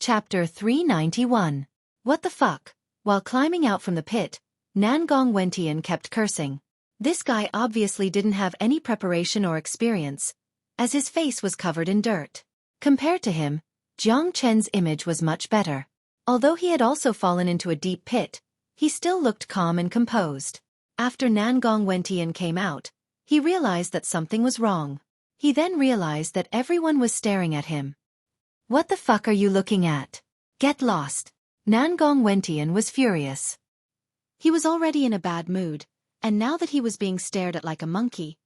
Chapter 391. What the fuck? While climbing out from the pit, Nangong Wentian kept cursing. This guy obviously didn't have any preparation or experience, as his face was covered in dirt. Compared to him, Jiang Chen's image was much better. Although he had also fallen into a deep pit, he still looked calm and composed. After Nangong Wentian came out, he realized that something was wrong. He then realized that everyone was staring at him. What the fuck are you looking at? Get lost. Nangong Wentian was furious. He was already in a bad mood, and now that he was being stared at like a monkey,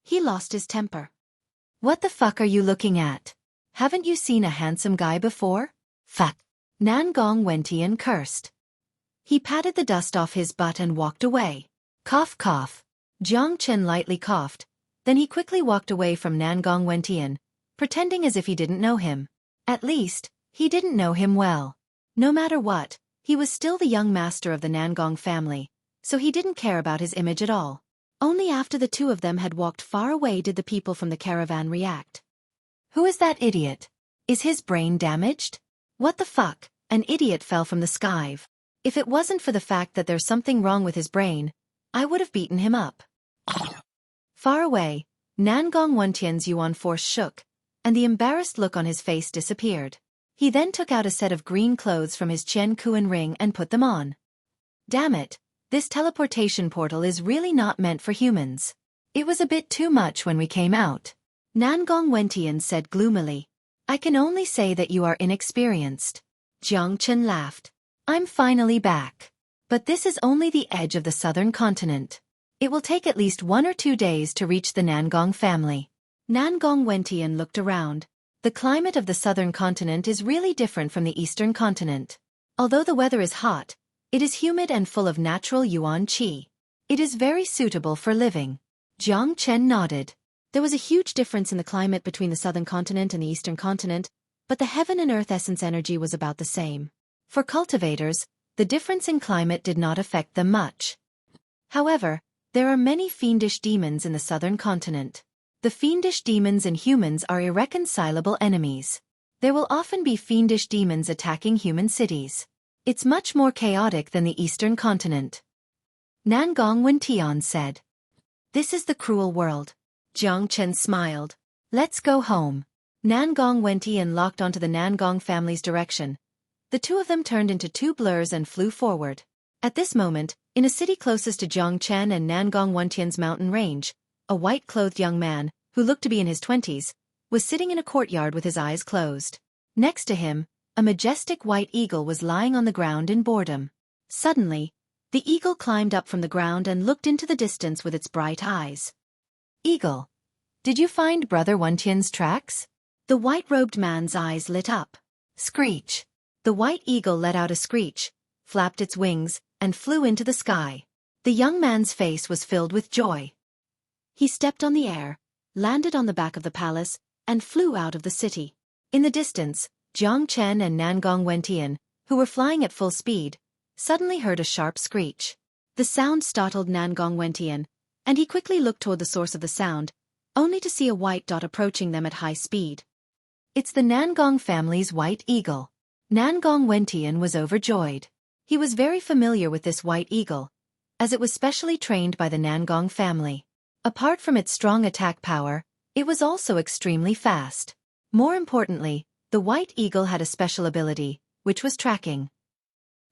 he lost his temper. What the fuck are you looking at? Haven't you seen a handsome guy before? Fuck. Nangong Wentian cursed. He patted the dust off his butt and walked away. Cough cough. Jiang Chen lightly coughed, then he quickly walked away from Nangong Wentian, pretending as if he didn't know him. At least, he didn't know him well. No matter what, he was still the young master of the Nangong family, so he didn't care about his image at all. Only after the two of them had walked far away did the people from the caravan react. Who is that idiot? Is his brain damaged? What the fuck? An idiot fell from the sky. If it wasn't for the fact that there's something wrong with his brain, I would have beaten him up. Far away, Nangong Wentian's yuan force shook, and the embarrassed look on his face disappeared. He then took out a set of green clothes from his Chen Kuan ring and put them on. Damn it, this teleportation portal is really not meant for humans. It was a bit too much when we came out. Nangong Wentian said gloomily. I can only say that you are inexperienced. Jiang Chen laughed. I'm finally back. But this is only the edge of the southern continent. It will take at least 1 or 2 days to reach the Nangong family. Nangong Wentian looked around. The climate of the southern continent is really different from the eastern continent. Although the weather is hot, it is humid and full of natural yuan qi. It is very suitable for living. Jiang Chen nodded. There was a huge difference in the climate between the southern continent and the eastern continent, but the heaven and earth essence energy was about the same. For cultivators, the difference in climate did not affect them much. However, there are many fiendish demons in the southern continent. The fiendish demons and humans are irreconcilable enemies. There will often be fiendish demons attacking human cities. It's much more chaotic than the eastern continent. Nangong Wentian said. This is the cruel world. Jiang Chen smiled. Let's go home. Nangong Wentian locked onto the Nangong family's direction. The two of them turned into two blurs and flew forward. At this moment, in a city closest to Jiang Chen and Nangong Wentian's mountain range, a white-clothed young man, who looked to be in his 20s, was sitting in a courtyard with his eyes closed. Next to him, a majestic white eagle was lying on the ground in boredom. Suddenly, the eagle climbed up from the ground and looked into the distance with its bright eyes. Eagle, did you find Brother Wentian's tracks? The white-robed man's eyes lit up. Screech. The white eagle let out a screech, flapped its wings, and flew into the sky. The young man's face was filled with joy. He stepped on the air, landed on the back of the palace, and flew out of the city. In the distance, Jiang Chen and Nangong Wentian, who were flying at full speed, suddenly heard a sharp screech. The sound startled Nangong Wentian, and he quickly looked toward the source of the sound, only to see a white dot approaching them at high speed. It's the Nangong family's white eagle. Nangong Wentian was overjoyed. He was very familiar with this white eagle, as it was specially trained by the Nangong family. Apart from its strong attack power, it was also extremely fast. More importantly, the white eagle had a special ability, which was tracking.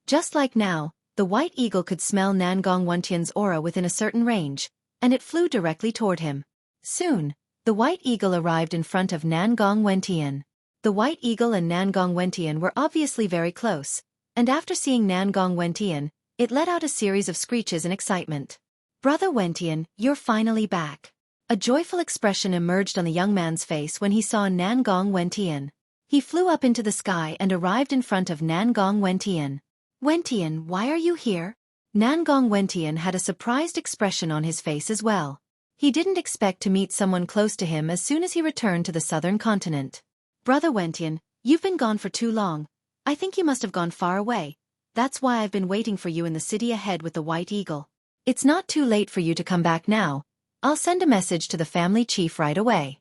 Just like now, the white eagle could smell Nangong Wentian's aura within a certain range, and it flew directly toward him. Soon, the white eagle arrived in front of Nangong Wentian. The white eagle and Nangong Wentian were obviously very close, and after seeing Nangong Wentian, it let out a series of screeches in excitement. Brother Wentian, you're finally back. A joyful expression emerged on the young man's face when he saw Nangong Wentian. He flew up into the sky and arrived in front of Nangong Wentian. Wentian, why are you here? Nangong Wentian had a surprised expression on his face as well. He didn't expect to meet someone close to him as soon as he returned to the southern continent. Brother Wentian, you've been gone for too long. I think you must have gone far away. That's why I've been waiting for you in the city ahead with the white eagle. It's not too late for you to come back now. I'll send a message to the family chief right away.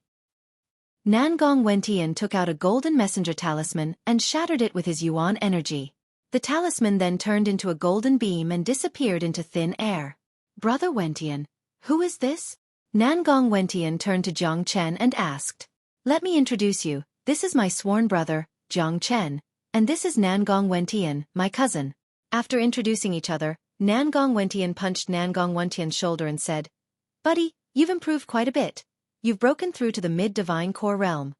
Nangong Wentian took out a golden messenger talisman and shattered it with his yuan energy. The talisman then turned into a golden beam and disappeared into thin air. Brother Wentian, who is this? Nangong Wentian turned to Jiang Chen and asked. Let me introduce you, this is my sworn brother, Jiang Chen, and this is Nangong Wentian, my cousin. After introducing each other, Nangong Wentian punched Nangong Wentian's shoulder and said, Buddy, you've improved quite a bit. You've broken through to the mid-divine core realm.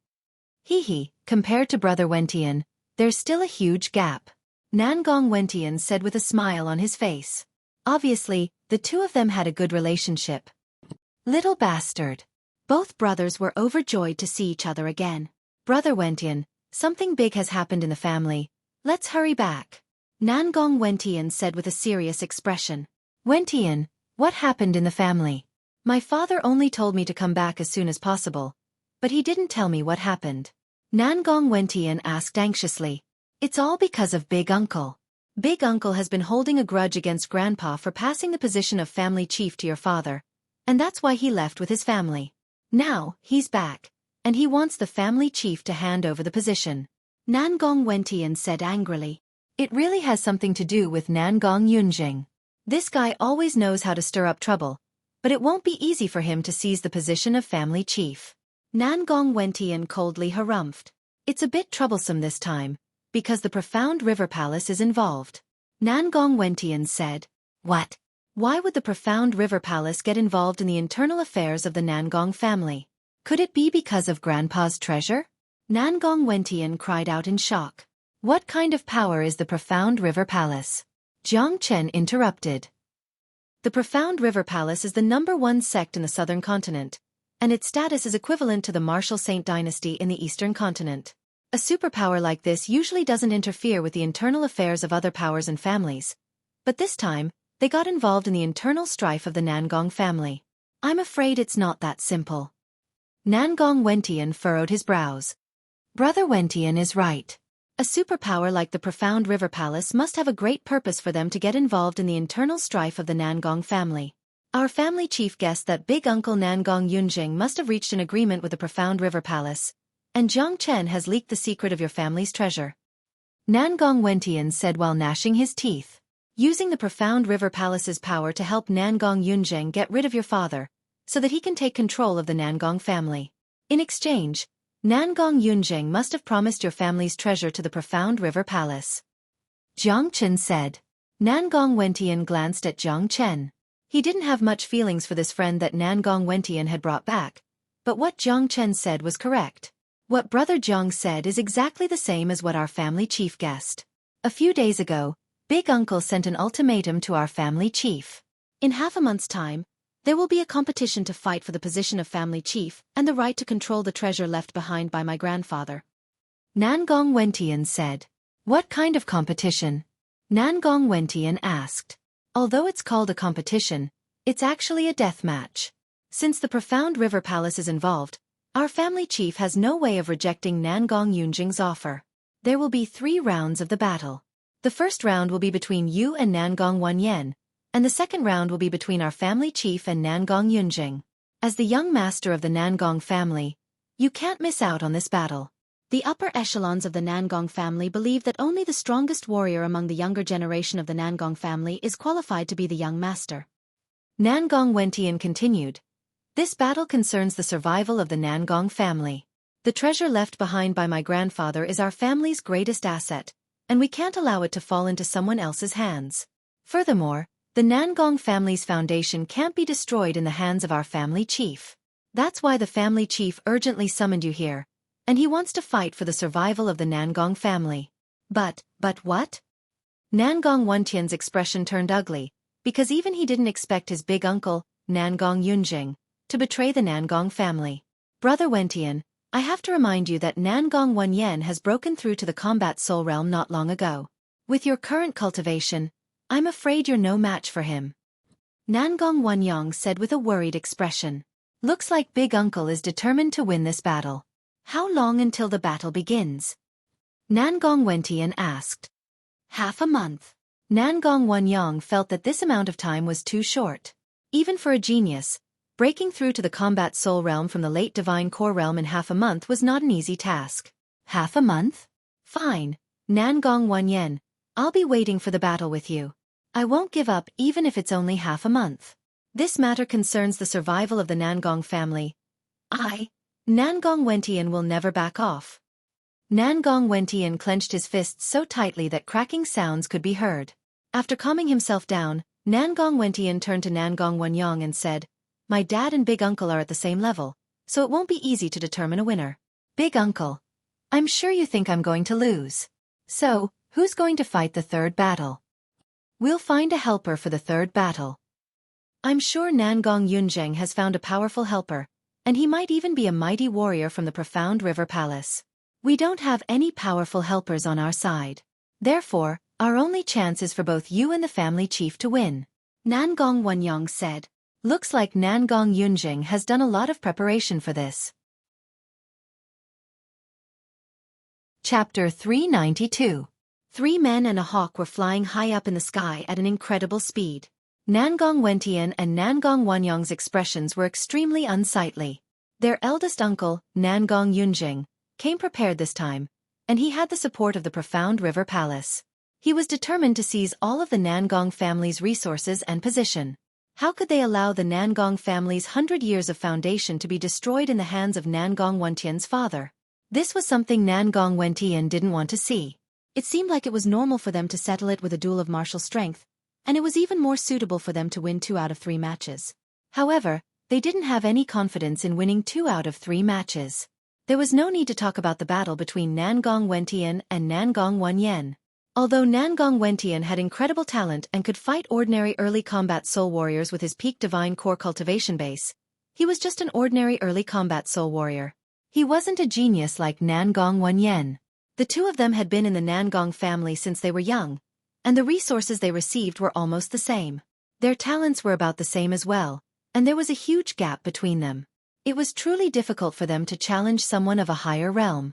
Hee, compared to Brother Wentian, there's still a huge gap. Nangong Wentian said with a smile on his face. Obviously, the two of them had a good relationship. Little bastard. Both brothers were overjoyed to see each other again. Brother Wentian, something big has happened in the family. Let's hurry back. Nangong Wentian said with a serious expression. Wentian, what happened in the family? My father only told me to come back as soon as possible, but he didn't tell me what happened. Nangong Wentian asked anxiously. It's all because of Big Uncle. Big Uncle has been holding a grudge against Grandpa for passing the position of family chief to your father, and that's why he left with his family. Now, he's back, and he wants the family chief to hand over the position. Nangong Wentian said angrily. It really has something to do with Nangong Yunjing. This guy always knows how to stir up trouble, but it won't be easy for him to seize the position of family chief. Nangong Wentian coldly harumphed. It's a bit troublesome this time, because the Profound River Palace is involved. Nangong Wentian said. What? Why would the Profound River Palace get involved in the internal affairs of the Nangong family? Could it be because of Grandpa's treasure? Nangong Wentian cried out in shock. What kind of power is the Profound River Palace? Jiang Chen interrupted. The Profound River Palace is the #1 sect in the southern continent, and its status is equivalent to the Martial Saint dynasty in the eastern continent. A superpower like this usually doesn't interfere with the internal affairs of other powers and families, but this time, they got involved in the internal strife of the Nangong family. I'm afraid it's not that simple. Nangong Wentian furrowed his brows. Brother Wentian is right. A superpower like the Profound River Palace must have a great purpose for them to get involved in the internal strife of the Nangong family. Our family chief guessed that Big Uncle Nangong Yunjing must have reached an agreement with the Profound River Palace, and Jiang Chen has leaked the secret of your family's treasure. Nangong Wentian said while gnashing his teeth. Using the Profound River Palace's power to help Nangong Yunjing get rid of your father, so that he can take control of the Nangong family. In exchange, Nangong Yunjing must have promised your family's treasure to the Profound River Palace. Jiang Chen said. Nangong Wentian glanced at Jiang Chen. He didn't have much feelings for this friend that Nangong Wentian had brought back, but what Jiang Chen said was correct. What Brother Jiang said is exactly the same as what our family chief guessed. A few days ago, Big Uncle sent an ultimatum to our family chief. In half a month's time, there will be a competition to fight for the position of family chief and the right to control the treasure left behind by my grandfather. Nangong Wentian said. What kind of competition? Nangong Wentian asked. Although it's called a competition, it's actually a death match. Since the Profound River Palace is involved, our family chief has no way of rejecting Nangong Yunjing's offer. There will be 3 rounds of the battle. The first round will be between you and Nangong Wanyan, and the second round will be between our family chief and Nangong Yunjing. As the young master of the Nangong family, you can't miss out on this battle. The upper echelons of the Nangong family believe that only the strongest warrior among the younger generation of the Nangong family is qualified to be the young master. Nangong Wentian continued. This battle concerns the survival of the Nangong family. The treasure left behind by my grandfather is our family's greatest asset, and we can't allow it to fall into someone else's hands. Furthermore, the Nangong family's foundation can't be destroyed in the hands of our family chief. That's why the family chief urgently summoned you here, and he wants to fight for the survival of the Nangong family. But what? Nangong Wentian's expression turned ugly, because even he didn't expect his big uncle, Nangong Yunjing, to betray the Nangong family. Brother Wentian, I have to remind you that Nangong Wanyan has broken through to the combat soul realm not long ago. With your current cultivation, I'm afraid you're no match for him. Nangong Wanyang said with a worried expression. Looks like Big Uncle is determined to win this battle. How long until the battle begins? Nangong Wentian asked. Half a month. Nangong Wanyang felt that this amount of time was too short. Even for a genius, Breaking through to the combat soul realm from the late divine core realm in half a month was not an easy task. Half a month? Fine. Nangong Wenyan, I'll be waiting for the battle with you. I won't give up even if it's only half a month. This matter concerns the survival of the Nangong family. Nangong Wenyan will never back off. Nangong Wenyan clenched his fists so tightly that cracking sounds could be heard. After calming himself down, Nangong Wenyan turned to Nangong Wenyang and said, "My dad and Big Uncle are at the same level, so it won't be easy to determine a winner. Big Uncle, I'm sure you think I'm going to lose. So, who's going to fight the third battle? We'll find a helper for the third battle. I'm sure Nangong Yunzheng has found a powerful helper, and he might even be a mighty warrior from the profound river palace. We don't have any powerful helpers on our side. Therefore, our only chance is for both you and the family chief to win." Nangong Wenyang said. Looks like Nangong Yunjing has done a lot of preparation for this. Chapter 392. 3 men and a hawk were flying high up in the sky at an incredible speed. Nangong Wentian and Nangong Wenyang's expressions were extremely unsightly. Their eldest uncle, Nangong Yunjing, came prepared this time, and he had the support of the profound river palace. He was determined to seize all of the Nangong family's resources and position. How could they allow the Nangong family's 100 years of foundation to be destroyed in the hands of Nangong Wentian's father? This was something Nangong Wentian didn't want to see. It seemed like it was normal for them to settle it with a duel of martial strength, and it was even more suitable for them to win 2 out of 3 matches. However, they didn't have any confidence in winning 2 out of 3 matches. There was no need to talk about the battle between Nangong Wentian and Nangong Wenyan. Although Nangong Wentian had incredible talent and could fight ordinary early combat soul warriors with his peak divine core cultivation base, he was just an ordinary early combat soul warrior. He wasn't a genius like Nangong Wenyan. The 2 of them had been in the Nangong family since they were young, and the resources they received were almost the same. Their talents were about the same as well, and there was a huge gap between them. It was truly difficult for them to challenge someone of a higher realm.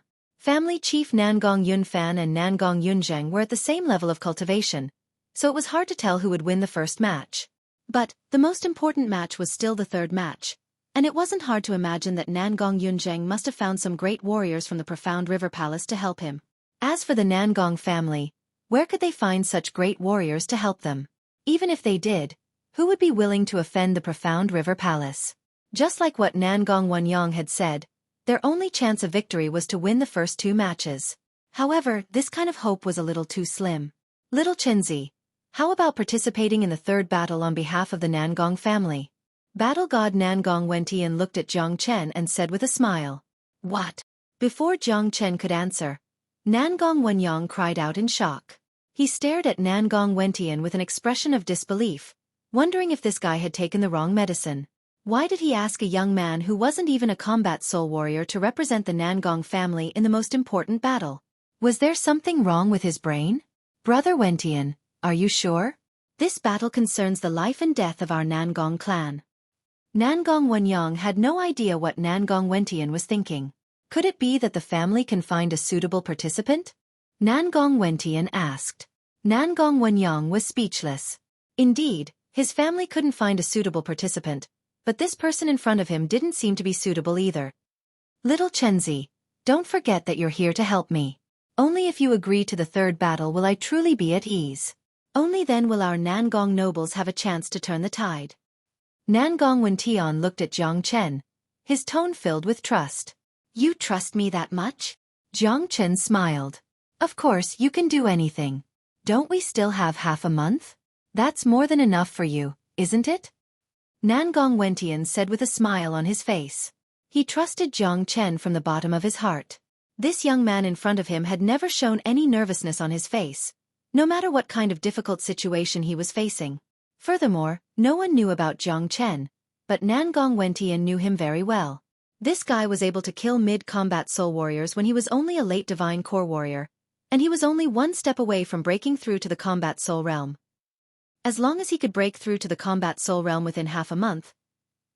Family Chief Nangong Yunfan and Nangong Yunzheng were at the same level of cultivation, so it was hard to tell who would win the first match. But, the most important match was still the third match, and it wasn't hard to imagine that Nangong Yunzheng must have found some great warriors from the profound river palace to help him. As for the Nangong family, where could they find such great warriors to help them? Even if they did, who would be willing to offend the profound river palace? Just like what Nangong Wenyang had said, their only chance of victory was to win the first 2 matches. However, this kind of hope was a little too slim. Little Chenzi, how about participating in the third battle on behalf of the Nangong family? Battle god Nangong Wentian looked at Jiang Chen and said with a smile. What? Before Jiang Chen could answer, Nangong Wenyang cried out in shock. He stared at Nangong Wentian with an expression of disbelief, wondering if this guy had taken the wrong medicine. Why did he ask a young man who wasn't even a combat soul warrior to represent the Nangong family in the most important battle? Was there something wrong with his brain? Brother Wentian, are you sure? This battle concerns the life and death of our Nangong clan. Nangong Wenyang had no idea what Nangong Wentian was thinking. Could it be that the family can find a suitable participant? Nangong Wentian asked. Nangong Wenyang was speechless. Indeed, his family couldn't find a suitable participant, but this person in front of him didn't seem to be suitable either. Little Chenzi, don't forget that you're here to help me. Only if you agree to the third battle will I truly be at ease. Only then will our Nangong nobles have a chance to turn the tide. Nangong Wentian looked at Jiang Chen, his tone filled with trust. You trust me that much? Jiang Chen smiled. Of course you can do anything. Don't we still have half a month? That's more than enough for you, isn't it? Nangong Wentian said with a smile on his face. He trusted Jiang Chen from the bottom of his heart. This young man in front of him had never shown any nervousness on his face, no matter what kind of difficult situation he was facing. Furthermore, no one knew about Jiang Chen, but Nangong Wentian knew him very well. This guy was able to kill mid-combat soul warriors when he was only a late divine core warrior, and he was only 1 step away from breaking through to the combat soul realm. As long as he could break through to the combat soul realm within half a month,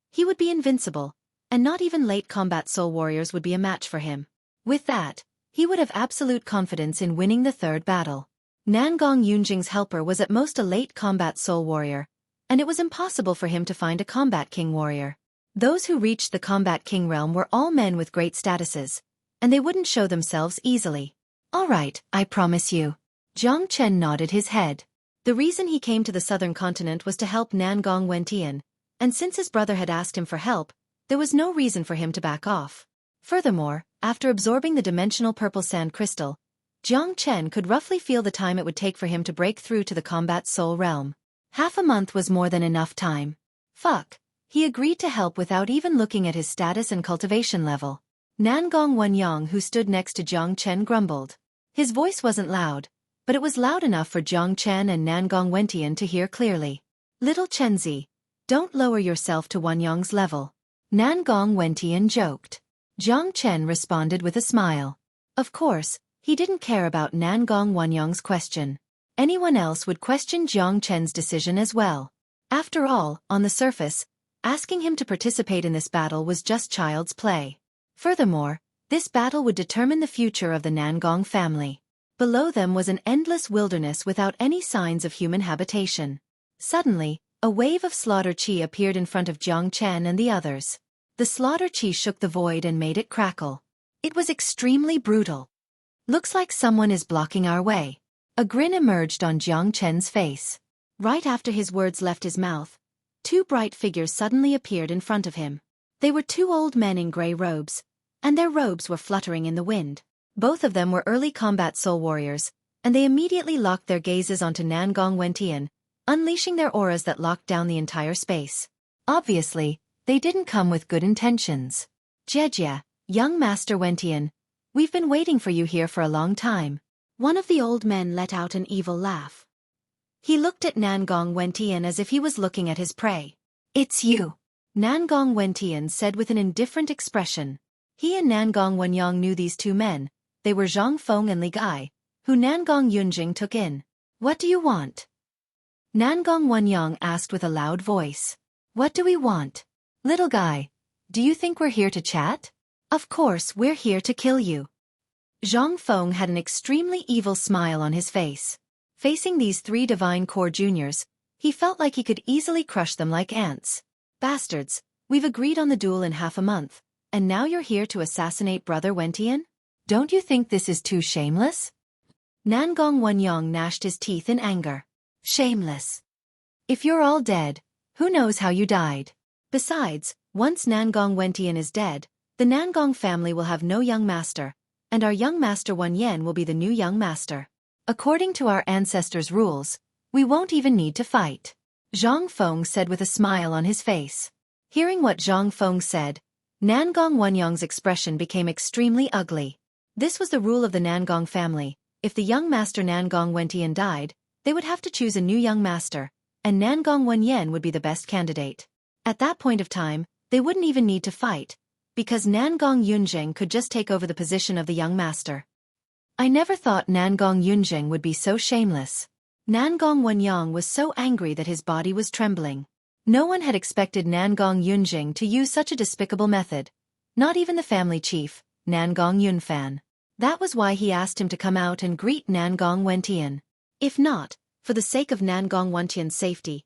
he would be invincible, and not even late combat soul warriors would be a match for him. With that, he would have absolute confidence in winning the third battle. Nangong Yunjing's helper was at most a late combat soul warrior, and it was impossible for him to find a combat king warrior. Those who reached the Combat King realm were all men with great statuses, and they wouldn't show themselves easily. All right, I promise you. Jiang Chen nodded his head. The reason he came to the southern continent was to help Nangong Wentian, and since his brother had asked him for help, there was no reason for him to back off. Furthermore, after absorbing the dimensional purple sand crystal, Jiang Chen could roughly feel the time it would take for him to break through to the combat soul realm. Half a month was more than enough time. Fuck. He agreed to help without even looking at his status and cultivation level. Nangong Wenyang, who stood next to Jiang Chen, grumbled. His voice wasn't loud, but it was loud enough for Jiang Chen and Nangong Wentian to hear clearly. Little Chenzi, don't lower yourself to Wenyang's level. Nangong Wentian joked. Jiang Chen responded with a smile. Of course, he didn't care about Nangong Wenyang's question. Anyone else would question Jiang Chen's decision as well. After all, on the surface, asking him to participate in this battle was just child's play. Furthermore, this battle would determine the future of the Nangong family. Below them was an endless wilderness without any signs of human habitation. Suddenly, a wave of slaughter chi appeared in front of Jiang Chen and the others. The slaughter chi shook the void and made it crackle. It was extremely brutal. Looks like someone is blocking our way. A grin emerged on Jiang Chen's face. Right after his words left his mouth, two bright figures suddenly appeared in front of him. They were two old men in gray robes, and their robes were fluttering in the wind. Both of them were early combat soul warriors, and they immediately locked their gazes onto Nangong Wentian, unleashing their auras that locked down the entire space. Obviously, they didn't come with good intentions. Jejia, young Master Wentian, we've been waiting for you here for a long time. One of the old men let out an evil laugh. He looked at Nangong Wentian as if he was looking at his prey. It's you, Nangong Wentian said with an indifferent expression. He and Nangong Wenyang knew these two men. They were Zhang Feng and Li Gai, who Nangong Yunjing took in. What do you want? Nangong Wenyang asked with a loud voice. What do we want? Little guy, do you think we're here to chat? Of course we're here to kill you. Zhang Feng had an extremely evil smile on his face. Facing these three divine core juniors, he felt like he could easily crush them like ants. Bastards, we've agreed on the duel in half a month, and now you're here to assassinate Brother Wentian? Don't you think this is too shameless? Nangong Wenyang gnashed his teeth in anger. Shameless. If you're all dead, who knows how you died? Besides, once Nangong Wentian is dead, the Nangong family will have no young master, and our young master Wenyan will be the new young master. According to our ancestors' rules, we won't even need to fight. Zhang Feng said with a smile on his face. Hearing what Zhang Feng said, Nangong Wenyang's expression became extremely ugly. This was the rule of the Nangong family. If the young master Nangong Wentian died, they would have to choose a new young master, and Nangong Wenyan would be the best candidate. At that point of time, they wouldn't even need to fight, because Nangong Yunjing could just take over the position of the young master. I never thought Nangong Yunjing would be so shameless. Nangong Wenyang was so angry that his body was trembling. No one had expected Nangong Yunjing to use such a despicable method. Not even the family chief, Nangong Yunfan. That was why he asked him to come out and greet Nangong Wentian. If not, for the sake of Nangong Wentian's safety,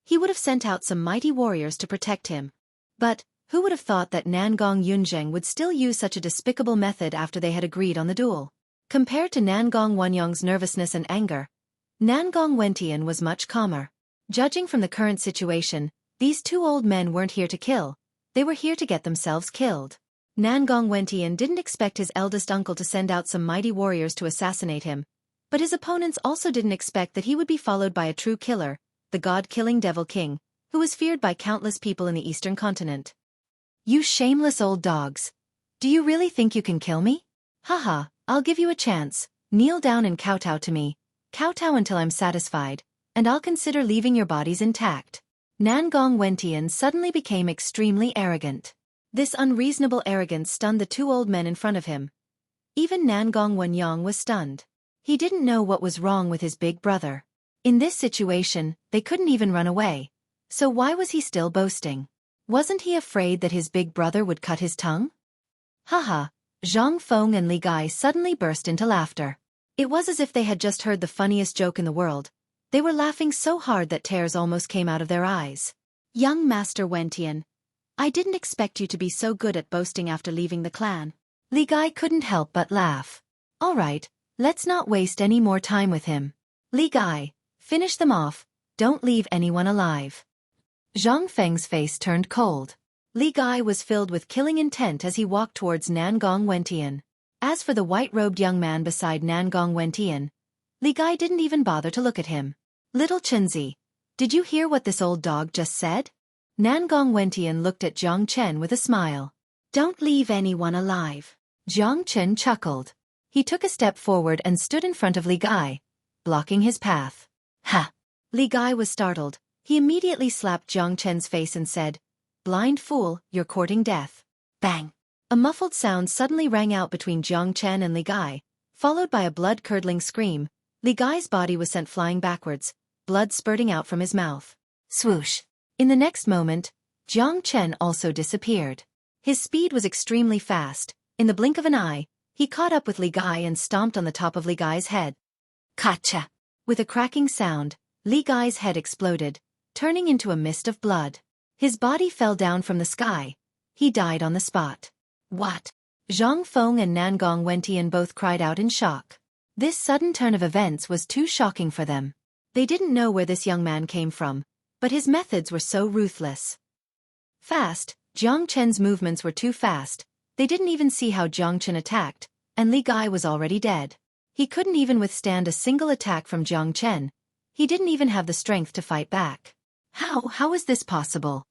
he would have sent out some mighty warriors to protect him. But, who would have thought that Nangong Yunjing would still use such a despicable method after they had agreed on the duel? Compared to Nangong Wenyang's nervousness and anger, Nangong Wentian was much calmer. Judging from the current situation, these two old men weren't here to kill, they were here to get themselves killed. Nangong Wentian didn't expect his eldest uncle to send out some mighty warriors to assassinate him, but his opponents also didn't expect that he would be followed by a true killer, the god-killing Devil King, who was feared by countless people in the eastern continent. You shameless old dogs. Do you really think you can kill me? Haha, I'll give you a chance. Kneel down and kowtow to me. Kowtow until I'm satisfied, and I'll consider leaving your bodies intact. Nangong Wentian suddenly became extremely arrogant. This unreasonable arrogance stunned the two old men in front of him. Even Nangong Wenyang was stunned. He didn't know what was wrong with his big brother. In this situation, they couldn't even run away. So why was he still boasting? Wasn't he afraid that his big brother would cut his tongue? Haha, Zhang Feng and Li Gai suddenly burst into laughter. It was as if they had just heard the funniest joke in the world. They were laughing so hard that tears almost came out of their eyes. Young Master Wentian, I didn't expect you to be so good at boasting after leaving the clan. Li Gai couldn't help but laugh. Alright, let's not waste any more time with him. Li Gai, finish them off, don't leave anyone alive. Zhang Feng's face turned cold. Li Gai was filled with killing intent as he walked towards Nangong Wentian. As for the white-robed young man beside Nangong Wentian, Li Gai didn't even bother to look at him. Little Chenzi, did you hear what this old dog just said? Nangong Wentian looked at Jiang Chen with a smile. Don't leave anyone alive. Jiang Chen chuckled. He took a step forward and stood in front of Li Gai, blocking his path. Ha! Li Gai was startled. He immediately slapped Jiang Chen's face and said, Blind fool, you're courting death. Bang! A muffled sound suddenly rang out between Jiang Chen and Li Gai, followed by a blood-curdling scream. Li Gai's body was sent flying backwards, blood spurting out from his mouth. Swoosh! In the next moment, Jiang Chen also disappeared. His speed was extremely fast. In the blink of an eye, he caught up with Li Gai and stomped on the top of Li Gai's head. Kacha! With a cracking sound, Li Gai's head exploded, turning into a mist of blood. His body fell down from the sky. He died on the spot. What? Zhang Feng and Nangong Wentian both cried out in shock. This sudden turn of events was too shocking for them. They didn't know where this young man came from, but his methods were so ruthless. Fast, Jiang Chen's movements were too fast. They didn't even see how Jiang Chen attacked, and Li Gai was already dead. He couldn't even withstand a single attack from Jiang Chen. He didn't even have the strength to fight back. How is this possible?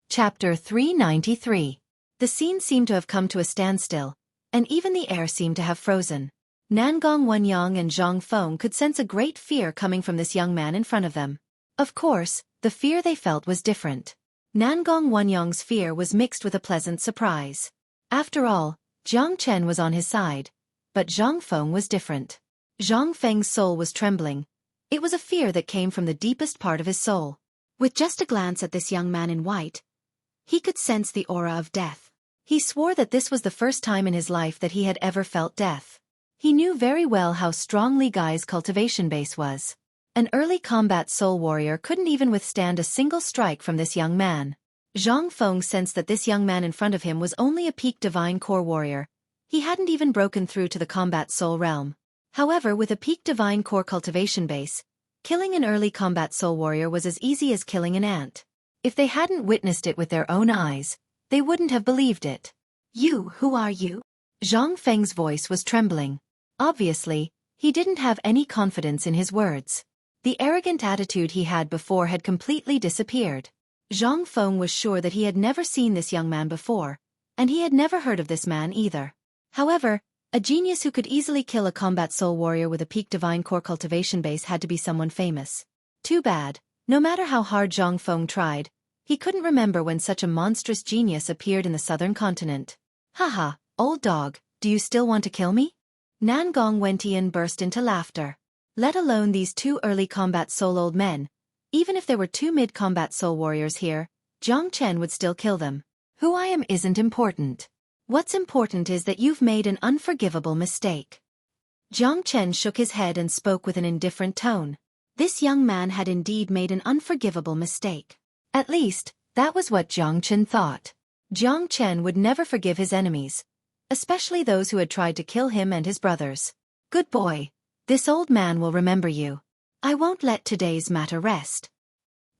Chapter 393. The scene seemed to have come to a standstill, and even the air seemed to have frozen. Nangong Wenyang and Zhang Feng could sense a great fear coming from this young man in front of them. Of course, the fear they felt was different. Nangong Wenyang's fear was mixed with a pleasant surprise. After all, Jiang Chen was on his side, but Zhang Feng was different. Zhang Feng's soul was trembling. It was a fear that came from the deepest part of his soul. With just a glance at this young man in white, he could sense the aura of death. He swore that this was the first time in his life that he had ever felt death. He knew very well how strong Li Gai's cultivation base was. An early combat soul warrior couldn't even withstand a single strike from this young man. Zhang Feng sensed that this young man in front of him was only a peak divine core warrior. He hadn't even broken through to the combat soul realm. However, with a peak divine core cultivation base, killing an early combat soul warrior was as easy as killing an ant. If they hadn't witnessed it with their own eyes, they wouldn't have believed it. Who are you? Zhang Feng's voice was trembling. Obviously, he didn't have any confidence in his words. The arrogant attitude he had before had completely disappeared. Zhang Feng was sure that he had never seen this young man before, and he had never heard of this man either. However, a genius who could easily kill a combat soul warrior with a peak divine core cultivation base had to be someone famous. Too bad, no matter how hard Zhang Feng tried, he couldn't remember when such a monstrous genius appeared in the southern continent. Haha, old dog, do you still want to kill me? Nangong Wentian burst into laughter. Let alone these two early combat soul old men. Even if there were two mid-combat soul warriors here, Jiang Chen would still kill them. Who I am isn't important. What's important is that you've made an unforgivable mistake. Jiang Chen shook his head and spoke with an indifferent tone. This young man had indeed made an unforgivable mistake. At least, that was what Jiang Chen thought. Jiang Chen would never forgive his enemies, especially those who had tried to kill him and his brothers. Good boy. This old man will remember you. I won't let today's matter rest.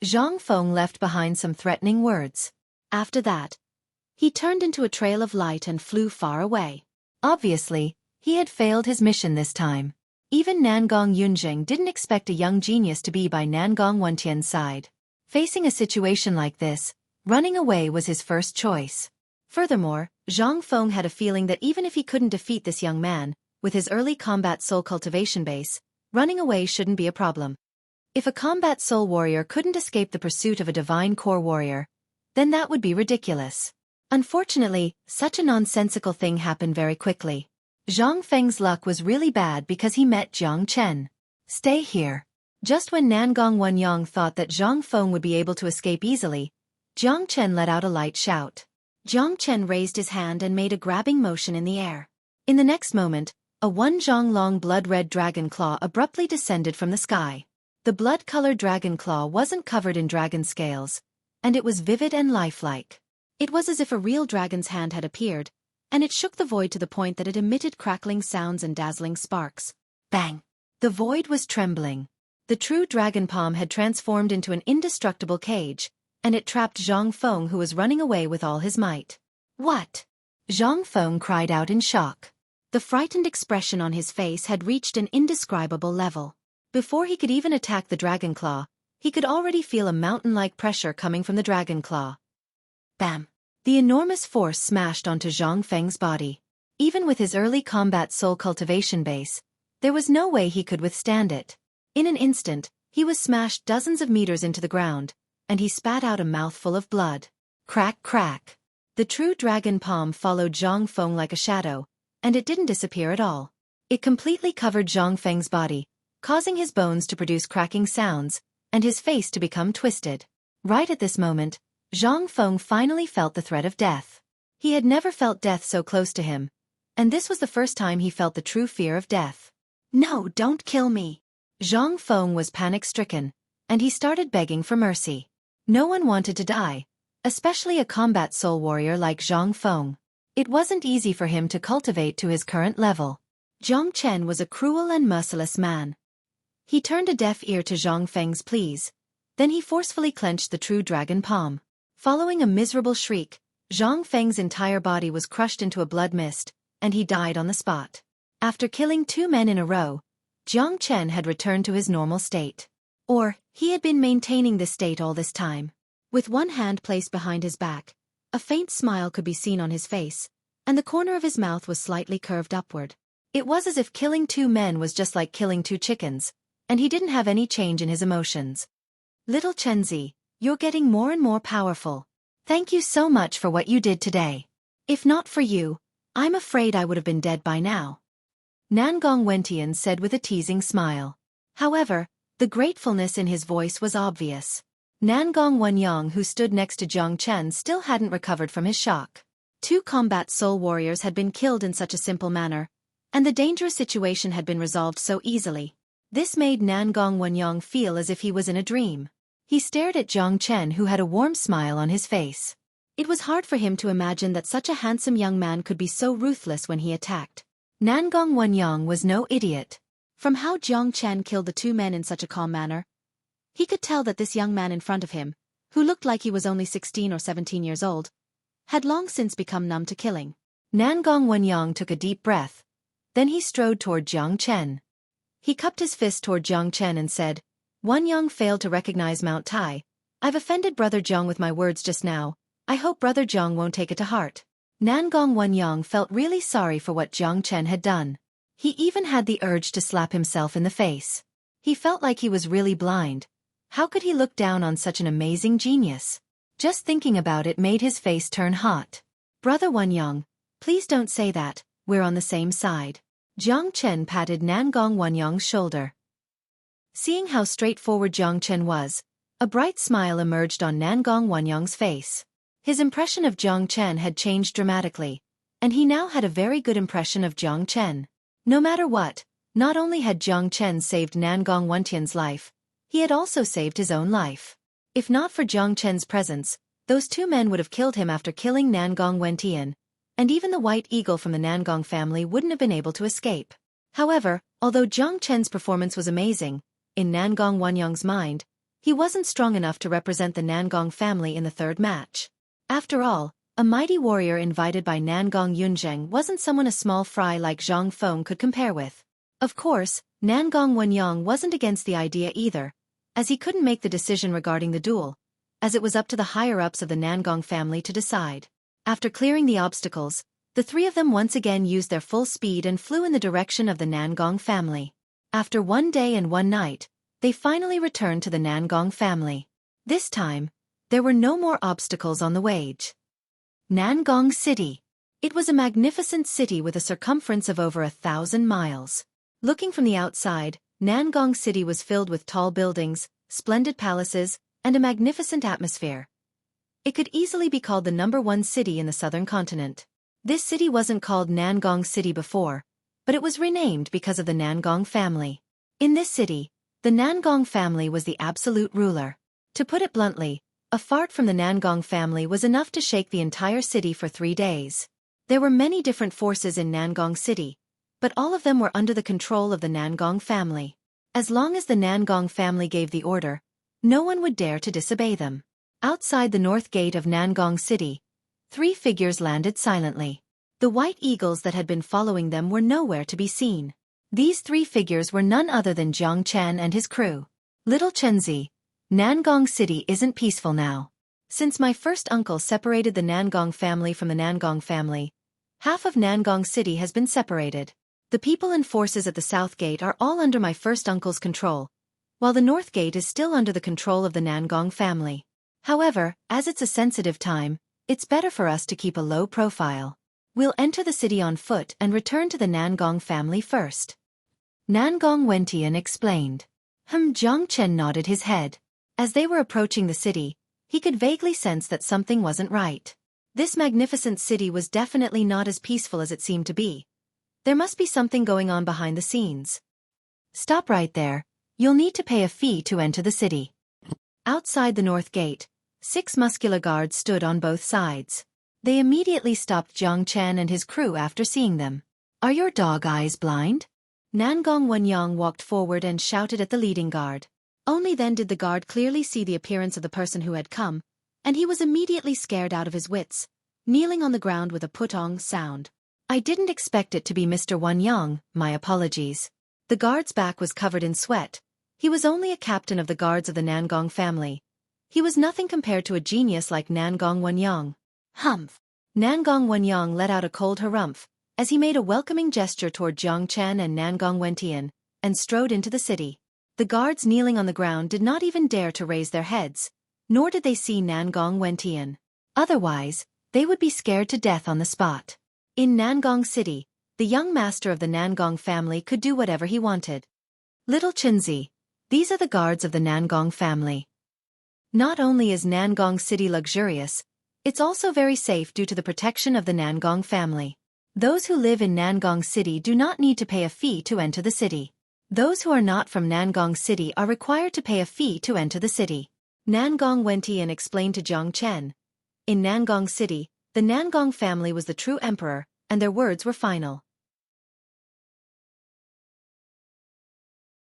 Zhang Feng left behind some threatening words. After that, he turned into a trail of light and flew far away. Obviously, he had failed his mission this time. Even Nangong Yunjing didn't expect a young genius to be by Nangong Wentian's side. Facing a situation like this, running away was his first choice. Furthermore, Zhang Feng had a feeling that even if he couldn't defeat this young man, with his early combat soul cultivation base, running away shouldn't be a problem. If a combat soul warrior couldn't escape the pursuit of a divine core warrior, then that would be ridiculous. Unfortunately, such a nonsensical thing happened very quickly. Zhang Feng's luck was really bad because he met Jiang Chen. Stay here. Just when Nangong Wenyang thought that Zhang Feng would be able to escape easily, Jiang Chen let out a light shout. Jiang Chen raised his hand and made a grabbing motion in the air. In the next moment, a one zhang long blood-red dragon claw abruptly descended from the sky. The blood-colored dragon claw wasn't covered in dragon scales, and it was vivid and lifelike. It was as if a real dragon's hand had appeared, and it shook the void to the point that it emitted crackling sounds and dazzling sparks. Bang! The void was trembling. The true dragon palm had transformed into an indestructible cage, and it trapped Zhang Feng, who was running away with all his might. What? Zhang Feng cried out in shock. The frightened expression on his face had reached an indescribable level. Before he could even attack the dragon claw, he could already feel a mountain-like pressure coming from the dragon claw. Bam! The enormous force smashed onto Zhang Feng's body. Even with his early combat soul cultivation base, there was no way he could withstand it. In an instant, he was smashed dozens of meters into the ground, and he spat out a mouthful of blood. Crack, crack. The true dragon palm followed Zhang Feng like a shadow, and it didn't disappear at all. It completely covered Zhang Feng's body, causing his bones to produce cracking sounds, and his face to become twisted. Right at this moment, Zhang Feng finally felt the threat of death. He had never felt death so close to him, and this was the first time he felt the true fear of death. No, don't kill me. Zhang Feng was panic-stricken, and he started begging for mercy. No one wanted to die, especially a combat soul warrior like Zhang Feng. It wasn't easy for him to cultivate to his current level. Zhang Chen was a cruel and merciless man. He turned a deaf ear to Zhang Feng's pleas, then he forcefully clenched the true dragon palm. Following a miserable shriek, Zhang Feng's entire body was crushed into a blood mist, and he died on the spot. After killing 2 men in a row, Zhang Chen had returned to his normal state. Or, he had been maintaining this state all this time. With one hand placed behind his back, a faint smile could be seen on his face, and the corner of his mouth was slightly curved upward. It was as if killing 2 men was just like killing 2 chickens, and he didn't have any change in his emotions. Little Chenzi, you're getting more and more powerful. Thank you so much for what you did today. If not for you, I'm afraid I would have been dead by now. Nangong Wentian said with a teasing smile. However, the gratefulness in his voice was obvious. Nangong Wenyang, who stood next to Zhang Chen, still hadn't recovered from his shock. 2 combat soul warriors had been killed in such a simple manner, and the dangerous situation had been resolved so easily. This made Nangong Wenyang feel as if he was in a dream. He stared at Zhang Chen, who had a warm smile on his face. It was hard for him to imagine that such a handsome young man could be so ruthless when he attacked. Nangong Wenyang was no idiot. From how Zhang Chen killed the 2 men in such a calm manner, he could tell that this young man in front of him, who looked like he was only 16 or 17 years old, had long since become numb to killing. Nangong Wenyang took a deep breath. Then he strode toward Zhang Chen. He cupped his fist toward Zhang Chen and said, Wenyang failed to recognize Mount Tai. I've offended Brother Zhang with my words just now. I hope Brother Zhang won't take it to heart. Nangong Wenyang felt really sorry for what Zhang Chen had done. He even had the urge to slap himself in the face. He felt like he was really blind. How could he look down on such an amazing genius? Just thinking about it made his face turn hot. Brother Wenyang, please don't say that, we're on the same side. Zhang Chen patted Nangong Wenyang's shoulder. Seeing how straightforward Zhang Chen was, a bright smile emerged on Nangong Wenyang's face. His impression of Zhang Chen had changed dramatically, and he now had a very good impression of Zhang Chen. No matter what, not only had Zhang Chen saved Nangong Wentian's life, he had also saved his own life. If not for Zhang Chen's presence, those 2 men would have killed him after killing Nangong Wentian, and even the White Eagle from the Nangong family wouldn't have been able to escape. However, although Zhang Chen's performance was amazing, in Nangong Wenyang's mind, he wasn't strong enough to represent the Nangong family in the 3rd match. After all, a mighty warrior invited by Nangong Yunzheng wasn't someone a small fry like Zhang Feng could compare with. Of course, Nangong Wenyang wasn't against the idea either, as he couldn't make the decision regarding the duel, as it was up to the higher-ups of the Nangong family to decide. After clearing the obstacles, the 3 of them once again used their full speed and flew in the direction of the Nangong family. After 1 day and 1 night, they finally returned to the Nangong family. This time, there were no more obstacles on the way. Nangong City. It was a magnificent city with a circumference of over 1,000 miles. Looking from the outside, Nangong City was filled with tall buildings, splendid palaces, and a magnificent atmosphere. It could easily be called the #1 city in the southern continent. This city wasn't called Nangong City before, but it was renamed because of the Nangong family. In this city, The Nangong family was the absolute ruler. To put it bluntly, a fart from the Nangong family was enough to shake the entire city for 3 days. There were many different forces in Nangong City, but all of them were under the control of the Nangong family. As long as the Nangong family gave the order, no one would dare to disobey them. Outside the north gate of Nangong City, 3 figures landed silently. The white eagles that had been following them were nowhere to be seen. These 3 figures were none other than Jiang Chen and his crew. Little Chenzi, Nangong City isn't peaceful now. Since my first uncle separated the Nangong family from the Nangong family, half of Nangong City has been separated. The people and forces at the south gate are all under my first uncle's control, while the north gate is still under the control of the Nangong family. However, as it's a sensitive time, it's better for us to keep a low profile. We'll enter the city on foot and return to the Nangong family first. Nangong Wentian explained. Jiang Chen nodded his head. As they were approaching the city, he could vaguely sense that something wasn't right. This magnificent city was definitely not as peaceful as it seemed to be. There must be something going on behind the scenes. Stop right there. You'll need to pay a fee to enter the city. Outside the north gate, 6 muscular guards stood on both sides. They immediately stopped Jiang Chen and his crew after seeing them. Are your dog eyes blind? Nangong Wenyang walked forward and shouted at the leading guard. Only then did the guard clearly see the appearance of the person who had come, and he was immediately scared out of his wits, kneeling on the ground with a putong sound. I didn't expect it to be Mr. Wenyang, my apologies. The guard's back was covered in sweat. He was only a captain of the guards of the Nangong family. He was nothing compared to a genius like Nangong Wenyang. Humph. Nangong Wenyang let out a cold harumph, as he made a welcoming gesture toward Jiang Chen and Nangong Wentian, and strode into the city. The guards kneeling on the ground did not even dare to raise their heads, nor did they see Nangong Wentian. Otherwise, they would be scared to death on the spot. In Nangong City, the young master of the Nangong family could do whatever he wanted. Little Chenzi, these are the guards of the Nangong family. Not only is Nangong City luxurious, it's also very safe due to the protection of the Nangong family. Those who live in Nangong City do not need to pay a fee to enter the city. Those who are not from Nangong City are required to pay a fee to enter the city. Nangong Wentian explained to Jiang Chen. In Nangong City, the Nangong family was the true emperor, and their words were final.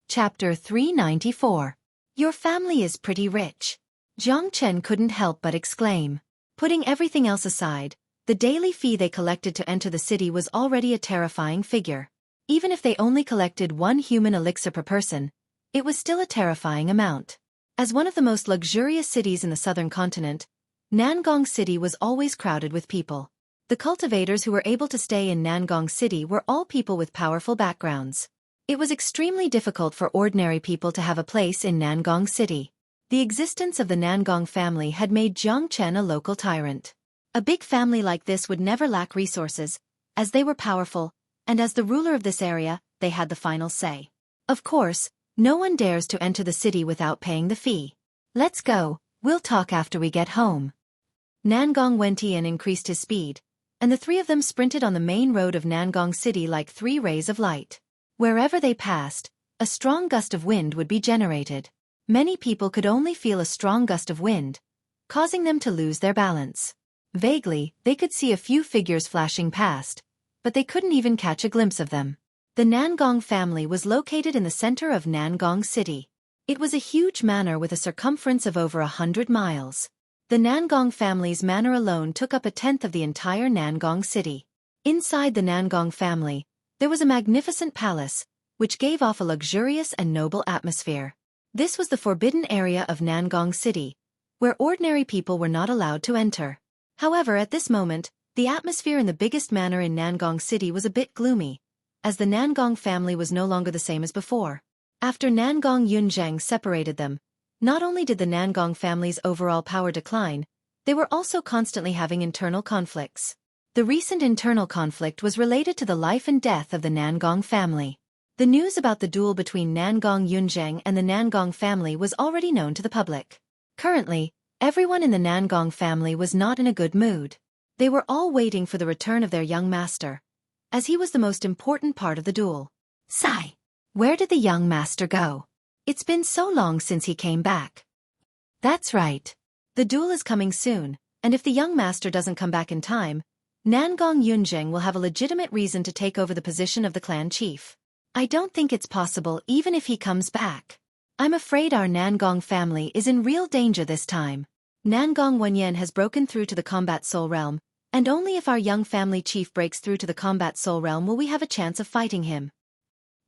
Chapter 394. Your family is pretty rich. Jiang Chen couldn't help but exclaim. Putting everything else aside, the daily fee they collected to enter the city was already a terrifying figure. Even if they only collected 1 human elixir per person, it was still a terrifying amount. As one of the most luxurious cities in the southern continent, Nangong City was always crowded with people. The cultivators who were able to stay in Nangong City were all people with powerful backgrounds. It was extremely difficult for ordinary people to have a place in Nangong City. The existence of the Nangong family had made Jiang Chen a local tyrant. A big family like this would never lack resources, as they were powerful, and as the ruler of this area, they had the final say. Of course, no one dares to enter the city without paying the fee. Let's go, we'll talk after we get home. Nangong Wentian increased his speed, and the 3 of them sprinted on the main road of Nangong City like 3 rays of light. Wherever they passed, a strong gust of wind would be generated. Many people could only feel a strong gust of wind, causing them to lose their balance. Vaguely, they could see a few figures flashing past, but they couldn't even catch a glimpse of them. The Nangong family was located in the center of Nangong City. It was a huge manor with a circumference of over 100 miles. The Nangong family's manor alone took up 1/10 of the entire Nangong City. Inside the Nangong family, there was a magnificent palace, which gave off a luxurious and noble atmosphere. This was the forbidden area of Nangong City, where ordinary people were not allowed to enter. However, at this moment, the atmosphere in the biggest manor in Nangong City was a bit gloomy, as the Nangong family was no longer the same as before. After Nangong Yunzheng separated them, not only did the Nangong family's overall power decline, they were also constantly having internal conflicts. The recent internal conflict was related to the life and death of the Nangong family. The news about the duel between Nangong Yunzheng and the Nangong family was already known to the public. Currently, everyone in the Nangong family was not in a good mood. They were all waiting for the return of their young master, as he was the most important part of the duel. Sigh. Where did the young master go? It's been so long since he came back. That's right. The duel is coming soon, and if the young master doesn't come back in time, Nangong Yunjing will have a legitimate reason to take over the position of the clan chief. I don't think it's possible even if he comes back. I'm afraid our Nangong family is in real danger this time. Nangong Wenyan has broken through to the combat soul realm, and only if our young family chief breaks through to the combat soul realm will we have a chance of fighting him.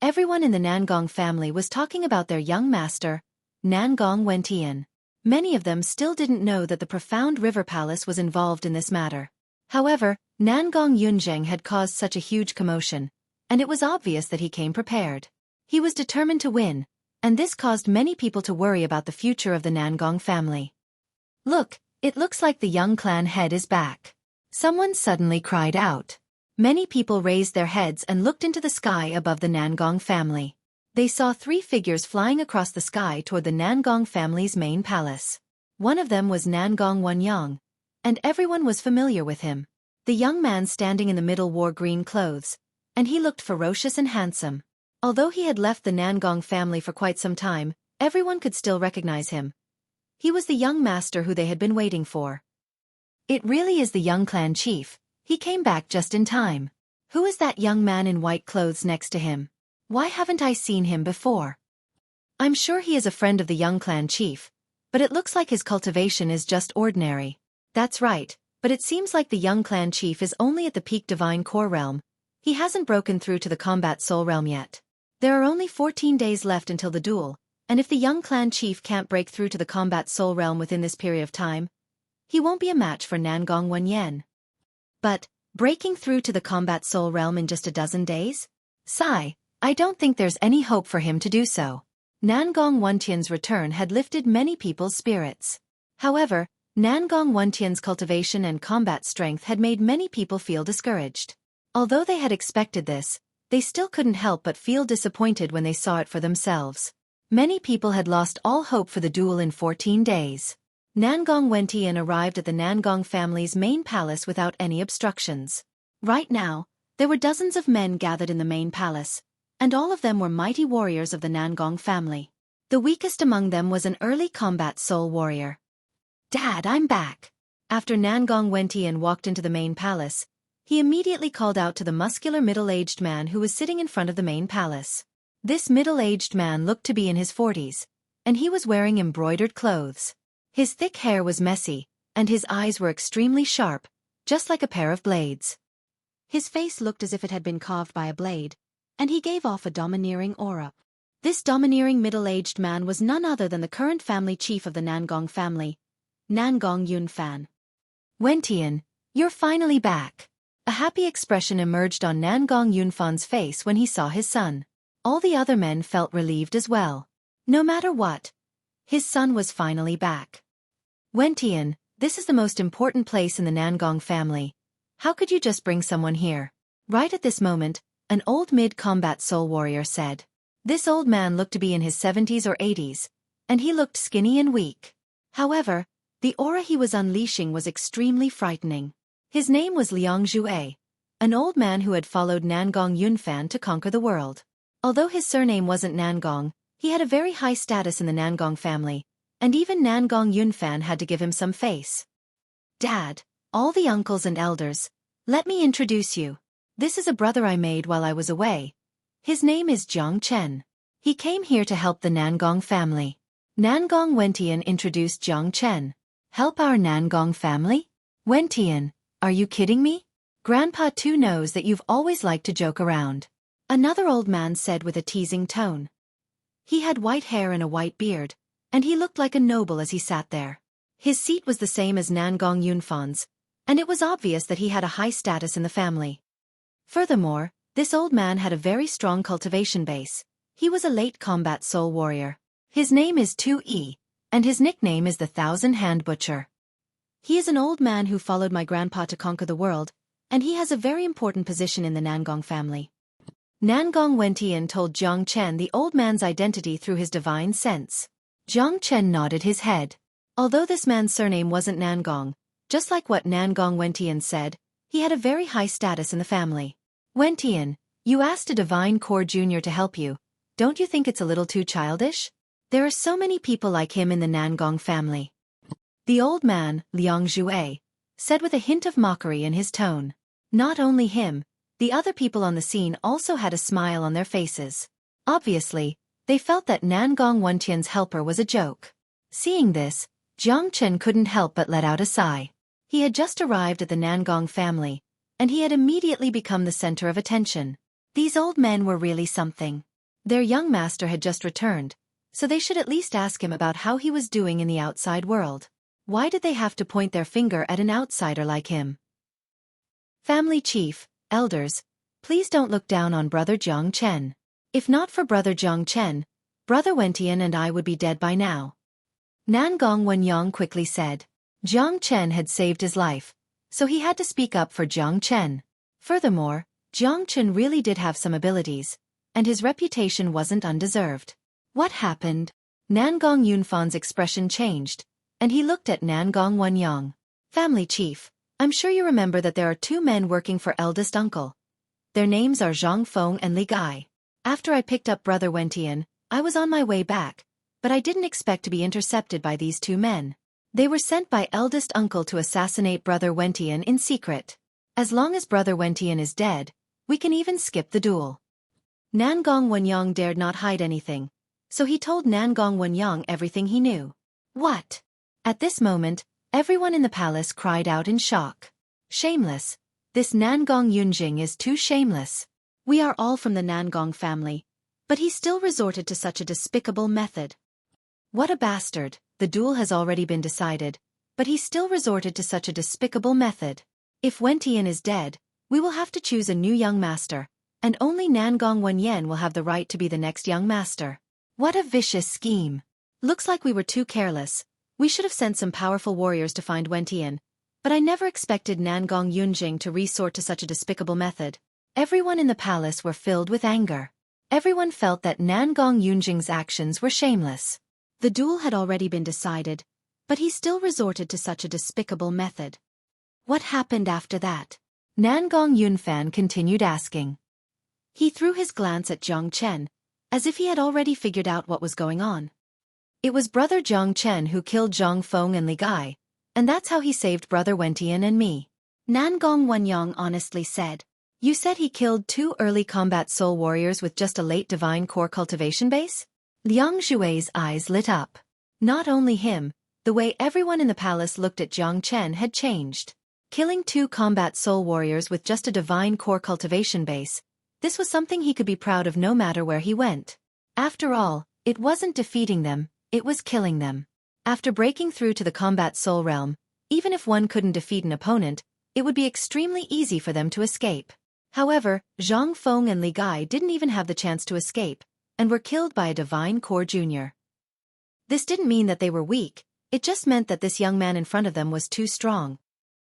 Everyone in the Nangong family was talking about their young master, Nangong Wentian. Many of them still didn't know that the profound river palace was involved in this matter. However, Nangong Yunjing had caused such a huge commotion, and it was obvious that he came prepared. He was determined to win, and this caused many people to worry about the future of the Nangong family. Look, it looks like the young clan head is back. Someone suddenly cried out. Many people raised their heads and looked into the sky above the Nangong family. They saw 3 figures flying across the sky toward the Nangong family's main palace. One of them was Nangong Wenyang, and everyone was familiar with him. The young man standing in the middle wore green clothes, and he looked ferocious and handsome. Although he had left the Nangong family for quite some time, everyone could still recognize him. He was the young master who they had been waiting for. It really is the young clan chief. He came back just in time. Who is that young man in white clothes next to him? Why haven't I seen him before? I'm sure he is a friend of the young clan chief, but it looks like his cultivation is just ordinary. That's right, but it seems like the young clan chief is only at the peak divine core realm. He hasn't broken through to the combat soul realm yet. There are only 14 days left until the duel, and if the young clan chief can't break through to the combat soul realm within this period of time, he won't be a match for Nangong Wenyan. But, breaking through to the combat soul realm in just a dozen days? Sigh, I don't think there's any hope for him to do so. Nangong Wentian's return had lifted many people's spirits. However, Nangong Wentian's cultivation and combat strength had made many people feel discouraged. Although they had expected this, they still couldn't help but feel disappointed when they saw it for themselves. Many people had lost all hope for the duel in 14 days. Nangong Wentian arrived at the Nangong family's main palace without any obstructions. Right now, there were dozens of men gathered in the main palace, and all of them were mighty warriors of the Nangong family. The weakest among them was an early combat soul warrior. Dad, I'm back. After Nangong Wentian walked into the main palace, he immediately called out to the muscular middle-aged man who was sitting in front of the main palace. This middle-aged man looked to be in his 40s, and he was wearing embroidered clothes. His thick hair was messy, and his eyes were extremely sharp, just like a pair of blades. His face looked as if it had been carved by a blade, and he gave off a domineering aura. This domineering middle-aged man was none other than the current family chief of the Nangong family, Nangong Yunfan. Wentian, you're finally back. A happy expression emerged on Nangong Yunfan's face when he saw his son. All the other men felt relieved as well. No matter what, his son was finally back. Wentian, this is the most important place in the Nangong family. How could you just bring someone here? Right at this moment, an old mid-combat soul warrior said. This old man looked to be in his 70s or 80s, and he looked skinny and weak. However, the aura he was unleashing was extremely frightening. His name was Liang Xueqi, an old man who had followed Nangong Yunfan to conquer the world. Although his surname wasn't Nangong, he had a very high status in the Nangong family, and even Nangong Yunfan had to give him some face. Dad, all the uncles and elders, let me introduce you. This is a brother I made while I was away. His name is Jiang Chen. He came here to help the Nangong family. Nangong Wentian introduced Jiang Chen. Help our Nangong family? Wentian, are you kidding me? Grandpa too knows that you've always liked to joke around. Another old man said with a teasing tone. He had white hair and a white beard, and he looked like a noble as he sat there. His seat was the same as Nangong Yunfan's, and it was obvious that he had a high status in the family. Furthermore, this old man had a very strong cultivation base. He was a late combat soul warrior. His name is Tu-E, and his nickname is the Thousand-Hand Butcher. He is an old man who followed my grandpa to conquer the world, and he has a very important position in the Nangong family. Nangong Wentian told Jiang Chen the old man's identity through his divine sense. Jiang Chen nodded his head. Although this man's surname wasn't Nangong, just like what Nangong Wentian said, he had a very high status in the family. Wentian, you asked a divine core junior to help you. Don't you think it's a little too childish? There are so many people like him in the Nangong family. The old man, Liang Xueqi, said with a hint of mockery in his tone. Not only him, the other people on the scene also had a smile on their faces. Obviously, they felt that Nangong Wentian's helper was a joke. Seeing this, Jiang Chen couldn't help but let out a sigh. He had just arrived at the Nangong family, and he had immediately become the center of attention. These old men were really something. Their young master had just returned, so they should at least ask him about how he was doing in the outside world. Why did they have to point their finger at an outsider like him? Family chief, elders, please don't look down on Brother Jiang Chen. If not for Brother Jiang Chen, Brother Wentian and I would be dead by now. Nangong Wenyang quickly said. Jiang Chen had saved his life, so he had to speak up for Jiang Chen. Furthermore, Jiang Chen really did have some abilities, and his reputation wasn't undeserved. What happened? Nangong Yunfan's expression changed, and he looked at Nangong Wenyang. Family chief, I'm sure you remember that there are two men working for eldest uncle. Their names are Zhang Feng and Li Gai. After I picked up Brother Wentian, I was on my way back, but I didn't expect to be intercepted by these two men. They were sent by eldest uncle to assassinate Brother Wentian in secret. As long as Brother Wentian is dead, we can even skip the duel. Nangong Wenyang dared not hide anything, so he told Nangong Wenyang everything he knew. What? At this moment, everyone in the palace cried out in shock. Shameless. This Nangong Yunjing is too shameless. We are all from the Nangong family, but he still resorted to such a despicable method. What a bastard. The duel has already been decided, but he still resorted to such a despicable method. If Wentian is dead, we will have to choose a new young master, and only Nangong Wenyan will have the right to be the next young master. What a vicious scheme. Looks like we were too careless. We should have sent some powerful warriors to find Wentian, but I never expected Nangong Yunjing to resort to such a despicable method. Everyone in the palace were filled with anger. Everyone felt that Nangong Yunjing's actions were shameless. The duel had already been decided, but he still resorted to such a despicable method. What happened after that? Nangong Yunfan continued asking. He threw his glance at Jiang Chen, as if he had already figured out what was going on. It was Brother Jiang Chen who killed Zhang Feng and Li Gai, and that's how he saved Brother Wentian and me. Nangong Wenyang honestly said. You said he killed two early combat soul warriors with just a late divine core cultivation base? Liang Xue's eyes lit up. Not only him, the way everyone in the palace looked at Jiang Chen had changed. Killing two combat soul warriors with just a divine core cultivation base, this was something he could be proud of no matter where he went. After all, it wasn't defeating them, it was killing them. After breaking through to the combat soul realm, even if one couldn't defeat an opponent, it would be extremely easy for them to escape. However, Zhang Feng and Li Gai didn't even have the chance to escape, and were killed by a divine core junior. This didn't mean that they were weak, it just meant that this young man in front of them was too strong.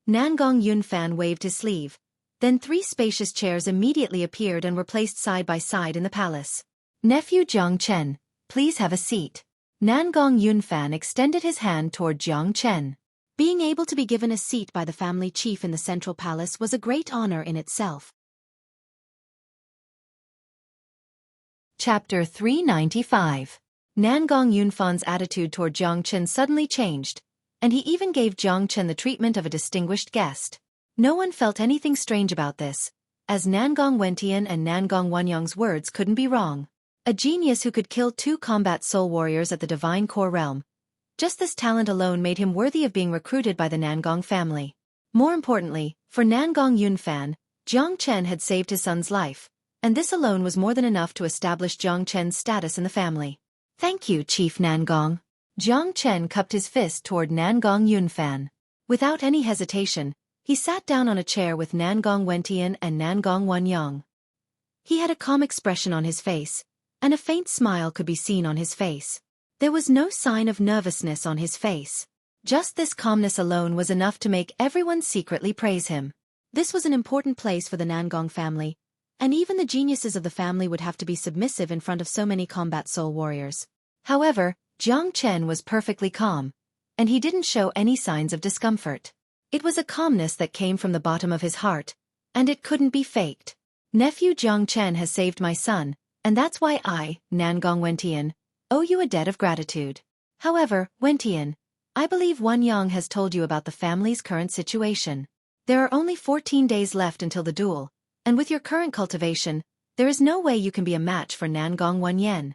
Nangong Yunfan waved his sleeve. Then 3 spacious chairs immediately appeared and were placed side by side in the palace. Nephew Jiang Chen, please have a seat. Nangong Yunfan extended his hand toward Jiang Chen. Being able to be given a seat by the family chief in the central palace was a great honor in itself. Chapter 395. Nangong Yunfan's attitude toward Jiang Chen suddenly changed, and he even gave Jiang Chen the treatment of a distinguished guest. No one felt anything strange about this, as Nangong Wentian and Nangong Wenyang's words couldn't be wrong. A genius who could kill 2 combat soul warriors at the divine core realm. Just this talent alone made him worthy of being recruited by the Nangong family. More importantly, for Nangong Yunfan, Jiang Chen had saved his son's life, and this alone was more than enough to establish Jiang Chen's status in the family. Thank you, Chief Nangong. Jiang Chen cupped his fist toward Nangong Yunfan. Without any hesitation, he sat down on a chair with Nangong Wentian and Nangong Wenyang. He had a calm expression on his face, and a faint smile could be seen on his face. There was no sign of nervousness on his face. Just this calmness alone was enough to make everyone secretly praise him. This was an important place for the Nangong family, and even the geniuses of the family would have to be submissive in front of so many combat soul warriors. However, Jiang Chen was perfectly calm, and he didn't show any signs of discomfort. It was a calmness that came from the bottom of his heart, and it couldn't be faked. Nephew Jiang Chen has saved my son, and that's why I, Nangong Wentian, owe you a debt of gratitude. However, Wentian, I believe Wanyang has told you about the family's current situation. There are only 14 days left until the duel, and with your current cultivation, there is no way you can be a match for Nangong Wenyan.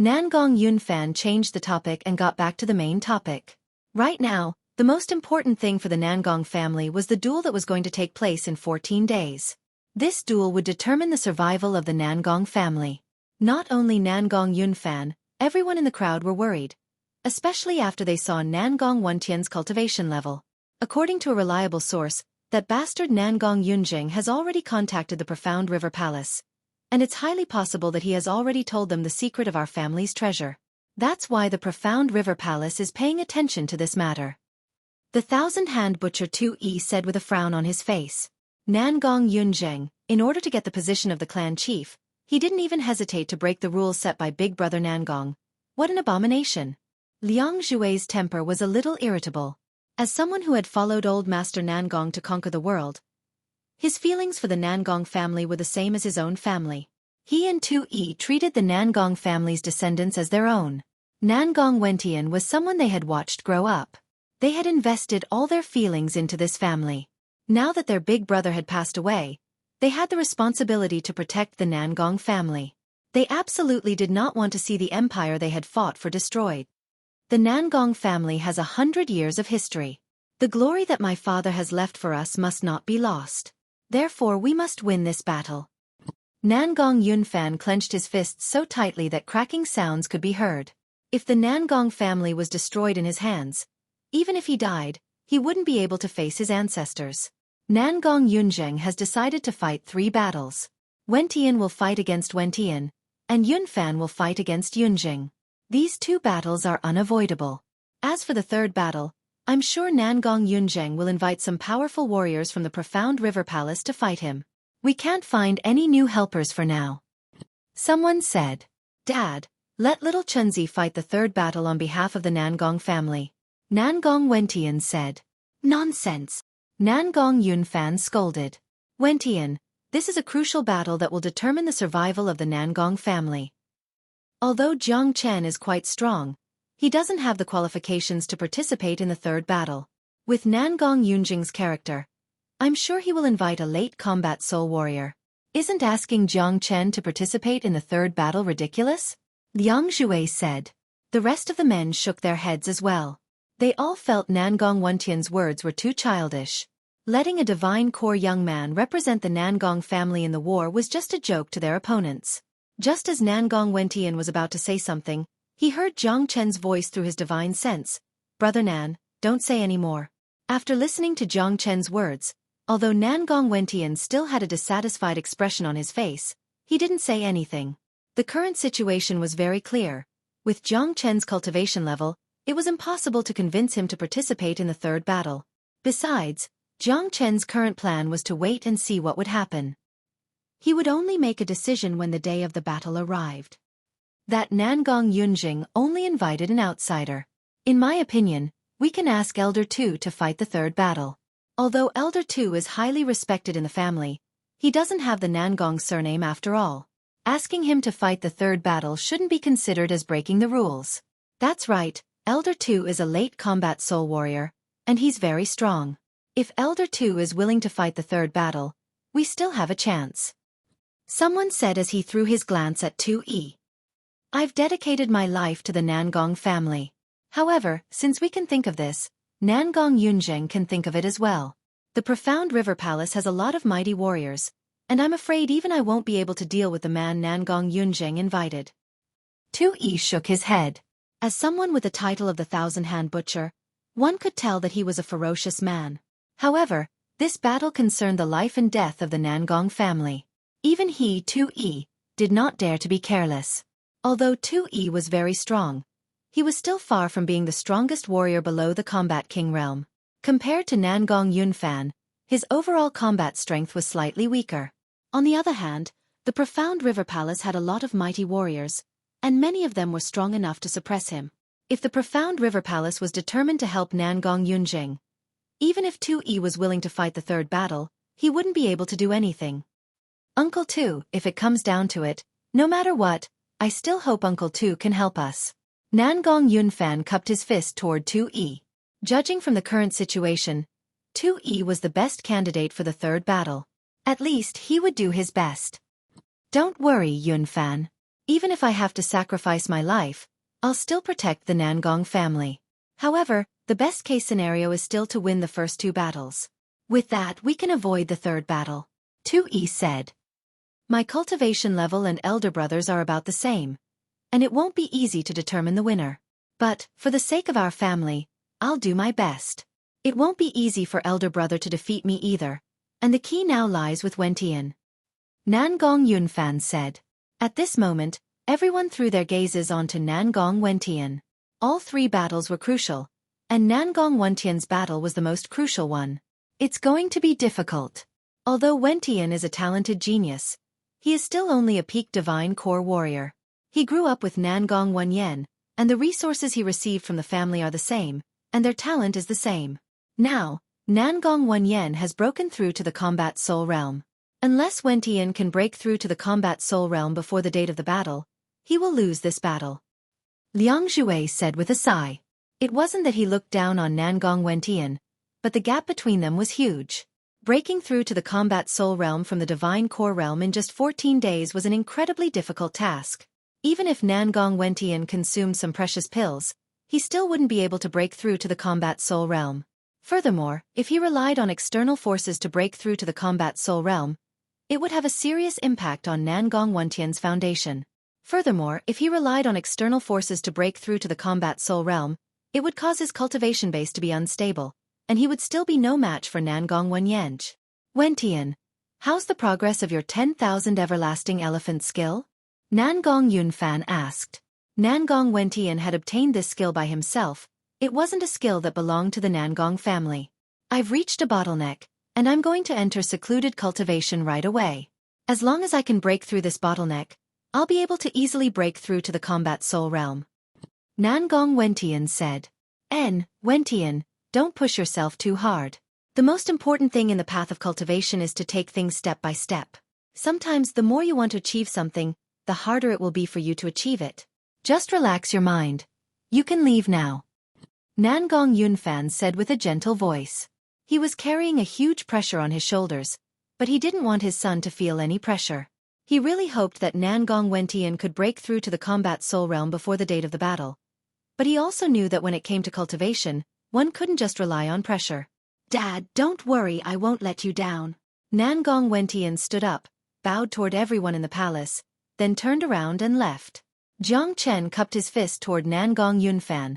Nangong Yunfan changed the topic and got back to the main topic. Right now, the most important thing for the Nangong family was the duel that was going to take place in 14 days. This duel would determine the survival of the Nangong family. Not only Nangong Yunfan, everyone in the crowd were worried, especially after they saw Nangong Wentian's cultivation level. According to a reliable source, that bastard Nangong Yunjing has already contacted the Profound River Palace, and it's highly possible that he has already told them the secret of our family's treasure. That's why the Profound River Palace is paying attention to this matter. The thousand-hand butcher Xueqi said with a frown on his face. Nangong Yunjing, in order to get the position of the clan chief, he didn't even hesitate to break the rules set by Big Brother Nangong. What an abomination. Liang Zhui's temper was a little irritable. As someone who had followed old Master Nangong to conquer the world, his feelings for the Nangong family were the same as his own family. He and Xueqi treated the Nangong family's descendants as their own. Nangong Wentian was someone they had watched grow up. They had invested all their feelings into this family. Now that their big brother had passed away, they had the responsibility to protect the Nangong family. They absolutely did not want to see the empire they had fought for destroyed. The Nangong family has 100 years of history. The glory that my father has left for us must not be lost. Therefore we must win this battle. Nangong Yunfan clenched his fists so tightly that cracking sounds could be heard. If the Nangong family was destroyed in his hands, even if he died, he wouldn't be able to face his ancestors. Nangong Yunjing has decided to fight 3 battles. Wentian will fight against Wentian, and Yunfan will fight against Yunjing. These 2 battles are unavoidable. As for the 3rd battle, I'm sure Nangong Yunjing will invite some powerful warriors from the Profound River Palace to fight him. We can't find any new helpers for now. Someone said, Dad, let little Chunzi fight the 3rd battle on behalf of the Nangong family. Nangong Wentian said, Nonsense. Nangong Yunfan scolded. Wentian, this is a crucial battle that will determine the survival of the Nangong family. Although Jiang Chen is quite strong, he doesn't have the qualifications to participate in the 3rd battle. With Nangong Yunjing's character, I'm sure he will invite a late combat soul warrior. Isn't asking Jiang Chen to participate in the 3rd battle ridiculous? Liang Zhui said. The rest of the men shook their heads as well. They all felt Nangong Wentian's words were too childish. Letting a divine core young man represent the Nangong family in the war was just a joke to their opponents. Just as Nangong Wentian was about to say something, he heard Jiang Chen's voice through his divine sense. Brother Nan, don't say any more. After listening to Jiang Chen's words, although Nangong Wentian still had a dissatisfied expression on his face, he didn't say anything. The current situation was very clear. With Jiang Chen's cultivation level, it was impossible to convince him to participate in the 3rd battle. Besides, Jiang Chen's current plan was to wait and see what would happen. He would only make a decision when the day of the battle arrived. That Nangong Yunjing only invited an outsider. In my opinion, we can ask Elder Tu to fight the 3rd battle. Although Elder Tu is highly respected in the family, he doesn't have the Nangong surname after all. Asking him to fight the 3rd battle shouldn't be considered as breaking the rules. That's right, Elder Tu is a late combat soul warrior, and he's very strong. If Elder Tu is willing to fight the 3rd battle, we still have a chance. Someone said as he threw his glance at Xueqi. I've dedicated my life to the Nangong family. However, since we can think of this, Nangong Yunjing can think of it as well. The Profound River Palace has a lot of mighty warriors, and I'm afraid even I won't be able to deal with the man Nangong Yunjing invited. Xueqi shook his head. As someone with the title of the Thousand-Hand Butcher, one could tell that he was a ferocious man. However, this battle concerned the life and death of the Nangong family. Even he, Xueqi, did not dare to be careless. Although Xueqi was very strong, he was still far from being the strongest warrior below the Combat King realm. Compared to Nangong Yunfan, his overall combat strength was slightly weaker. On the other hand, the Profound River Palace had a lot of mighty warriors, and many of them were strong enough to suppress him. If the Profound River Palace was determined to help Nangong Yunjing, even if Xueqi was willing to fight the 3rd battle, he wouldn't be able to do anything. Uncle Tu, if it comes down to it, no matter what, I still hope Uncle Tu can help us. Nangong Yunfan cupped his fist toward Tu-yi. Judging from the current situation, Tu-yi was the best candidate for the third battle. At least he would do his best. Don't worry, Yunfan. Even if I have to sacrifice my life, I'll still protect the Nangong family. However, the best-case scenario is still to win the first two battles. With that, we can avoid the third battle. Tu-yi said. My cultivation level and elder brothers are about the same, and it won't be easy to determine the winner. But, for the sake of our family, I'll do my best. It won't be easy for elder brother to defeat me either, and the key now lies with Wentian. Nangong Yunfan said. At this moment, everyone threw their gazes onto Nangong Wentian. All three battles were crucial, and Nangong Wentian's battle was the most crucial one. It's going to be difficult. Although Wentian is a talented genius, he is still only a peak divine core warrior. He grew up with Nangong Wenyan, and the resources he received from the family are the same, and their talent is the same. Now, Nangong Wenyan has broken through to the combat soul realm. Unless Wentian can break through to the combat soul realm before the date of the battle, he will lose this battle. Liang Zhui said with a sigh. It wasn't that he looked down on Nangong Wentian, but the gap between them was huge. Breaking through to the combat soul realm from the divine core realm in just 14 days was an incredibly difficult task. Even if Nangong Wentian consumed some precious pills, he still wouldn't be able to break through to the combat soul realm. Furthermore, if he relied on external forces to break through to the combat soul realm, it would have a serious impact on Nangong Wentian's foundation. Furthermore, if he relied on external forces to break through to the combat soul realm, it would cause his cultivation base to be unstable, and he would still be no match for Nangong Wenyan. Wentian, how's the progress of your 10,000 everlasting elephant skill? Nangong Yunfan asked. Nangong Wentian had obtained this skill by himself. It wasn't a skill that belonged to the Nangong family. I've reached a bottleneck, and I'm going to enter secluded cultivation right away. As long as I can break through this bottleneck, I'll be able to easily break through to the combat soul realm. Nangong Wentian said. Wentian, don't push yourself too hard. The most important thing in the path of cultivation is to take things step by step. Sometimes the more you want to achieve something, the harder it will be for you to achieve it. Just relax your mind. You can leave now. Nangong Yunfan said with a gentle voice. He was carrying a huge pressure on his shoulders, but he didn't want his son to feel any pressure. He really hoped that Nangong Wentian could break through to the combat soul realm before the date of the battle. But he also knew that when it came to cultivation, one couldn't just rely on pressure. Dad, don't worry, I won't let you down. Nangong Wentian stood up, bowed toward everyone in the palace, then turned around and left. Jiang Chen cupped his fist toward Nangong Yunfan.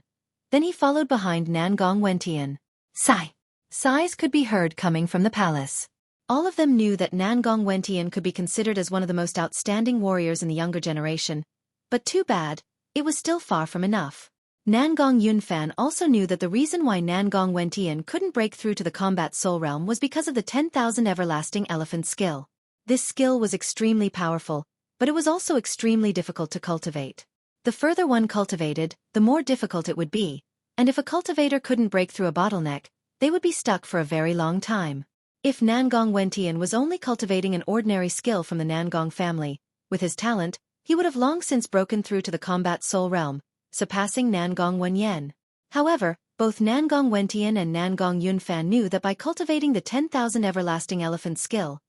Then he followed behind Nangong Wentian. Sigh. Sighs could be heard coming from the palace. All of them knew that Nangong Wentian could be considered as one of the most outstanding warriors in the younger generation. But too bad, it was still far from enough. Nangong Yunfan also knew that the reason why Nangong Wentian couldn't break through to the combat soul realm was because of the 10,000 everlasting elephant skill. This skill was extremely powerful, but it was also extremely difficult to cultivate. The further one cultivated, the more difficult it would be, and if a cultivator couldn't break through a bottleneck, they would be stuck for a very long time. If Nangong Wentian was only cultivating an ordinary skill from the Nangong family, with his talent, he would have long since broken through to the combat soul realm, surpassing Nangong Wenyan. However, both Nangong Wentian and Nangong Yunfan knew that by cultivating the 10,000 everlasting elephant skill,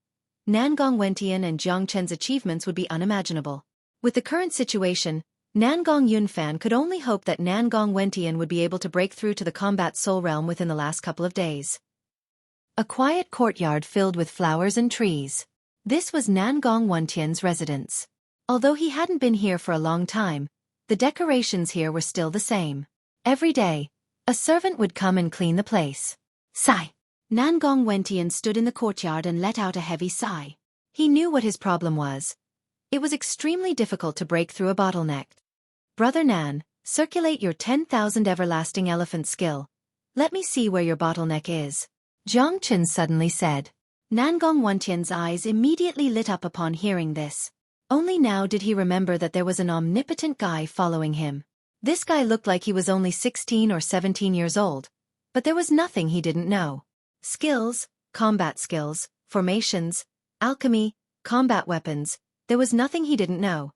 Nangong Wentian and Jiang Chen's achievements would be unimaginable. With the current situation, Nangong Yunfan could only hope that Nangong Wentian would be able to break through to the combat soul realm within the last couple of days. A quiet courtyard filled with flowers and trees. This was Nangong Wentian's residence. Although he hadn't been here for a long time, the decorations here were still the same. Every day, a servant would come and clean the place. Sigh. Nangong Wentian stood in the courtyard and let out a heavy sigh. He knew what his problem was. It was extremely difficult to break through a bottleneck. Brother Nan, circulate your 10,000 everlasting elephant skill. Let me see where your bottleneck is. Jiang Chen suddenly said. Nangong Wentian's eyes immediately lit up upon hearing this. Only now did he remember that there was an omnipotent guy following him. This guy looked like he was only 16 or 17 years old, but there was nothing he didn't know. Skills, combat skills, formations, alchemy, combat weapons, there was nothing he didn't know.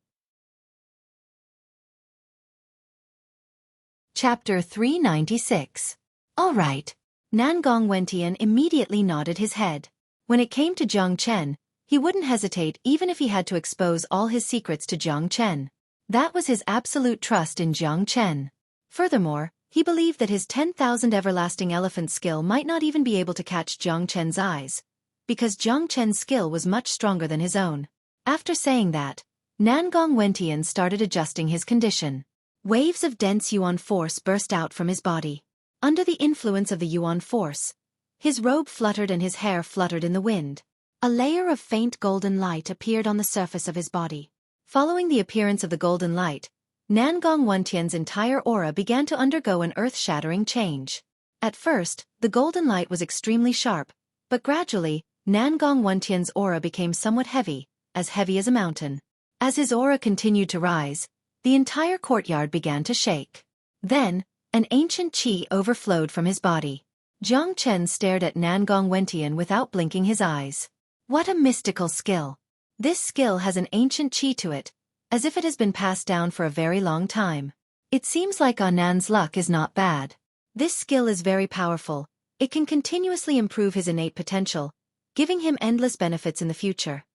Chapter 396. All right. Nangong Wentian immediately nodded his head. When it came to Jiang Chen, he wouldn't hesitate even if he had to expose all his secrets to Jiang Chen. That was his absolute trust in Jiang Chen. Furthermore, he believed that his 10,000 everlasting elephant skill might not even be able to catch Jiang Chen's eyes, because Jiang Chen's skill was much stronger than his own. After saying that, Nangong Wentian started adjusting his condition. Waves of dense yuan force burst out from his body. Under the influence of the yuan force, his robe fluttered and his hair fluttered in the wind. A layer of faint golden light appeared on the surface of his body. Following the appearance of the golden light, Nangong Wentian's entire aura began to undergo an earth-shattering change. At first, the golden light was extremely sharp, but gradually, Nangong Wentian's aura became somewhat heavy as a mountain. As his aura continued to rise, the entire courtyard began to shake. Then, an ancient qi overflowed from his body. Jiang Chen stared at Nangong Wentian without blinking his eyes. What a mystical skill! This skill has an ancient qi to it, as if it has been passed down for a very long time. It seems like Anan's luck is not bad. This skill is very powerful. It can continuously improve his innate potential, giving him endless benefits in the future.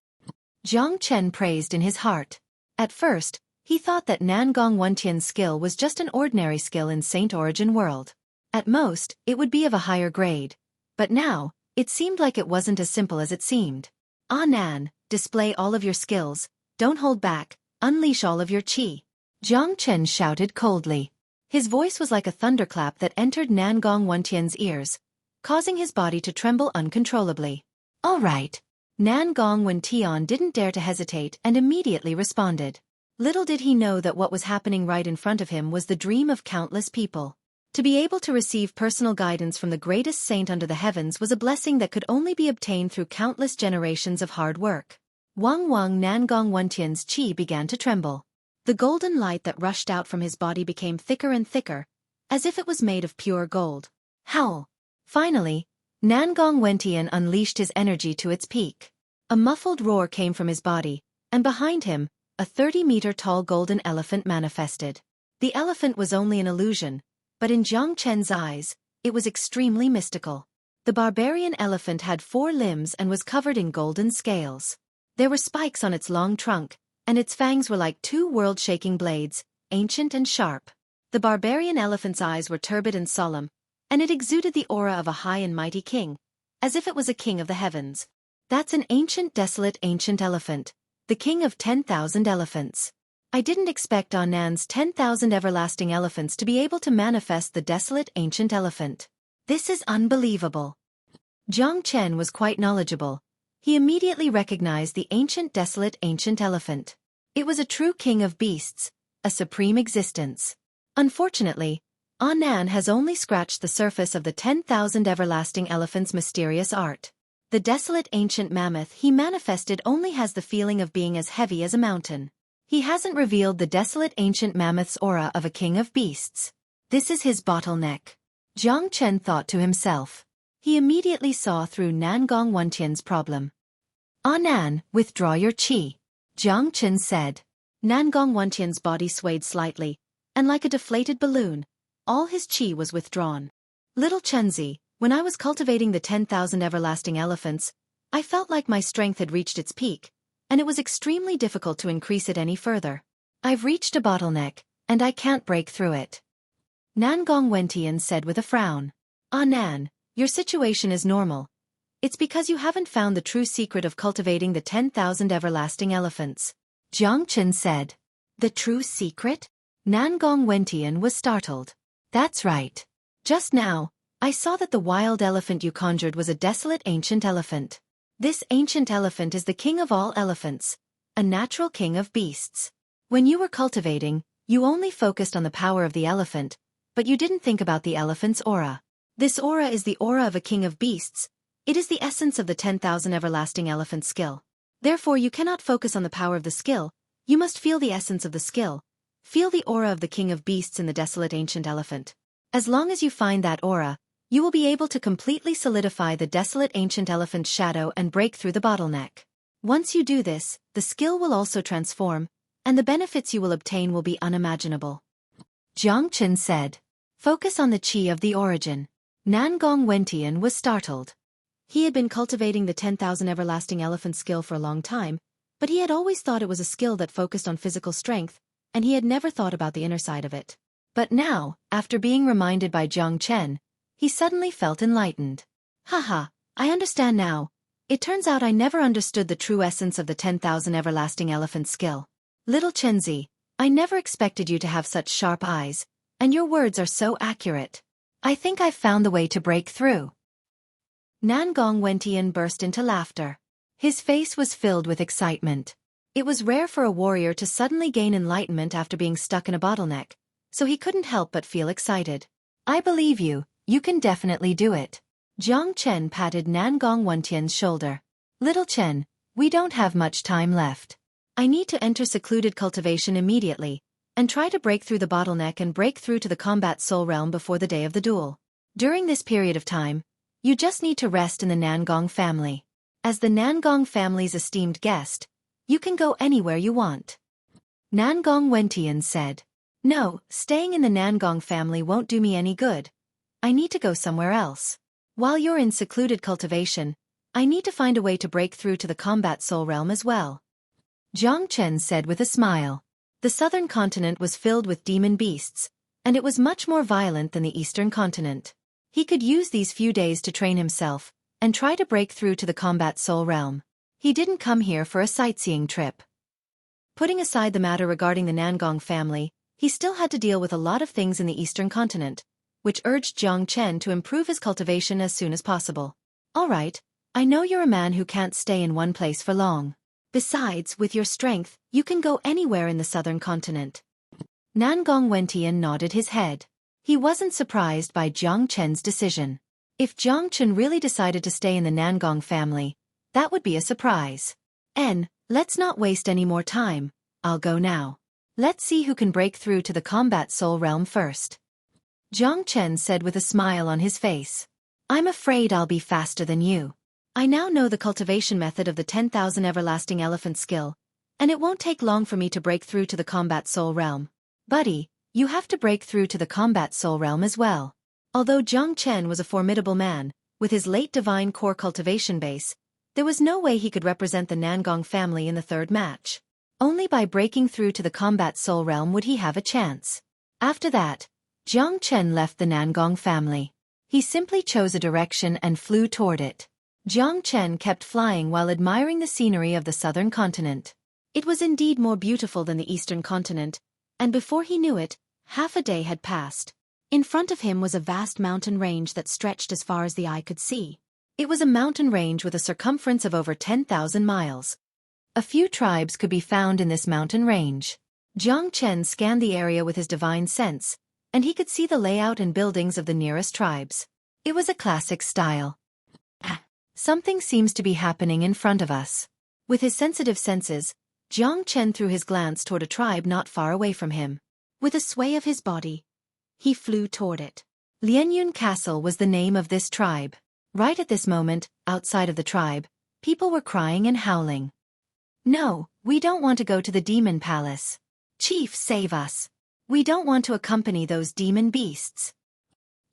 Jiang Chen praised in his heart. At first, he thought that Nangong Wentian's skill was just an ordinary skill in Saint Origin World. At most, it would be of a higher grade. But now, it seemed like it wasn't as simple as it seemed. Ah Nan, display all of your skills, don't hold back, unleash all of your qi. Jiang Chen shouted coldly. His voice was like a thunderclap that entered Nangong Wentian's ears, causing his body to tremble uncontrollably. All right. Nangong Wentian didn't dare to hesitate and immediately responded. Little did he know that what was happening right in front of him was the dream of countless people. To be able to receive personal guidance from the greatest saint under the heavens was a blessing that could only be obtained through countless generations of hard work. Nangong Wentian's qi began to tremble. The golden light that rushed out from his body became thicker and thicker, as if it was made of pure gold. Howl! Finally, Nangong Wentian unleashed his energy to its peak. A muffled roar came from his body, and behind him, a 30-meter-tall golden elephant manifested. The elephant was only an illusion, but in Jiang Chen's eyes, it was extremely mystical. The barbarian elephant had 4 limbs and was covered in golden scales. There were spikes on its long trunk, and its fangs were like 2 world-shaking blades, ancient and sharp. The barbarian elephant's eyes were turbid and solemn, and it exuded the aura of a high and mighty king, as if it was a king of the heavens. That's an ancient desolate ancient elephant, the king of 10,000 elephants. I didn't expect Anan's 10,000 everlasting elephants to be able to manifest the desolate ancient elephant. This is unbelievable. Jiang Chen was quite knowledgeable. He immediately recognized the ancient desolate ancient elephant. It was a true king of beasts, a supreme existence. Unfortunately, Anan has only scratched the surface of the 10,000 everlasting elephant's mysterious art. The desolate ancient mammoth he manifested only has the feeling of being as heavy as a mountain. He hasn't revealed the desolate ancient mammoth's aura of a king of beasts. This is his bottleneck. Jiang Chen thought to himself. He immediately saw through Nangong Wentian's problem. Anan, withdraw your qi. Jiang Chen said. Nangong Wentian's body swayed slightly, and like a deflated balloon, all his qi was withdrawn. Little Chenzi, when I was cultivating the 10,000 everlasting elephants, I felt like my strength had reached its peak, and it was extremely difficult to increase it any further. I've reached a bottleneck, and I can't break through it. Nangong Wentian said with a frown. Nan, your situation is normal. It's because you haven't found the true secret of cultivating the 10,000 everlasting elephants. Jiang Chen said. The true secret? Nangong Wentian was startled. That's right. Just now, I saw that the wild elephant you conjured was a desolate ancient elephant. This ancient elephant is the king of all elephants, a natural king of beasts. When you were cultivating, you only focused on the power of the elephant, but you didn't think about the elephant's aura. This aura is the aura of a king of beasts. It is the essence of the 10,000 everlasting elephant skill. Therefore you cannot focus on the power of the skill, you must feel the essence of the skill. Feel the aura of the king of beasts in the desolate ancient elephant. As long as you find that aura, you will be able to completely solidify the desolate ancient elephant's shadow and break through the bottleneck. Once you do this, the skill will also transform, and the benefits you will obtain will be unimaginable. Jiang Chen said. Focus on the chi of the origin. Nangong Wentian was startled. He had been cultivating the 10,000 everlasting elephant skill for a long time, but he had always thought it was a skill that focused on physical strength, and he had never thought about the inner side of it. But now, after being reminded by Jiang Chen, he suddenly felt enlightened. Haha, I understand now. It turns out I never understood the true essence of the 10,000 everlasting elephant skill. Little Chenzi, I never expected you to have such sharp eyes, and your words are so accurate. I think I've found the way to break through. Nangong Wentian burst into laughter. His face was filled with excitement. It was rare for a warrior to suddenly gain enlightenment after being stuck in a bottleneck, so he couldn't help but feel excited. I believe you can definitely do it. Jiang Chen patted Nangong Wentian's shoulder. Little Chen, we don't have much time left. I need to enter secluded cultivation immediately, and try to break through the bottleneck and break through to the combat soul realm before the day of the duel. During this period of time, you just need to rest in the Nangong family. As the Nangong family's esteemed guest, you can go anywhere you want. Nangong Wentian said. No, staying in the Nangong family won't do me any good. I need to go somewhere else. While you're in secluded cultivation, I need to find a way to break through to the combat soul realm as well. Jiang Chen said with a smile. The southern continent was filled with demon beasts, and it was much more violent than the eastern continent. He could use these few days to train himself, and try to break through to the combat soul realm. He didn't come here for a sightseeing trip. Putting aside the matter regarding the Nangong family, he still had to deal with a lot of things in the eastern continent, which urged Jiang Chen to improve his cultivation as soon as possible. All right, I know you're a man who can't stay in one place for long. Besides, with your strength, you can go anywhere in the southern continent. Nangong Wentian nodded his head. He wasn't surprised by Jiang Chen's decision. If Jiang Chen really decided to stay in the Nangong family, that would be a surprise. Let's not waste any more time. I'll go now. Let's see who can break through to the combat soul realm first. Jiang Chen said with a smile on his face. I'm afraid I'll be faster than you. I now know the cultivation method of the 10,000 everlasting elephant skill, and it won't take long for me to break through to the combat soul realm. Buddy, you have to break through to the combat soul realm as well. Although Jiang Chen was a formidable man, with his late divine core cultivation base, there was no way he could represent the Nangong family in the third match. Only by breaking through to the combat soul realm would he have a chance. After that, Jiang Chen left the Nangong family. He simply chose a direction and flew toward it. Jiang Chen kept flying while admiring the scenery of the southern continent. It was indeed more beautiful than the eastern continent, and before he knew it, half a day had passed. In front of him was a vast mountain range that stretched as far as the eye could see. It was a mountain range with a circumference of over 10,000 miles. A few tribes could be found in this mountain range. Jiang Chen scanned the area with his divine sense, and he could see the layout and buildings of the nearest tribes. It was a classic style. Something seems to be happening in front of us. With his sensitive senses, Jiang Chen threw his glance toward a tribe not far away from him. With a sway of his body, he flew toward it. Lianyun Castle was the name of this tribe. Right at this moment, outside of the tribe, people were crying and howling. No, we don't want to go to the demon palace. Chief, save us. We don't want to accompany those demon beasts.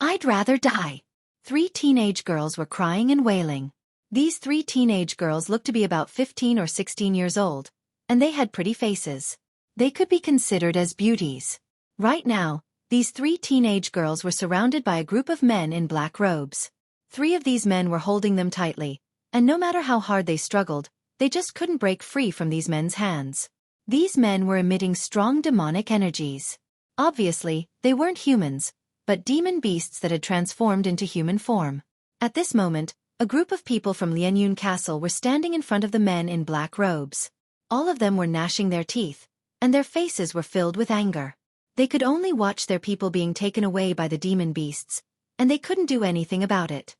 I'd rather die. 3 teenage girls were crying and wailing. These 3 teenage girls looked to be about 15 or 16 years old, and they had pretty faces. They could be considered as beauties. Right now, these 3 teenage girls were surrounded by a group of men in black robes. 3 of these men were holding them tightly, and no matter how hard they struggled, they just couldn't break free from these men's hands. These men were emitting strong demonic energies. Obviously, they weren't humans, but demon beasts that had transformed into human form. At this moment, a group of people from Lianyun Castle were standing in front of the men in black robes. All of them were gnashing their teeth, and their faces were filled with anger. They could only watch their people being taken away by the demon beasts, and they couldn't do anything about it.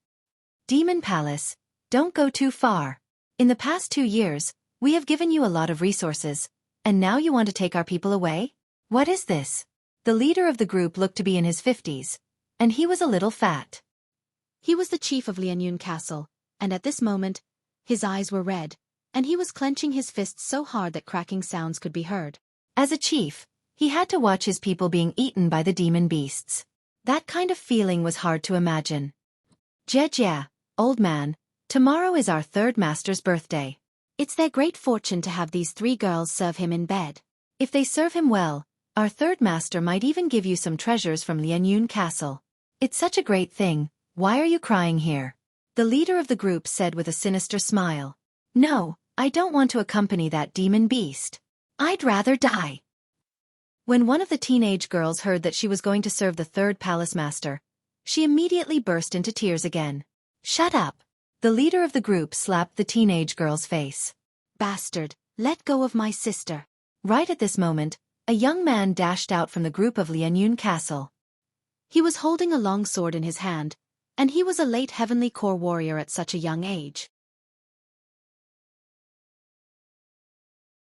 Demon Palace, don't go too far. In the past 2 years, we have given you a lot of resources, and now you want to take our people away? What is this? The leader of the group looked to be in his 50s, and he was a little fat. He was the chief of Lianyun Castle, and at this moment, his eyes were red, and he was clenching his fists so hard that cracking sounds could be heard. As a chief, he had to watch his people being eaten by the demon beasts. That kind of feeling was hard to imagine. Yeah, old man, tomorrow is our third master's birthday. It's their great fortune to have these 3 girls serve him in bed. If they serve him well, our third master might even give you some treasures from Lianyun Castle. It's such a great thing, why are you crying here? The leader of the group said with a sinister smile. No, I don't want to accompany that demon beast. I'd rather die. When one of the teenage girls heard that she was going to serve the third palace master, she immediately burst into tears again. Shut up. The leader of the group slapped the teenage girl's face. Bastard, let go of my sister. Right at this moment, a young man dashed out from the group of Lianyun Castle. He was holding a long sword in his hand, and he was a late heavenly core warrior at such a young age.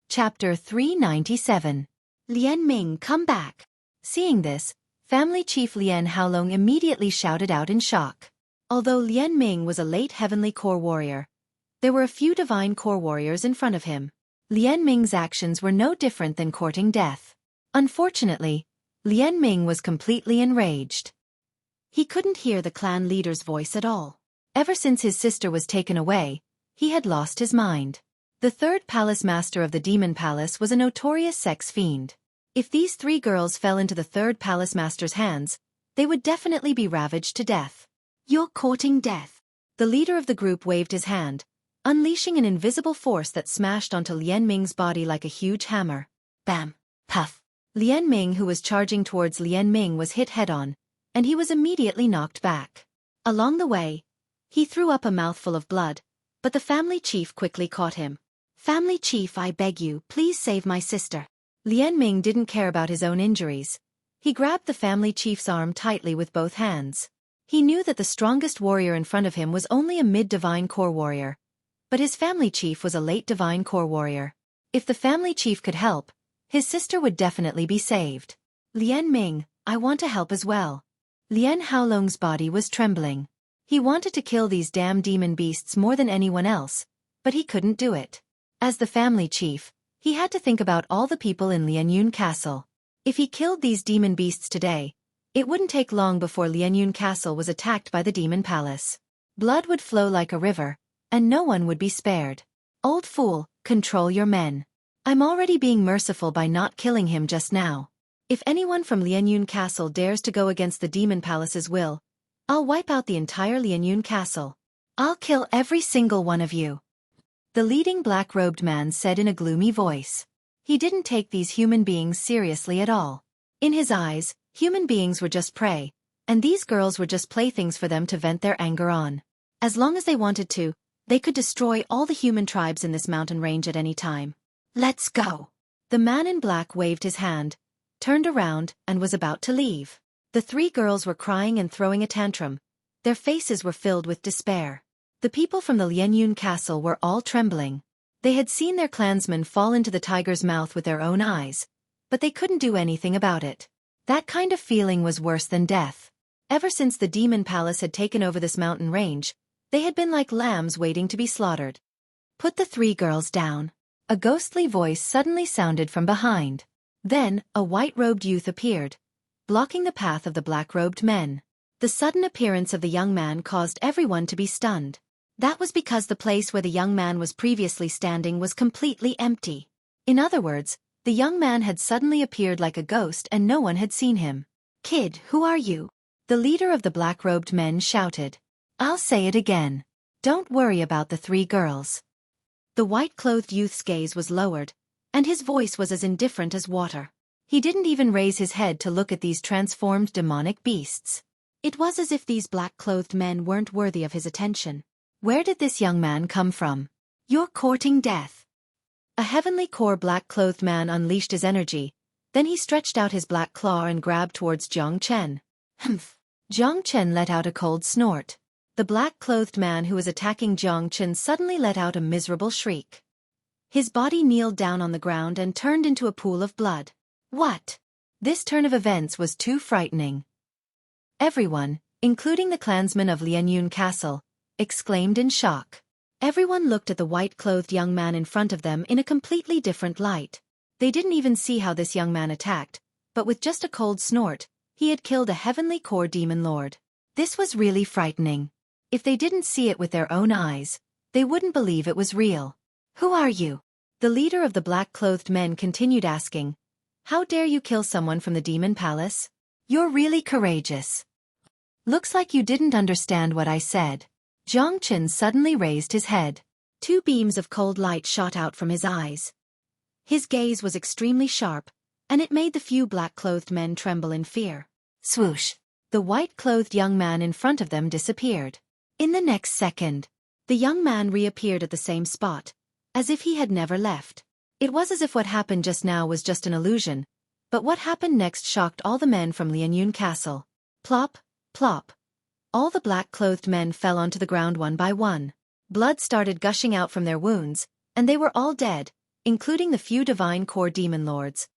Chapter 397. Lian Ming, come back. Seeing this, family chief Lian Haolong immediately shouted out in shock. Although Lian Ming was a late heavenly core warrior, there were a few divine core warriors in front of him. Lian Ming's actions were no different than courting death. Unfortunately, Lian Ming was completely enraged. He couldn't hear the clan leader's voice at all. Ever since his sister was taken away, he had lost his mind. The third palace master of the Demon Palace was a notorious sex fiend. If these 3 girls fell into the third palace master's hands, they would definitely be ravaged to death. You're courting death. The leader of the group waved his hand, unleashing an invisible force that smashed onto Lian Ming's body like a huge hammer. Bam! Puff! Lian Ming, who was charging towards Lian Ming, was hit head-on, and he was immediately knocked back. Along the way, he threw up a mouthful of blood, but the family chief quickly caught him. Family chief, I beg you, please save my sister. Lian Ming didn't care about his own injuries. He grabbed the family chief's arm tightly with both hands. He knew that the strongest warrior in front of him was only a mid-divine core warrior, but his family chief was a late divine core warrior. If the family chief could help, his sister would definitely be saved. Lian Ming, I want to help as well. Lian Haolong's body was trembling. He wanted to kill these damn demon beasts more than anyone else, but he couldn't do it. As the family chief, he had to think about all the people in Lianyun Castle. If he killed these demon beasts today, it wouldn't take long before Lianyun Castle was attacked by the Demon Palace. Blood would flow like a river, and no one would be spared. Old fool, control your men. I'm already being merciful by not killing him just now. If anyone from Lianyun Castle dares to go against the Demon Palace's will, I'll wipe out the entire Lianyun Castle. I'll kill every single one of you. The leading black-robed man said in a gloomy voice. He didn't take these human beings seriously at all. In his eyes, human beings were just prey, and these girls were just playthings for them to vent their anger on. As long as they wanted to, they could destroy all the human tribes in this mountain range at any time. Let's go. The man in black waved his hand, turned around, and was about to leave. The 3 girls were crying and throwing a tantrum. Their faces were filled with despair. The people from the Lianyun Castle were all trembling. They had seen their clansmen fall into the tiger's mouth with their own eyes, but they couldn't do anything about it. That kind of feeling was worse than death. Ever since the Demon Palace had taken over this mountain range, they had been like lambs waiting to be slaughtered. Put the 3 girls down. A ghostly voice suddenly sounded from behind. Then, a white-robed youth appeared, blocking the path of the black-robed men. The sudden appearance of the young man caused everyone to be stunned. That was because the place where the young man was previously standing was completely empty. In other words, the young man had suddenly appeared like a ghost and no one had seen him. Kid, who are you? The leader of the black-robed men shouted. I'll say it again. Don't worry about the 3 girls. The white-clothed youth's gaze was lowered, and his voice was as indifferent as water. He didn't even raise his head to look at these transformed demonic beasts. It was as if these black-clothed men weren't worthy of his attention. Where did this young man come from? You're courting death. A heavenly core black-clothed man unleashed his energy, then he stretched out his black claw and grabbed towards Jiang Chen. Humph. Jiang Chen let out a cold snort. The black-clothed man who was attacking Jiang Chen suddenly let out a miserable shriek. His body kneeled down on the ground and turned into a pool of blood. What? This turn of events was too frightening. Everyone, including the clansmen of Lianyun Castle, exclaimed in shock. Everyone looked at the white-clothed young man in front of them in a completely different light. They didn't even see how this young man attacked, but with just a cold snort, He had killed a heavenly core demon lord. This was really frightening. If they didn't see it with their own eyes, they wouldn't believe it was real. Who are you? The leader of the black-clothed men continued asking. How dare you kill someone from the demon palace? You're really courageous. Looks like you didn't understand what I said. Jiang Chen suddenly raised his head. 2 beams of cold light shot out from his eyes. His gaze was extremely sharp, and it made the few black-clothed men tremble in fear. Swoosh! The white-clothed young man in front of them disappeared. In the next second, the young man reappeared at the same spot, as if he had never left. It was as if what happened just now was just an illusion, but what happened next shocked all the men from Lianyun Castle. Plop, plop. All the black-clothed men fell onto the ground one by one. Blood started gushing out from their wounds, and they were all dead, including the few divine core demon lords.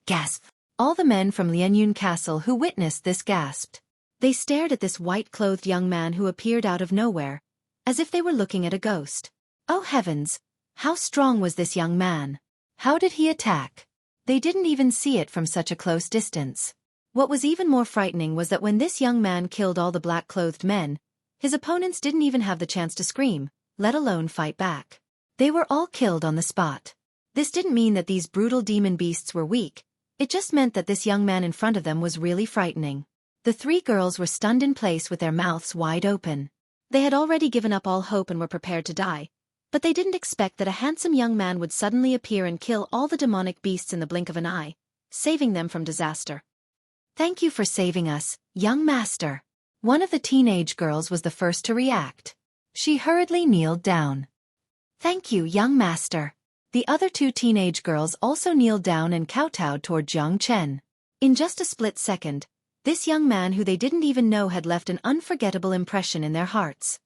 Gasp! All the men from Lianyun Castle who witnessed this gasped. They stared at this white-clothed young man who appeared out of nowhere, as if they were looking at a ghost. Oh heavens! How strong was this young man? How did he attack? They didn't even see it from such a close distance. What was even more frightening was that when this young man killed all the black-clothed men, his opponents didn't even have the chance to scream, let alone fight back. They were all killed on the spot. This didn't mean that these brutal demon beasts were weak, it just meant that this young man in front of them was really frightening. The 3 girls were stunned in place with their mouths wide open. They had already given up all hope and were prepared to die, but they didn't expect that a handsome young man would suddenly appear and kill all the demonic beasts in the blink of an eye, saving them from disaster. Thank you for saving us, young master. One of the teenage girls was the first to react. She hurriedly kneeled down. Thank you, young master. The other 2 teenage girls also kneeled down and kowtowed toward Jiang Chen. In just a split second, this young man who they didn't even know had left an unforgettable impression in their hearts.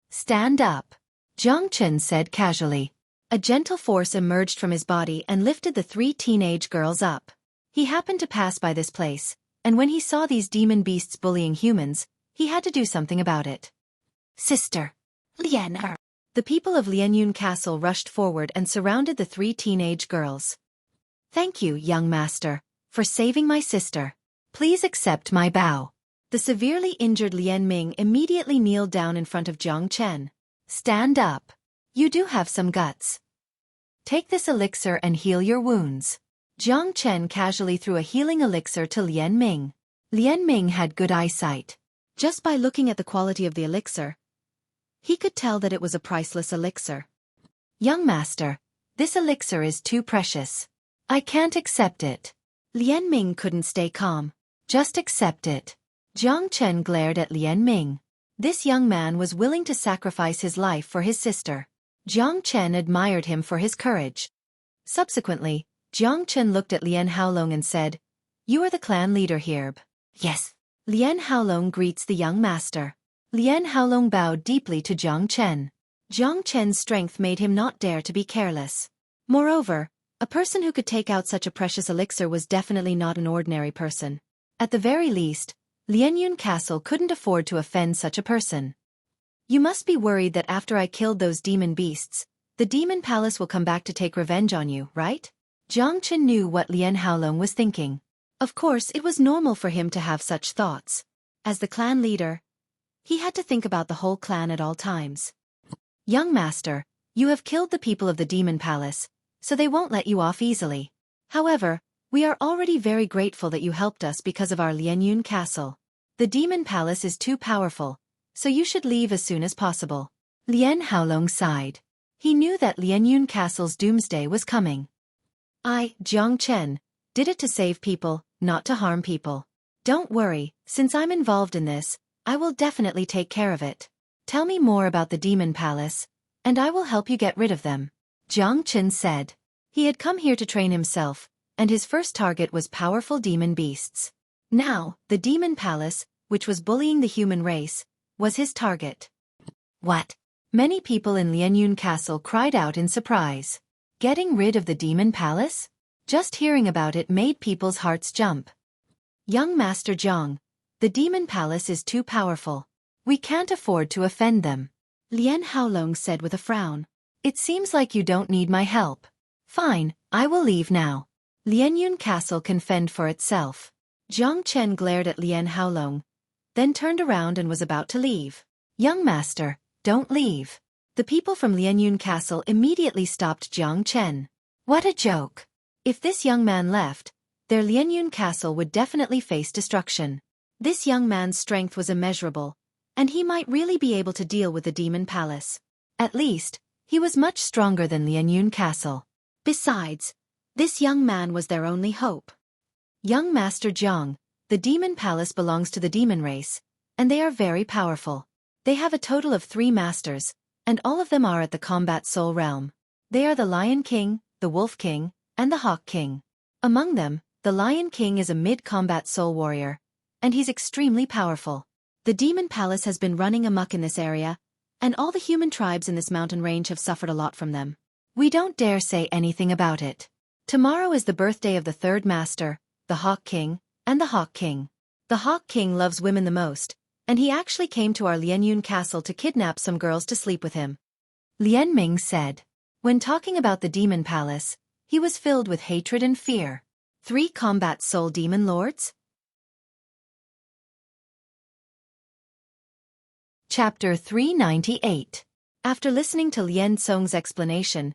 Stand up, Jiang Chen said casually. A gentle force emerged from his body and lifted the 3 teenage girls up. He happened to pass by this place, and when he saw these demon beasts bullying humans, he had to do something about it. Sister Lian. The people of Lianyun Castle rushed forward and surrounded the 3 teenage girls. Thank you, young master, for saving my sister. Please accept my bow. The severely injured Lian Ming immediately kneeled down in front of Jiang Chen. Stand up. You do have some guts. Take this elixir and heal your wounds. Jiang Chen casually threw a healing elixir to Lian Ming. Lian Ming had good eyesight. Just by looking at the quality of the elixir, he could tell that it was a priceless elixir. Young master, this elixir is too precious. I can't accept it. Lian Ming couldn't stay calm. Just accept it. Jiang Chen glared at Lian Ming. This young man was willing to sacrifice his life for his sister. Jiang Chen admired him for his courage. Subsequently, Jiang Chen looked at Lian Haolong and said, You are the clan leader here. Yes. Lian Haolong greets the young master. Lian Haolong bowed deeply to Jiang Chen. Jiang Chen's strength made him not dare to be careless. Moreover, a person who could take out such a precious elixir was definitely not an ordinary person. At the very least, Lianyun Castle couldn't afford to offend such a person. You must be worried that after I killed those demon beasts, the demon palace will come back to take revenge on you, right? Jiang Chen knew what Lian Haolong was thinking. Of course, it was normal for him to have such thoughts. As the clan leader, he had to think about the whole clan at all times. Young master, you have killed the people of the demon palace, so they won't let you off easily. However, we are already very grateful that you helped us because of our Lianyun Castle. The demon palace is too powerful, so you should leave as soon as possible. Lian Haolong sighed. He knew that Lianyun Castle's doomsday was coming. I, Jiang Chen, did it to save people, not to harm people. Don't worry, since I'm involved in this, I will definitely take care of it. Tell me more about the demon palace, and I will help you get rid of them. Jiang Chen said. He had come here to train himself, and his first target was powerful demon beasts. Now, the demon palace, which was bullying the human race, was his target. What? Many people in Lianyun Castle cried out in surprise. Getting rid of the demon palace? Just hearing about it made people's hearts jump. Young Master Jiang, the demon palace is too powerful. We can't afford to offend them. Lian Haolong said with a frown. It seems like you don't need my help. Fine, I will leave now. Lianyun Castle can fend for itself. Jiang Chen glared at Lien Haolong, then turned around and was about to leave. Young master, don't leave. The people from Lianyun Castle immediately stopped Jiang Chen. What a joke. If this young man left, their Lianyun Castle would definitely face destruction. This young man's strength was immeasurable, and he might really be able to deal with the Demon Palace. At least, he was much stronger than Lianyun Castle. Besides, this young man was their only hope. Young Master Jiang, the Demon Palace belongs to the demon race, and they are very powerful. They have a total of 3 masters, and all of them are at the Combat Soul realm. They are the Lion King, the Wolf King, and the Hawk King. Among them, the Lion King is a mid-combat soul warrior, and he's extremely powerful. The Demon Palace has been running amok in this area, and all the human tribes in this mountain range have suffered a lot from them. We don't dare say anything about it. Tomorrow is the birthday of the 3rd Master, the Hawk King, and the Hawk King. The Hawk King loves women the most, and he actually came to our Lianyun Castle to kidnap some girls to sleep with him. Lian Ming said. When talking about the Demon Palace, he was filled with hatred and fear. 3 combat soul demon lords? Chapter 398. After listening to Lien Song's explanation,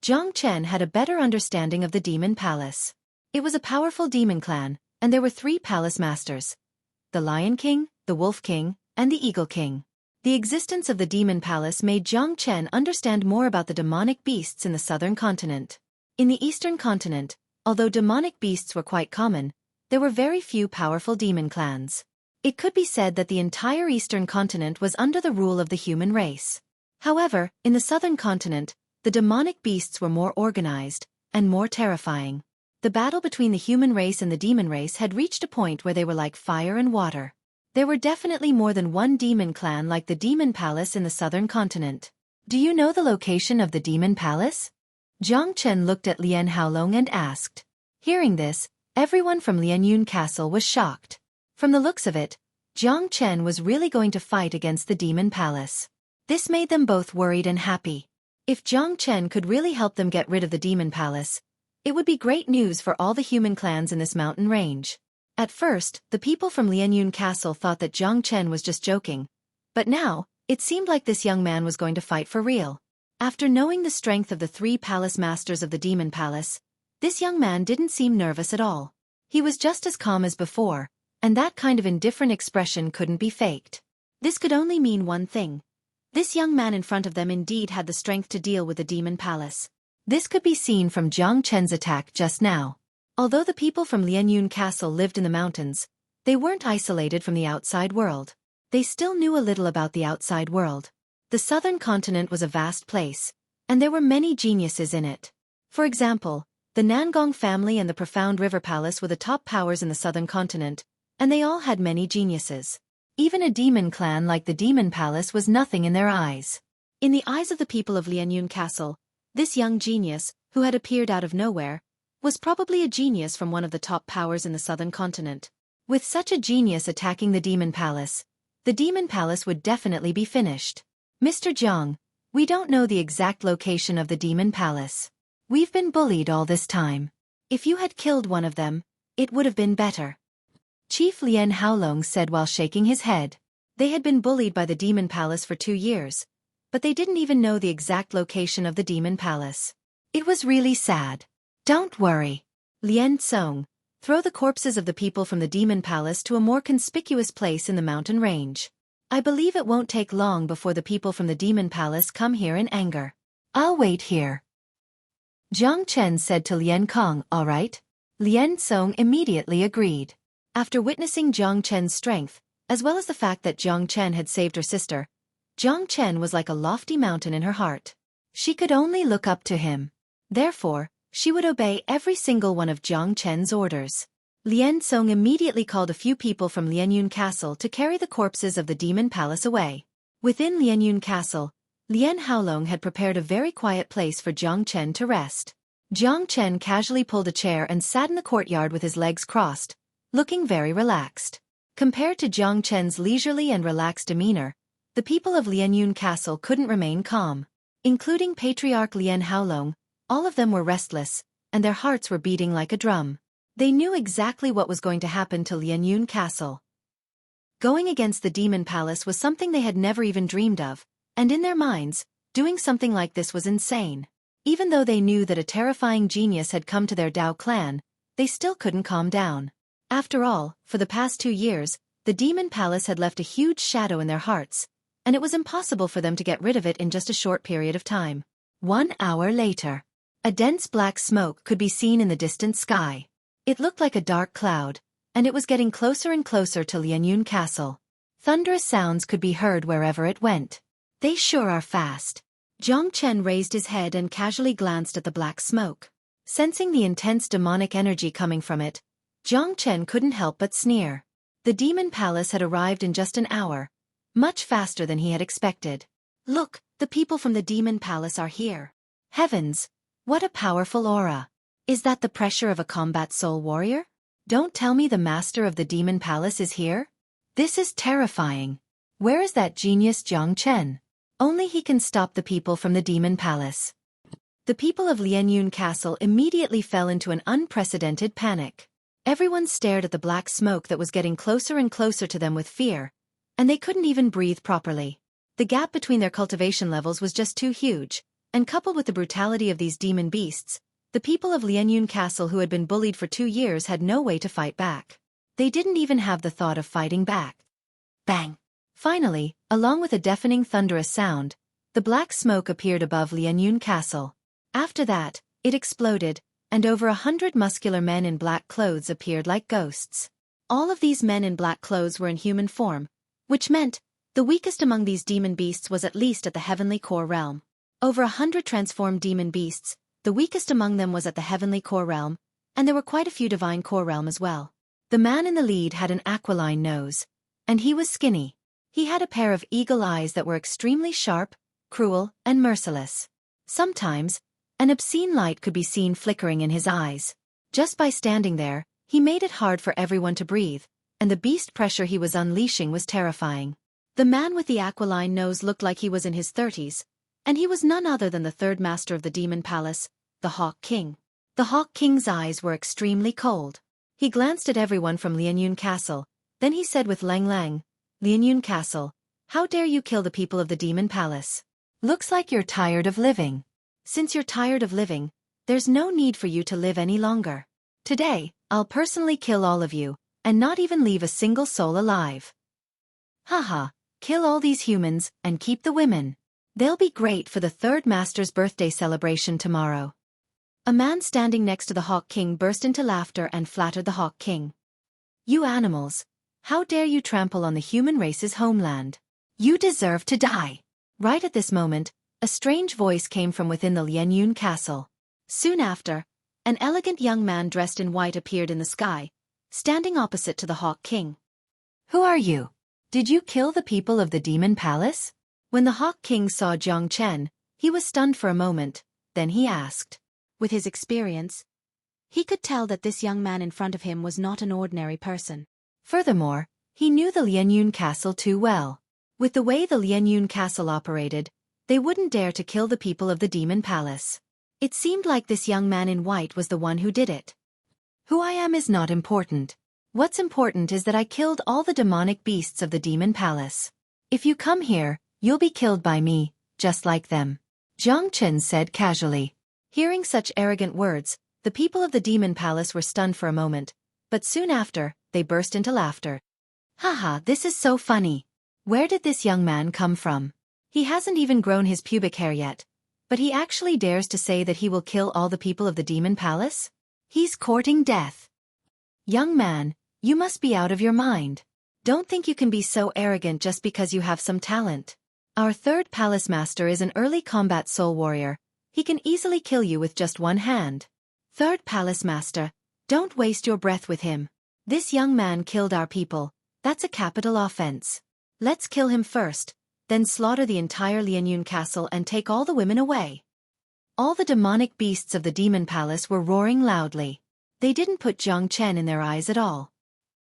Jiang Chen had a better understanding of the Demon Palace. It was a powerful demon clan, and there were 3 palace masters: the Lion King, the Wolf King, and the Eagle King. The existence of the Demon Palace made Jiang Chen understand more about the demonic beasts in the southern continent. In the eastern continent, although demonic beasts were quite common, there were very few powerful demon clans. It could be said that the entire eastern continent was under the rule of the human race. However, in the southern continent, the demonic beasts were more organized and more terrifying. The battle between the human race and the demon race had reached a point where they were like fire and water. There were definitely more than one demon clan like the Demon Palace in the southern continent. Do you know the location of the Demon Palace? Jiang Chen looked at Lien Haolong and asked. Hearing this, everyone from Lianyun Castle was shocked. From the looks of it, Jiang Chen was really going to fight against the Demon Palace. This made them both worried and happy. If Jiang Chen could really help them get rid of the Demon Palace, it would be great news for all the human clans in this mountain range. At first, the people from Lianyun Castle thought that Jiang Chen was just joking, but now, it seemed like this young man was going to fight for real. After knowing the strength of the 3 palace masters of the Demon Palace, this young man didn't seem nervous at all. He was just as calm as before, and that kind of indifferent expression couldn't be faked. This could only mean one thing. This young man in front of them indeed had the strength to deal with the Demon Palace. This could be seen from Jiang Chen's attack just now. Although the people from Lianyun Castle lived in the mountains, they weren't isolated from the outside world. They still knew a little about the outside world. The southern continent was a vast place, and there were many geniuses in it. For example, the Nangong family and the Profound River Palace were the top powers in the southern continent, and they all had many geniuses. Even a demon clan like the Demon Palace was nothing in their eyes. In the eyes of the people of Lianyun Castle, this young genius, who had appeared out of nowhere, was probably a genius from one of the top powers in the southern continent. With such a genius attacking the Demon Palace would definitely be finished. Mr. Jiang, we don't know the exact location of the Demon Palace. We've been bullied all this time. If you had killed one of them, it would have been better. Chief Lien Haolong said while shaking his head. They had been bullied by the Demon Palace for 2 years, but they didn't even know the exact location of the Demon Palace. It was really sad. Don't worry. Lien Song, throw the corpses of the people from the Demon Palace to a more conspicuous place in the mountain range. I believe it won't take long before the people from the Demon Palace come here in anger. I'll wait here. Jiang Chen said to Lien Kong, all right. Lien Song immediately agreed. After witnessing Jiang Chen's strength, as well as the fact that Jiang Chen had saved her sister, Jiang Chen was like a lofty mountain in her heart. She could only look up to him. Therefore, she would obey every single one of Jiang Chen's orders. Lien Song immediately called a few people from Lianyun Castle to carry the corpses of the Demon Palace away. Within Lianyun Castle, Lien Haolong had prepared a very quiet place for Jiang Chen to rest. Jiang Chen casually pulled a chair and sat in the courtyard with his legs crossed, looking very relaxed. Compared to Jiang Chen's leisurely and relaxed demeanor, the people of Lianyun Castle couldn't remain calm. Including Patriarch Lien Haolong, all of them were restless, and their hearts were beating like a drum. They knew exactly what was going to happen to Lianyun Castle. Going against the Demon Palace was something they had never even dreamed of, and in their minds, doing something like this was insane. Even though they knew that a terrifying genius had come to their Dao clan, they still couldn't calm down. After all, for the past 2 years, the Demon Palace had left a huge shadow in their hearts, and it was impossible for them to get rid of it in just a short period of time. 1 hour later. A dense black smoke could be seen in the distant sky. It looked like a dark cloud, and it was getting closer and closer to Lianyun Castle. Thunderous sounds could be heard wherever it went. They sure are fast. Jiang Chen raised his head and casually glanced at the black smoke. Sensing the intense demonic energy coming from it, Jiang Chen couldn't help but sneer. The Demon Palace had arrived in just an hour, much faster than he had expected. Look, the people from the Demon Palace are here. Heavens, what a powerful aura. Is that the pressure of a combat soul warrior? Don't tell me the master of the Demon Palace is here? This is terrifying. Where is that genius Jiang Chen? Only he can stop the people from the Demon Palace. The people of Lianyun Castle immediately fell into an unprecedented panic. Everyone stared at the black smoke that was getting closer and closer to them with fear, and they couldn't even breathe properly. The gap between their cultivation levels was just too huge, and coupled with the brutality of these demon beasts, the people of Lianyun Castle who had been bullied for 2 years had no way to fight back. They didn't even have the thought of fighting back. Bang! Finally, along with a deafening thunderous sound, the black smoke appeared above Lianyun Castle. After that, it exploded, and over 100 muscular men in black clothes appeared like ghosts. All of these men in black clothes were in human form, which meant the weakest among these demon beasts was at least at the heavenly core realm. Over 100 transformed demon beasts, the weakest among them was at the heavenly core realm, and there were quite a few divine core realm as well. The man in the lead had an aquiline nose, and he was skinny. He had a pair of eagle eyes that were extremely sharp, cruel, and merciless. Sometimes, an obscene light could be seen flickering in his eyes. Just by standing there, he made it hard for everyone to breathe, and the beast pressure he was unleashing was terrifying. The man with the aquiline nose looked like he was in his 30s, and he was none other than the third master of the Demon Palace, the Hawk King. The Hawk King's eyes were extremely cold. He glanced at everyone from Lianyun Castle, then he said with Lang Lang, "Lianyun Castle, how dare you kill the people of the Demon Palace? Looks like you're tired of living. Since you're tired of living, there's no need for you to live any longer. Today, I'll personally kill all of you, and not even leave a single soul alive. Haha, kill all these humans, and keep the women. They'll be great for the third master's birthday celebration tomorrow." A man standing next to the Hawk King burst into laughter and flattered the Hawk King. "You animals! How dare you trample on the human race's homeland? You deserve to die!" Right at this moment, a strange voice came from within the Lianyun Castle. Soon after, an elegant young man dressed in white appeared in the sky, standing opposite to the Hawk King. "Who are you? Did you kill the people of the Demon Palace?" When the Hawk King saw Jiang Chen, he was stunned for a moment, then he asked. With his experience, he could tell that this young man in front of him was not an ordinary person. Furthermore, he knew the Lianyun Castle too well. With the way the Lianyun Castle operated, they wouldn't dare to kill the people of the Demon Palace. It seemed like this young man in white was the one who did it. "Who I am is not important. What's important is that I killed all the demonic beasts of the Demon Palace. If you come here, you'll be killed by me, just like them," Jiang Chen said casually. Hearing such arrogant words, the people of the Demon Palace were stunned for a moment, but soon after, they burst into laughter. "Haha, this is so funny. Where did this young man come from? He hasn't even grown his pubic hair yet, but he actually dares to say that he will kill all the people of the Demon Palace? He's courting death. Young man, you must be out of your mind. Don't think you can be so arrogant just because you have some talent. Our third palace master is an early combat soul warrior. He can easily kill you with just one hand. Third palace master, don't waste your breath with him. This young man killed our people. That's a capital offense. Let's kill him first, then slaughter the entire Lianyun Castle and take all the women away." All the demonic beasts of the Demon Palace were roaring loudly. They didn't put Jiang Chen in their eyes at all.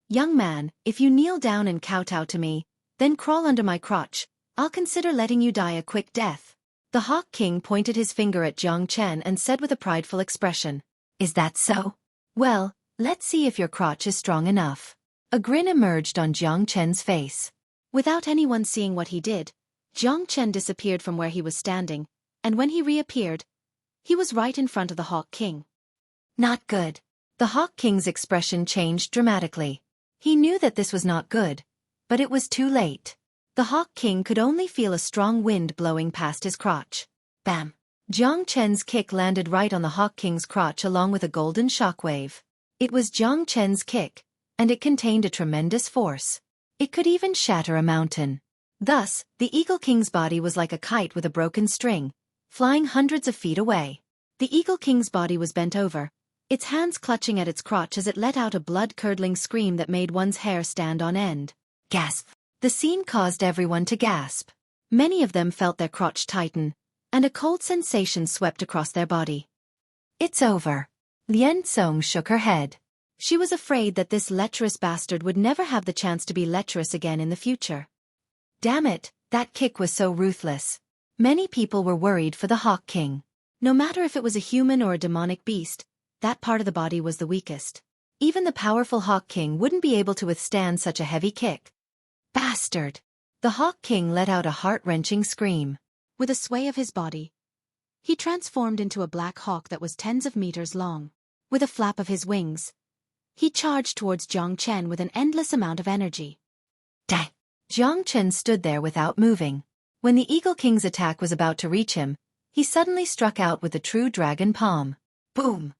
"Young man, if you kneel down and kowtow to me, then crawl under my crotch, I'll consider letting you die a quick death." The Hawk King pointed his finger at Jiang Chen and said with a prideful expression, "Is that so? Well, Let's see if your crotch is strong enough. A grin emerged on Jiang Chen's face. Without anyone seeing what he did, Jiang Chen disappeared from where he was standing, and when he reappeared, he was right in front of the Hawk King. Not good. The Hawk King's expression changed dramatically. He knew that this was not good, but it was too late. The Hawk King could only feel a strong wind blowing past his crotch. Bam! Jiang Chen's kick landed right on the Hawk King's crotch along with a golden shockwave. It was Jiang Chen's kick, and it contained a tremendous force. It could even shatter a mountain. Thus, the Eagle King's body was like a kite with a broken string, flying hundreds of feet away. The Eagle King's body was bent over, its hands clutching at its crotch as it let out a blood-curdling scream that made one's hair stand on end. Gasp! The scene caused everyone to gasp. Many of them felt their crotch tighten, and a cold sensation swept across their body. It's over. Lian Song shook her head. She was afraid that this lecherous bastard would never have the chance to be lecherous again in the future. Damn it, that kick was so ruthless. Many people were worried for the Hawk King. No matter if it was a human or a demonic beast, that part of the body was the weakest. Even the powerful Hawk King wouldn't be able to withstand such a heavy kick. Bastard! The Hawk King let out a heart-wrenching scream. With a sway of his body, he transformed into a black hawk that was tens of meters long. With a flap of his wings, he charged towards Jiang Chen with an endless amount of energy. Dang! Jiang Chen stood there without moving. When the Eagle King's attack was about to reach him, he suddenly struck out with the true dragon palm. Boom!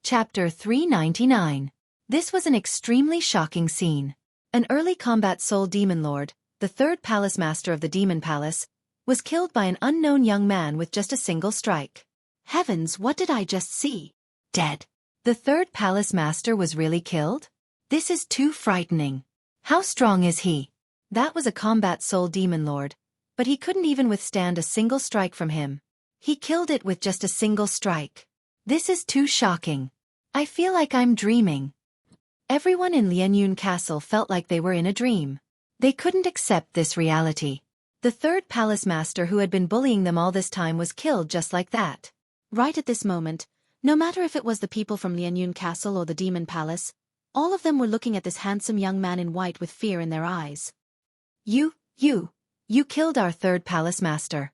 Chapter 399. This was an extremely shocking scene. An early combat soul demon lord, the third palace master of the demon palace, was killed by an unknown young man with just a single strike. Heavens, what did I just see? Dead. The third palace master was really killed? This is too frightening. How strong is he? That was a combat soul demon lord, but he couldn't even withstand a single strike from him. He killed it with just a single strike. This is too shocking. I feel like I'm dreaming. Everyone in Lianyun Castle felt like they were in a dream. They couldn't accept this reality. The third palace master who had been bullying them all this time was killed just like that. Right at this moment, no matter if it was the people from Lianyun Castle or the Demon Palace, all of them were looking at this handsome young man in white with fear in their eyes. You killed our third palace master.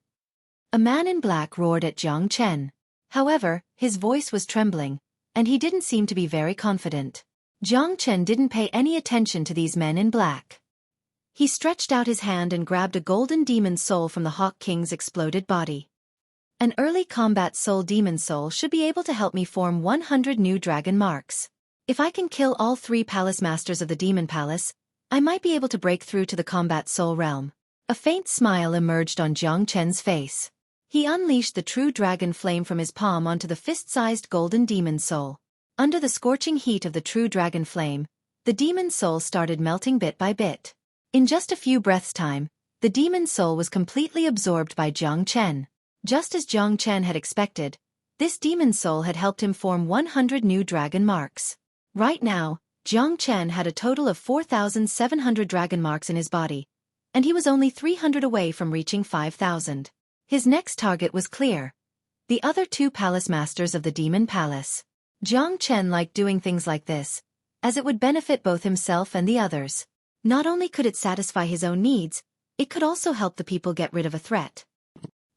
A man in black roared at Jiang Chen. However, his voice was trembling, and he didn't seem to be very confident. Jiang Chen didn't pay any attention to these men in black. He stretched out his hand and grabbed a golden demon soul from the Hawk King's exploded body. An early combat soul demon soul should be able to help me form 100 new dragon marks. If I can kill all 3 palace masters of the demon palace, I might be able to break through to the combat soul realm. A faint smile emerged on Jiang Chen's face. He unleashed the true dragon flame from his palm onto the fist-sized golden demon soul. Under the scorching heat of the true dragon flame, the demon soul started melting bit by bit. In just a few breaths' time, the demon soul was completely absorbed by Jiang Chen. Just as Jiang Chen had expected, this demon soul had helped him form 100 new dragon marks. Right now, Jiang Chen had a total of 4,700 dragon marks in his body, and he was only 300 away from reaching 5,000. His next target was clear: the other 2 palace masters of the demon palace. Jiang Chen liked doing things like this, as it would benefit both himself and the others. Not only could it satisfy his own needs, it could also help the people get rid of a threat.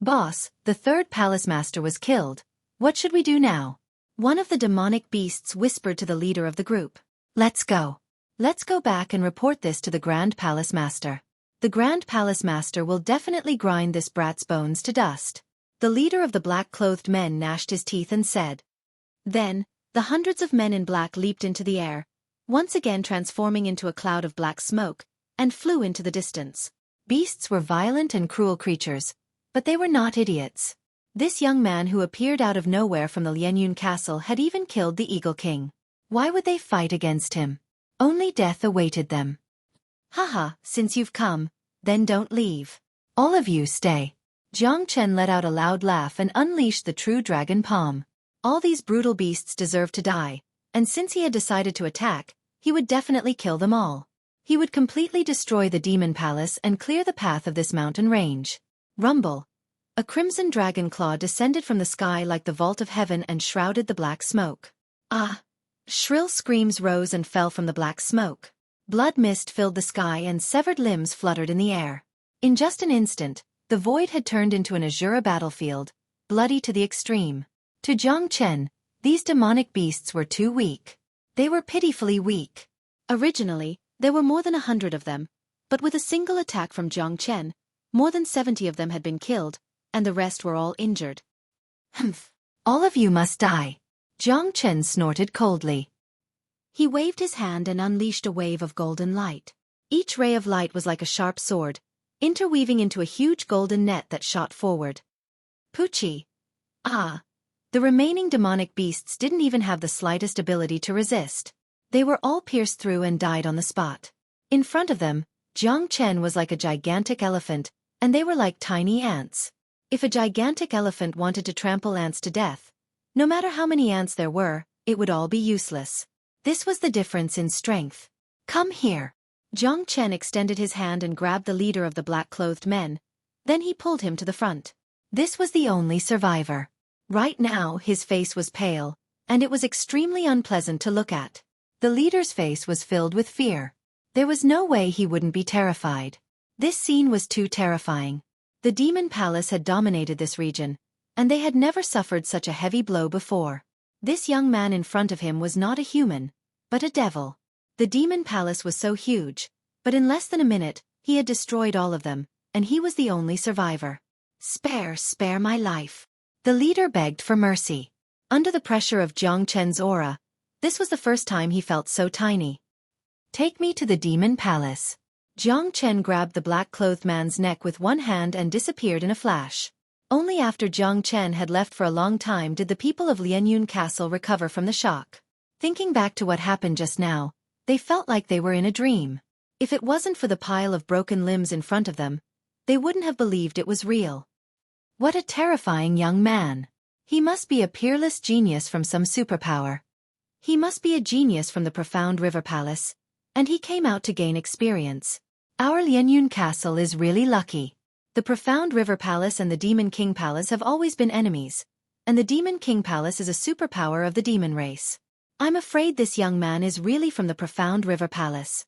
Boss, the third palace master was killed. What should we do now? One of the demonic beasts whispered to the leader of the group. Let's go. Let's go back and report this to the Grand Palace Master. The Grand Palace Master will definitely grind this brat's bones to dust. The leader of the black-clothed men gnashed his teeth and said. Then, the hundreds of men in black leaped into the air, once again transforming into a cloud of black smoke, and flew into the distance. Beasts were violent and cruel creatures, but they were not idiots. This young man who appeared out of nowhere from the Lianyun Castle had even killed the Eagle King. Why would they fight against him? Only death awaited them. Haha, since you've come, then don't leave. All of you stay. Jiang Chen let out a loud laugh and unleashed the true dragon palm. All these brutal beasts deserved to die, and since he had decided to attack, he would definitely kill them all. He would completely destroy the demon palace and clear the path of this mountain range. Rumble. A crimson dragon claw descended from the sky like the vault of heaven and shrouded the black smoke. Ah! Shrill screams rose and fell from the black smoke. Blood mist filled the sky and severed limbs fluttered in the air. In just an instant, the void had turned into an azure battlefield, bloody to the extreme. To Jiang Chen, these demonic beasts were too weak. They were pitifully weak. Originally, there were more than 100 of them, but with a single attack from Jiang Chen, more than 70 of them had been killed, and the rest were all injured. Humph! All of you must die. Jiang Chen snorted coldly. He waved his hand and unleashed a wave of golden light. Each ray of light was like a sharp sword, interweaving into a huge golden net that shot forward. Pucci! Ah! The remaining demonic beasts didn't even have the slightest ability to resist. They were all pierced through and died on the spot. In front of them, Jiang Chen was like a gigantic elephant, and they were like tiny ants. If a gigantic elephant wanted to trample ants to death, no matter how many ants there were, it would all be useless. This was the difference in strength. Come here. Jiang Chen extended his hand and grabbed the leader of the black-clothed men. Then he pulled him to the front. This was the only survivor. Right now, his face was pale, and it was extremely unpleasant to look at. The leader's face was filled with fear. There was no way he wouldn't be terrified. This scene was too terrifying. The demon palace had dominated this region, and they had never suffered such a heavy blow before. This young man in front of him was not a human, but a devil. The demon palace was so huge, but in less than a minute, he had destroyed all of them, and he was the only survivor. Spare my life. The leader begged for mercy. Under the pressure of Jiang Chen's aura, this was the first time he felt so tiny. Take me to the demon palace. Jiang Chen grabbed the black-clothed man's neck with one hand and disappeared in a flash. Only after Jiang Chen had left for a long time did the people of Lianyun Castle recover from the shock. Thinking back to what happened just now, they felt like they were in a dream. If it wasn't for the pile of broken limbs in front of them, they wouldn't have believed it was real. What a terrifying young man. He must be a peerless genius from some superpower. He must be a genius from the profound river palace, and he came out to gain experience. Our Lianyun Castle is really lucky. The profound river palace and the Demon King Palace have always been enemies, and the Demon King Palace is a superpower of the demon race. I'm afraid this young man is really from the profound river palace.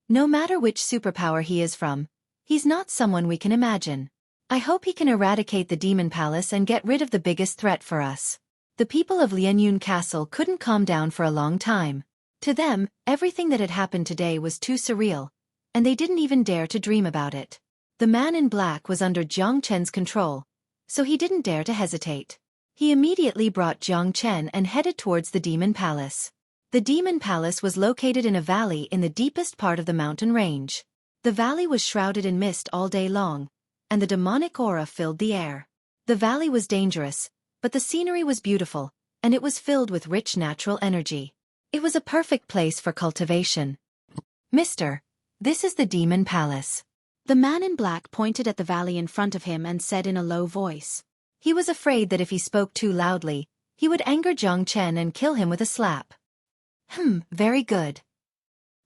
No matter which superpower he is from, he's not someone we can imagine. I hope he can eradicate the demon palace and get rid of the biggest threat for us. The people of Lianyun Castle couldn't calm down for a long time. To them, everything that had happened today was too surreal, and they didn't even dare to dream about it. The man in black was under Jiang Chen's control, so he didn't dare to hesitate. He immediately brought Jiang Chen and headed towards the demon palace. The demon palace was located in a valley in the deepest part of the mountain range. The valley was shrouded in mist all day long, and the demonic aura filled the air. The valley was dangerous, but the scenery was beautiful, and it was filled with rich natural energy. It was a perfect place for cultivation. Mister, this is the demon palace. The man in black pointed at the valley in front of him and said in a low voice. He was afraid that if he spoke too loudly, he would anger Jiang Chen and kill him with a slap. Very good.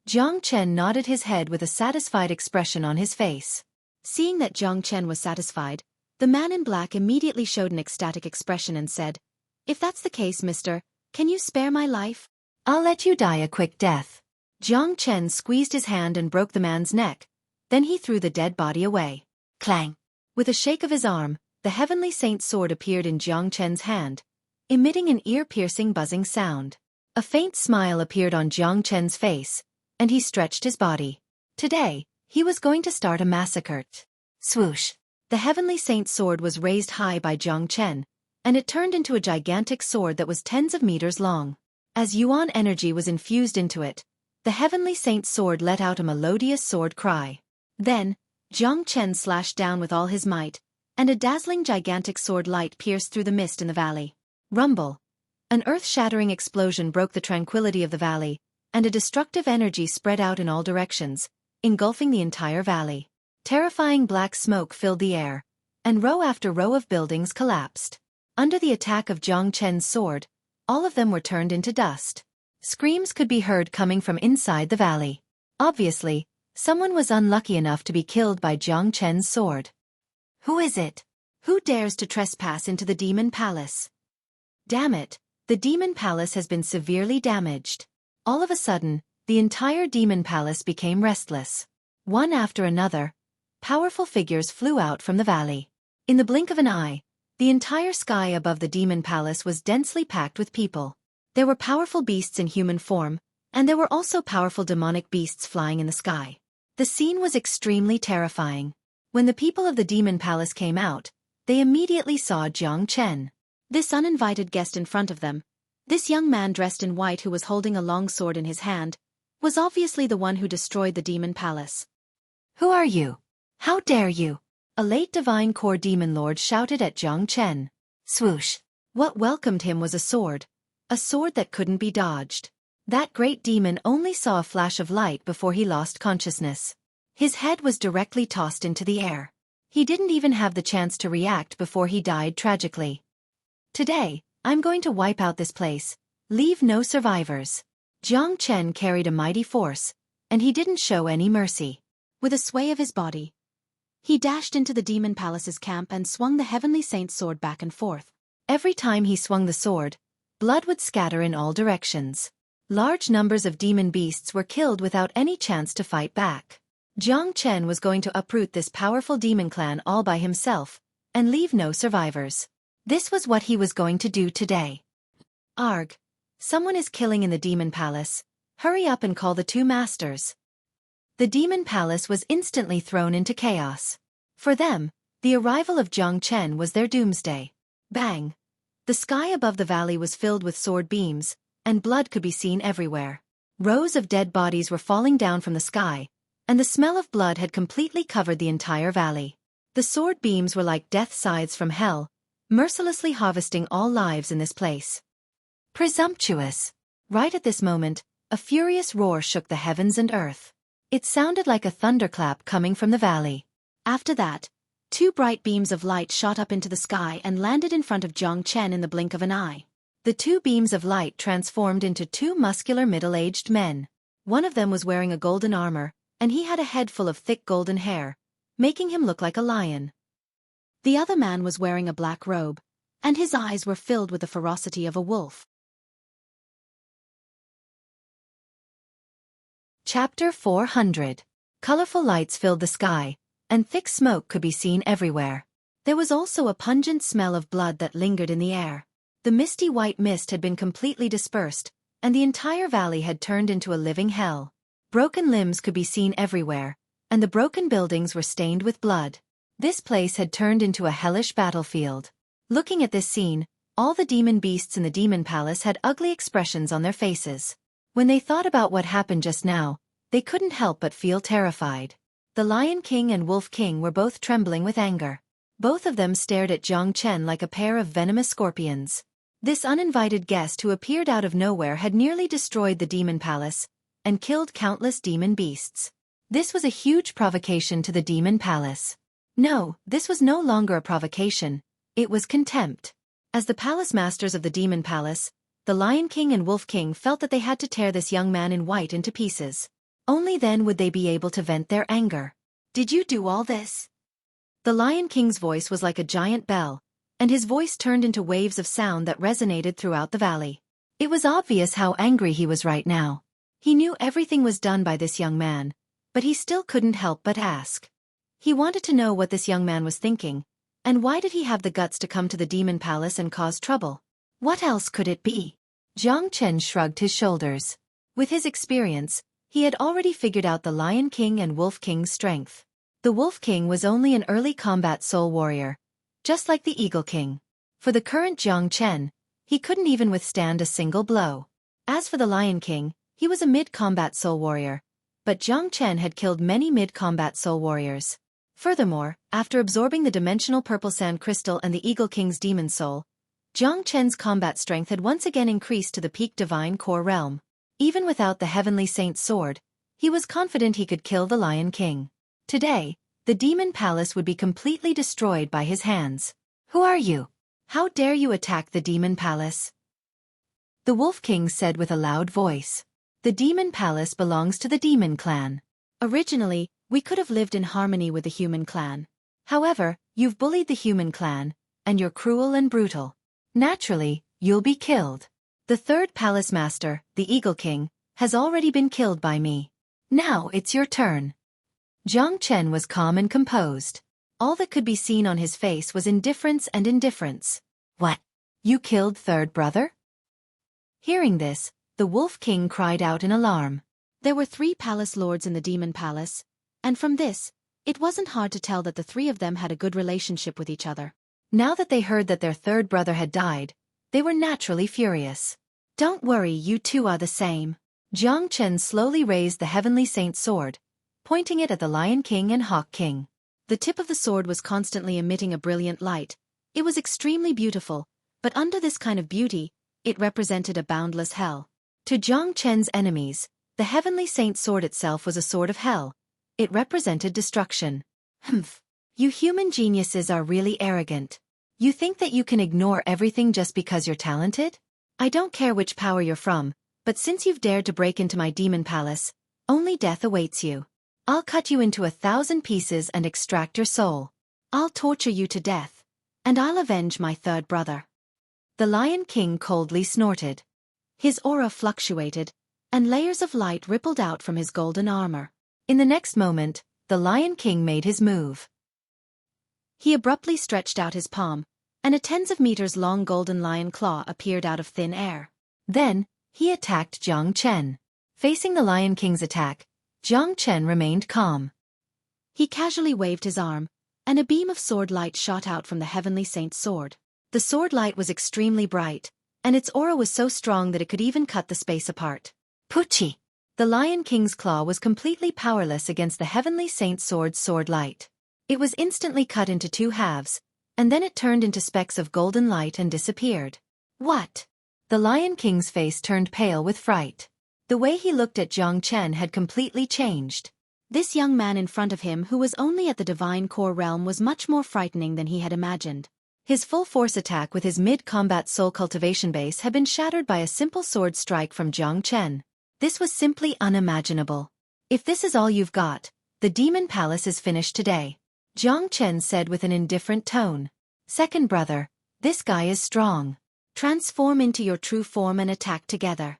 Jiang Chen nodded his head with a satisfied expression on his face. Seeing that Jiang Chen was satisfied, the man in black immediately showed an ecstatic expression and said, If that's the case, mister, can you spare my life? I'll let you die a quick death. Jiang Chen squeezed his hand and broke the man's neck. Then he threw the dead body away. Clang! With a shake of his arm, the heavenly saint's sword appeared in Jiang Chen's hand, emitting an ear-piercing buzzing sound. A faint smile appeared on Jiang Chen's face, and he stretched his body. Today, he was going to start a massacre. Swoosh! The heavenly saint's sword was raised high by Jiang Chen, and it turned into a gigantic sword that was tens of meters long. As yuan energy was infused into it, the heavenly saint's sword let out a melodious sword cry. Then, Jiang Chen slashed down with all his might, and a dazzling gigantic sword light pierced through the mist in the valley. Rumble! An earth-shattering explosion broke the tranquility of the valley, and a destructive energy spread out in all directions, engulfing the entire valley. Terrifying black smoke filled the air, and row after row of buildings collapsed. Under the attack of Jiang Chen's sword, all of them were turned into dust. Screams could be heard coming from inside the valley. Obviously, someone was unlucky enough to be killed by Jiang Chen's sword. Who is it? Who dares to trespass into the demon palace? Damn it, the demon palace has been severely damaged. All of a sudden, the entire demon palace became restless. One after another, powerful figures flew out from the valley. In the blink of an eye, the entire sky above the demon palace was densely packed with people. There were powerful beasts in human form, and there were also powerful demonic beasts flying in the sky. The scene was extremely terrifying. When the people of the demon palace came out, they immediately saw Jiang Chen. This uninvited guest in front of them, this young man dressed in white who was holding a long sword in his hand, was obviously the one who destroyed the demon palace. Who are you? How dare you? A late divine core demon lord shouted at Jiang Chen. Swoosh! What welcomed him was a sword that couldn't be dodged. That great demon only saw a flash of light before he lost consciousness. His head was directly tossed into the air. He didn't even have the chance to react before he died tragically. Today, I'm going to wipe out this place. Leave no survivors. Jiang Chen carried a mighty force, and he didn't show any mercy. With a sway of his body, he dashed into the demon palace's camp and swung the heavenly saint's sword back and forth. Every time he swung the sword, blood would scatter in all directions. Large numbers of demon beasts were killed without any chance to fight back. Jiang Chen was going to uproot this powerful demon clan all by himself, and leave no survivors. This was what he was going to do today. Arg! Someone is killing in the demon palace. Hurry up and call the two masters. The demon palace was instantly thrown into chaos. For them, the arrival of Jiang Chen was their doomsday. Bang! The sky above the valley was filled with sword beams, and blood could be seen everywhere. Rows of dead bodies were falling down from the sky, and the smell of blood had completely covered the entire valley. The sword beams were like death scythes from hell, mercilessly harvesting all lives in this place. Presumptuous! Right at this moment, a furious roar shook the heavens and earth. It sounded like a thunderclap coming from the valley. After that, two bright beams of light shot up into the sky and landed in front of Jiang Chen in the blink of an eye. The two beams of light transformed into two muscular middle-aged men. One of them was wearing a golden armor, and he had a head full of thick golden hair, making him look like a lion. The other man was wearing a black robe, and his eyes were filled with the ferocity of a wolf. Chapter 400. Colorful lights filled the sky, and thick smoke could be seen everywhere. There was also a pungent smell of blood that lingered in the air. The misty white mist had been completely dispersed, and the entire valley had turned into a living hell. Broken limbs could be seen everywhere, and the broken buildings were stained with blood. This place had turned into a hellish battlefield. Looking at this scene, all the demon beasts in the demon palace had ugly expressions on their faces. When they thought about what happened just now, they couldn't help but feel terrified. The Lion King and Wolf King were both trembling with anger. Both of them stared at Jiang Chen like a pair of venomous scorpions. This uninvited guest who appeared out of nowhere had nearly destroyed the demon palace and killed countless demon beasts. This was a huge provocation to the demon palace. No, this was no longer a provocation, it was contempt. As the palace masters of the demon palace, the Lion King and Wolf King felt that they had to tear this young man in white into pieces. Only then would they be able to vent their anger. Did you do all this? The Lion King's voice was like a giant bell, and his voice turned into waves of sound that resonated throughout the valley. It was obvious how angry he was right now. He knew everything was done by this young man, but he still couldn't help but ask. He wanted to know what this young man was thinking, and why did he have the guts to come to the demon palace and cause trouble? What else could it be? Jiang Chen shrugged his shoulders. With his experience, he had already figured out the Lion King and Wolf King's strength. The Wolf King was only an early combat soul warrior, just like the Eagle King. For the current Jiang Chen, he couldn't even withstand a single blow. As for the Lion King, he was a mid-combat soul warrior, but Jiang Chen had killed many mid-combat soul warriors. Furthermore, after absorbing the dimensional purple sand crystal and the Eagle King's demon soul, Jiang Chen's combat strength had once again increased to the peak divine core realm. Even without the heavenly saint's sword, he was confident he could kill the Lion King. Today, the demon palace would be completely destroyed by his hands. Who are you? How dare you attack the demon palace? The Wolf King said with a loud voice. The demon palace belongs to the demon clan. Originally, we could have lived in harmony with the human clan. However, You've bullied the human clan, and you're cruel and brutal. Naturally, you'll be killed. The third palace master, the Eagle King, has already been killed by me. Now it's your turn." Jiang Chen was calm and composed. All that could be seen on his face was indifference and indifference. "What? You killed third brother?" Hearing this, the Wolf King cried out in alarm. There were 3 palace lords in the Demon Palace, and from this, it wasn't hard to tell that the 3 of them had a good relationship with each other. Now that they heard that their third brother had died, they were naturally furious. "Don't worry, you two are the same." Jiang Chen slowly raised the Heavenly Saint sword, pointing it at the Lion King and Hawk King. The tip of the sword was constantly emitting a brilliant light. It was extremely beautiful, but under this kind of beauty, it represented a boundless hell. To Jiang Chen's enemies, the Heavenly Saint sword itself was a sword of hell. It represented destruction. "Humph. You human geniuses are really arrogant. You think that you can ignore everything just because you're talented? I don't care which power you're from, but since you've dared to break into my demon palace, only death awaits you. I'll cut you into 1,000 pieces and extract your soul. I'll torture you to death, and I'll avenge my third brother." The Lion King coldly snorted. His aura fluctuated, and layers of light rippled out from his golden armor. In the next moment, the Lion King made his move. He abruptly stretched out his palm, and a tens of meters long golden lion claw appeared out of thin air. Then, he attacked Jiang Chen. Facing the Lion King's attack, Jiang Chen remained calm. He casually waved his arm, and a beam of sword light shot out from the Heavenly Saint's sword. The sword light was extremely bright, and its aura was so strong that it could even cut the space apart. Puchi! The Lion King's claw was completely powerless against the Heavenly Saint's sword light. It was instantly cut into 2 halves, and then it turned into specks of golden light and disappeared. "What?" The Lion King's face turned pale with fright. The way he looked at Jiang Chen had completely changed. This young man in front of him who was only at the Divine Core realm was much more frightening than he had imagined. His full-force attack with his mid-combat soul cultivation base had been shattered by a simple sword strike from Jiang Chen. This was simply unimaginable. "If this is all you've got, the Demon Palace is finished today," Jiang Chen said with an indifferent tone. "Second brother, this guy is strong. Transform into your true form and attack together."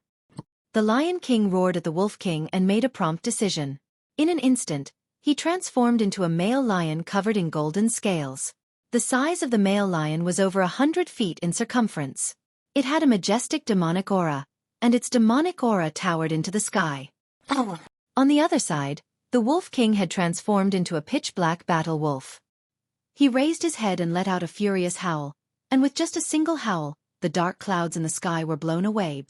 The Lion King roared at the Wolf King and made a prompt decision. In an instant, he transformed into a male lion covered in golden scales. The size of the male lion was over 100 feet in circumference. It had a majestic demonic aura, and its demonic aura towered into the sky. Oh. On the other side, the Wolf King had transformed into a pitch-black battle wolf. He raised his head and let out a furious howl, and with just a single howl, the dark clouds in the sky were blown away.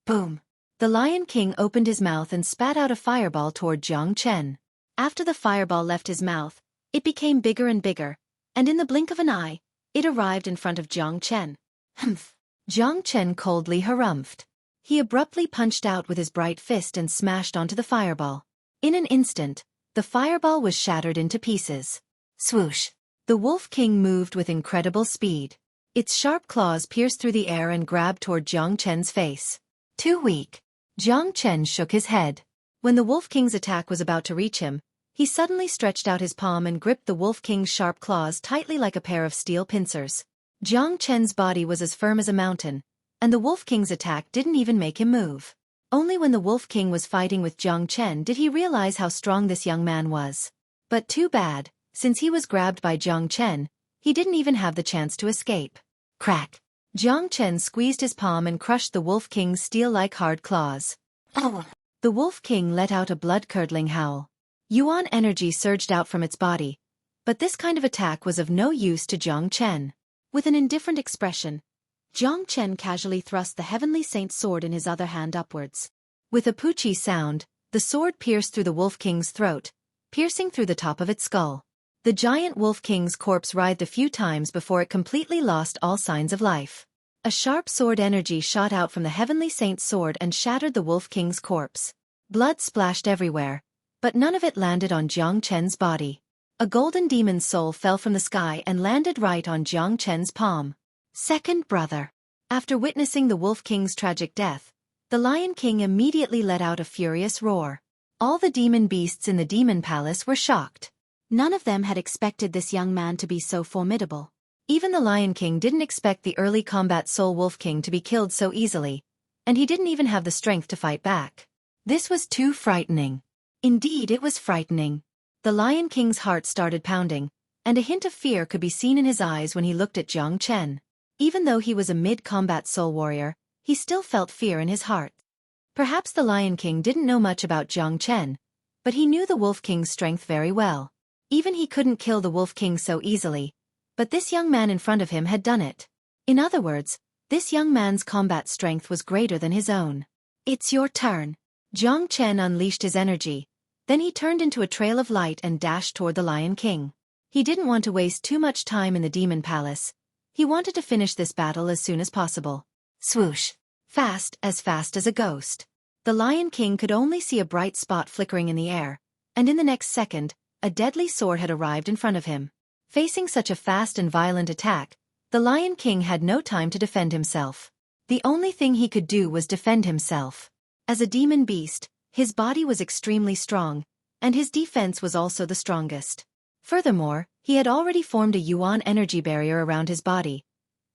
Boom! The Lion King opened his mouth and spat out a fireball toward Jiang Chen. After the fireball left his mouth, it became bigger and bigger, and in the blink of an eye, it arrived in front of Jiang Chen. "Humph!" Jiang Chen coldly harumphed. He abruptly punched out with his bright fist and smashed onto the fireball. In an instant, the fireball was shattered into pieces. Swoosh! The Wolf King moved with incredible speed. Its sharp claws pierced through the air and grabbed toward Jiang Chen's face. "Too weak." Jiang Chen shook his head. When the Wolf King's attack was about to reach him, he suddenly stretched out his palm and gripped the Wolf King's sharp claws tightly like a pair of steel pincers. Jiang Chen's body was as firm as a mountain, and the Wolf King's attack didn't even make him move. Only when the Wolf King was fighting with Jiang Chen did he realize how strong this young man was. But too bad, since he was grabbed by Jiang Chen, he didn't even have the chance to escape. Crack! Jiang Chen squeezed his palm and crushed the Wolf King's steel-like hard claws. Oh! The Wolf King let out a blood-curdling howl. Yuan energy surged out from its body, but this kind of attack was of no use to Jiang Chen. With an indifferent expression, Jiang Chen casually thrust the Heavenly Saint's sword in his other hand upwards. With a poochie sound, the sword pierced through the Wolf King's throat, piercing through the top of its skull. The giant Wolf King's corpse writhed a few times before it completely lost all signs of life. A sharp sword energy shot out from the Heavenly Saint's sword and shattered the Wolf King's corpse. Blood splashed everywhere, but none of it landed on Jiang Chen's body. A golden demon's soul fell from the sky and landed right on Jiang Chen's palm. Second brother. After witnessing the Wolf King's tragic death, the Lion King immediately let out a furious roar. All the demon beasts in the Demon Palace were shocked. None of them had expected this young man to be so formidable. Even the Lion King didn't expect the early combat Soul Wolf King to be killed so easily, and he didn't even have the strength to fight back. This was too frightening. Indeed, it was frightening. The Lion King's heart started pounding, and a hint of fear could be seen in his eyes when he looked at Jiang Chen. Even though he was a mid-combat soul warrior, he still felt fear in his heart. Perhaps the Lion King didn't know much about Jiang Chen, but he knew the Wolf King's strength very well. Even he couldn't kill the Wolf King so easily, but this young man in front of him had done it. In other words, this young man's combat strength was greater than his own. It's your turn. Jiang Chen unleashed his energy. Then he turned into a trail of light and dashed toward the Lion King. He didn't want to waste too much time in the Demon Palace. He wanted to finish this battle as soon as possible. Swoosh! Fast as a ghost. The Lion King could only see a bright spot flickering in the air, and in the next second, a deadly sword had arrived in front of him. Facing such a fast and violent attack, the Lion King had no time to defend himself. The only thing he could do was defend himself. As a demon beast, his body was extremely strong, and his defense was also the strongest. Furthermore, he had already formed a yuan energy barrier around his body,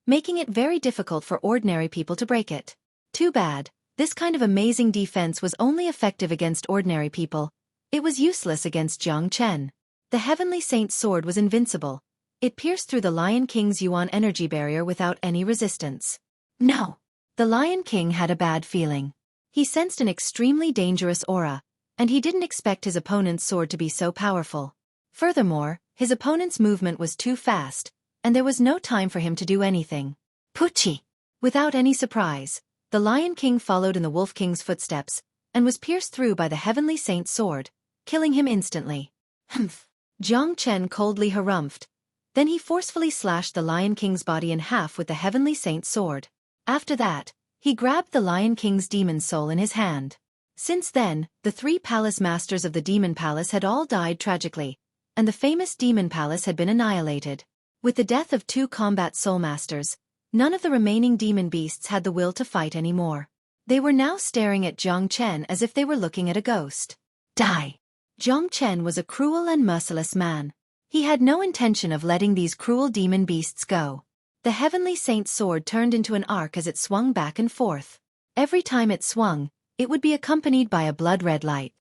making it very difficult for ordinary people to break it. Too bad, this kind of amazing defense was only effective against ordinary people. It was useless against Jiang Chen. The Heavenly Saint's sword was invincible. It pierced through the Lion King's yuan energy barrier without any resistance. No! The Lion King had a bad feeling. He sensed an extremely dangerous aura, and he didn't expect his opponent's sword to be so powerful. Furthermore, his opponent's movement was too fast, and there was no time for him to do anything. Pucci! Without any surprise, the Lion King followed in the Wolf King's footsteps, and was pierced through by the Heavenly Saint's sword, killing him instantly. Humph! Jiang Chen coldly harumphed. Then he forcefully slashed the Lion King's body in half with the Heavenly Saint's sword. After that, he grabbed the Lion King's demon soul in his hand. Since then, the 3 palace masters of the Demon Palace had all died tragically, and the famous Demon Palace had been annihilated. With the death of 2 combat soul masters, none of the remaining demon beasts had the will to fight anymore. They were now staring at Jiang Chen as if they were looking at a ghost. Die! Jiang Chen was a cruel and merciless man. He had no intention of letting these cruel demon beasts go. The Heavenly Saint's sword turned into an arc as it swung back and forth. Every time it swung, it would be accompanied by a blood-red light.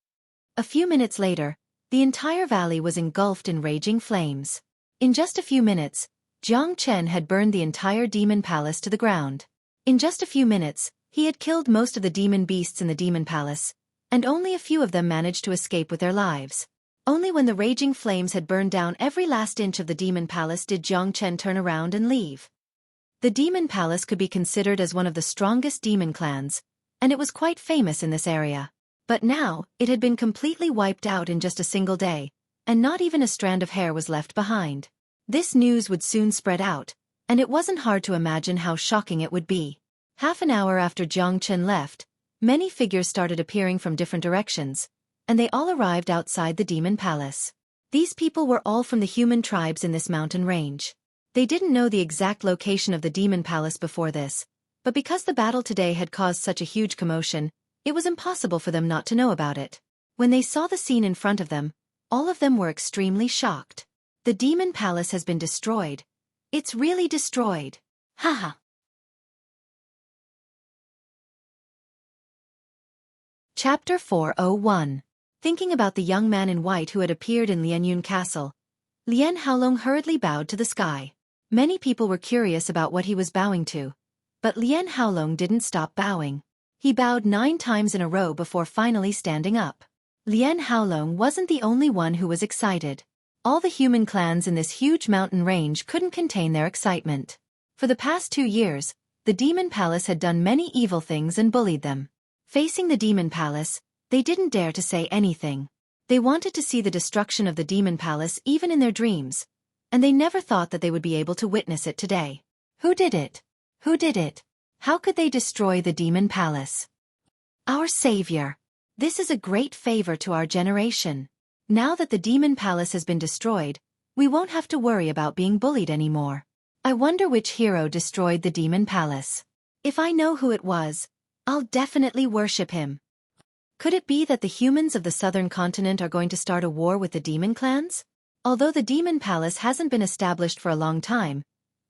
A few minutes later, the entire valley was engulfed in raging flames. In just a few minutes, Jiang Chen had burned the entire Demon Palace to the ground. In just a few minutes, he had killed most of the demon beasts in the Demon Palace, and only a few of them managed to escape with their lives. Only when the raging flames had burned down every last inch of the Demon Palace did Jiang Chen turn around and leave. The Demon Palace could be considered as one of the strongest demon clans, and it was quite famous in this area. But now, it had been completely wiped out in just a single day, and not even a strand of hair was left behind. This news would soon spread out, and it wasn't hard to imagine how shocking it would be. Half an hour after Jiang Chen left, many figures started appearing from different directions, and they all arrived outside the Demon Palace. These people were all from the human tribes in this mountain range. They didn't know the exact location of the Demon Palace before this, but because the battle today had caused such a huge commotion, it was impossible for them not to know about it. When they saw the scene in front of them, all of them were extremely shocked. The Demon Palace has been destroyed. It's really destroyed. Haha. Chapter 401. Thinking about the young man in white who had appeared in Lianyun Castle, Lian Haolong hurriedly bowed to the sky. Many people were curious about what he was bowing to, but Lian Haolong didn't stop bowing. He bowed 9 times in a row before finally standing up. Lian Haolong wasn't the only one who was excited. All the human clans in this huge mountain range couldn't contain their excitement. For the past 2 years, the Demon Palace had done many evil things and bullied them. Facing the Demon Palace, they didn't dare to say anything. They wanted to see the destruction of the Demon Palace even in their dreams, and they never thought that they would be able to witness it today. Who did it? Who did it? How could they destroy the Demon Palace? Our Savior. This is a great favor to our generation. Now that the Demon Palace has been destroyed, we won't have to worry about being bullied anymore. I wonder which hero destroyed the Demon Palace. If I know who it was, I'll definitely worship him. Could it be that the humans of the southern continent are going to start a war with the demon clans? Although the Demon Palace hasn't been established for a long time,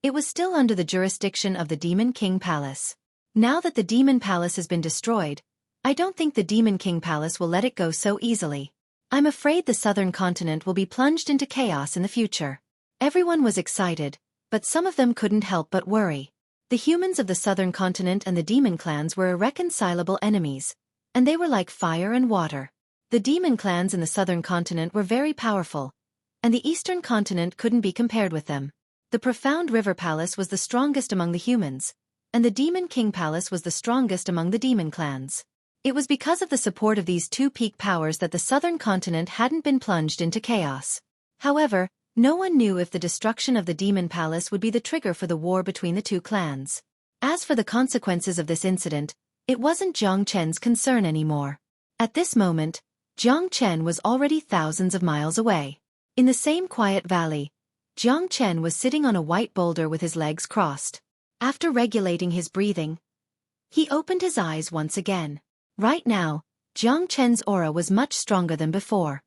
it was still under the jurisdiction of the Demon King Palace. Now that the Demon Palace has been destroyed, I don't think the Demon King Palace will let it go so easily. I'm afraid the southern continent will be plunged into chaos in the future. Everyone was excited, but some of them couldn't help but worry. The humans of the southern continent and the demon clans were irreconcilable enemies, and they were like fire and water. The demon clans in the southern continent were very powerful, and the eastern continent couldn't be compared with them. The profound river palace was the strongest among the humans, and the Demon King Palace was the strongest among the demon clans. It was because of the support of these two peak powers that the southern continent hadn't been plunged into chaos. However, no one knew if the destruction of the Demon Palace would be the trigger for the war between the two clans. As for the consequences of this incident, it wasn't Jiang Chen's concern anymore. At this moment, Jiang Chen was already thousands of miles away. In the same quiet valley, Jiang Chen was sitting on a white boulder with his legs crossed. After regulating his breathing, he opened his eyes once again. Right now, Jiang Chen's aura was much stronger than before.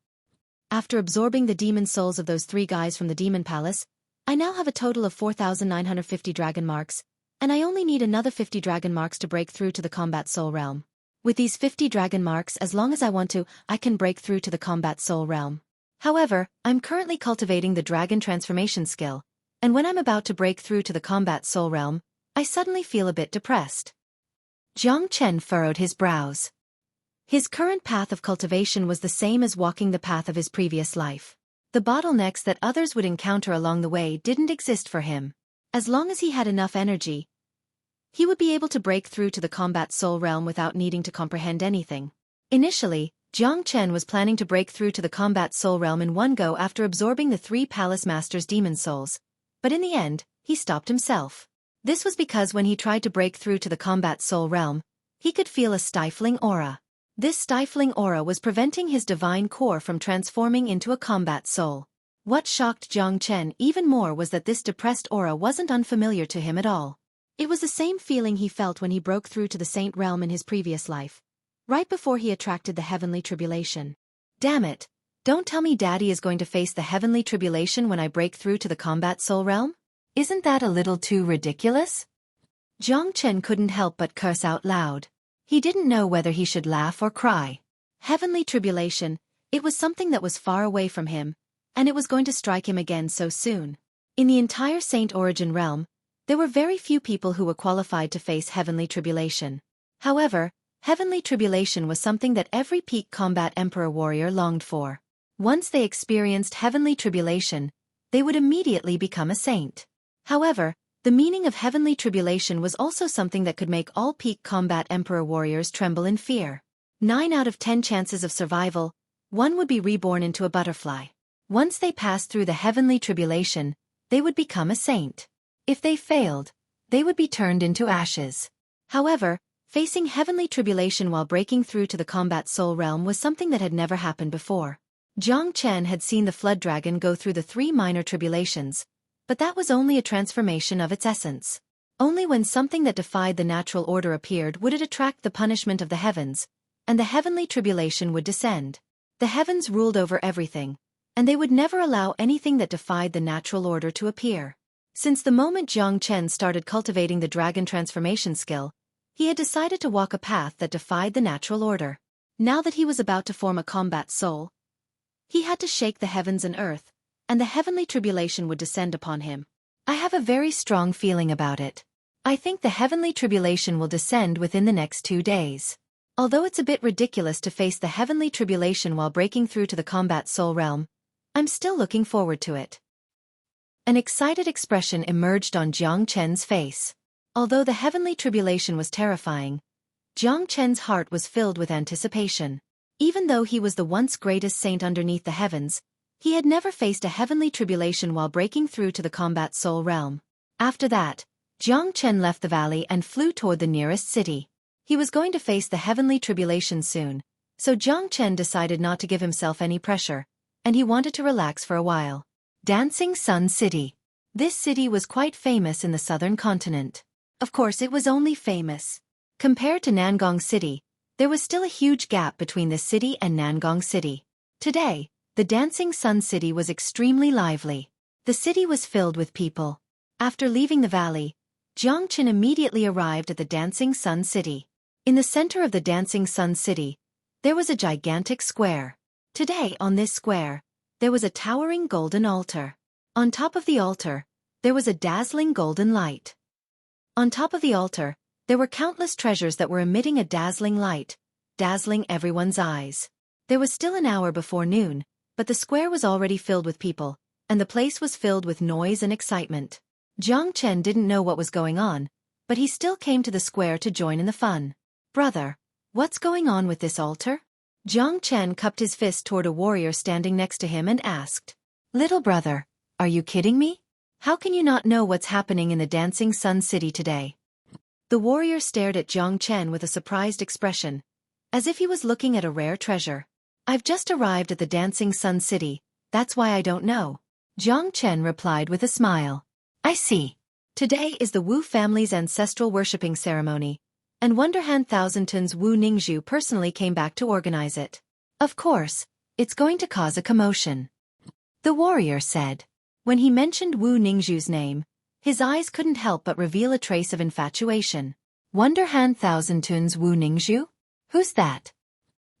After absorbing the demon souls of those 3 guys from the Demon Palace, I now have a total of 4,950 dragon marks, and I only need another 50 dragon marks to break through to the Combat Soul Realm. With these 50 dragon marks, as long as I want to, I can break through to the Combat Soul Realm. However, I'm currently cultivating the Dragon Transformation skill, and when I'm about to break through to the Combat Soul Realm, I suddenly feel a bit depressed. Jiang Chen furrowed his brows. His current path of cultivation was the same as walking the path of his previous life. The bottlenecks that others would encounter along the way didn't exist for him. As long as he had enough energy, he would be able to break through to the Combat Soul Realm without needing to comprehend anything. Initially, Jiang Chen was planning to break through to the Combat Soul Realm in one go after absorbing the 3 Palace Masters' demon souls, but in the end, he stopped himself. This was because when he tried to break through to the Combat Soul Realm, he could feel a stifling aura. This stifling aura was preventing his divine core from transforming into a combat soul. What shocked Jiang Chen even more was that this depressed aura wasn't unfamiliar to him at all. It was the same feeling he felt when he broke through to the Saint Realm in his previous life, right before he attracted the Heavenly Tribulation. Damn it! Don't tell me Daddy is going to face the Heavenly Tribulation when I break through to the Combat Soul Realm? Isn't that a little too ridiculous? Jiang Chen couldn't help but curse out loud. He didn't know whether he should laugh or cry. Heavenly Tribulation, it was something that was far away from him, and it was going to strike him again so soon. In the entire Saint Origin realm, there were very few people who were qualified to face Heavenly Tribulation. However, Heavenly Tribulation was something that every peak combat emperor warrior longed for. Once they experienced Heavenly Tribulation, they would immediately become a saint. However, the meaning of Heavenly Tribulation was also something that could make all peak combat emperor warriors tremble in fear. 9 out of 10 chances of survival, one would be reborn into a butterfly. Once they passed through the Heavenly Tribulation, they would become a saint. If they failed, they would be turned into ashes. However, facing Heavenly Tribulation while breaking through to the Combat Soul Realm was something that had never happened before. Jiang Chen had seen the Flood Dragon go through the 3 minor tribulations, but that was only a transformation of its essence. Only when something that defied the natural order appeared would it attract the punishment of the heavens, and the Heavenly Tribulation would descend. The heavens ruled over everything, and they would never allow anything that defied the natural order to appear. Since the moment Jiang Chen started cultivating the Dragon Transformation skill, he had decided to walk a path that defied the natural order. Now that he was about to form a combat soul, he had to shake the heavens and earth, and the Heavenly Tribulation would descend upon him. I have a very strong feeling about it. I think the Heavenly Tribulation will descend within the next 2 days. Although it's a bit ridiculous to face the Heavenly Tribulation while breaking through to the Combat Soul Realm, I'm still looking forward to it. An excited expression emerged on Jiang Chen's face. Although the Heavenly Tribulation was terrifying, Jiang Chen's heart was filled with anticipation. Even though he was the once greatest saint underneath the heavens, he had never faced a Heavenly Tribulation while breaking through to the Combat Soul Realm. After that, Jiang Chen left the valley and flew toward the nearest city. He was going to face the Heavenly Tribulation soon, so Jiang Chen decided not to give himself any pressure, and he wanted to relax for a while. Dancing Sun City. This city was quite famous in the southern continent. Of course, it was only famous. Compared to Nangong City, there was still a huge gap between this city and Nangong City. Today, The dancing sun city was extremely lively. The city was filled with people. After leaving the valley, Jiang Qin immediately arrived at the dancing sun city. In the center of the dancing sun city, there was a gigantic square. Today, on this square, there was a towering golden altar. On top of the altar, there was a dazzling golden light. On top of the altar, there were countless treasures that were emitting a dazzling light, dazzling everyone's eyes. There was still an hour before noon, but the square was already filled with people, and the place was filled with noise and excitement. Jiang Chen didn't know what was going on, but he still came to the square to join in the fun. "Brother, what's going on with this altar?" Jiang Chen cupped his fist toward a warrior standing next to him and asked. "Little brother, are you kidding me? How can you not know what's happening in the dancing sun city today?" The warrior stared at Jiang Chen with a surprised expression, as if he was looking at a rare treasure. "I've just arrived at the dancing sun city, that's why I don't know." Jiang Chen replied with a smile. "I see. Today is the Wu family's ancestral worshipping ceremony, and Wonderhand Thousand Ton's Wu Ningzhu personally came back to organize it. Of course, it's going to cause a commotion," the warrior said. When he mentioned Wu Ningzhu's name, his eyes couldn't help but reveal a trace of infatuation. "Wonderhand Thousand Ton's Wu Ningzhu? Who's that?"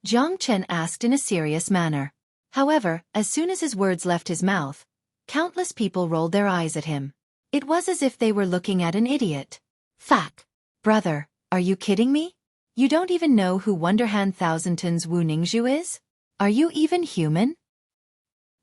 Jiang Chen asked in a serious manner. However, as soon as his words left his mouth, countless people rolled their eyes at him. It was as if they were looking at an idiot. "Fuck. Brother, are you kidding me? You don't even know who Wonderhand Thousand Ton's Wu Ningzhu is? Are you even human?"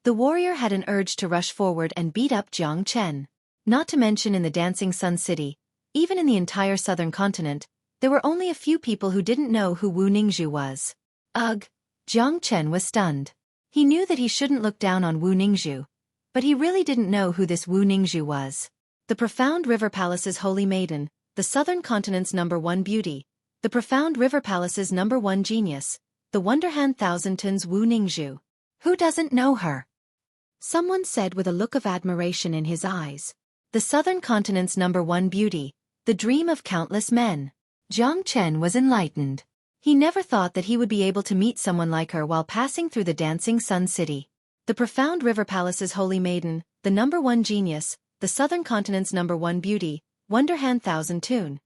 The warrior had an urge to rush forward and beat up Jiang Chen. Not to mention in the dancing sun city, even in the entire southern continent, there were only a few people who didn't know who Wu Ningzhu was. Ugh! Jiang Chen was stunned. He knew that he shouldn't look down on Wu Ningzhu, but he really didn't know who this Wu Ningzhu was. The Profound River Palace's holy maiden, the southern continent's #1 beauty, the Profound River Palace's #1 genius, the Wonderhand Thousand Ton's Wu Ningzhu. Who doesn't know her? Someone said with a look of admiration in his eyes. The southern continent's #1 beauty, the dream of countless men. Jiang Chen was enlightened. He never thought that he would be able to meet someone like her while passing through the dancing sun city. The Profound River Palace's holy maiden, the #1 genius, the southern continent's #1 beauty, Wonderhand Thousand Ton.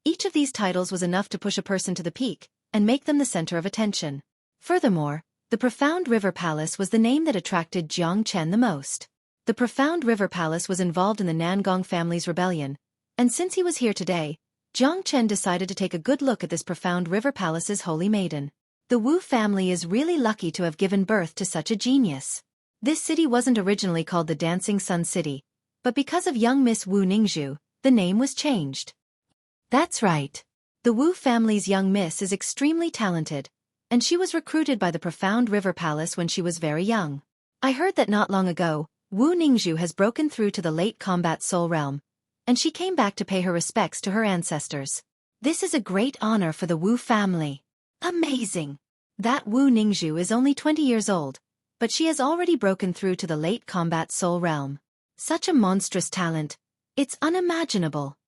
Each of these titles was enough to push a person to the peak and make them the center of attention. Furthermore, the Profound River Palace was the name that attracted Jiang Chen the most. The Profound River Palace was involved in the Nangong family's rebellion, and since he was here today, Jiang Chen decided to take a good look at this Profound River Palace's holy maiden. The Wu family is really lucky to have given birth to such a genius. This city wasn't originally called the Dancing Sun City, but because of young Miss Wu Ningzhu, the name was changed. That's right. The Wu family's young miss is extremely talented, and she was recruited by the Profound River Palace when she was very young. I heard that not long ago, Wu Ningzhu has broken through to the late combat soul realm, and she came back to pay her respects to her ancestors. This is a great honor for the Wu family. Amazing! That Wu Ningzhu is only 20 years old, but she has already broken through to the late combat soul realm. Such a monstrous talent. It's unimaginable.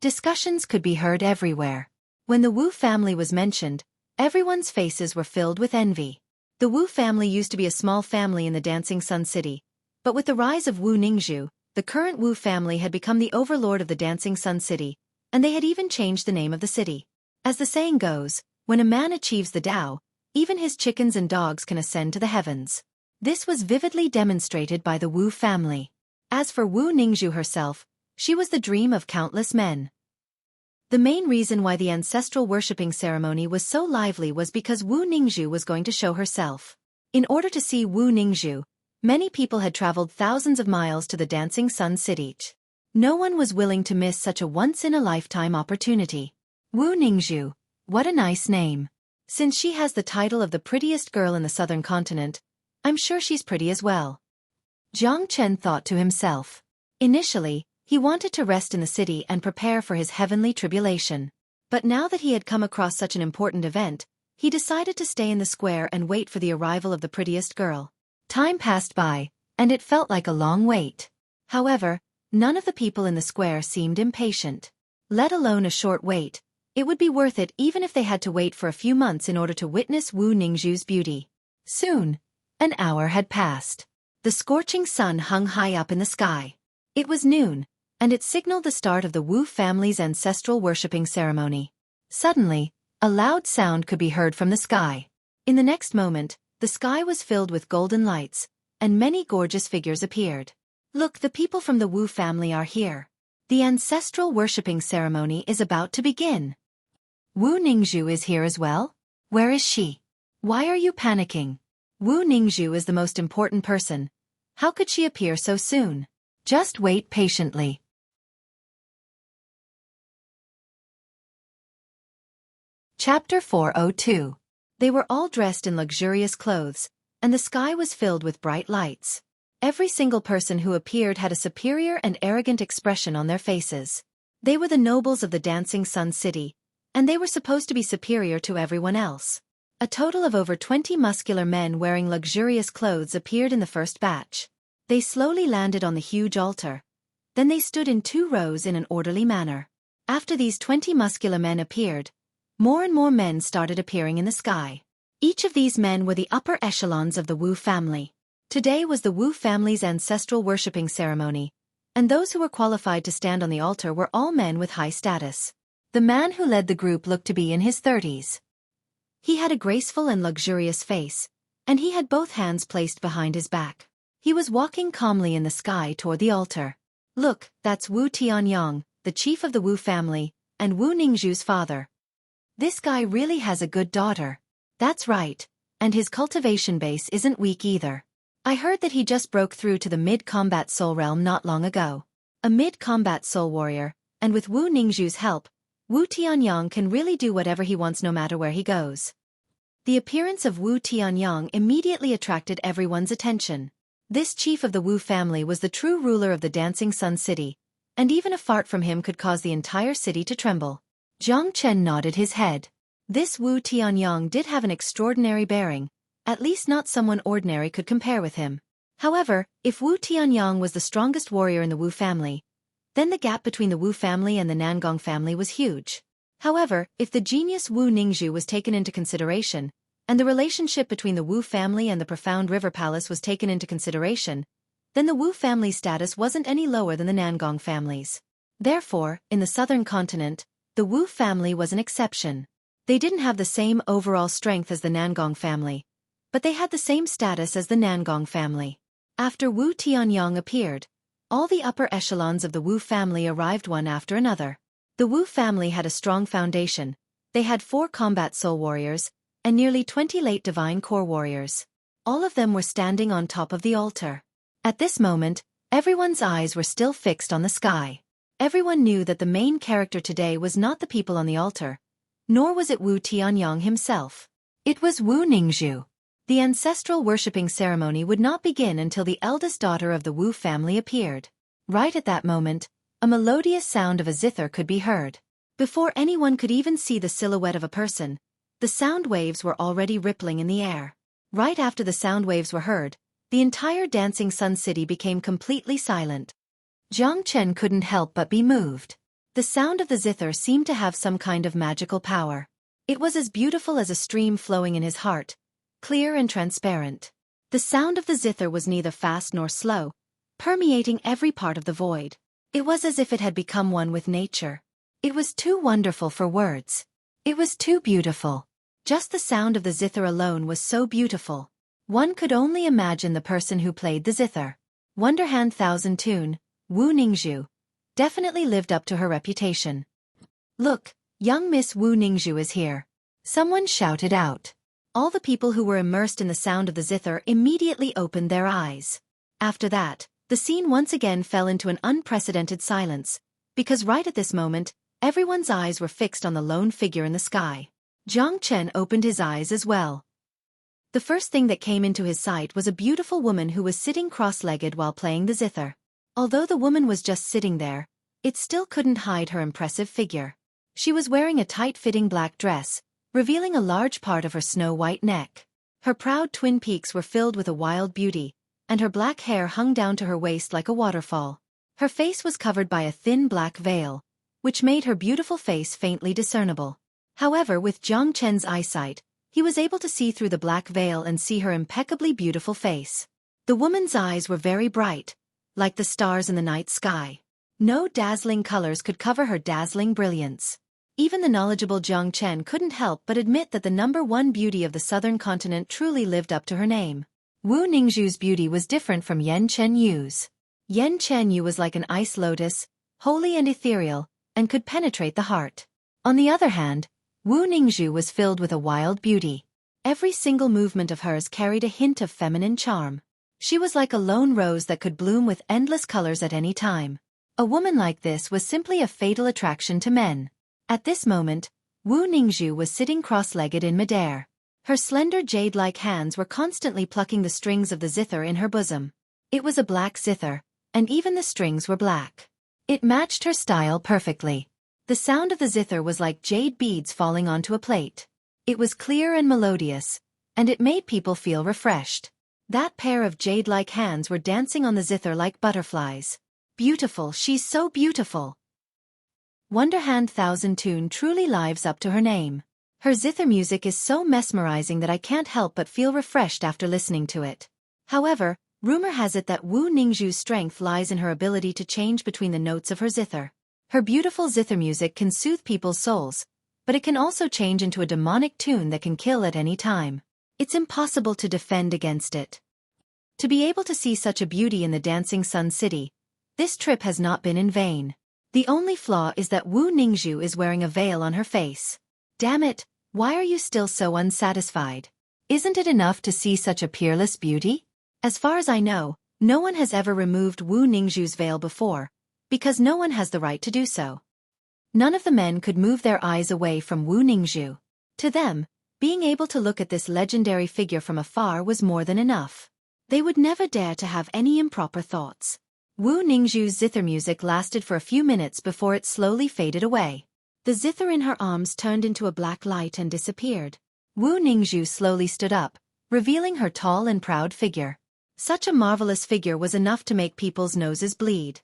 Discussions could be heard everywhere. When the Wu family was mentioned, everyone's faces were filled with envy. The Wu family used to be a small family in the Dancing Sun City, but with the rise of Wu Ningzhu, the current Wu family had become the overlord of the Dancing Sun City, and they had even changed the name of the city. As the saying goes, when a man achieves the Tao, even his chickens and dogs can ascend to the heavens. This was vividly demonstrated by the Wu family. As for Wu Ningzhu herself, she was the dream of countless men. The main reason why the ancestral worshipping ceremony was so lively was because Wu Ningzhu was going to show herself. In order to see Wu Ningzhu, many people had traveled thousands of miles to the Dancing Sun City. No one was willing to miss such a once-in-a-lifetime opportunity. Wu Ningzhu, what a nice name. Since she has the title of the prettiest girl in the southern continent, I'm sure she's pretty as well. Jiang Chen thought to himself. Initially, he wanted to rest in the city and prepare for his heavenly tribulation. But now that he had come across such an important event, he decided to stay in the square and wait for the arrival of the prettiest girl. Time passed by, and it felt like a long wait. However, none of the people in the square seemed impatient. Let alone a short wait, it would be worth it even if they had to wait for a few months in order to witness Wu Ningzhu's beauty. Soon, An hour had passed. The scorching sun hung high up in the sky. It was noon, and it signaled the start of the Wu family's ancestral worshipping ceremony. Suddenly, a loud sound could be heard from the sky. In the next moment, the sky was filled with golden lights, and many gorgeous figures appeared. Look, the people from the Wu family are here. The ancestral worshipping ceremony is about to begin. Wu Ningzhu is here as well? Where is she? Why are you panicking? Wu Ningzhu is the most important person. How could she appear so soon? Just wait patiently. Chapter 402. They were all dressed in luxurious clothes, and the sky was filled with bright lights. Every single person who appeared had a superior and arrogant expression on their faces. They were the nobles of the Dancing Sun City, and they were supposed to be superior to everyone else. A total of over 20 muscular men wearing luxurious clothes appeared in the first batch. They slowly landed on the huge altar. Then they stood in 2 rows in an orderly manner. After these 20 muscular men appeared, more and more men started appearing in the sky. Each of these men were the upper echelons of the Wu family. Today was the Wu family's ancestral worshipping ceremony, and those who were qualified to stand on the altar were all men with high status. The man who led the group looked to be in his 30s. He had a graceful and luxurious face, and he had both hands placed behind his back. He was walking calmly in the sky toward the altar. Look, that's Wu Tianyang, the chief of the Wu family, and Wu Ningzhu's father. This guy really has a good daughter. That's right, and his cultivation base isn't weak either. I heard that he just broke through to the mid-combat soul realm not long ago. A mid-combat soul warrior, and with Wu Ningzhu's help, Wu Tianyang can really do whatever he wants no matter where he goes. The appearance of Wu Tianyang immediately attracted everyone's attention. This chief of the Wu family was the true ruler of the Dancing Sun City, and even a fart from him could cause the entire city to tremble. Zhang Chen nodded his head. This Wu Tianyang did have an extraordinary bearing, at least not someone ordinary could compare with him. However, if Wu Tianyang was the strongest warrior in the Wu family, then the gap between the Wu family and the Nangong family was huge. However, if the genius Wu Ningzhu was taken into consideration, and the relationship between the Wu family and the profound river palace was taken into consideration, then the Wu family's status wasn't any lower than the Nangong family's. Therefore, in the southern continent, the Wu family was an exception. They didn't have the same overall strength as the Nangong family, but they had the same status as the Nangong family. After Wu Tianyang appeared, all the upper echelons of the Wu family arrived one after another. The Wu family had a strong foundation. They had 4 combat soul warriors, and nearly 20 late divine core warriors. All of them were standing on top of the altar. At this moment, everyone's eyes were still fixed on the sky. Everyone knew that the main character today was not the people on the altar, nor was it Wu Tianyang himself. It was Wu Ningzhu. The ancestral worshipping ceremony would not begin until the eldest daughter of the Wu family appeared. Right at that moment, a melodious sound of a zither could be heard. Before anyone could even see the silhouette of a person, the sound waves were already rippling in the air. Right after the sound waves were heard, the entire Dancing Sun City became completely silent. Zhang Chen couldn't help but be moved. The sound of the zither seemed to have some kind of magical power. It was as beautiful as a stream flowing in his heart, clear and transparent. The sound of the zither was neither fast nor slow, permeating every part of the void. It was as if it had become one with nature. It was too wonderful for words. It was too beautiful. Just the sound of the zither alone was so beautiful. One could only imagine the person who played the zither. Wonderhand Thousand Tune, Wu Ningzhu, definitely lived up to her reputation. Look, young Miss Wu Ningzhu is here. Someone shouted out. All the people who were immersed in the sound of the zither immediately opened their eyes. After that, the scene once again fell into an unprecedented silence, because right at this moment, everyone's eyes were fixed on the lone figure in the sky. Zhang Chen opened his eyes as well. The first thing that came into his sight was a beautiful woman who was sitting cross-legged while playing the zither. Although the woman was just sitting there, it still couldn't hide her impressive figure. She was wearing a tight-fitting black dress, revealing a large part of her snow-white neck. Her proud twin peaks were filled with a wild beauty, and her black hair hung down to her waist like a waterfall. Her face was covered by a thin black veil, which made her beautiful face faintly discernible. However, with Zhang Chen's eyesight, He was able to see through the black veil and see her impeccably beautiful face. The woman's eyes were very bright, like the stars in the night sky. No dazzling colors could cover her dazzling brilliance. Even the knowledgeable Jiang Chen couldn't help but admit that the #1 beauty of the southern continent truly lived up to her name. Wu Ningzhu's beauty was different from Yan Chenyu's. Yan Chenyu was like an ice lotus, holy and ethereal, and could penetrate the heart. On the other hand, Wu Ningzhu was filled with a wild beauty. Every single movement of hers carried a hint of feminine charm. She was like a lone rose that could bloom with endless colors at any time. A woman like this was simply a fatal attraction to men. At this moment, Wu Ningzhu was sitting cross-legged in midair. Her slender jade-like hands were constantly plucking the strings of the zither in her bosom. It was a black zither, and even the strings were black. It matched her style perfectly. The sound of the zither was like jade beads falling onto a plate. It was clear and melodious, and it made people feel refreshed. That pair of jade-like hands were dancing on the zither like butterflies. Beautiful, she's so beautiful. Wonderhand Thousand Tune truly lives up to her name. Her zither music is so mesmerizing that I can't help but feel refreshed after listening to it. However, rumor has it that Wu Ningzhu's strength lies in her ability to change between the notes of her zither. Her beautiful zither music can soothe people's souls, but it can also change into a demonic tune that can kill at any time. It's impossible to defend against it. To be able to see such a beauty in the Dancing Sun City, this trip has not been in vain. The only flaw is that Wu Ningzhu is wearing a veil on her face. Damn it, why are you still so unsatisfied? Isn't it enough to see such a peerless beauty? As far as I know, no one has ever removed Wu Ningzhu's veil before, because no one has the right to do so. None of the men could move their eyes away from Wu Ningzhu. To them, being able to look at this legendary figure from afar was more than enough. They would never dare to have any improper thoughts. Wu Ningzhu's zither music lasted for a few minutes before it slowly faded away. The zither in her arms turned into a black light and disappeared. Wu Ningzhu slowly stood up, revealing her tall and proud figure. Such a marvelous figure was enough to make people's noses bleed.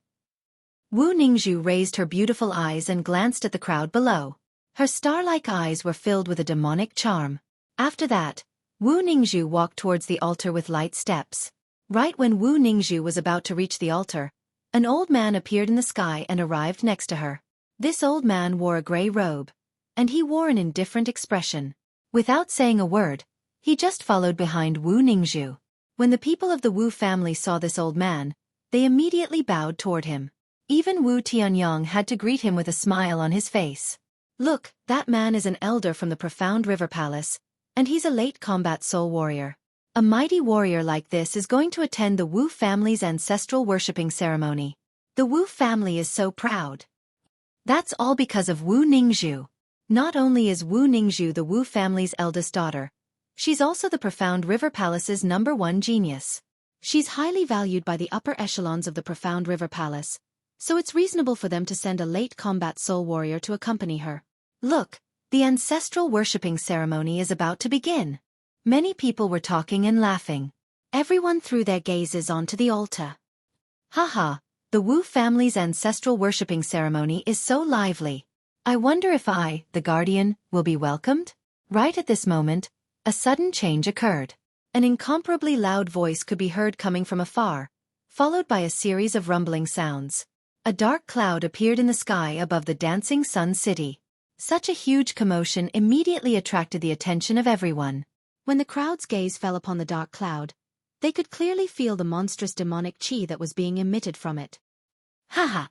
Wu Ningzhu raised her beautiful eyes and glanced at the crowd below. Her star-like eyes were filled with a demonic charm. After that, Wu Ningzhu walked towards the altar with light steps. Right when Wu Ningzhu was about to reach the altar, an old man appeared in the sky and arrived next to her. This old man wore a gray robe, and he wore an indifferent expression. Without saying a word, he just followed behind Wu Ningzhu. When the people of the Wu family saw this old man, they immediately bowed toward him. Even Wu Tianyang had to greet him with a smile on his face. Look, that man is an elder from the Profound River Palace, and he's a late combat soul warrior. A mighty warrior like this is going to attend the Wu family's ancestral worshipping ceremony. The Wu family is so proud. That's all because of Wu Ningzhu. Not only is Wu Ningzhu the Wu family's eldest daughter, she's also the Profound River Palace's #1 genius. She's highly valued by the upper echelons of the Profound River Palace, so it's reasonable for them to send a late combat soul warrior to accompany her. Look, the ancestral worshipping ceremony is about to begin. Many people were talking and laughing. Everyone threw their gazes onto the altar. Haha, the Wu family's ancestral worshipping ceremony is so lively. I wonder if I, the guardian, will be welcomed? Right at this moment, a sudden change occurred. An incomparably loud voice could be heard coming from afar, followed by a series of rumbling sounds. A dark cloud appeared in the sky above the Dancing Sun City. Such a huge commotion immediately attracted the attention of everyone. When the crowd's gaze fell upon the dark cloud, they could clearly feel the monstrous demonic chi that was being emitted from it. Haha!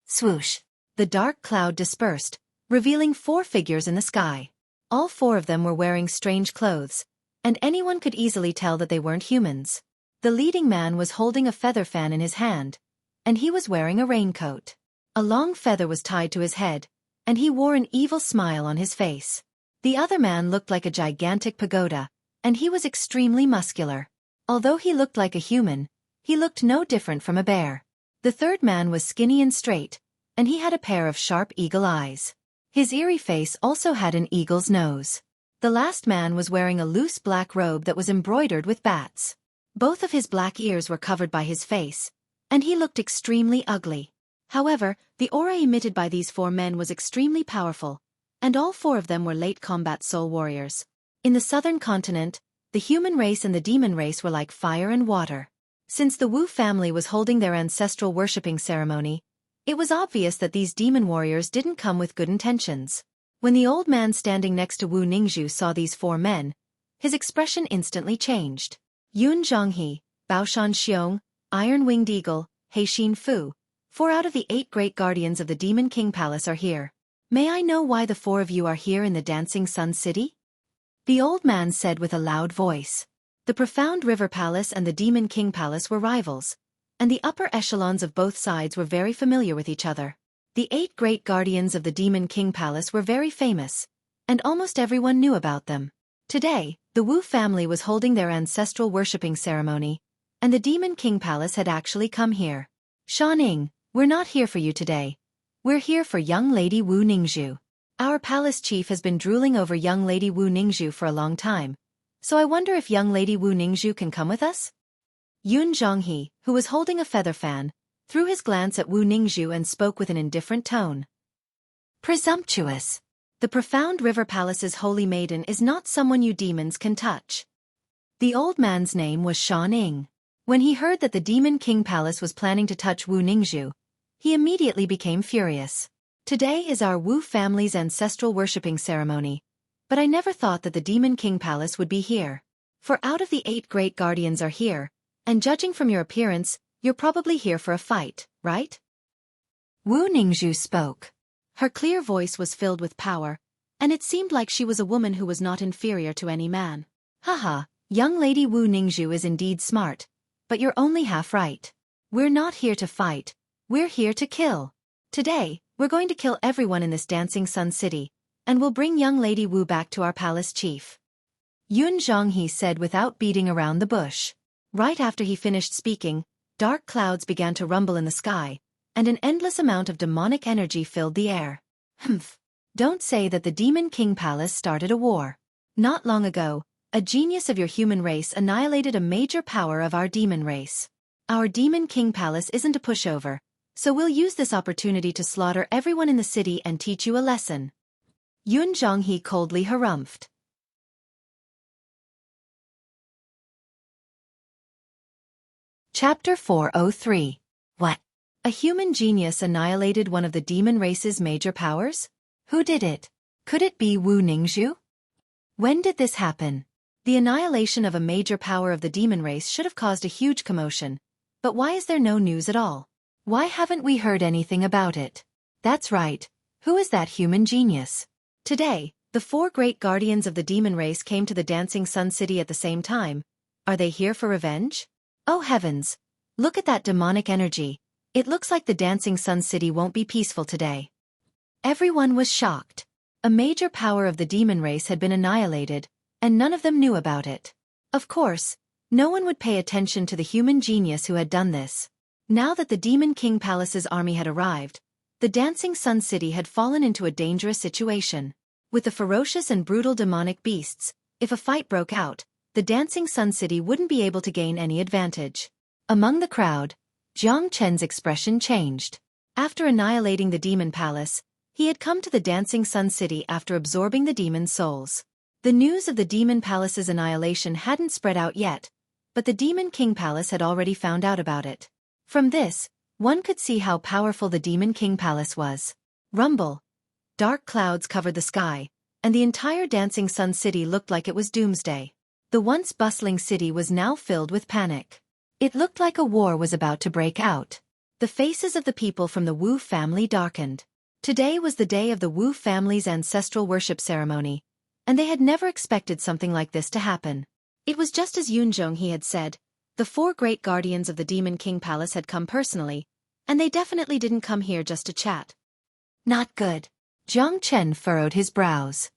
Swoosh! The dark cloud dispersed, revealing 4 figures in the sky. All 4 of them were wearing strange clothes, and anyone could easily tell that they weren't humans. The leading man was holding a feather fan in his hand, and he was wearing a raincoat. A long feather was tied to his head, and he wore an evil smile on his face. The other man looked like a gigantic pagoda, and he was extremely muscular. Although he looked like a human, he looked no different from a bear. The third man was skinny and straight, and he had a pair of sharp eagle eyes. His eerie face also had an eagle's nose. The last man was wearing a loose black robe that was embroidered with bats. Both of his black ears were covered by his face, and he looked extremely ugly. However, the aura emitted by these 4 men was extremely powerful, and all 4 of them were late combat soul warriors. In the southern continent, the human race and the demon race were like fire and water. Since the Wu family was holding their ancestral worshipping ceremony, it was obvious that these demon warriors didn't come with good intentions. When the old man standing next to Wu Ningzhu saw these 4 men, his expression instantly changed. Yun Zhonghe, Baoshan Xiong, Iron-Winged Eagle, Heixin Fu, 4 out of the 8 great guardians of the Demon King Palace are here. May I know why the 4 of you are here in the Dancing Sun City? The old man said with a loud voice. The Profound River Palace and the Demon King Palace were rivals, and the upper echelons of both sides were very familiar with each other. The 8 great guardians of the Demon King Palace were very famous, and almost everyone knew about them. Today, the Wu family was holding their ancestral worshipping ceremony, and the Demon King Palace had actually come here. Shaning, we're not here for you today. We're here for young lady Wu Ningzhu. Our palace chief has been drooling over young lady Wu Ningzhu for a long time, so I wonder if young lady Wu Ningzhu can come with us? Yun Zhonghe, who was holding a feather fan, threw his glance at Wu Ningzhu and spoke with an indifferent tone. Presumptuous. The Profound River Palace's holy maiden is not someone you demons can touch. The old man's name was Shaning. When he heard that the Demon King Palace was planning to touch Wu Ningzhu, he immediately became furious. Today is our Wu family's ancestral worshipping ceremony, but I never thought that the Demon King Palace would be here. For out of the 8 great guardians are here, and judging from your appearance, you're probably here for a fight, right? Wu Ningzhu spoke. Her clear voice was filled with power, and it seemed like she was a woman who was not inferior to any man. Haha, young lady Wu Ningzhu is indeed smart, but you're only half right. We're not here to fight, we're here to kill. Today, we're going to kill everyone in this Dancing Sun City, and we'll bring young lady Wu back to our palace chief. Yun Zhonghe said without beating around the bush. Right after he finished speaking, dark clouds began to rumble in the sky, and an endless amount of demonic energy filled the air. Humph. Don't say that the Demon King Palace started a war. Not long ago, a genius of your human race annihilated a major power of our demon race. Our Demon King Palace isn't a pushover, so we'll use this opportunity to slaughter everyone in the city and teach you a lesson. Yun Zhonghe coldly harumphed. Chapter 403. What? A human genius annihilated one of the demon race's major powers? Who did it? Could it be Wu Ningzhu? When did this happen? The annihilation of a major power of the demon race should have caused a huge commotion, but why is there no news at all? Why haven't we heard anything about it? That's right. Who is that human genius? Today, the 4 great guardians of the demon race came to the Dancing Sun City at the same time. Are they here for revenge? Oh heavens! Look at that demonic energy. It looks like the Dancing Sun City won't be peaceful today. Everyone was shocked. A major power of the demon race had been annihilated, and none of them knew about it. Of course, no one would pay attention to the human genius who had done this. Now that the Demon King Palace's army had arrived, the Dancing Sun City had fallen into a dangerous situation. With the ferocious and brutal demonic beasts, if a fight broke out, the Dancing Sun City wouldn't be able to gain any advantage. Among the crowd, Jiang Chen's expression changed. After annihilating the Demon Palace, he had come to the Dancing Sun City after absorbing the demon's souls. The news of the Demon Palace's annihilation hadn't spread out yet, but the Demon King Palace had already found out about it. From this, one could see how powerful the Demon King Palace was. Rumble. Dark clouds covered the sky, and the entire Dancing Sun City looked like it was doomsday. The once bustling city was now filled with panic. It looked like a war was about to break out. The faces of the people from the Wu family darkened. Today was the day of the Wu family's ancestral worship ceremony, and they had never expected something like this to happen. It was just as Yun Zhonghe had said. The 4 great guardians of the Demon King Palace had come personally, and they definitely didn't come here just to chat. Not good. Jiang Chen furrowed his brows.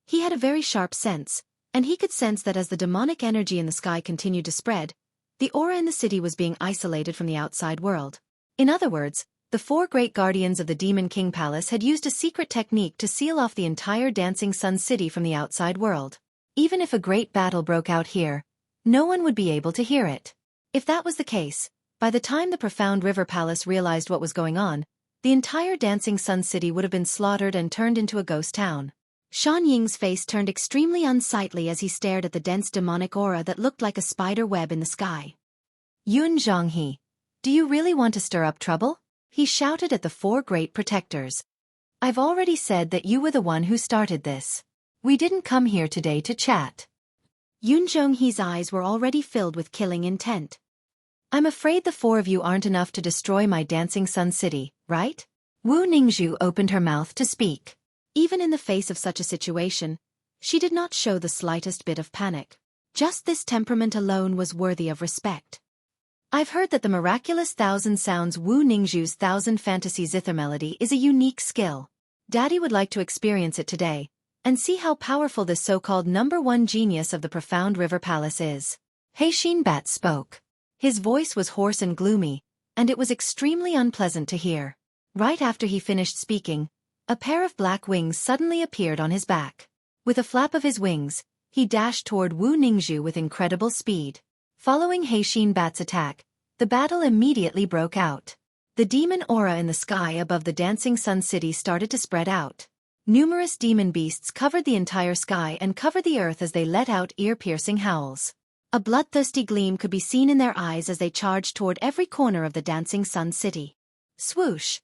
He had a very sharp sense, and he could sense that as the demonic energy in the sky continued to spread, the aura in the city was being isolated from the outside world. In other words, the 4 great guardians of the Demon King Palace had used a secret technique to seal off the entire Dancing Sun City from the outside world. Even if a great battle broke out here, no one would be able to hear it. If that was the case, by the time the Profound River Palace realized what was going on, the entire Dancing Sun City would have been slaughtered and turned into a ghost town. Shan Ying's face turned extremely unsightly as he stared at the dense demonic aura that looked like a spider web in the sky. Yun Zhonghe, do you really want to stir up trouble? He shouted at the four great protectors. I've already said that you were the one who started this. We didn't come here today to chat. Yun Zhonghe's eyes were already filled with killing intent. I'm afraid the four of you aren't enough to destroy my Dancing Sun City, right? Wu Ningzhu opened her mouth to speak. Even in the face of such a situation, she did not show the slightest bit of panic. Just this temperament alone was worthy of respect. I've heard that the miraculous Thousand Sounds Wu Ningzhu's Thousand Fantasy Zither Melody is a unique skill. Daddy would like to experience it today, and see how powerful this so-called #1 genius of the Profound River Palace is. Heishin Bat spoke. His voice was hoarse and gloomy, and it was extremely unpleasant to hear. Right after he finished speaking, a pair of black wings suddenly appeared on his back. With a flap of his wings, he dashed toward Wu Ningzhu with incredible speed. Following Heishin Bat's attack, the battle immediately broke out. The demon aura in the sky above the Dancing Sun City started to spread out. Numerous demon beasts covered the entire sky and covered the earth as they let out ear-piercing howls. A bloodthirsty gleam could be seen in their eyes as they charged toward every corner of the Dancing Sun City. Swoosh!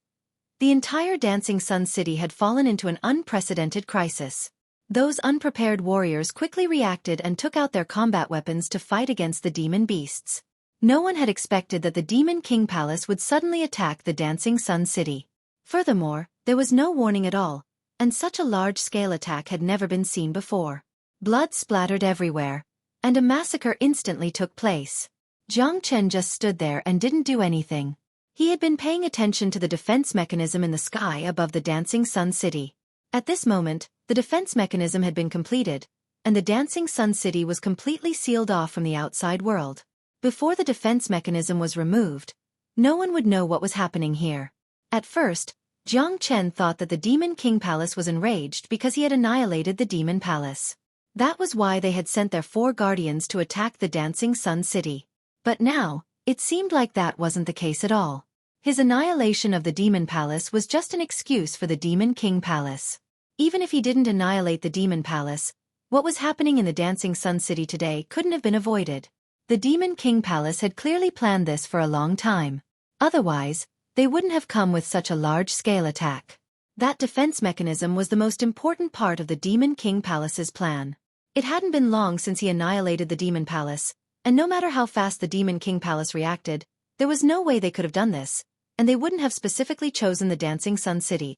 The entire Dancing Sun City had fallen into an unprecedented crisis. Those unprepared warriors quickly reacted and took out their combat weapons to fight against the demon beasts. No one had expected that the Demon King Palace would suddenly attack the Dancing Sun City. Furthermore, there was no warning at all, and such a large-scale attack had never been seen before. Blood splattered everywhere, and a massacre instantly took place. Jiang Chen just stood there and didn't do anything. He had been paying attention to the defense mechanism in the sky above the Dancing Sun City. At this moment, the defense mechanism had been completed, and the Dancing Sun City was completely sealed off from the outside world. Before the defense mechanism was removed, no one would know what was happening here. At first, Jiang Chen thought that the Demon King Palace was enraged because he had annihilated the Demon Palace. That was why they had sent their 4 guardians to attack the Dancing Sun City. But now, it seemed like that wasn't the case at all. His annihilation of the Demon Palace was just an excuse for the Demon King Palace. Even if he didn't annihilate the Demon Palace, what was happening in the Dancing Sun City today couldn't have been avoided. The Demon King Palace had clearly planned this for a long time. Otherwise, they wouldn't have come with such a large-scale attack. That defense mechanism was the most important part of the Demon King Palace's plan. It hadn't been long since he annihilated the Demon Palace, and no matter how fast the Demon King Palace reacted, there was no way they could have done this, and they wouldn't have specifically chosen the Dancing Sun City.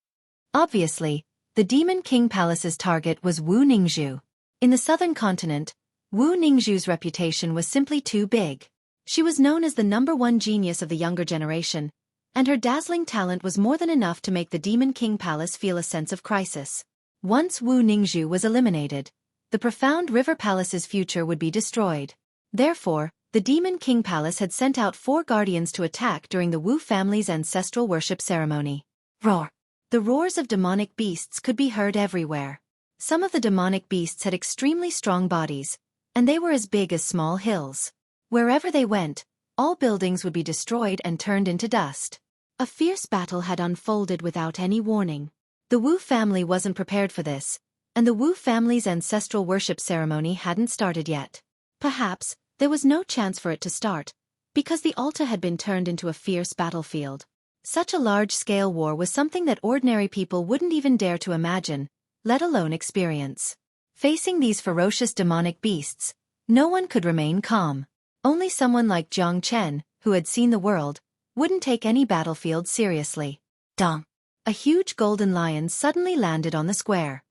Obviously, the Demon King Palace's target was Wu Ningzhu. In the southern continent, Wu Ningzhu's reputation was simply too big. She was known as the #1 genius of the younger generation, and her dazzling talent was more than enough to make the Demon King Palace feel a sense of crisis. Once Wu Ningzhu was eliminated, the Profound River Palace's future would be destroyed. Therefore, the Demon King Palace had sent out 4 guardians to attack during the Wu family's ancestral worship ceremony. Roar! The roars of demonic beasts could be heard everywhere. Some of the demonic beasts had extremely strong bodies, and they were as big as small hills. Wherever they went, all buildings would be destroyed and turned into dust. A fierce battle had unfolded without any warning. The Wu family wasn't prepared for this, and the Wu family's ancestral worship ceremony hadn't started yet. Perhaps, there was no chance for it to start, because the altar had been turned into a fierce battlefield. Such a large-scale war was something that ordinary people wouldn't even dare to imagine, let alone experience. Facing these ferocious demonic beasts, no one could remain calm. Only someone like Jiang Chen, who had seen the world, wouldn't take any battlefield seriously. Dong! A huge golden lion suddenly landed on the square.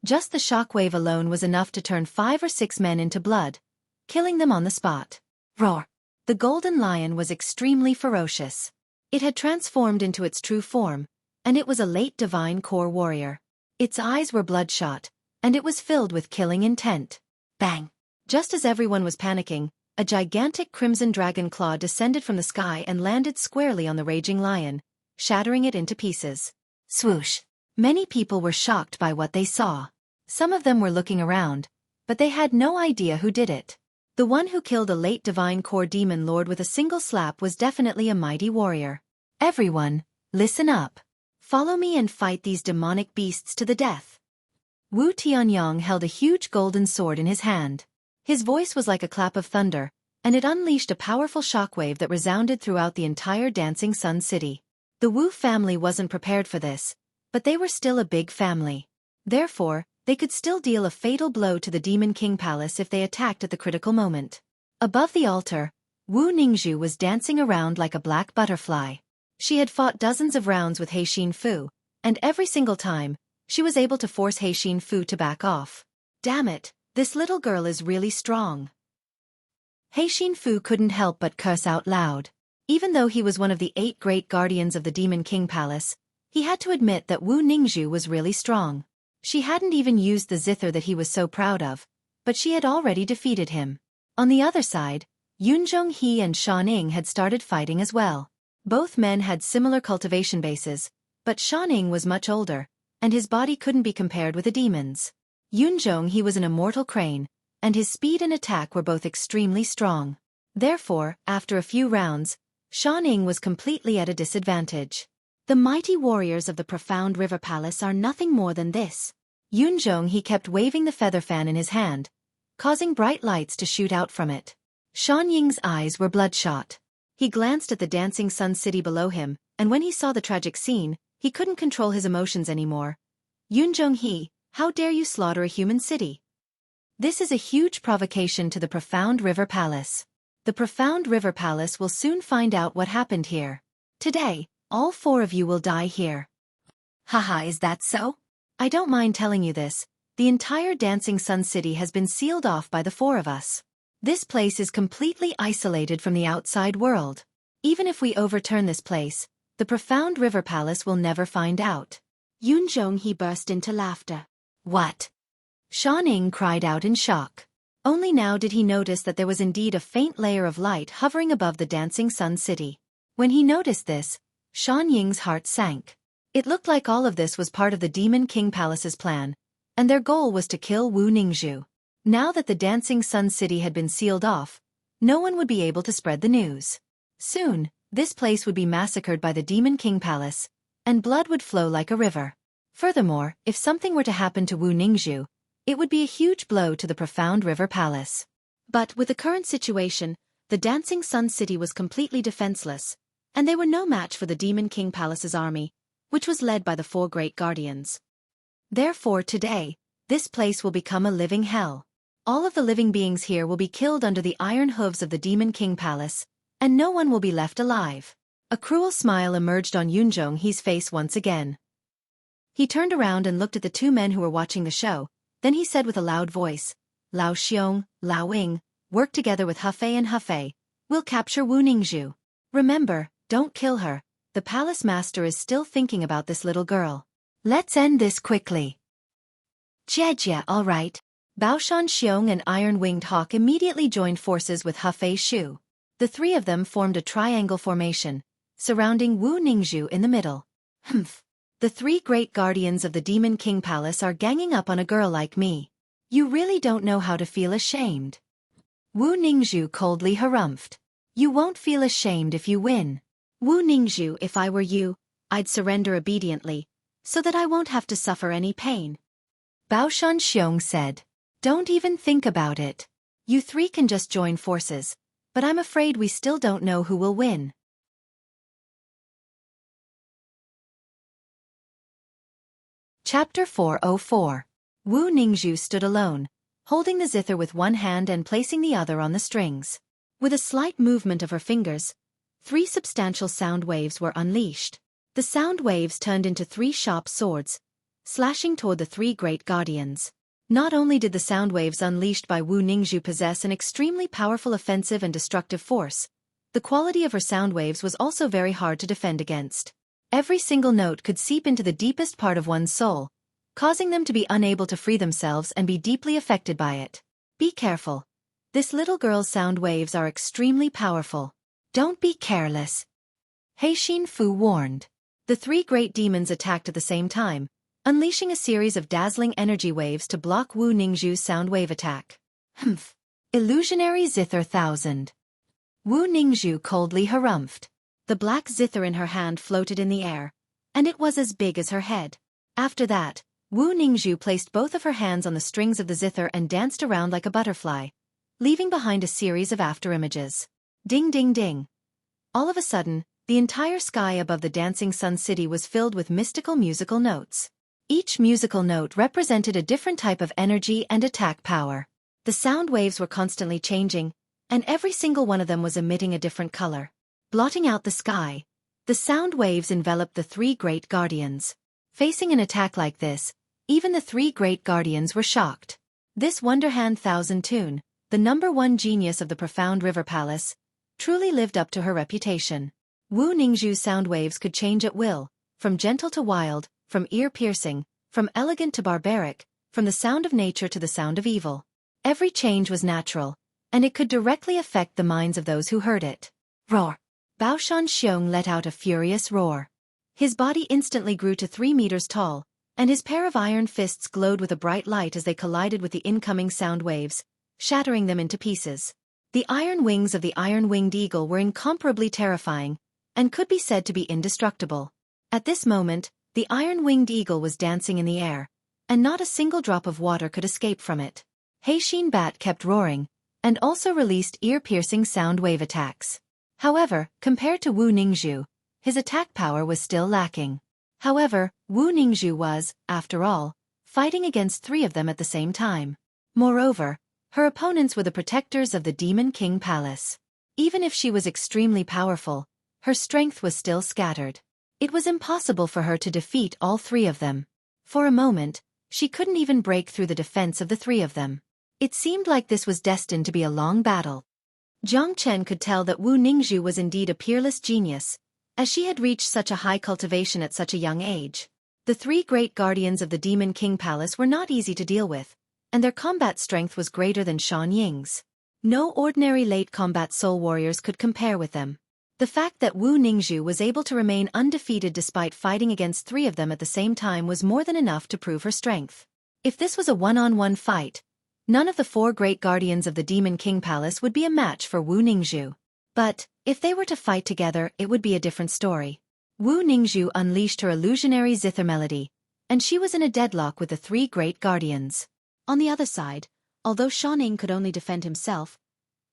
Just the shockwave alone was enough to turn 5 or 6 men into blood, killing them on the spot. Roar! The golden lion was extremely ferocious. It had transformed into its true form, and it was a late divine core warrior. Its eyes were bloodshot, and it was filled with killing intent. Bang! Just as everyone was panicking, a gigantic crimson dragon claw descended from the sky and landed squarely on the raging lion, shattering it into pieces. Swoosh! Many people were shocked by what they saw. Some of them were looking around, but they had no idea who did it. The one who killed a late divine core demon lord with a single slap was definitely a mighty warrior. Everyone, listen up. Follow me and fight these demonic beasts to the death. Wu Tianyong held a huge golden sword in his hand. His voice was like a clap of thunder, and it unleashed a powerful shockwave that resounded throughout the entire Dancing Sun City. The Wu family wasn't prepared for this, but they were still a big family. Therefore, they could still deal a fatal blow to the Demon King Palace if they attacked at the critical moment. Above the altar, Wu Ningzhu was dancing around like a black butterfly. She had fought dozens of rounds with He Fu, and every single time, she was able to force He Fu to back off. Damn it, this little girl is really strong. He Fu couldn't help but curse out loud. Even though he was one of the 8 great guardians of the Demon King Palace, he had to admit that Wu Ningzhu was really strong. She hadn't even used the zither that he was so proud of, but she had already defeated him. On the other side, Yunzhong He and Shan Ning had started fighting as well. Both men had similar cultivation bases, but Shan Ning was much older, and his body couldn't be compared with a demon's. Yunzhong He was an immortal crane, and his speed and attack were both extremely strong. Therefore, after a few rounds, Shan Ning was completely at a disadvantage. The mighty warriors of the profound river palace are nothing more than this. Yunzhong He kept waving the feather fan in his hand, causing bright lights to shoot out from it. Shan Ying's eyes were bloodshot. He glanced at the Dancing Sun City below him, and when he saw the tragic scene, he couldn't control his emotions anymore. Yunzhong He, how dare you slaughter a human city? This is a huge provocation to the Profound River Palace. The Profound River Palace will soon find out what happened here. Today, all 4 of you will die here. Haha, is that so? I don't mind telling you this. The entire Dancing Sun City has been sealed off by the 4 of us. This place is completely isolated from the outside world. Even if we overturn this place, the Profound River Palace will never find out. Yunzhong He burst into laughter. What? Shan Ning cried out in shock. Only now did he notice that there was indeed a faint layer of light hovering above the Dancing Sun City. When he noticed this, Shan Ying's heart sank. It looked like all of this was part of the Demon King Palace's plan, and their goal was to kill Wu Ningzhu. Now that the Dancing Sun City had been sealed off, no one would be able to spread the news. Soon, this place would be massacred by the Demon King Palace, and blood would flow like a river. Furthermore, if something were to happen to Wu Ningzhu, it would be a huge blow to the Profound River Palace. But with the current situation, the Dancing Sun City was completely defenseless, and they were no match for the Demon King Palace's army, which was led by the 4 great guardians. Therefore today, this place will become a living hell. All of the living beings here will be killed under the iron hooves of the Demon King Palace, and no one will be left alive. A cruel smile emerged on Yunzhong He's face once again. He turned around and looked at the 2 men who were watching the show. Then he said with a loud voice, Lao Xiong, Lao Ying, work together with Hefei and Hefei. We'll capture Wu Ningzhu. Remember, don't kill her. The palace master is still thinking about this little girl. Let's end this quickly. Jie, all right. Baoshan Xiong and Iron-Winged Hawk immediately joined forces with Hefei Shu. The 3 of them formed a triangle formation, surrounding Wu Ningzhu in the middle. Humph. The 3 great guardians of the Demon King Palace are ganging up on a girl like me. You really don't know how to feel ashamed. Wu Ningzhu coldly harumphed. You won't feel ashamed if you win. Wu Ningzhu, if I were you, I'd surrender obediently, so that I won't have to suffer any pain. Baoshan Xiong said. Don't even think about it. You 3 can just join forces, but I'm afraid we still don't know who will win. Chapter 404. Wu Ningzhu stood alone, holding the zither with one hand and placing the other on the strings. With a slight movement of her fingers, 3 substantial sound waves were unleashed. The sound waves turned into 3 sharp swords, slashing toward the 3 great guardians. Not only did the sound waves unleashed by Wu Ningzhu possess an extremely powerful offensive and destructive force, the quality of her sound waves was also very hard to defend against. Every single note could seep into the deepest part of one's soul, causing them to be unable to free themselves and be deeply affected by it. Be careful. This little girl's sound waves are extremely powerful. Don't be careless. He Fu warned. The 3 great demons attacked at the same time, unleashing a series of dazzling energy waves to block Wu Ningzhu's sound wave attack. Humph. Illusionary Zither 1000. Wu Ningzhu coldly harumphed. The black zither in her hand floated in the air, and it was as big as her head. After that, Wu Ningzhu placed both of her hands on the strings of the zither and danced around like a butterfly, leaving behind a series of afterimages. Ding ding ding. All of a sudden, the entire sky above the dancing sun city was filled with mystical musical notes. Each musical note represented a different type of energy and attack power. The sound waves were constantly changing, and every single one of them was emitting a different color. Blotting out the sky, the sound waves enveloped the three great guardians. Facing an attack like this, even the three great guardians were shocked. This Wonderhand Thousand Tune, the #1 genius of the Profound River Palace, truly lived up to her reputation. Wu Ningzhu's sound waves could change at will, from gentle to wild, from ear-piercing, from elegant to barbaric, from the sound of nature to the sound of evil. Every change was natural, and it could directly affect the minds of those who heard it. Roar! Bao Shan Xiong let out a furious roar. His body instantly grew to 3 meters tall, and his pair of iron fists glowed with a bright light as they collided with the incoming sound waves, shattering them into pieces. The iron wings of the iron-winged eagle were incomparably terrifying, and could be said to be indestructible. At this moment, the iron-winged eagle was dancing in the air, and not a single drop of water could escape from it. Heixin Bat kept roaring, and also released ear-piercing sound wave attacks. However, compared to Wu Ningzhu, his attack power was still lacking. However, Wu Ningzhu was, after all, fighting against 3 of them at the same time. Moreover, her opponents were the protectors of the Demon King Palace. Even if she was extremely powerful, her strength was still scattered. It was impossible for her to defeat all 3 of them. For a moment, she couldn't even break through the defense of the 3 of them. It seemed like this was destined to be a long battle. Jiang Chen could tell that Wu Ningzhu was indeed a peerless genius, as she had reached such a high cultivation at such a young age. The 3 great guardians of the Demon King Palace were not easy to deal with, and their combat strength was greater than Shan Ying's. No ordinary late combat soul warriors could compare with them. The fact that Wu Ningzhu was able to remain undefeated despite fighting against 3 of them at the same time was more than enough to prove her strength. If this was a one-on-one fight, none of the 4 great guardians of the Demon King Palace would be a match for Wu Ningzhu. But, if they were to fight together, it would be a different story. Wu Ningzhu unleashed her illusionary zither melody, and she was in a deadlock with the 3 great guardians. On the other side, although Shan Ying could only defend himself,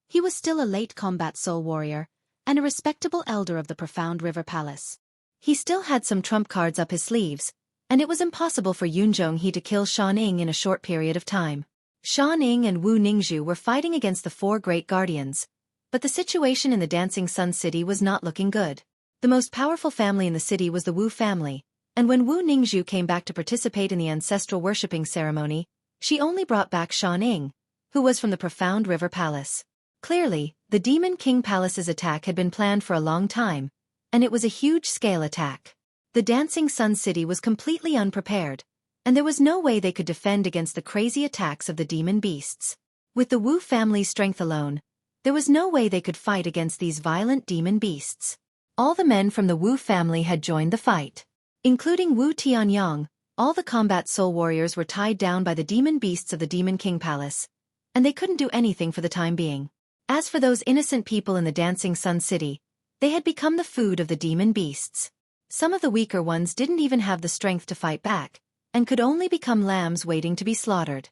he was still a late combat soul warrior, and a respectable elder of the Profound River Palace. He still had some trump cards up his sleeves, and it was impossible for Yun Zhonghe to kill Shan Ying in a short period of time. Shan Ying and Wu Ningzhu were fighting against the 4 great guardians, but the situation in the Dancing Sun City was not looking good. The most powerful family in the city was the Wu family, and when Wu Ningzhu came back to participate in the ancestral worshipping ceremony, she only brought back Shan Ying, who was from the Profound River Palace. Clearly, the Demon King Palace's attack had been planned for a long time, and it was a huge-scale attack. The Dancing Sun City was completely unprepared, and there was no way they could defend against the crazy attacks of the demon beasts. With the Wu family's strength alone, there was no way they could fight against these violent demon beasts. All the men from the Wu family had joined the fight. Including Wu Tianyang, all the combat soul warriors were tied down by the demon beasts of the Demon King Palace, and they couldn't do anything for the time being. As for those innocent people in the Dancing Sun City, they had become the food of the demon beasts. Some of the weaker ones didn't even have the strength to fight back, and could only become lambs waiting to be slaughtered.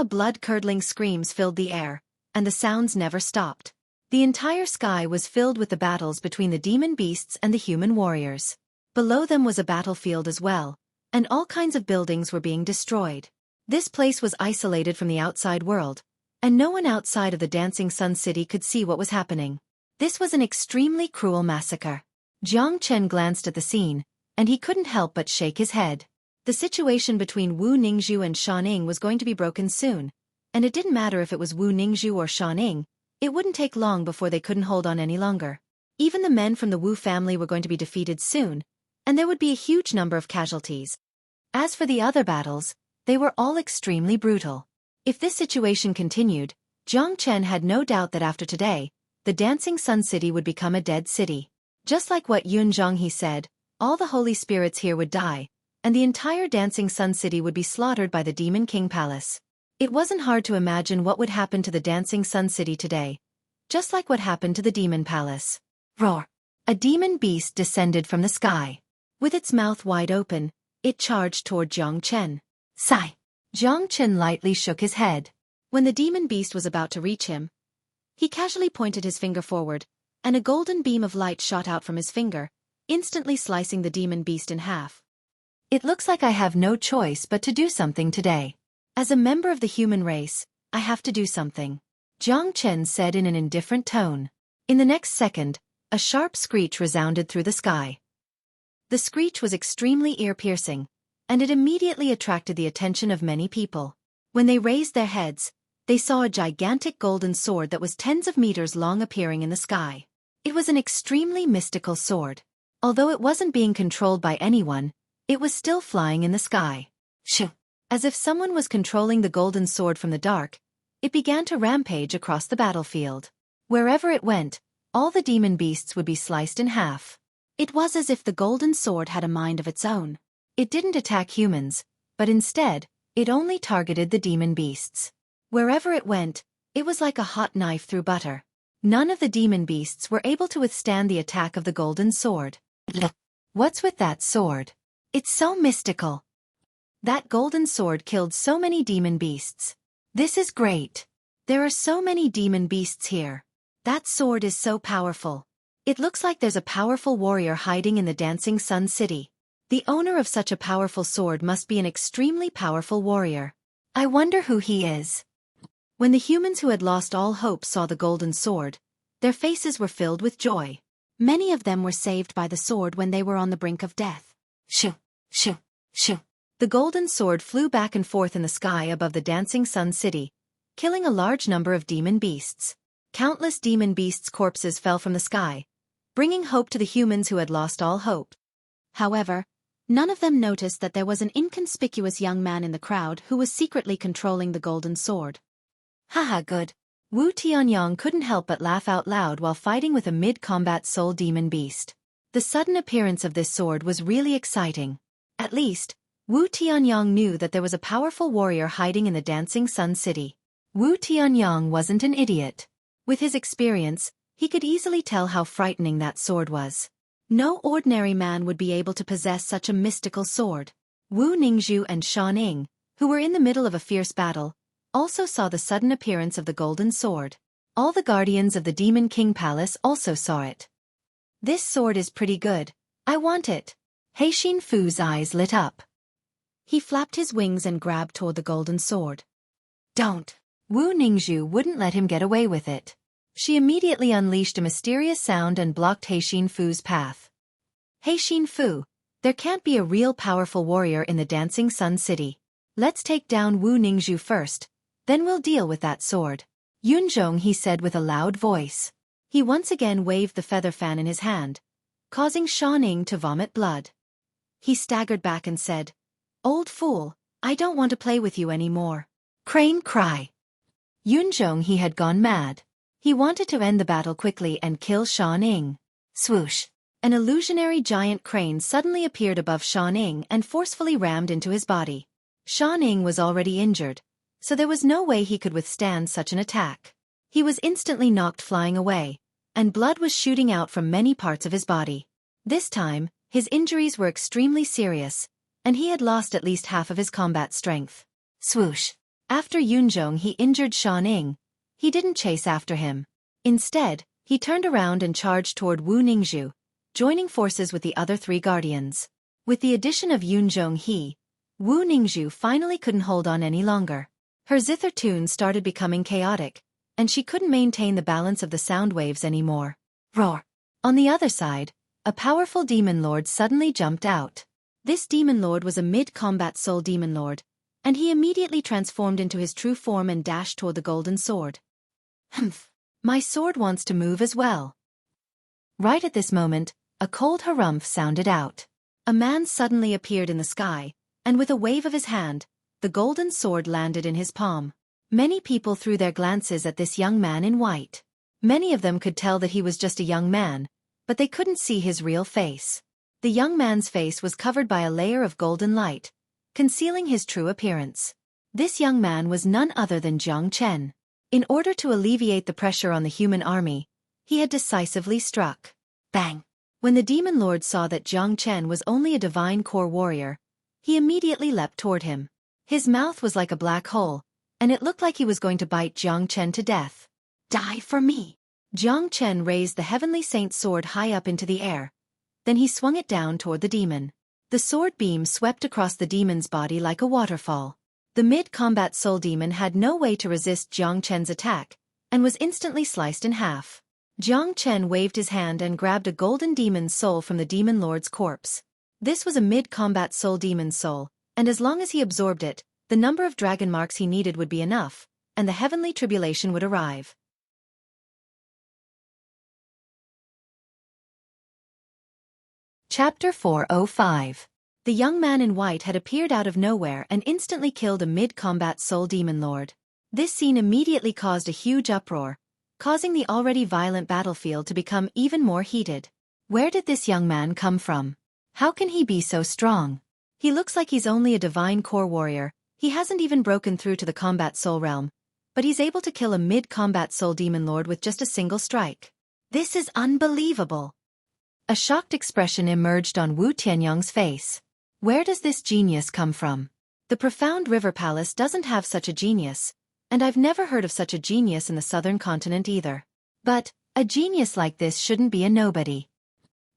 Blood-curdling screams filled the air, and the sounds never stopped. The entire sky was filled with the battles between the demon beasts and the human warriors. Below them was a battlefield as well, and all kinds of buildings were being destroyed. This place was isolated from the outside world, and no one outside of the Dancing Sun City could see what was happening. This was an extremely cruel massacre. Jiang Chen glanced at the scene, and he couldn't help but shake his head. The situation between Wu Ningzhu and Shan Ying was going to be broken soon, and it didn't matter if it was Wu Ningzhu or Shan Ying, it wouldn't take long before they couldn't hold on any longer. Even the men from the Wu family were going to be defeated soon, and there would be a huge number of casualties. As for the other battles, they were all extremely brutal. If this situation continued, Jiang Chen had no doubt that after today, the Dancing Sun City would become a dead city. Just like what Yun Zhonghe said, all the holy spirits here would die, and the entire Dancing Sun City would be slaughtered by the Demon King Palace. It wasn't hard to imagine what would happen to the Dancing Sun City today, just like what happened to the Demon Palace. Roar! A demon beast descended from the sky. With its mouth wide open, it charged toward Jiang Chen. Sigh. Jiang Chen lightly shook his head. When the demon beast was about to reach him, he casually pointed his finger forward, and a golden beam of light shot out from his finger, instantly slicing the demon beast in half. It looks like I have no choice but to do something today. As a member of the human race, I have to do something, Jiang Chen said in an indifferent tone. In the next second, a sharp screech resounded through the sky. The screech was extremely ear-piercing, and it immediately attracted the attention of many people. When they raised their heads, they saw a gigantic golden sword that was tens of meters long appearing in the sky. It was an extremely mystical sword. Although it wasn't being controlled by anyone, it was still flying in the sky. Shoo! As if someone was controlling the golden sword from the dark, it began to rampage across the battlefield. Wherever it went, all the demon beasts would be sliced in half. It was as if the golden sword had a mind of its own. It didn't attack humans, but instead, it only targeted the demon beasts. Wherever it went, it was like a hot knife through butter. None of the demon beasts were able to withstand the attack of the golden sword. What's with that sword? It's so mystical. That golden sword killed so many demon beasts. This is great. There are so many demon beasts here. That sword is so powerful. It looks like there's a powerful warrior hiding in the Dancing Sun City. The owner of such a powerful sword must be an extremely powerful warrior. I wonder who he is. When the humans who had lost all hope saw the golden sword, their faces were filled with joy. Many of them were saved by the sword when they were on the brink of death. Shoo! Shoo! Shoo! The golden sword flew back and forth in the sky above the Dancing Sun City, killing a large number of demon beasts. Countless demon beasts' corpses fell from the sky, bringing hope to the humans who had lost all hope. However, none of them noticed that there was an inconspicuous young man in the crowd who was secretly controlling the golden sword. Haha, good. Wu Tianyang couldn't help but laugh out loud while fighting with a mid-combat soul demon beast. The sudden appearance of this sword was really exciting. At least, Wu Tianyang knew that there was a powerful warrior hiding in the Dancing Sun City. Wu Tianyang wasn't an idiot. With his experience, he could easily tell how frightening that sword was. No ordinary man would be able to possess such a mystical sword. Wu Ningzhu and Sha Ning, who were in the middle of a fierce battle, also saw the sudden appearance of the golden sword. All the guardians of the Demon King Palace also saw it. This sword is pretty good. I want it. Heixin Fu's eyes lit up. He flapped his wings and grabbed toward the golden sword. Don't. Wu Ningzhu wouldn't let him get away with it. She immediately unleashed a mysterious sound and blocked Heixin Fu's path. Heixin Fu, there can't be a real powerful warrior in the Dancing Sun City. Let's take down Wu Ningzhu first. Then we'll deal with that sword. Yunzhong, he said with a loud voice. He once again waved the feather fan in his hand, causing Sha Ning to vomit blood. He staggered back and said, "Old fool, I don't want to play with you anymore." Crane cry. Yunzhong, he had gone mad. He wanted to end the battle quickly and kill Sha Ning. Swoosh. An illusionary giant crane suddenly appeared above Sha Ning and forcefully rammed into his body. Sha Ning was already injured, so there was no way he could withstand such an attack. He was instantly knocked flying away, and blood was shooting out from many parts of his body. This time, his injuries were extremely serious, and he had lost at least half of his combat strength. Swoosh. After Yunzhong he injured Sha Ning, he didn't chase after him. Instead, he turned around and charged toward Wu Ningzhu, joining forces with the other three guardians. With the addition of Yunzhong, Wu Ningzhu finally couldn't hold on any longer. Her zither tune started becoming chaotic, and she couldn't maintain the balance of the sound waves anymore. Roar! On the other side, a powerful demon lord suddenly jumped out. This demon lord was a mid-combat soul demon lord, and he immediately transformed into his true form and dashed toward the golden sword. Humph! My sword wants to move as well. Right at this moment, a cold harumph sounded out. A man suddenly appeared in the sky, and with a wave of his hand, the golden sword landed in his palm. Many people threw their glances at this young man in white. Many of them could tell that he was just a young man, but they couldn't see his real face. The young man's face was covered by a layer of golden light, concealing his true appearance. This young man was none other than Jiang Chen. In order to alleviate the pressure on the human army, he had decisively struck. Bang! When the demon lord saw that Jiang Chen was only a divine core warrior, he immediately leapt toward him. His mouth was like a black hole, and it looked like he was going to bite Jiang Chen to death. Die for me! Jiang Chen raised the heavenly saint's sword high up into the air. Then he swung it down toward the demon. The sword beam swept across the demon's body like a waterfall. The mid-combat soul demon had no way to resist Jiang Chen's attack, and was instantly sliced in half. Jiang Chen waved his hand and grabbed a golden demon's soul from the demon lord's corpse. This was a mid-combat soul demon's soul, and as long as he absorbed it, the number of dragon marks he needed would be enough, and the heavenly tribulation would arrive. Chapter 405. The young man in white had appeared out of nowhere and instantly killed a mid-combat soul demon lord. This scene immediately caused a huge uproar, causing the already violent battlefield to become even more heated. Where did this young man come from? How can he be so strong? He looks like he's only a divine core warrior. He hasn't even broken through to the combat soul realm, but he's able to kill a mid-combat soul demon lord with just a single strike. This is unbelievable. A shocked expression emerged on Wu Tianyang's face. Where does this genius come from? The profound river palace doesn't have such a genius, and I've never heard of such a genius in the southern continent either. But a genius like this shouldn't be a nobody.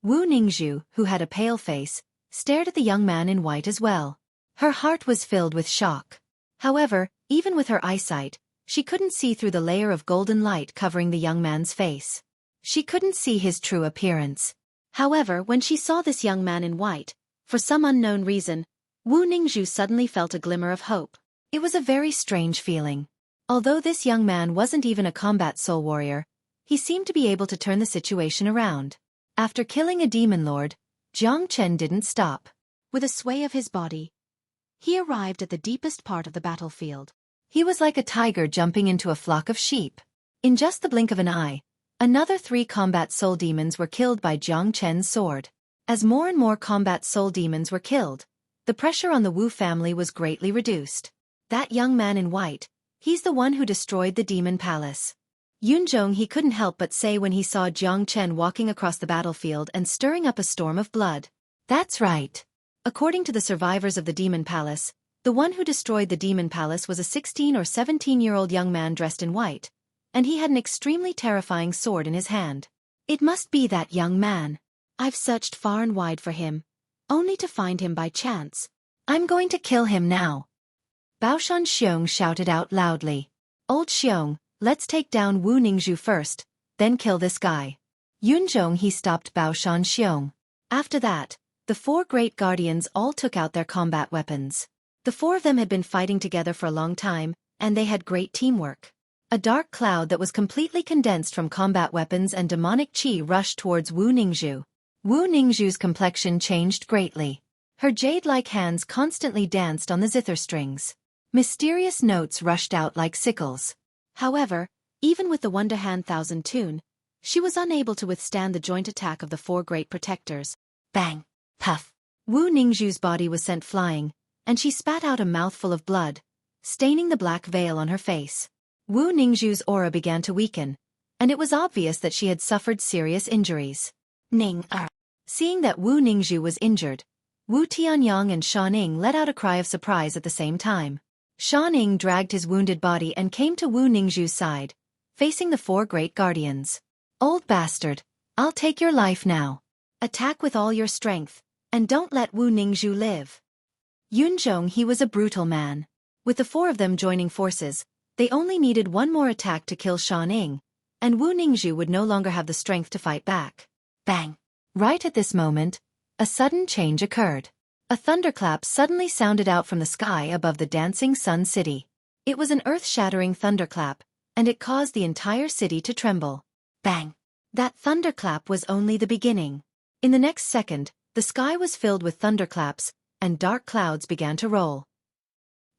Wu Ningzhu, who had a pale face, stared at the young man in white as well. Her heart was filled with shock. However, even with her eyesight, she couldn't see through the layer of golden light covering the young man's face. She couldn't see his true appearance. However, when she saw this young man in white, for some unknown reason, Wu Ningzhu suddenly felt a glimmer of hope. It was a very strange feeling. Although this young man wasn't even a combat soul warrior, he seemed to be able to turn the situation around. After killing a demon lord, Jiang Chen didn't stop. With a sway of his body, he arrived at the deepest part of the battlefield. He was like a tiger jumping into a flock of sheep. In just the blink of an eye, another 3 combat soul demons were killed by Jiang Chen's sword. As more and more combat soul demons were killed, the pressure on the Wu family was greatly reduced. That young man in white, he's the one who destroyed the demon palace. Yunzhong he couldn't help but say when he saw Jiang Chen walking across the battlefield and stirring up a storm of blood. That's right. According to the survivors of the demon palace, the one who destroyed the demon palace was a 16 or 17-year-old young man dressed in white, and he had an extremely terrifying sword in his hand. It must be that young man. I've searched far and wide for him, only to find him by chance. I'm going to kill him now. Baoshan Xiong shouted out loudly. Old Xiong, let's take down Wu Ningzhu first, then kill this guy. Yunzhong he stopped Baoshan Xiong. After that, the 4 great guardians all took out their combat weapons. The 4 of them had been fighting together for a long time, and they had great teamwork. A dark cloud that was completely condensed from combat weapons and demonic qi rushed towards Wu Ningzhu. Wu Ningzhu's complexion changed greatly. Her jade-like hands constantly danced on the zither strings. Mysterious notes rushed out like sickles. However, even with the Wonder Hand Thousand Tune, she was unable to withstand the joint attack of the 4 great protectors. Bang! Puff! Wu Ningzhu's body was sent flying, and she spat out a mouthful of blood, staining the black veil on her face. Wu Ningzhu's aura began to weaken, and it was obvious that she had suffered serious injuries. Ning-er. Seeing that Wu Ningzhu was injured, Wu Tianyang and Shaning let out a cry of surprise at the same time. Shaning dragged his wounded body and came to Wu Ningzhu's side, facing the 4 great guardians. Old bastard, I'll take your life now. Attack with all your strength, and don't let Wu Ningzhu live. Yunzhong he was a brutal man. With the 4 of them joining forces, they only needed one more attack to kill Shaning, and Wu Ningzhu would no longer have the strength to fight back. Bang! Right at this moment, a sudden change occurred. A thunderclap suddenly sounded out from the sky above the dancing sun city. It was an earth-shattering thunderclap, and it caused the entire city to tremble. Bang! That thunderclap was only the beginning. In the next second, the sky was filled with thunderclaps, and dark clouds began to roll.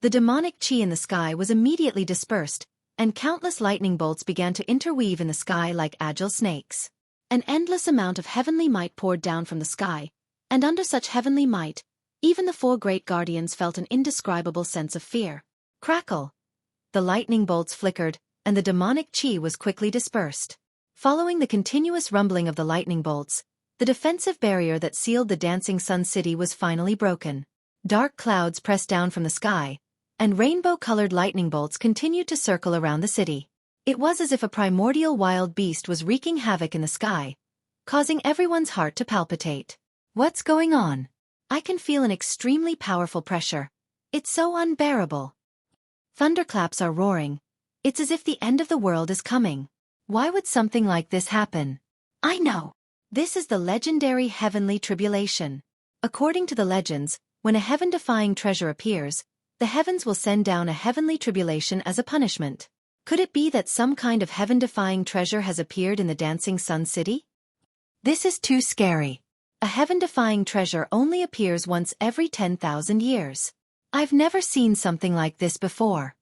The demonic qi in the sky was immediately dispersed, and countless lightning bolts began to interweave in the sky like agile snakes. An endless amount of heavenly might poured down from the sky, and under such heavenly might, even the 4 great guardians felt an indescribable sense of fear. Crackle! The lightning bolts flickered, and the demonic qi was quickly dispersed. Following the continuous rumbling of the lightning bolts, the defensive barrier that sealed the dancing sun city was finally broken. Dark clouds pressed down from the sky, and rainbow-colored lightning bolts continued to circle around the city. It was as if a primordial wild beast was wreaking havoc in the sky, causing everyone's heart to palpitate. What's going on? I can feel an extremely powerful pressure. It's so unbearable. Thunderclaps are roaring. It's as if the end of the world is coming. Why would something like this happen? I know. This is the legendary heavenly tribulation. According to the legends, when a heaven-defying treasure appears, the heavens will send down a heavenly tribulation as a punishment. Could it be that some kind of heaven-defying treasure has appeared in the Dancing Sun City? This is too scary. A heaven-defying treasure only appears once every 10,000 years. I've never seen something like this before.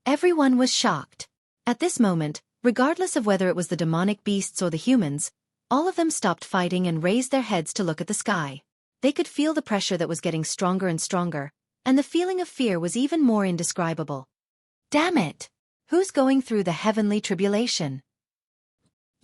Everyone was shocked. At this moment, regardless of whether it was the demonic beasts or the humans, all of them stopped fighting and raised their heads to look at the sky. They could feel the pressure that was getting stronger and stronger, and the feeling of fear was even more indescribable. Damn it! Who's going through the heavenly tribulation?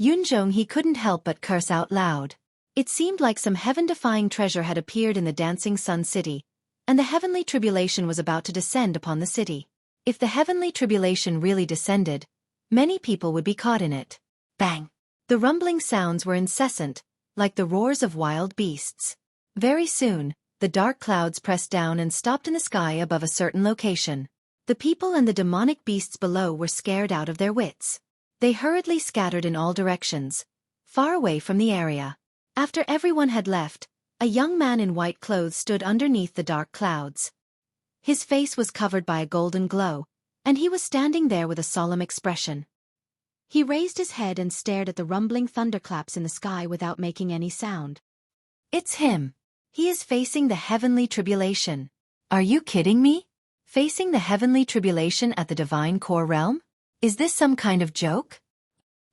Xueqi couldn't help but curse out loud. It seemed like some heaven-defying treasure had appeared in the Dancing Sun City, and the heavenly tribulation was about to descend upon the city. If the heavenly tribulation really descended, many people would be caught in it. Bang! The rumbling sounds were incessant, like the roars of wild beasts. Very soon, the dark clouds pressed down and stopped in the sky above a certain location. The people and the demonic beasts below were scared out of their wits. They hurriedly scattered in all directions, far away from the area. After everyone had left, a young man in white clothes stood underneath the dark clouds. His face was covered by a golden glow, and he was standing there with a solemn expression. He raised his head and stared at the rumbling thunderclaps in the sky without making any sound. It's him. He is facing the heavenly tribulation. Are you kidding me? Facing the heavenly tribulation at the divine core realm? Is this some kind of joke?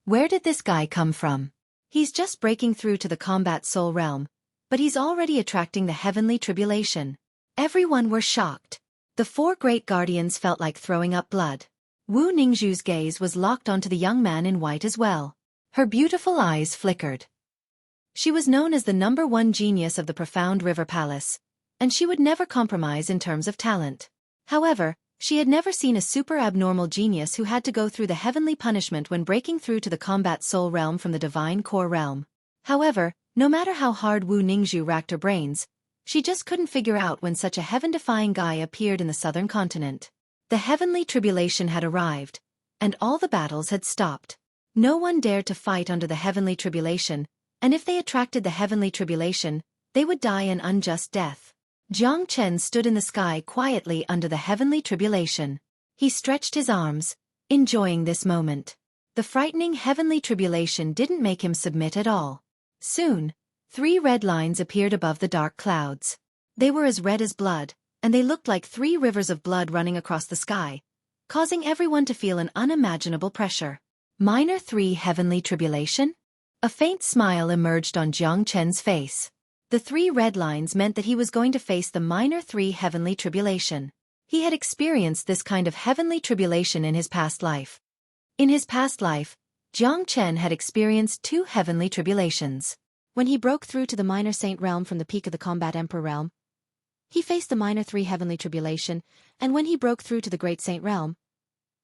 Where did this guy come from? He's just breaking through to the combat soul realm, but he's already attracting the heavenly tribulation. Everyone were shocked. The four great guardians felt like throwing up blood. Wu Ningzhu's gaze was locked onto the young man in white as well. Her beautiful eyes flickered. She was known as the #1 genius of the Profound River Palace, and she would never compromise in terms of talent. However, she had never seen a super abnormal genius who had to go through the heavenly punishment when breaking through to the combat soul realm from the divine core realm. However, no matter how hard Wu Ningzhu racked her brains, she just couldn't figure out when such a heaven-defying guy appeared in the southern continent. The heavenly tribulation had arrived, and all the battles had stopped. No one dared to fight under the heavenly tribulation, and if they attracted the heavenly tribulation, they would die an unjust death. Jiang Chen stood in the sky quietly under the heavenly tribulation. He stretched his arms, enjoying this moment. The frightening heavenly tribulation didn't make him submit at all. Soon, 3 red lines appeared above the dark clouds. They were as red as blood, and they looked like 3 rivers of blood running across the sky, causing everyone to feel an unimaginable pressure. Minor 3 heavenly tribulation? A faint smile emerged on Jiang Chen's face. The 3 red lines meant that he was going to face the minor 3 heavenly tribulation. He had experienced this kind of heavenly tribulation in his past life. In his past life, Jiang Chen had experienced 2 heavenly tribulations. When he broke through to the minor saint realm from the peak of the combat emperor realm, he faced the minor 3 heavenly tribulation, and when he broke through to the great saint realm,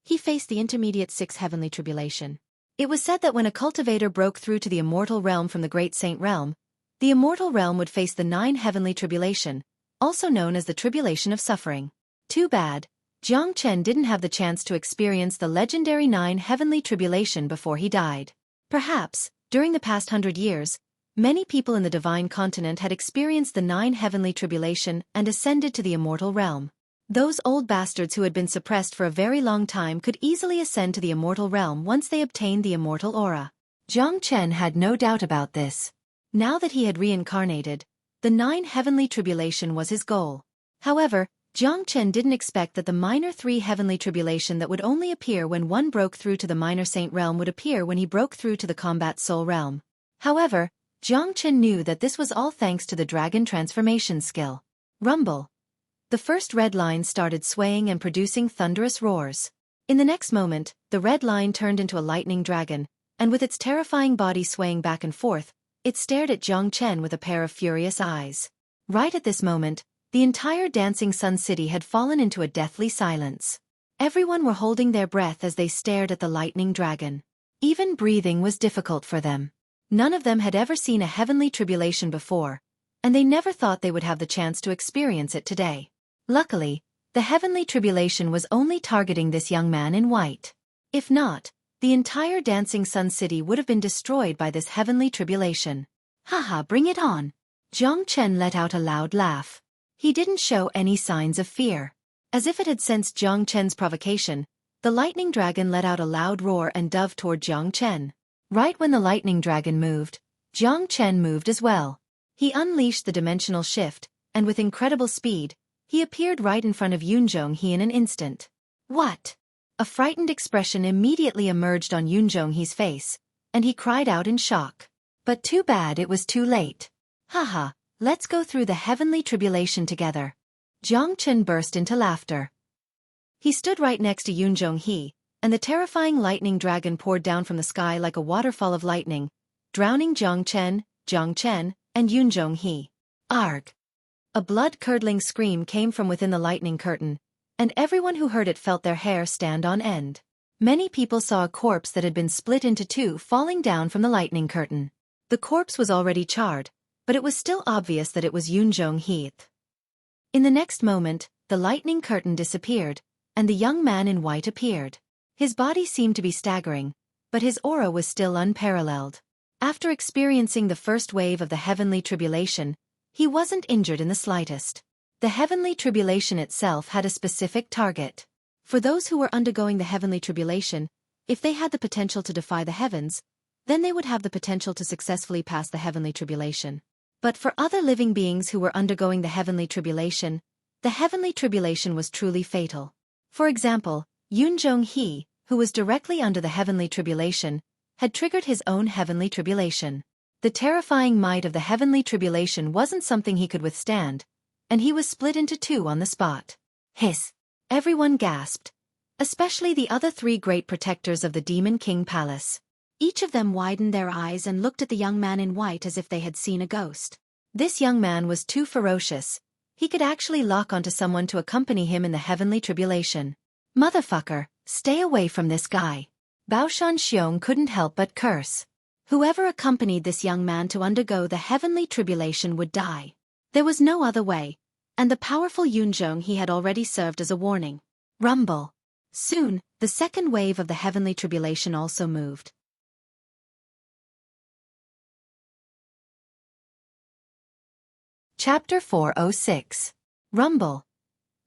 he faced the intermediate 6 heavenly tribulation. It was said that when a cultivator broke through to the immortal realm from the great saint realm, the immortal realm would face the 9 heavenly tribulation, also known as the tribulation of suffering. Too bad, Jiang Chen didn't have the chance to experience the legendary 9 heavenly tribulation before he died. Perhaps, during the past 100 years, many people in the divine continent had experienced the 9 heavenly tribulation and ascended to the immortal realm. Those old bastards who had been suppressed for a very long time could easily ascend to the immortal realm once they obtained the immortal aura. Jiang Chen had no doubt about this. Now that he had reincarnated, the 9 heavenly tribulation was his goal. However, Jiang Chen didn't expect that the minor 3 heavenly tribulation that would only appear when one broke through to the minor saint realm would appear when he broke through to the combat soul realm. However, Jiang Chen knew that this was all thanks to the dragon transformation skill. Rumble. The first red line started swaying and producing thunderous roars. In the next moment, the red line turned into a lightning dragon, and with its terrifying body swaying back and forth, it stared at Jiang Chen with a pair of furious eyes. Right at this moment, The entire Dancing Sun City had fallen into a deathly silence. Everyone were holding their breath as they stared at the lightning dragon. Even breathing was difficult for them. None of them had ever seen a heavenly tribulation before, and they never thought they would have the chance to experience it today. Luckily, the heavenly tribulation was only targeting this young man in white. If not, the entire Dancing Sun City would have been destroyed by this heavenly tribulation. Haha, bring it on. Jiang Chen let out a loud laugh. He didn't show any signs of fear. As if it had sensed Jiang Chen's provocation, the lightning dragon let out a loud roar and dove toward Jiang Chen. Right when the lightning dragon moved, Jiang Chen moved as well. He unleashed the dimensional shift, and with incredible speed, he appeared right in front of Yunzhonghe in an instant. What? A frightened expression immediately emerged on Yunzhonghe's face, and he cried out in shock. But too bad it was too late. Haha, let's go through the heavenly tribulation together. Jiang Chen burst into laughter. He stood right next to Yunzhonghe, and the terrifying lightning dragon poured down from the sky like a waterfall of lightning, drowning Jiang Chen, and Yunzhonghe. Arg! A blood-curdling scream came from within the lightning curtain, and everyone who heard it felt their hair stand on end. Many people saw a corpse that had been split into two falling down from the lightning curtain. The corpse was already charred, but it was still obvious that it was Yunzhonghe. In the next moment, the lightning curtain disappeared, and the young man in white appeared. His body seemed to be staggering, but his aura was still unparalleled. After experiencing the first wave of the heavenly tribulation, he wasn't injured in the slightest. The heavenly tribulation itself had a specific target. For those who were undergoing the heavenly tribulation, if they had the potential to defy the heavens, then they would have the potential to successfully pass the heavenly tribulation. But for other living beings who were undergoing the heavenly tribulation was truly fatal. For example, Yunzhonghe, who was directly under the heavenly tribulation, had triggered his own heavenly tribulation. The terrifying might of the heavenly tribulation wasn't something he could withstand, and he was split into two on the spot. Hiss! Everyone gasped, especially the other three great protectors of the Demon King Palace. Each of them widened their eyes and looked at the young man in white as if they had seen a ghost. This young man was too ferocious. He could actually lock onto someone to accompany him in the heavenly tribulation. Motherfucker, stay away from this guy. Baoshan Xiong couldn't help but curse. Whoever accompanied this young man to undergo the heavenly tribulation would die. There was no other way, and the powerful Yunzhonghe had already served as a warning. Rumble. Soon, the second wave of the heavenly tribulation also moved. Chapter 406. Rumble.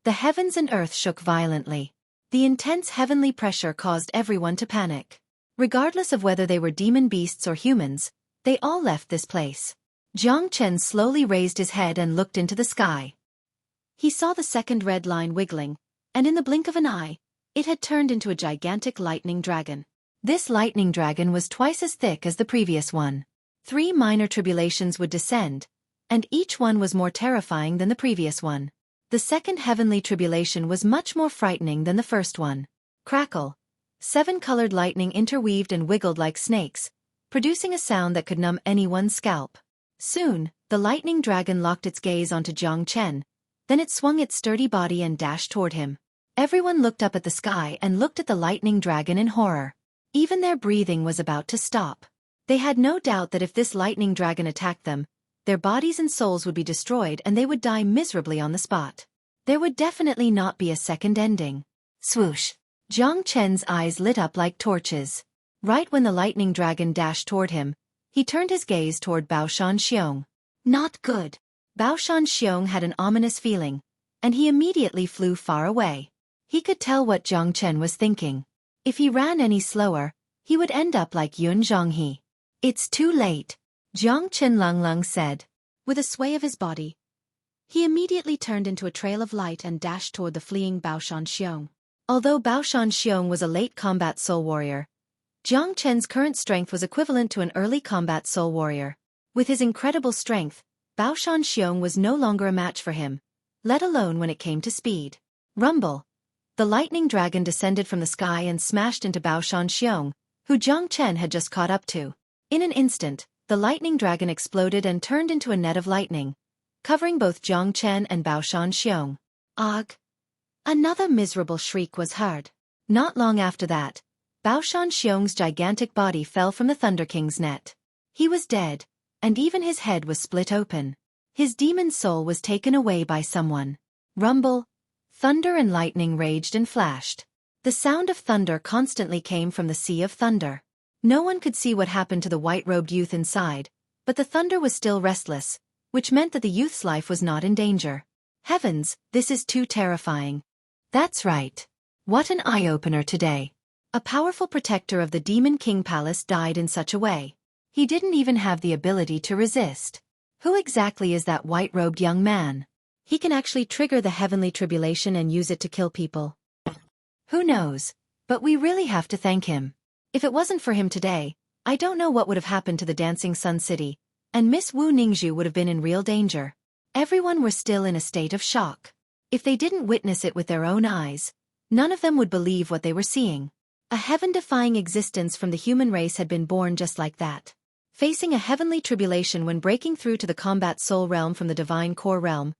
The heavens and earth shook violently. The intense heavenly pressure caused everyone to panic. Regardless of whether they were demon beasts or humans, they all left this place. Jiang Chen slowly raised his head and looked into the sky. He saw the second red line wiggling, and in the blink of an eye, it had turned into a gigantic lightning dragon. This lightning dragon was twice as thick as the previous one. 3 minor tribulations would descend, and each one was more terrifying than the previous one. The second heavenly tribulation was much more frightening than the first one. Crackle. 7 colored lightning interweaved and wiggled like snakes, producing a sound that could numb anyone's scalp. Soon, the lightning dragon locked its gaze onto Jiang Chen, then it swung its sturdy body and dashed toward him. Everyone looked up at the sky and looked at the lightning dragon in horror. Even their breathing was about to stop. They had no doubt that if this lightning dragon attacked them, their bodies and souls would be destroyed and they would die miserably on the spot. There would definitely not be a second ending. Swoosh! Jiang Chen's eyes lit up like torches. Right when the lightning dragon dashed toward him, he turned his gaze toward Baoshan Xiong. Not good. Baoshan Xiong had an ominous feeling, and he immediately flew far away. He could tell what Jiang Chen was thinking. If he ran any slower, he would end up like Yunzhonghe. It's too late, Jiang Chen Lung said. With a sway of his body, he immediately turned into a trail of light and dashed toward the fleeing Baoshan Xiong. Although Baoshan Xiong was a late combat soul warrior, Jiang Chen's current strength was equivalent to an early combat soul warrior. With his incredible strength, Baoshan Xiong was no longer a match for him, let alone when it came to speed. Rumble. The lightning dragon descended from the sky and smashed into Baoshan Xiong, who Jiang Chen had just caught up to. In an instant, the lightning dragon exploded and turned into a net of lightning, covering both Jiang Chen and Baoshan Xiong. Ugh! Another miserable shriek was heard. Not long after that, Baoshan Xiong's gigantic body fell from the Thunder King's net. He was dead, and even his head was split open. His demon soul was taken away by someone. Rumble, thunder and lightning raged and flashed. The sound of thunder constantly came from the Sea of Thunder. No one could see what happened to the white-robed youth inside, but the thunder was still restless, which meant that the youth's life was not in danger. Heavens, this is too terrifying. That's right. What an eye-opener today. A powerful protector of the Demon King Palace died in such a way. He didn't even have the ability to resist. Who exactly is that white-robed young man? He can actually trigger the heavenly tribulation and use it to kill people. Who knows? But we really have to thank him. If it wasn't for him today, I don't know what would have happened to the Dancing Sun City, and Miss Wu Ningzhu would have been in real danger. Everyone were still in a state of shock. If they didn't witness it with their own eyes, none of them would believe what they were seeing. A heaven-defying existence from the human race had been born just like that. Facing a heavenly tribulation when breaking through to the combat soul realm from the divine core realm,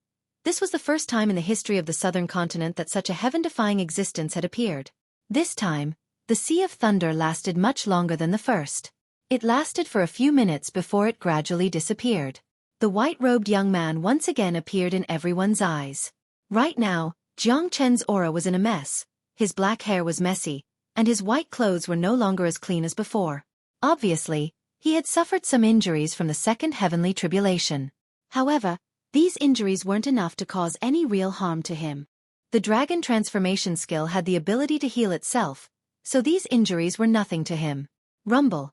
this was the first time in the history of the southern continent that such a heaven-defying existence had appeared. This time, the Sea of Thunder lasted much longer than the first. It lasted for a few minutes before it gradually disappeared. The white-robed young man once again appeared in everyone's eyes. Right now, Jiang Chen's aura was in a mess, his black hair was messy, and his white clothes were no longer as clean as before. Obviously, he had suffered some injuries from the second heavenly tribulation. However, these injuries weren't enough to cause any real harm to him. The dragon transformation skill had the ability to heal itself, so these injuries were nothing to him. Rumble.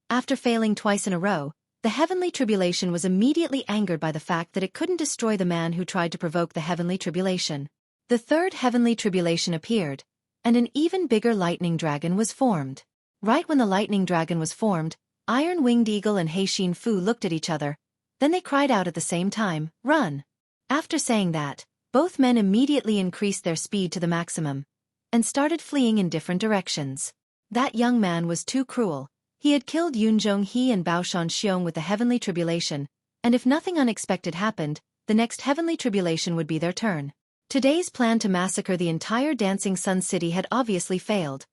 After failing twice in a row, the heavenly tribulation was immediately angered by the fact that it couldn't destroy the man who tried to provoke the heavenly tribulation. The third heavenly tribulation appeared, and an even bigger lightning dragon was formed. Right when the lightning dragon was formed, Iron-Winged Eagle and Heixin Fu looked at each other, then they cried out at the same time, "Run!" After saying that, both men immediately increased their speed to the maximum, and started fleeing in different directions. That young man was too cruel. He had killed Yunzhong He and Baoshan Xiong with the heavenly tribulation, and if nothing unexpected happened, the next heavenly tribulation would be their turn. Today's plan to massacre the entire Dancing Sun City had obviously failed,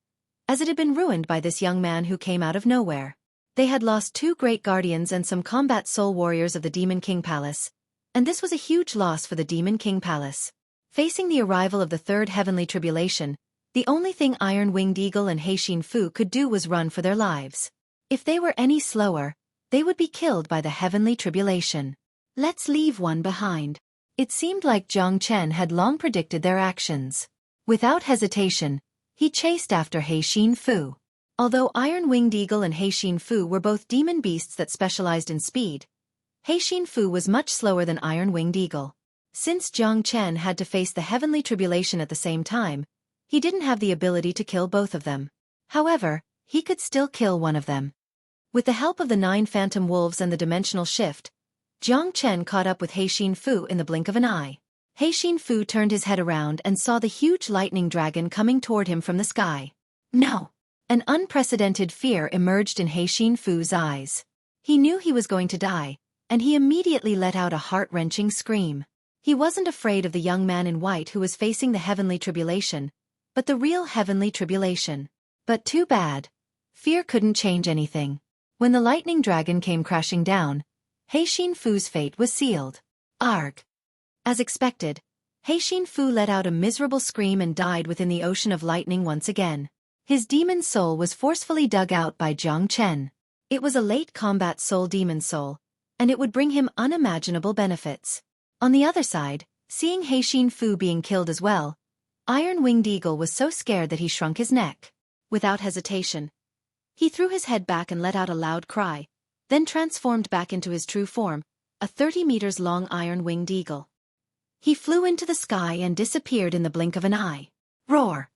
as it had been ruined by this young man who came out of nowhere. They had lost 2 great guardians and some combat soul warriors of the Demon King Palace, and this was a huge loss for the Demon King Palace. Facing the arrival of the third heavenly tribulation, the only thing Iron-Winged Eagle and Heixin Fu could do was run for their lives. If they were any slower, they would be killed by the heavenly tribulation. Let's leave one behind. It seemed like Jiang Chen had long predicted their actions. Without hesitation, he chased after Heixin Fu. Although Iron-Winged Eagle and Heixin Fu were both demon beasts that specialized in speed, Heixin Fu was much slower than Iron-Winged Eagle. Since Jiang Chen had to face the heavenly tribulation at the same time, he didn't have the ability to kill both of them. However, he could still kill one of them. With the help of the 9 phantom wolves and the dimensional shift, Jiang Chen caught up with Heixin Fu in the blink of an eye. Heixin Fu turned his head around and saw the huge lightning dragon coming toward him from the sky. No! An unprecedented fear emerged in Heixin Fu's eyes. He knew he was going to die, and he immediately let out a heart-wrenching scream. He wasn't afraid of the young man in white who was facing the heavenly tribulation, but the real heavenly tribulation. But too bad. Fear couldn't change anything. When the lightning dragon came crashing down, Heixin Fu's fate was sealed. Arg! As expected, Heixin Fu let out a miserable scream and died within the ocean of lightning once again. His demon soul was forcefully dug out by Jiang Chen. It was a late combat soul demon soul, and it would bring him unimaginable benefits. On the other side, seeing Heixin Fu being killed as well, Iron-Winged Eagle was so scared that he shrunk his neck. Without hesitation, he threw his head back and let out a loud cry, then transformed back into his true form, a 30 meters long Iron-Winged Eagle. He flew into the sky and disappeared in the blink of an eye. Roar!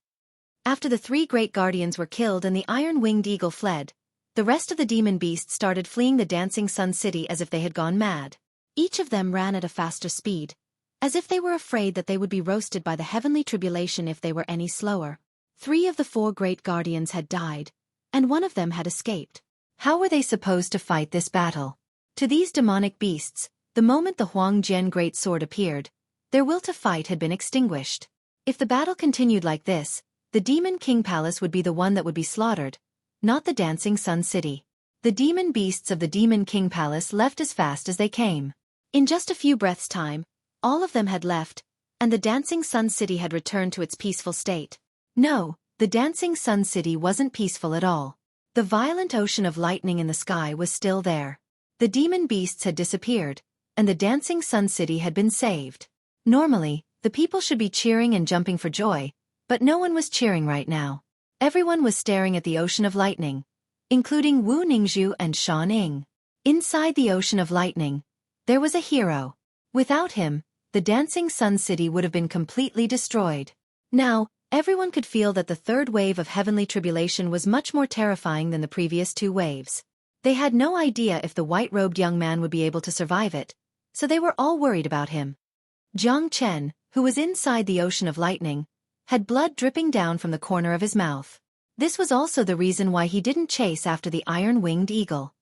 After the 3 great guardians were killed and the Iron-Winged Eagle fled, the rest of the demon beasts started fleeing the Dancing Sun City as if they had gone mad. Each of them ran at a faster speed, as if they were afraid that they would be roasted by the heavenly tribulation if they were any slower. 3 of the 4 great guardians had died, and one of them had escaped. How were they supposed to fight this battle? To these demonic beasts, The moment the Huang Jian Great Sword appeared, their will to fight had been extinguished. If the battle continued like this, the Demon King Palace would be the one that would be slaughtered, not the Dancing Sun City. The demon beasts of the Demon King Palace left as fast as they came. In just a few breaths' time, all of them had left, and the Dancing Sun City had returned to its peaceful state. No, the Dancing Sun City wasn't peaceful at all. The violent ocean of lightning in the sky was still there. The demon beasts had disappeared, and the Dancing Sun City had been saved. Normally, the people should be cheering and jumping for joy, but no one was cheering right now. Everyone was staring at the ocean of lightning, including Wu Ningzhu and Shan Ning. Inside the ocean of lightning, there was a hero. Without him, the Dancing Sun City would have been completely destroyed. Now, everyone could feel that the third wave of heavenly tribulation was much more terrifying than the previous two waves. They had no idea if the white-robed young man would be able to survive it, so they were all worried about him. Jiang Chen, who was inside the ocean of lightning, had blood dripping down from the corner of his mouth. This was also the reason why he didn't chase after the iron-winged eagle.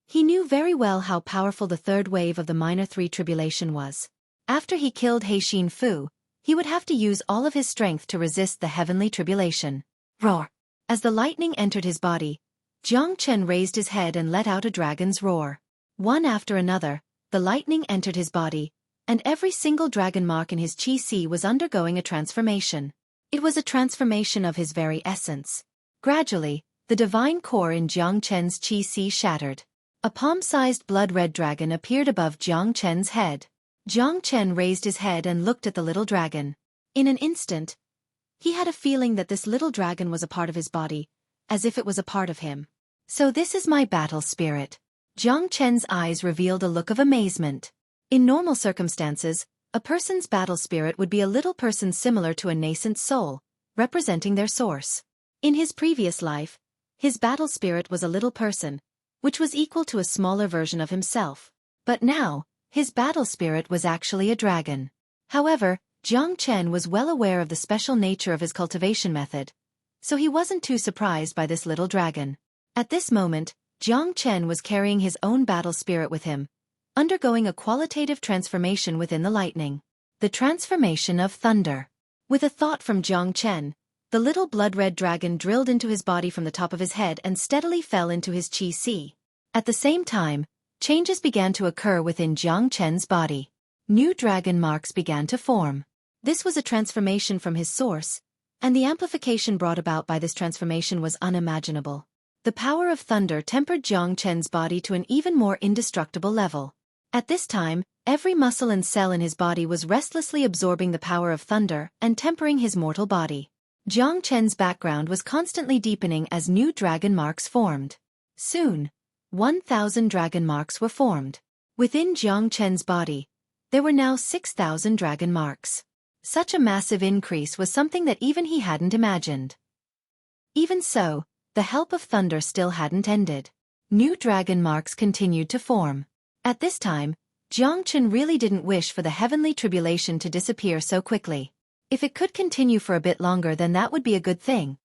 He knew very well how powerful the third wave of the Minor Three Tribulation was. After he killed Heixin Fu, he would have to use all of his strength to resist the heavenly tribulation. Roar! As the lightning entered his body, Jiang Chen raised his head and let out a dragon's roar. One after another, the lightning entered his body, and every single dragon mark in his Qi was undergoing a transformation. It was a transformation of his very essence. Gradually, the divine core in Jiang Chen's Qi shattered. A palm-sized blood-red dragon appeared above Jiang Chen's head. Jiang Chen raised his head and looked at the little dragon. In an instant, he had a feeling that this little dragon was a part of his body, as if it was a part of him. So this is my battle spirit. Jiang Chen's eyes revealed a look of amazement. In normal circumstances, a person's battle spirit would be a little person similar to a nascent soul, representing their source. In his previous life, his battle spirit was a little person, which was equal to a smaller version of himself. But now, his battle spirit was actually a dragon. However, Jiang Chen was well aware of the special nature of his cultivation method, so he wasn't too surprised by this little dragon. At this moment, Jiang Chen was carrying his own battle spirit with him, undergoing a qualitative transformation within the lightning. The transformation of thunder. With a thought from Jiang Chen, the little blood-red dragon drilled into his body from the top of his head and steadily fell into his Qi. At the same time, changes began to occur within Jiang Chen's body. New dragon marks began to form. This was a transformation from his source, and the amplification brought about by this transformation was unimaginable. The power of thunder tempered Jiang Chen's body to an even more indestructible level. At this time, every muscle and cell in his body was restlessly absorbing the power of thunder and tempering his mortal body. Jiang Chen's background was constantly deepening as new dragon marks formed. Soon, 1,000 dragon marks were formed. Within Jiang Chen's body, there were now 6,000 dragon marks. Such a massive increase was something that even he hadn't imagined. Even so, the help of thunder still hadn't ended. New dragon marks continued to form. At this time, Jiang Chen really didn't wish for the heavenly tribulation to disappear so quickly. If it could continue for a bit longer, then that would be a good thing.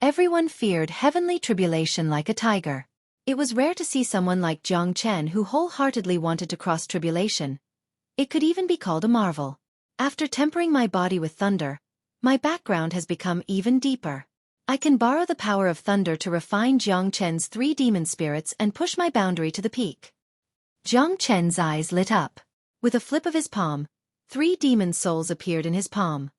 Everyone feared heavenly tribulation like a tiger. It was rare to see someone like Jiang Chen who wholeheartedly wanted to cross tribulation. It could even be called a marvel. After tempering my body with thunder, my background has become even deeper. I can borrow the power of thunder to refine Jiang Chen's 3 demon spirits and push my boundary to the peak. Jiang Chen's eyes lit up. With a flip of his palm, 3 demon souls appeared in his palm.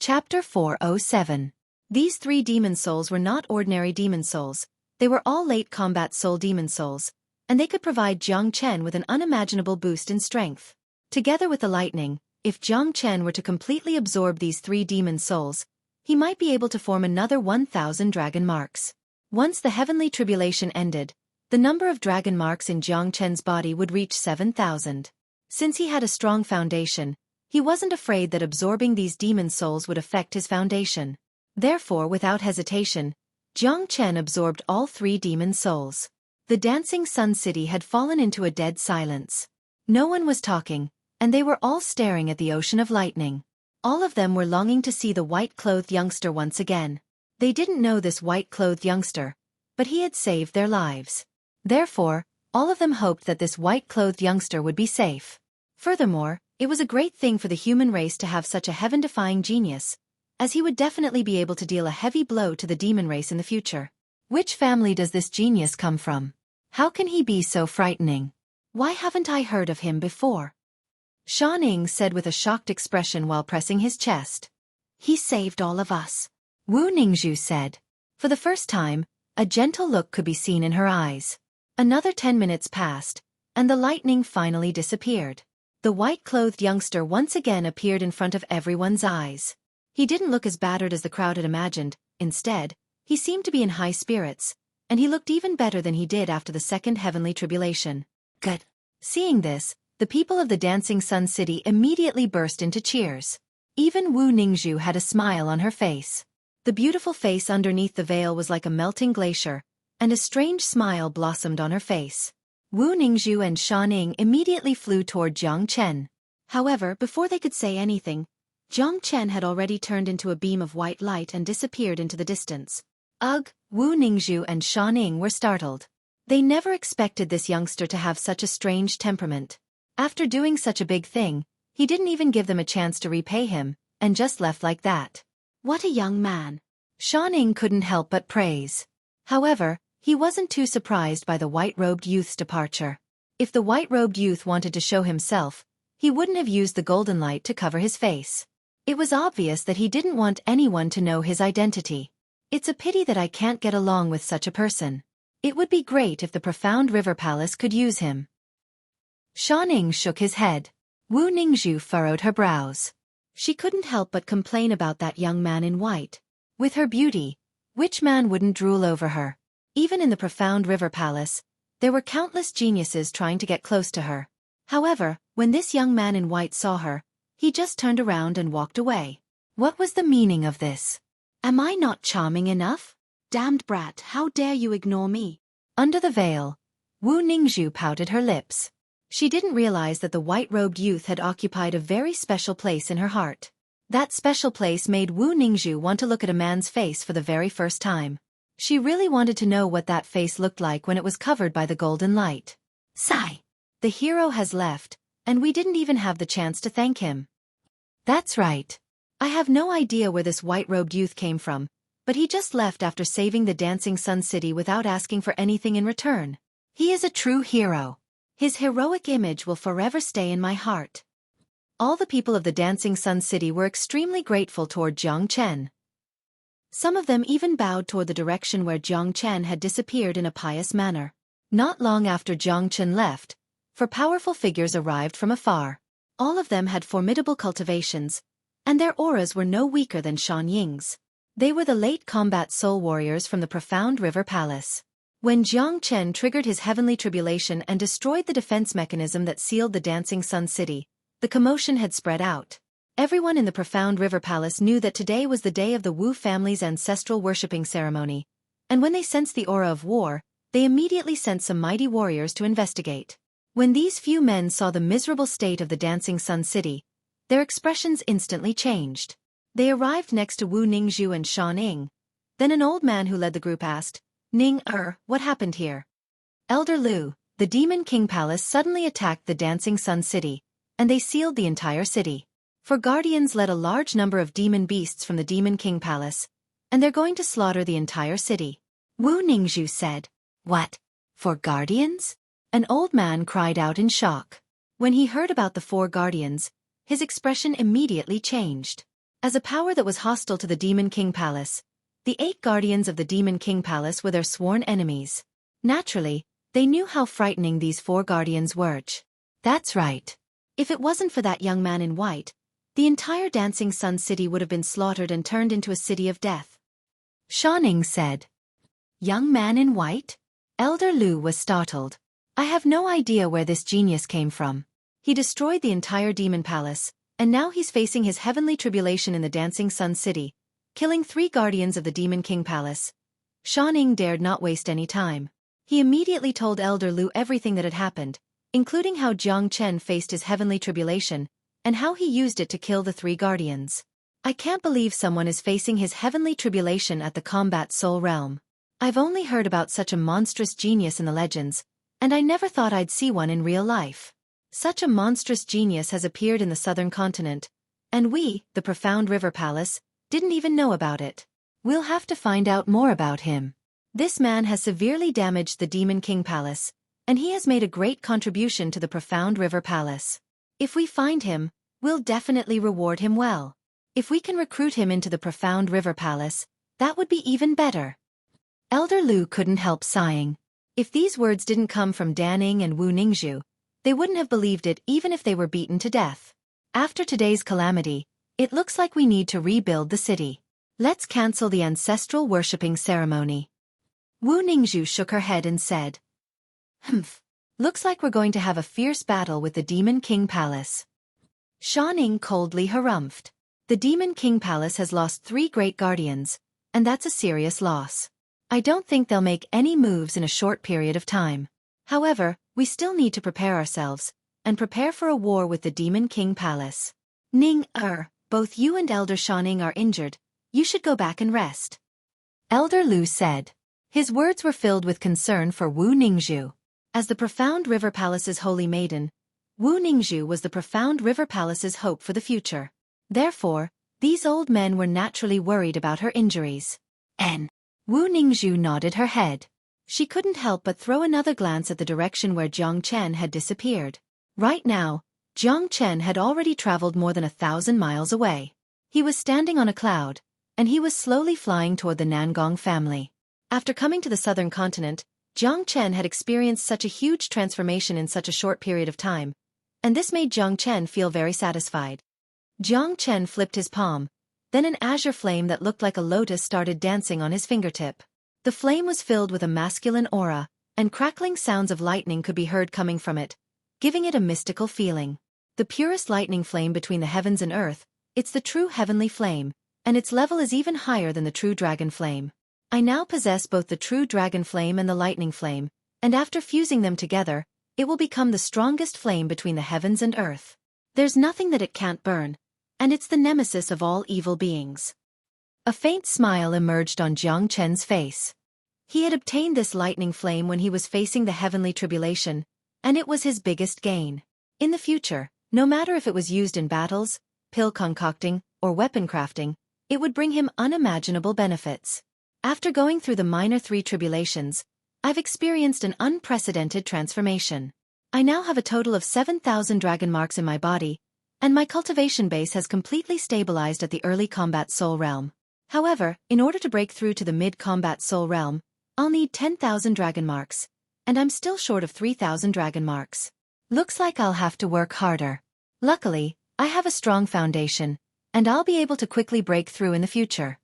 Chapter 407. These 3 demon souls were not ordinary demon souls, they were all late combat soul demon souls, and they could provide Jiang Chen with an unimaginable boost in strength. Together with the lightning, if Jiang Chen were to completely absorb these 3 demon souls, he might be able to form another 1,000 dragon marks. Once the heavenly tribulation ended, the number of dragon marks in Jiang Chen's body would reach 7,000. Since he had a strong foundation, he wasn't afraid that absorbing these demon souls would affect his foundation. Therefore, without hesitation, Jiang Chen absorbed all 3 demon souls. The Dancing Sun City had fallen into a dead silence. No one was talking, and they were all staring at the ocean of lightning. All of them were longing to see the white-clothed youngster once again. They didn't know this white-clothed youngster, but he had saved their lives. Therefore, all of them hoped that this white-clothed youngster would be safe. Furthermore, it was a great thing for the human race to have such a heaven-defying genius, as he would definitely be able to deal a heavy blow to the demon race in the future. Which family does this genius come from? How can he be so frightening? Why haven't I heard of him before? Xueqi said with a shocked expression while pressing his chest. He saved all of us. Wu Ningzhu said. For the first time, a gentle look could be seen in her eyes. Another 10 minutes passed, and the lightning finally disappeared. The white-clothed youngster once again appeared in front of everyone's eyes. He didn't look as battered as the crowd had imagined. Instead, he seemed to be in high spirits, and he looked even better than he did after the second heavenly tribulation. Good. Seeing this, the people of the Dancing Sun City immediately burst into cheers. Even Wu Ningzhu had a smile on her face. The beautiful face underneath the veil was like a melting glacier, and a strange smile blossomed on her face. Wu Ningzhu and Xueqi immediately flew toward Jiang Chen. However, before they could say anything, Jiang Chen had already turned into a beam of white light and disappeared into the distance. Ugh, Wu Ningzhu and Xueqi were startled. They never expected this youngster to have such a strange temperament. After doing such a big thing, he didn't even give them a chance to repay him, and just left like that. What a young man. Xueqi couldn't help but praise. However, he wasn't too surprised by the white-robed youth's departure. If the white-robed youth wanted to show himself, he wouldn't have used the golden light to cover his face. It was obvious that he didn't want anyone to know his identity. It's a pity that I can't get along with such a person. It would be great if the profound river palace could use him. Xueqi shook his head. Wu Ningzhu furrowed her brows. She couldn't help but complain about that young man in white. With her beauty, which man wouldn't drool over her? Even in the profound river palace, there were countless geniuses trying to get close to her. However, when this young man in white saw her, he just turned around and walked away. What was the meaning of this? Am I not charming enough? Damned brat, how dare you ignore me? Under the veil, Wu Ningzhu pouted her lips. She didn't realize that the white-robed youth had occupied a very special place in her heart. That special place made Wu Ningzhu want to look at a man's face for the very first time. She really wanted to know what that face looked like when it was covered by the golden light. Sigh. The hero has left, and we didn't even have the chance to thank him. That's right. I have no idea where this white-robed youth came from, but he just left after saving the Dancing Sun City without asking for anything in return. He is a true hero. His heroic image will forever stay in my heart. All the people of the Dancing Sun City were extremely grateful toward Jiang Chen. Some of them even bowed toward the direction where Jiang Chen had disappeared in a pious manner. Not long after Jiang Chen left, four powerful figures arrived from afar. All of them had formidable cultivations, and their auras were no weaker than Xueqi's. They were the late combat soul warriors from the profound river palace. When Jiang Chen triggered his heavenly tribulation and destroyed the defense mechanism that sealed the Dancing Sun City, the commotion had spread out. Everyone in the profound river palace knew that today was the day of the Wu family's ancestral worshipping ceremony, and when they sensed the aura of war, they immediately sent some mighty warriors to investigate. When these few men saw the miserable state of the Dancing Sun City, their expressions instantly changed. They arrived next to Wu Ningzhu and Xueqi. Then an old man who led the group asked, what happened here? Elder Lu, the Demon King Palace suddenly attacked the Dancing Sun City, and they sealed the entire city. For guardians led a large number of demon beasts from the Demon King Palace, and they're going to slaughter the entire city. Wu Ningzhu said. What? For guardians? An old man cried out in shock. When he heard about the 4 guardians, his expression immediately changed. As a power that was hostile to the Demon King Palace, the 8 guardians of the Demon King Palace were their sworn enemies. Naturally, they knew how frightening these 4 guardians were. That's right. If it wasn't for that young man in white, the entire Dancing Sun City would have been slaughtered and turned into a city of death. Xueqi said. Young man in white? Elder Lu was startled. I have no idea where this genius came from. He destroyed the entire Demon Palace, and now he's facing his heavenly tribulation in the Dancing Sun City, killing 3 guardians of the Demon King Palace. Xueqi dared not waste any time. He immediately told Elder Lu everything that had happened, including how Jiang Chen faced his heavenly tribulation, and how he used it to kill the 3 guardians. I can't believe someone is facing his heavenly tribulation at the combat soul realm. I've only heard about such a monstrous genius in the legends, and I never thought I'd see one in real life. Such a monstrous genius has appeared in the southern continent, and we, the Profound River Palace, didn't even know about it. We'll have to find out more about him. This man has severely damaged the Demon King Palace, and he has made a great contribution to the Profound River Palace. If we find him, we'll definitely reward him well. If we can recruit him into the Profound River Palace, that would be even better. Elder Lu couldn't help sighing. If these words didn't come from Daning and Wu Ningzhu, they wouldn't have believed it even if they were beaten to death. After today's calamity, it looks like we need to rebuild the city. Let's cancel the ancestral worshipping ceremony. Wu Ningzhu shook her head and said, "Humph. Looks like we're going to have a fierce battle with the Demon King Palace." Sha Ning coldly harumphed. The Demon King Palace has lost 3 great guardians, and that's a serious loss. I don't think they'll make any moves in a short period of time. However, we still need to prepare ourselves, and prepare for a war with the Demon King Palace. Both you and Elder Sha Ning are injured. You should go back and rest. Elder Lu said. His words were filled with concern for Wu Ningzhu. As the Profound River Palace's holy maiden, Wu Ningzhu was the Profound River Palace's hope for the future. Therefore, these old men were naturally worried about her injuries. Wu Ningzhu nodded her head. She couldn't help but throw another glance at the direction where Jiang Chen had disappeared. Right now, Jiang Chen had already traveled more than 1,000 miles away. He was standing on a cloud, and he was slowly flying toward the Nangong family. After coming to the southern continent, Jiang Chen had experienced such a huge transformation in such a short period of time, and this made Jiang Chen feel very satisfied. Jiang Chen flipped his palm, then an azure flame that looked like a lotus started dancing on his fingertip. The flame was filled with a masculine aura, and crackling sounds of lightning could be heard coming from it, giving it a mystical feeling. The purest lightning flame between the heavens and earth, it's the true heavenly flame, and its level is even higher than the true dragon flame. I now possess both the true dragon flame and the lightning flame, and after fusing them together, it will become the strongest flame between the heavens and earth. There's nothing that it can't burn, and it's the nemesis of all evil beings. A faint smile emerged on Jiang Chen's face. He had obtained this lightning flame when he was facing the heavenly tribulation, and it was his biggest gain. In the future, no matter if it was used in battles, pill concocting, or weapon crafting, it would bring him unimaginable benefits. After going through the minor 3 tribulations, I've experienced an unprecedented transformation. I now have a total of 7,000 dragon marks in my body, and my cultivation base has completely stabilized at the early combat soul realm. However, in order to break through to the mid-combat soul realm, I'll need 10,000 dragon marks, and I'm still short of 3,000 dragon marks. Looks like I'll have to work harder. Luckily, I have a strong foundation, and I'll be able to quickly break through in the future.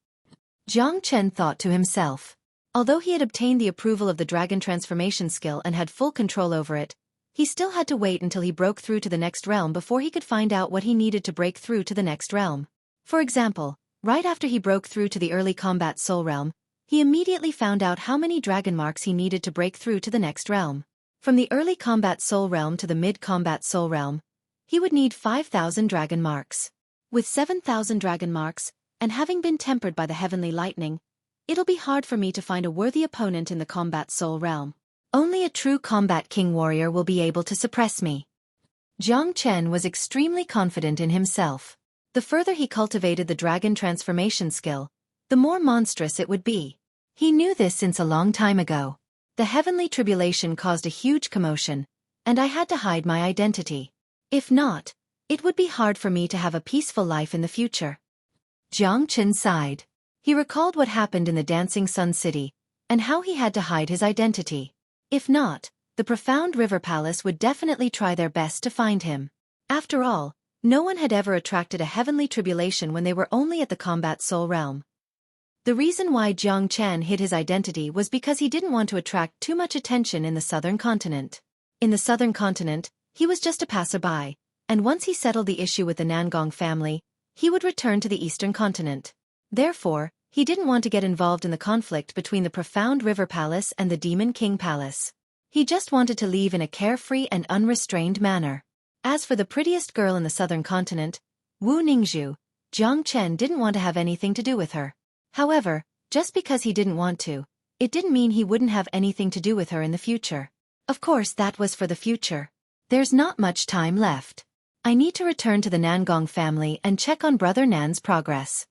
Jiang Chen thought to himself. Although he had obtained the approval of the dragon transformation skill and had full control over it, he still had to wait until he broke through to the next realm before he could find out what he needed to break through to the next realm. For example, right after he broke through to the early combat soul realm, he immediately found out how many dragon marks he needed to break through to the next realm. From the early combat soul realm to the mid-combat soul realm, he would need 5,000 dragon marks. With 7,000 dragon marks, and having been tempered by the heavenly lightning, it'll be hard for me to find a worthy opponent in the combat soul realm. Only a true combat king warrior will be able to suppress me. Jiang Chen was extremely confident in himself. The further he cultivated the dragon transformation skill, the more monstrous it would be. He knew this since a long time ago. The heavenly tribulation caused a huge commotion, and I had to hide my identity. If not, it would be hard for me to have a peaceful life in the future. Jiang Chen sighed. He recalled what happened in the Dancing Sun City, and how he had to hide his identity. If not, the Profound River Palace would definitely try their best to find him. After all, no one had ever attracted a heavenly tribulation when they were only at the combat soul realm. The reason why Jiang Chen hid his identity was because he didn't want to attract too much attention in the southern continent. In the southern continent, he was just a passerby, and once he settled the issue with the Nangong family, he would return to the eastern continent. Therefore, he didn't want to get involved in the conflict between the Profound River Palace and the Demon King Palace. He just wanted to leave in a carefree and unrestrained manner. As for the prettiest girl in the southern continent, Wu Ningzhu, Jiang Chen didn't want to have anything to do with her. However, just because he didn't want to, it didn't mean he wouldn't have anything to do with her in the future. Of course that was for the future. There's not much time left. I need to return to the Nangong family and check on Brother Nan's progress.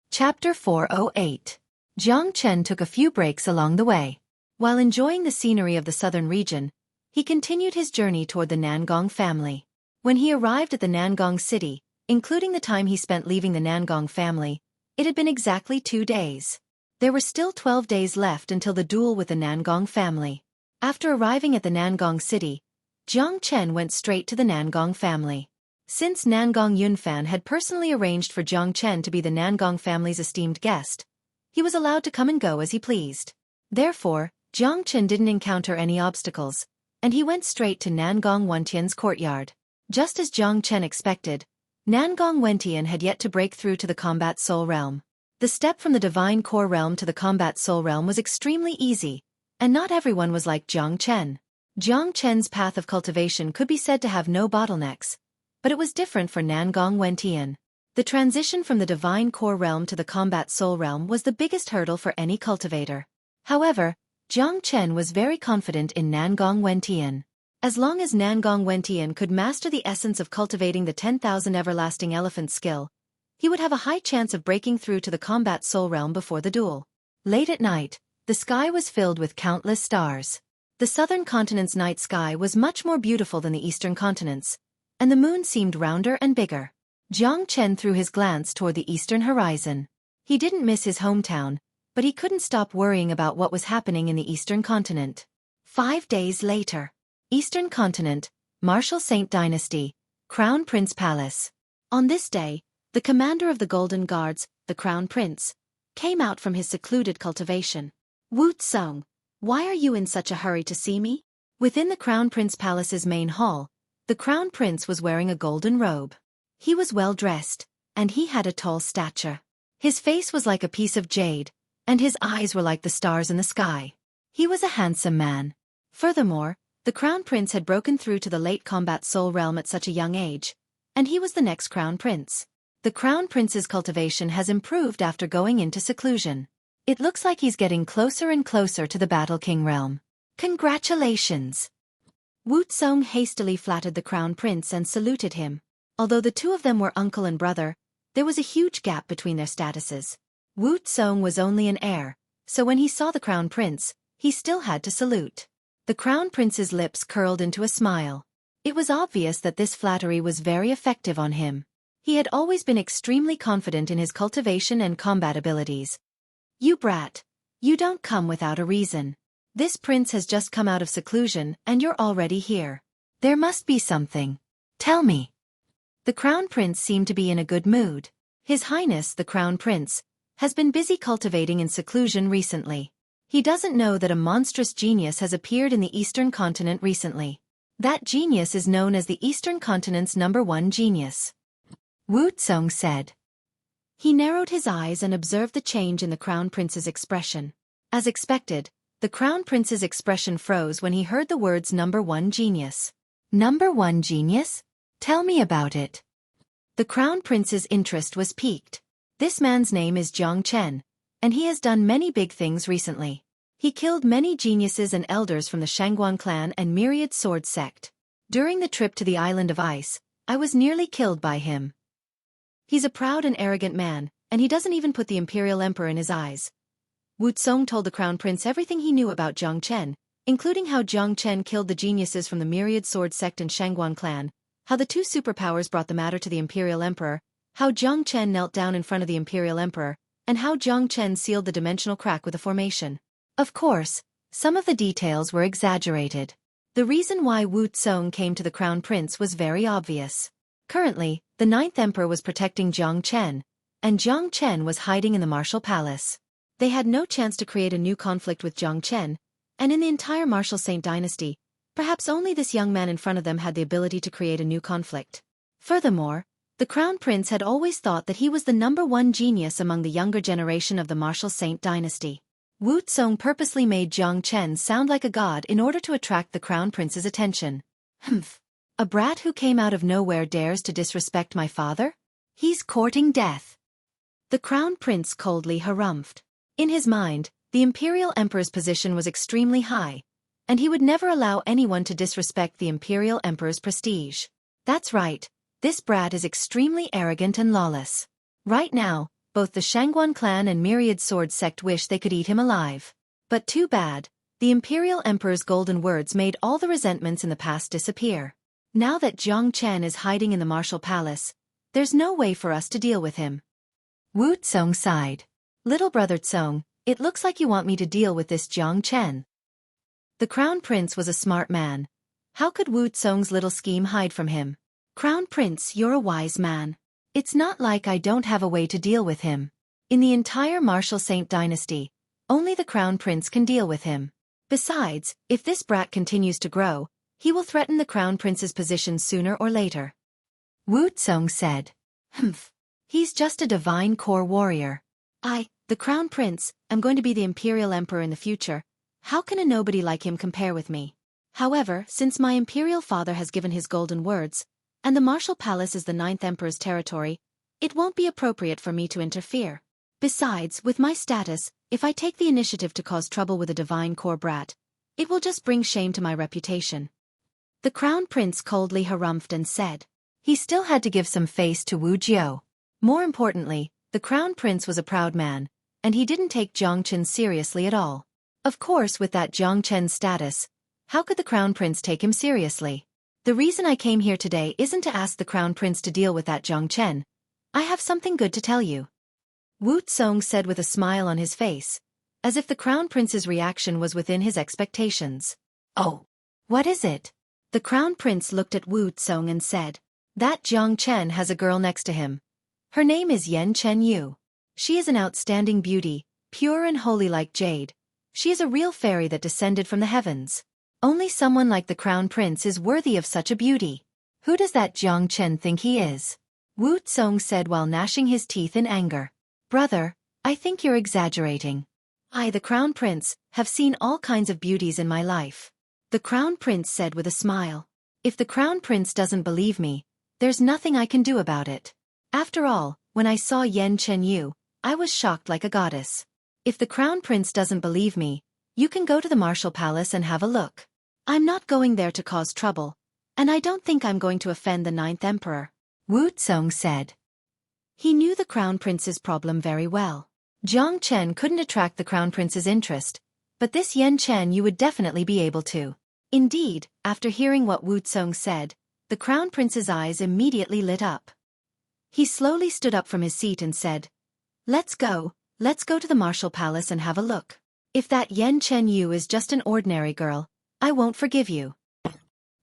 Chapter 408. Jiang Chen took a few breaks along the way. While enjoying the scenery of the southern region, he continued his journey toward the Nangong family. When he arrived at the Nangong city, including the time he spent leaving the Nangong family, it had been exactly 2 days. There were still 12 days left until the duel with the Nangong family. After arriving at the Nangong city, Jiang Chen went straight to the Nangong family. Since Nangong Yunfan had personally arranged for Jiang Chen to be the Nangong family's esteemed guest, he was allowed to come and go as he pleased. Therefore, Jiang Chen didn't encounter any obstacles, and he went straight to Nangong Wentian's courtyard. Just as Jiang Chen expected, Nangong Wentian had yet to break through to the Combat Soul Realm. The step from the Divine Core Realm to the Combat Soul Realm was extremely easy, and not everyone was like Jiang Chen. Jiang Chen's path of cultivation could be said to have no bottlenecks, but it was different for Nangong Wentian. The transition from the Divine Core Realm to the Combat Soul Realm was the biggest hurdle for any cultivator. However, Jiang Chen was very confident in Nangong Wentian. As long as Nangong Wentian could master the essence of cultivating the 10,000 everlasting elephant skill, he would have a high chance of breaking through to the Combat Soul Realm before the duel. Late at night, the sky was filled with countless stars. The southern continent's night sky was much more beautiful than the eastern continent's, and the moon seemed rounder and bigger. Jiang Chen threw his glance toward the eastern horizon. He didn't miss his hometown, but he couldn't stop worrying about what was happening in the eastern continent. 5 days later. Eastern continent, Martial Saint Dynasty, Crown Prince Palace. On this day, the commander of the Golden Guards, the Crown Prince, came out from his secluded cultivation. Wu Tsong, why are you in such a hurry to see me? Within the Crown Prince Palace's main hall, the Crown Prince was wearing a golden robe. He was well dressed, and he had a tall stature. His face was like a piece of jade, and his eyes were like the stars in the sky. He was a handsome man. Furthermore, the Crown Prince had broken through to the late Combat Soul Realm at such a young age, and he was the next Crown Prince. The Crown Prince's cultivation has improved after going into seclusion. It looks like he's getting closer and closer to the Battle King realm. Congratulations! Wu Tsong hastily flattered the Crown Prince and saluted him. Although the two of them were uncle and brother, there was a huge gap between their statuses. Wu Tsong was only an heir, so when he saw the Crown Prince, he still had to salute. The Crown Prince's lips curled into a smile. It was obvious that this flattery was very effective on him. He had always been extremely confident in his cultivation and combat abilities. You brat, you don't come without a reason. This prince has just come out of seclusion and you're already here. There must be something. Tell me. The Crown Prince seemed to be in a good mood. His Highness the Crown Prince has been busy cultivating in seclusion recently. He doesn't know that a monstrous genius has appeared in the Eastern continent recently. That genius is known as the Eastern continent's #1 genius. Wu Tsong said. He narrowed his eyes and observed the change in the Crown Prince's expression. As expected, the Crown Prince's expression froze when he heard the words #1 genius. #1 genius? Tell me about it. The Crown Prince's interest was piqued. This man's name is Jiang Chen, and he has done many big things recently. He killed many geniuses and elders from the Shangguan clan and Myriad Sword sect. During the trip to the Island of Ice, I was nearly killed by him. He's a proud and arrogant man, and he doesn't even put the Imperial Emperor in his eyes. Wu Tsong told the Crown Prince everything he knew about Jiang Chen, including how Jiang Chen killed the geniuses from the Myriad Sword sect and Shangguan clan, how the two superpowers brought the matter to the Imperial Emperor, how Jiang Chen knelt down in front of the Imperial Emperor, and how Jiang Chen sealed the dimensional crack with a formation. Of course, some of the details were exaggerated. The reason why Wu Tsong came to the Crown Prince was very obvious. Currently, the 9th Emperor was protecting Jiang Chen, and Jiang Chen was hiding in the Martial Palace. They had no chance to create a new conflict with Jiang Chen, and in the entire Martial Saint dynasty, perhaps only this young man in front of them had the ability to create a new conflict. Furthermore, the Crown Prince had always thought that he was the #1 genius among the younger generation of the Martial Saint dynasty. Wu Tsong purposely made Jiang Chen sound like a god in order to attract the Crown Prince's attention. Humph. A brat who came out of nowhere dares to disrespect my father? He's courting death. The crown prince coldly harumphed. In his mind, the imperial emperor's position was extremely high, and he would never allow anyone to disrespect the imperial emperor's prestige. That's right, this brat is extremely arrogant and lawless. Right now, both the Shangguan clan and Myriad Sword sect wish they could eat him alive. But too bad, the imperial emperor's golden words made all the resentments in the past disappear. Now that Jiang Chen is hiding in the martial palace, there's no way for us to deal with him. Wu Tsong sighed. Little brother Tsong, it looks like you want me to deal with this Jiang Chen. The crown prince was a smart man. How could Wu Tsong's little scheme hide from him? Crown prince, you're a wise man. It's not like I don't have a way to deal with him. In the entire martial Saint dynasty, only the crown prince can deal with him. Besides, if this brat continues to grow, he will threaten the crown prince's position sooner or later. Wu Tsong said. Humph. He's just a divine core warrior. I, the crown prince, am going to be the imperial emperor in the future. How can a nobody like him compare with me? However, since my imperial father has given his golden words, and the martial palace is the 9th emperor's territory, it won't be appropriate for me to interfere. Besides, with my status, if I take the initiative to cause trouble with a divine core brat, it will just bring shame to my reputation. The crown prince coldly harumphed and said. He still had to give some face to Wu Jiao. More importantly, the crown prince was a proud man, and he didn't take Jiang Chen seriously at all. Of course, with that Jiang Chen's status, how could the crown prince take him seriously? The reason I came here today isn't to ask the crown prince to deal with that Jiang Chen. I have something good to tell you. Wu Tsong said with a smile on his face, as if the crown prince's reaction was within his expectations. Oh, what is it? The crown prince looked at Wu Tsong and said, that Jiang Chen has a girl next to him. Her name is Yan Chen Yu. She is an outstanding beauty, pure and holy like jade. She is a real fairy that descended from the heavens. Only someone like the crown prince is worthy of such a beauty. Who does that Jiang Chen think he is? Wu Tsong said while gnashing his teeth in anger. Brother, I think you're exaggerating. I, the crown prince, have seen all kinds of beauties in my life. The crown prince said with a smile. If the crown prince doesn't believe me, there's nothing I can do about it. After all, when I saw Yan Chen Yu, I was shocked like a goddess. If the crown prince doesn't believe me, you can go to the martial palace and have a look. I'm not going there to cause trouble, and I don't think I'm going to offend the 9th emperor, Wu Tsong said. He knew the crown prince's problem very well. Jiang Chen couldn't attract the crown prince's interest, but this Yan Chen Yu would definitely be able to. Indeed, after hearing what Wu Tsong said, the crown prince's eyes immediately lit up. He slowly stood up from his seat and said, Let's go to the martial palace and have a look. If that Yan Chen Yu is just an ordinary girl, I won't forgive you.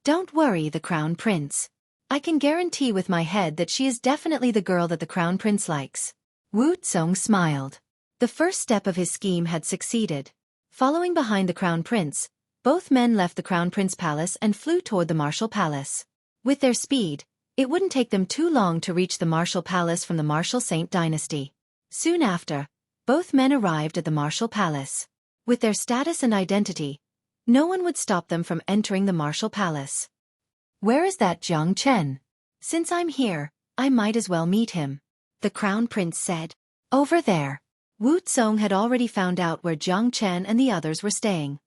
Don't worry, the crown prince. I can guarantee with my head that she is definitely the girl that the crown prince likes. Wu Tsong smiled. The first step of his scheme had succeeded. Following behind the crown prince, both men left the crown prince palace and flew toward the martial palace. With their speed, it wouldn't take them too long to reach the martial palace from the martial Saint dynasty. Soon after, both men arrived at the martial palace. With their status and identity, no one would stop them from entering the martial palace. Where is that Jiang Chen? Since I'm here, I might as well meet him, the crown prince said. Over there. Wu Tsong had already found out where Jiang Chen and the others were staying.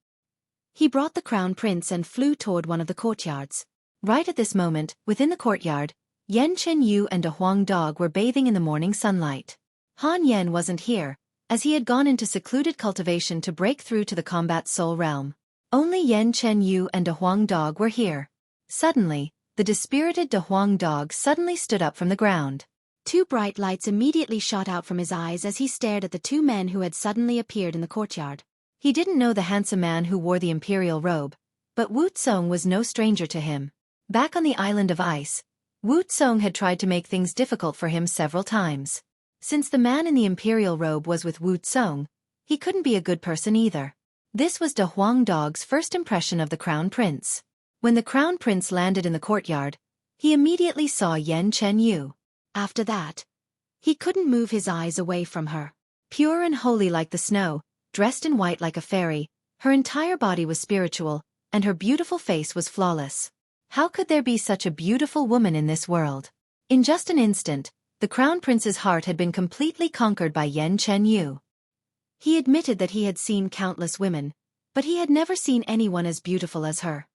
He brought the crown prince and flew toward one of the courtyards. Right at this moment, within the courtyard, Yan Chen Yu and a Huang dog were bathing in the morning sunlight. Han Yen wasn't here, as he had gone into secluded cultivation to break through to the combat soul realm. Only Yan Chen Yu and a Huang dog were here. Suddenly, the dispirited De Huang dog suddenly stood up from the ground. Two bright lights immediately shot out from his eyes as he stared at the two men who had suddenly appeared in the courtyard. He didn't know the handsome man who wore the imperial robe, but Wu Tsong was no stranger to him. Back on the island of ice, Wu Tsong had tried to make things difficult for him several times. Since the man in the imperial robe was with Wu Tsong, he couldn't be a good person either. This was De Huang dog's first impression of the crown prince. When the crown prince landed in the courtyard, he immediately saw Yan Chen Yu. After that, he couldn't move his eyes away from her. Pure and holy like the snow, dressed in white like a fairy, her entire body was spiritual, and her beautiful face was flawless. How could there be such a beautiful woman in this world? In just an instant, the crown prince's heart had been completely conquered by Yan Chenyu. He admitted that he had seen countless women, but he had never seen anyone as beautiful as her.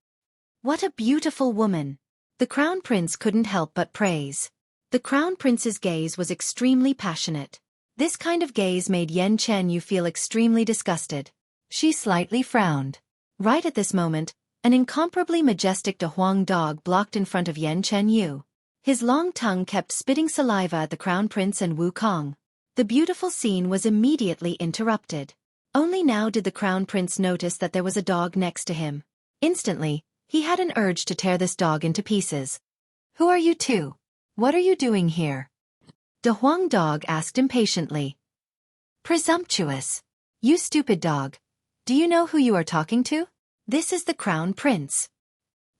What a beautiful woman! The crown prince couldn't help but praise. The crown prince's gaze was extremely passionate. This kind of gaze made Yan Chenyu feel extremely disgusted. She slightly frowned. Right at this moment, an incomparably majestic De Huang dog blocked in front of Yan Chenyu. His long tongue kept spitting saliva at the crown prince and Wukong. The beautiful scene was immediately interrupted. Only now did the crown prince notice that there was a dog next to him. Instantly, he had an urge to tear this dog into pieces. "Who are you two? What are you doing here?" De Huang dog asked impatiently. "Presumptuous. You stupid dog. Do you know who you are talking to? This is the crown prince."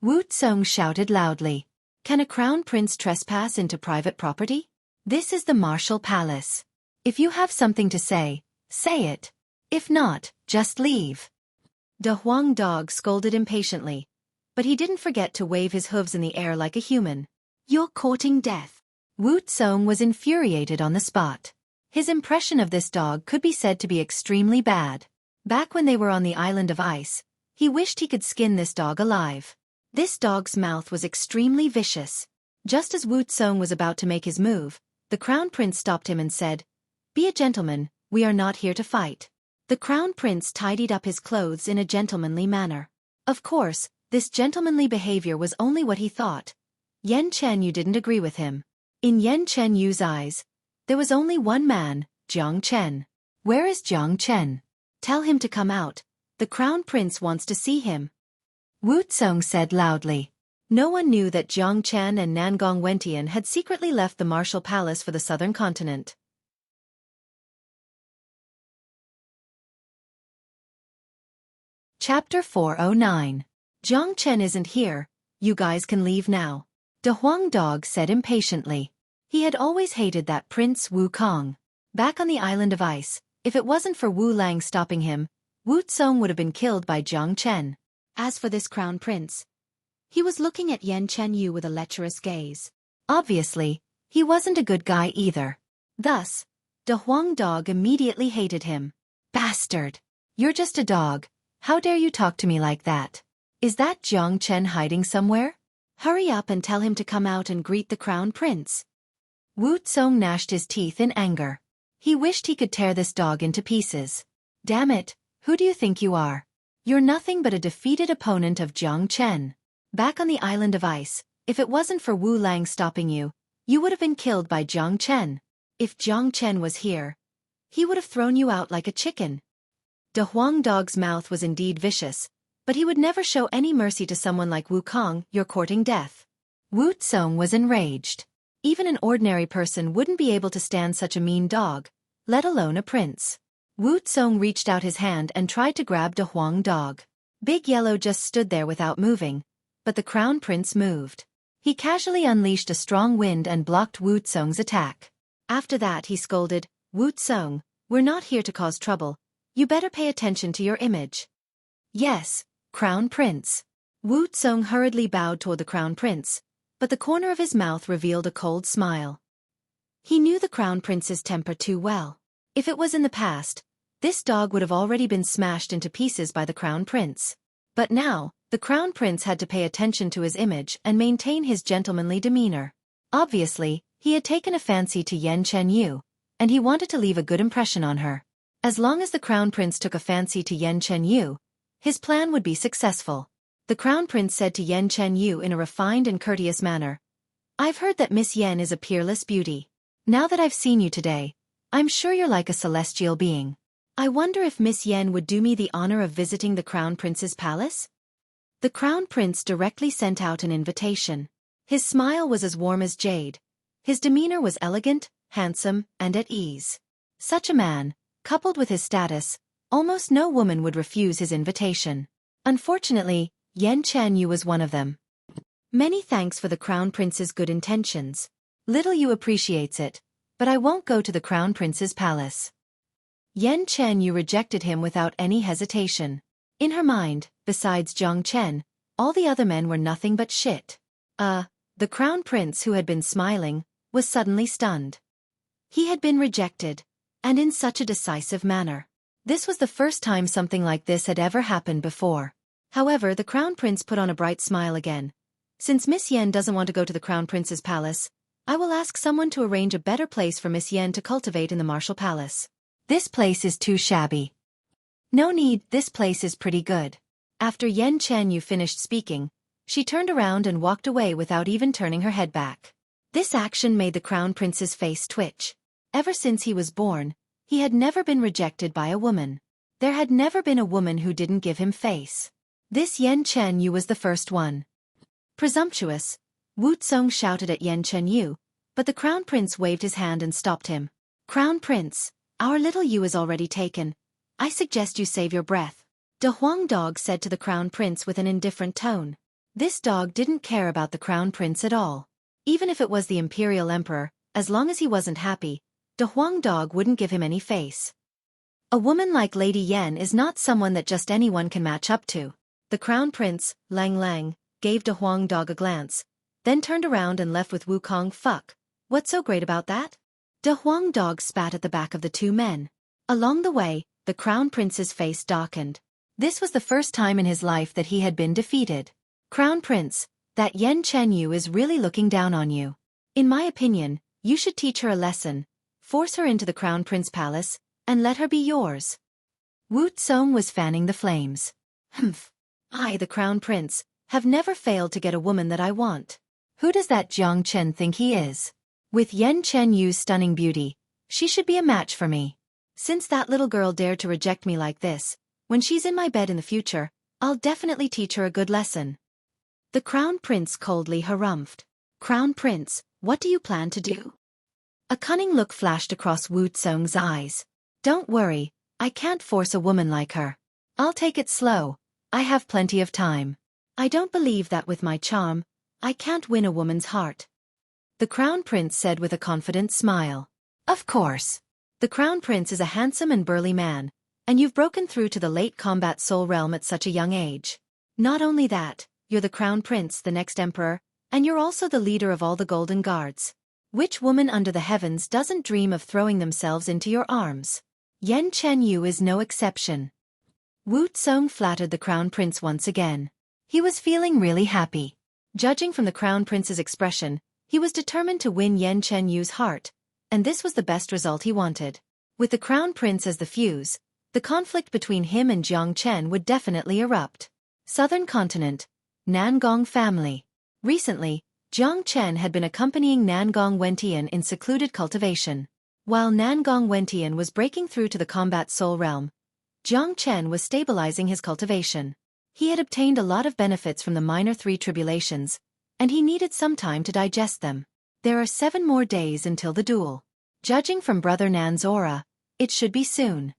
Wu Tsong shouted loudly. "Can a crown prince trespass into private property? This is the martial palace. If you have something to say, say it. If not, just leave." De Huang dog scolded impatiently, but he didn't forget to wave his hooves in the air like a human. "You're courting death." Wu Tsong was infuriated on the spot. His impression of this dog could be said to be extremely bad. Back when they were on the island of ice, he wished he could skin this dog alive. This dog's mouth was extremely vicious. Just as Wu Tsong was about to make his move, the crown prince stopped him and said, "Be a gentleman, we are not here to fight." The crown prince tidied up his clothes in a gentlemanly manner. Of course, this gentlemanly behavior was only what he thought. Yan Chenyu didn't agree with him. In Yan Chenyu's eyes, there was only one man, Jiang Chen. "Where is Jiang Chen? Tell him to come out. The crown prince wants to see him." Wu Tsong said loudly. No one knew that Jiang Chen and Nangong Wentian had secretly left the martial palace for the southern continent. Chapter 409. "Jiang Chen isn't here, you guys can leave now," De Huang dog said impatiently. He had always hated that Prince Wukong. Back on the island of ice, if it wasn't for Wu Lang stopping him, Wu Tsong would have been killed by Jiang Chen. As for this crown prince, he was looking at Yan Chenyu with a lecherous gaze. Obviously, he wasn't a good guy either. Thus, De Huang dog immediately hated him. "Bastard! You're just a dog. How dare you talk to me like that? Is that Jiang Chen hiding somewhere? Hurry up and tell him to come out and greet the crown prince." Wu Tsong gnashed his teeth in anger. He wished he could tear this dog into pieces. "Damn it, who do you think you are? You're nothing but a defeated opponent of Jiang Chen. Back on the island of ice, if it wasn't for Wu Lang stopping you, you would have been killed by Jiang Chen. If Jiang Chen was here, he would have thrown you out like a chicken." De Huang dog's mouth was indeed vicious, but he would never show any mercy to someone like Wukong. "You're courting death." Wu Tsong was enraged. Even an ordinary person wouldn't be able to stand such a mean dog, let alone a prince. Wu Tsong reached out his hand and tried to grab De Huang dog. Big Yellow just stood there without moving, but the crown prince moved. He casually unleashed a strong wind and blocked Wu Tsong's attack. After that he scolded, "Wu Tsong, we're not here to cause trouble. You better pay attention to your image." "Yes, Crown Prince." Wu Tsong hurriedly bowed toward the Crown Prince, but the corner of his mouth revealed a cold smile. He knew the Crown Prince's temper too well. If it was in the past, this dog would have already been smashed into pieces by the Crown Prince. But now, the Crown Prince had to pay attention to his image and maintain his gentlemanly demeanor. Obviously, he had taken a fancy to Yan Chenyu, and he wanted to leave a good impression on her. As long as the Crown Prince took a fancy to Yan Chenyu, his plan would be successful. The Crown Prince said to Yan Chenyu in a refined and courteous manner, "I've heard that Miss Yan is a peerless beauty. Now that I've seen you today, I'm sure you're like a celestial being. I wonder if Miss Yan would do me the honor of visiting the Crown Prince's palace?" The Crown Prince directly sent out an invitation. His smile was as warm as jade. His demeanor was elegant, handsome, and at ease. Such a man, coupled with his status, almost no woman would refuse his invitation. Unfortunately, Yan Chenyu was one of them. "Many thanks for the Crown Prince's good intentions. Little you appreciates it, but I won't go to the Crown Prince's palace." Yan Chenyu rejected him without any hesitation. In her mind, besides Jiang Chen, all the other men were nothing but shit. The Crown Prince, who had been smiling, was suddenly stunned. He had been rejected, and in such a decisive manner. This was the first time something like this had ever happened before. However, the Crown Prince put on a bright smile again. Since Miss Yen doesn't want to go to the Crown Prince's palace, I will ask someone to arrange a better place for Miss Yen to cultivate in the Martial Palace. This place is too shabby. No need, this place is pretty good. After Yen Chen finished speaking, she turned around and walked away without even turning her head back. This action made the Crown Prince's face twitch. Ever since he was born, he had never been rejected by a woman. There had never been a woman who didn't give him face. This Yen Chen was the first one. Presumptuous, Wu Tsong shouted at Yen Chen, but the Crown Prince waved his hand and stopped him. Crown Prince, our little Yu is already taken. I suggest you save your breath. De Huang Dog said to the Crown Prince with an indifferent tone. This dog didn't care about the Crown Prince at all. Even if it was the Imperial Emperor, as long as he wasn't happy, De Huang Dog wouldn't give him any face. A woman like Lady Yen is not someone that just anyone can match up to. The Crown Prince, Lang Lang, gave De Huang Dog a glance, then turned around and left with Wukong. Fuck, what's so great about that? De Huang Dog spat at the back of the two men. Along the way, the Crown Prince's face darkened. This was the first time in his life that he had been defeated. Crown Prince, that Yen Chen is really looking down on you. In my opinion, you should teach her a lesson, force her into the Crown Prince Palace, and let her be yours. Wu Tsong was fanning the flames. Humph. I, the Crown Prince, have never failed to get a woman that I want. Who does that Jiang Chen think he is? With Yen Chen stunning beauty, she should be a match for me. Since that little girl dared to reject me like this, when she's in my bed in the future, I'll definitely teach her a good lesson. The Crown Prince coldly harumphed. Crown Prince, what do you plan to do? A cunning look flashed across Wu Tsong's eyes. Don't worry, I can't force a woman like her. I'll take it slow, I have plenty of time. I don't believe that with my charm, I can't win a woman's heart. The Crown Prince said with a confident smile. Of course. The Crown Prince is a handsome and burly man, and you've broken through to the late combat soul realm at such a young age. Not only that, you're the Crown Prince, the next emperor, and you're also the leader of all the Golden Guards. Which woman under the heavens doesn't dream of throwing themselves into your arms? Yen Chen is no exception. Wu Tsong flattered the Crown Prince once again. He was feeling really happy. Judging from the Crown Prince's expression, he was determined to win Yen Chen's heart, and this was the best result he wanted. With the Crown Prince as the fuse, the conflict between him and Jiang Chen would definitely erupt. Southern Continent, Nangong family. Recently, Jiang Chen had been accompanying Nangong Wentian in secluded cultivation. While Nangong Wentian was breaking through to the combat soul realm, Jiang Chen was stabilizing his cultivation. He had obtained a lot of benefits from the minor three tribulations, and he needed some time to digest them. There are 7 more days until the duel. Judging from Brother Nan's aura, it should be soon.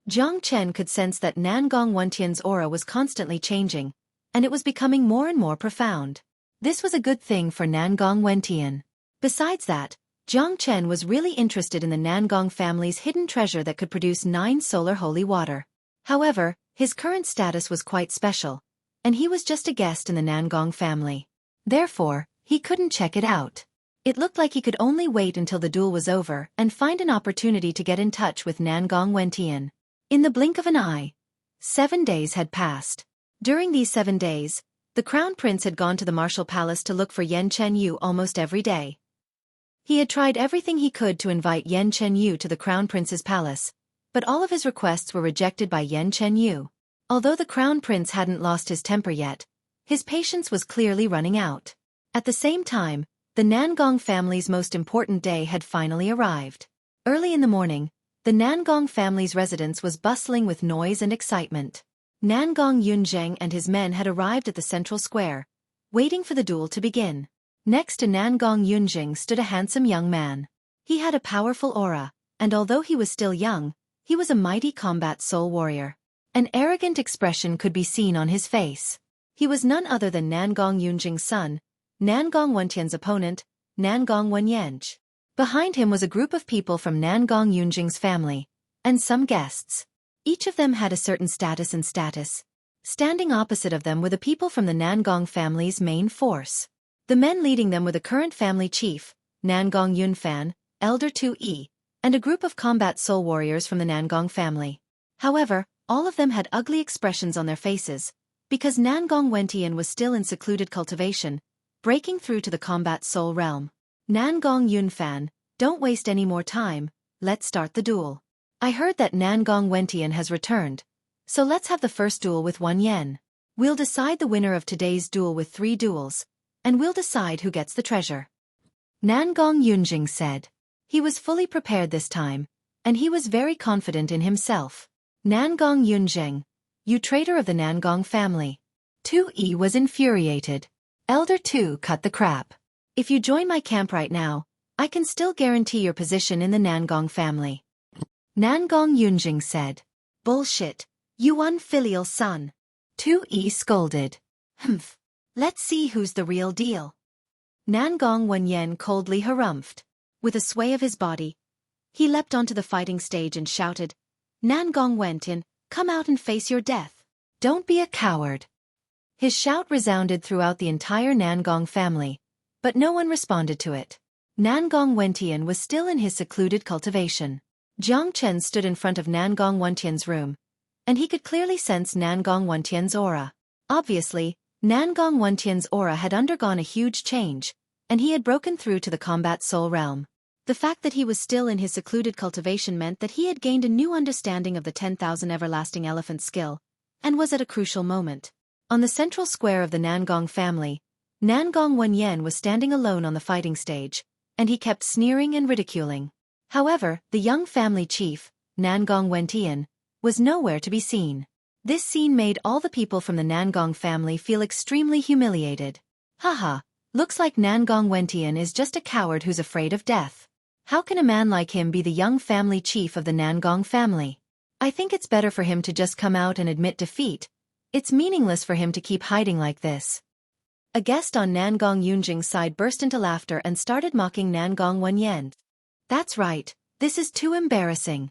Jiang Chen could sense that Nangong Wentian's aura was constantly changing, and it was becoming more and more profound. This was a good thing for Nangong Wentian. Besides that, Jiang Chen was really interested in the Nangong family's hidden treasure that could produce 9 solar holy water. However, his current status was quite special, and he was just a guest in the Nangong family. Therefore, he couldn't check it out. It looked like he could only wait until the duel was over and find an opportunity to get in touch with Nangong Wentian. In the blink of an eye, 7 days had passed. During these 7 days, the Crown Prince had gone to the Martial Palace to look for Yen Chen almost every day. He had tried everything he could to invite Yen Chen to the Crown Prince's palace, but all of his requests were rejected by Yen Chen. Although the Crown Prince hadn't lost his temper yet, his patience was clearly running out. At the same time, the Nangong family's most important day had finally arrived. Early in the morning, the Nangong family's residence was bustling with noise and excitement. Nangong Yunzheng and his men had arrived at the central square, waiting for the duel to begin. Next to Nangong Yunzheng stood a handsome young man. He had a powerful aura, and although he was still young, he was a mighty combat soul warrior. An arrogant expression could be seen on his face. He was none other than Nangong Yunzheng's son, Nangong Wentian's opponent, Nangong Wenyanj. Behind him was a group of people from Nangong Yunzheng's family, and some guests. Each of them had a certain status and status. Standing opposite of them were the people from the Nangong family's main force. The men leading them were the current family chief, Nangong Yunfan, Elder Xueqi, and a group of combat soul warriors from the Nangong family. However, all of them had ugly expressions on their faces, because Nangong Wentian was still in secluded cultivation, breaking through to the combat soul realm. Nangong Yunfan, don't waste any more time, let's start the duel. I heard that Nangong Wentian has returned, so let's have the first duel with 1 yen. We'll decide the winner of today's duel with 3 duels, and we'll decide who gets the treasure. Nangong Yunjing said. He was fully prepared this time, and he was very confident in himself. Nangong Yunjing, you traitor of the Nangong family. Xueqi was infuriated. Elder Tu cut the crap. If you join my camp right now, I can still guarantee your position in the Nangong family. Nangong Yunjing said. Bullshit, you unfilial son. Xueqi scolded. Humph. Let's see who's the real deal. Nangong Wenyen coldly harumphed. With a sway of his body, he leapt onto the fighting stage and shouted, Nangong Wentin, come out and face your death. Don't be a coward. His shout resounded throughout the entire Nangong family, but no one responded to it. Nangong Wentian was still in his secluded cultivation. Jiang Chen stood in front of Nangong Wentian's room, and he could clearly sense Nangong Wentian's aura. Obviously, Nangong Wentian's aura had undergone a huge change, and he had broken through to the combat soul realm. The fact that he was still in his secluded cultivation meant that he had gained a new understanding of the 10,000 everlasting elephant skill, and was at a crucial moment. On the central square of the Nangong family, Nangong Wenyen was standing alone on the fighting stage, and he kept sneering and ridiculing. However, the young family chief, Nangong Wentian, was nowhere to be seen. This scene made all the people from the Nangong family feel extremely humiliated. Haha, looks like Nangong Wentian is just a coward who's afraid of death. How can a man like him be the young family chief of the Nangong family? I think it's better for him to just come out and admit defeat. It's meaningless for him to keep hiding like this. A guest on Nangong Yunjing's side burst into laughter and started mocking Nangong Wenyen. That's right, this is too embarrassing.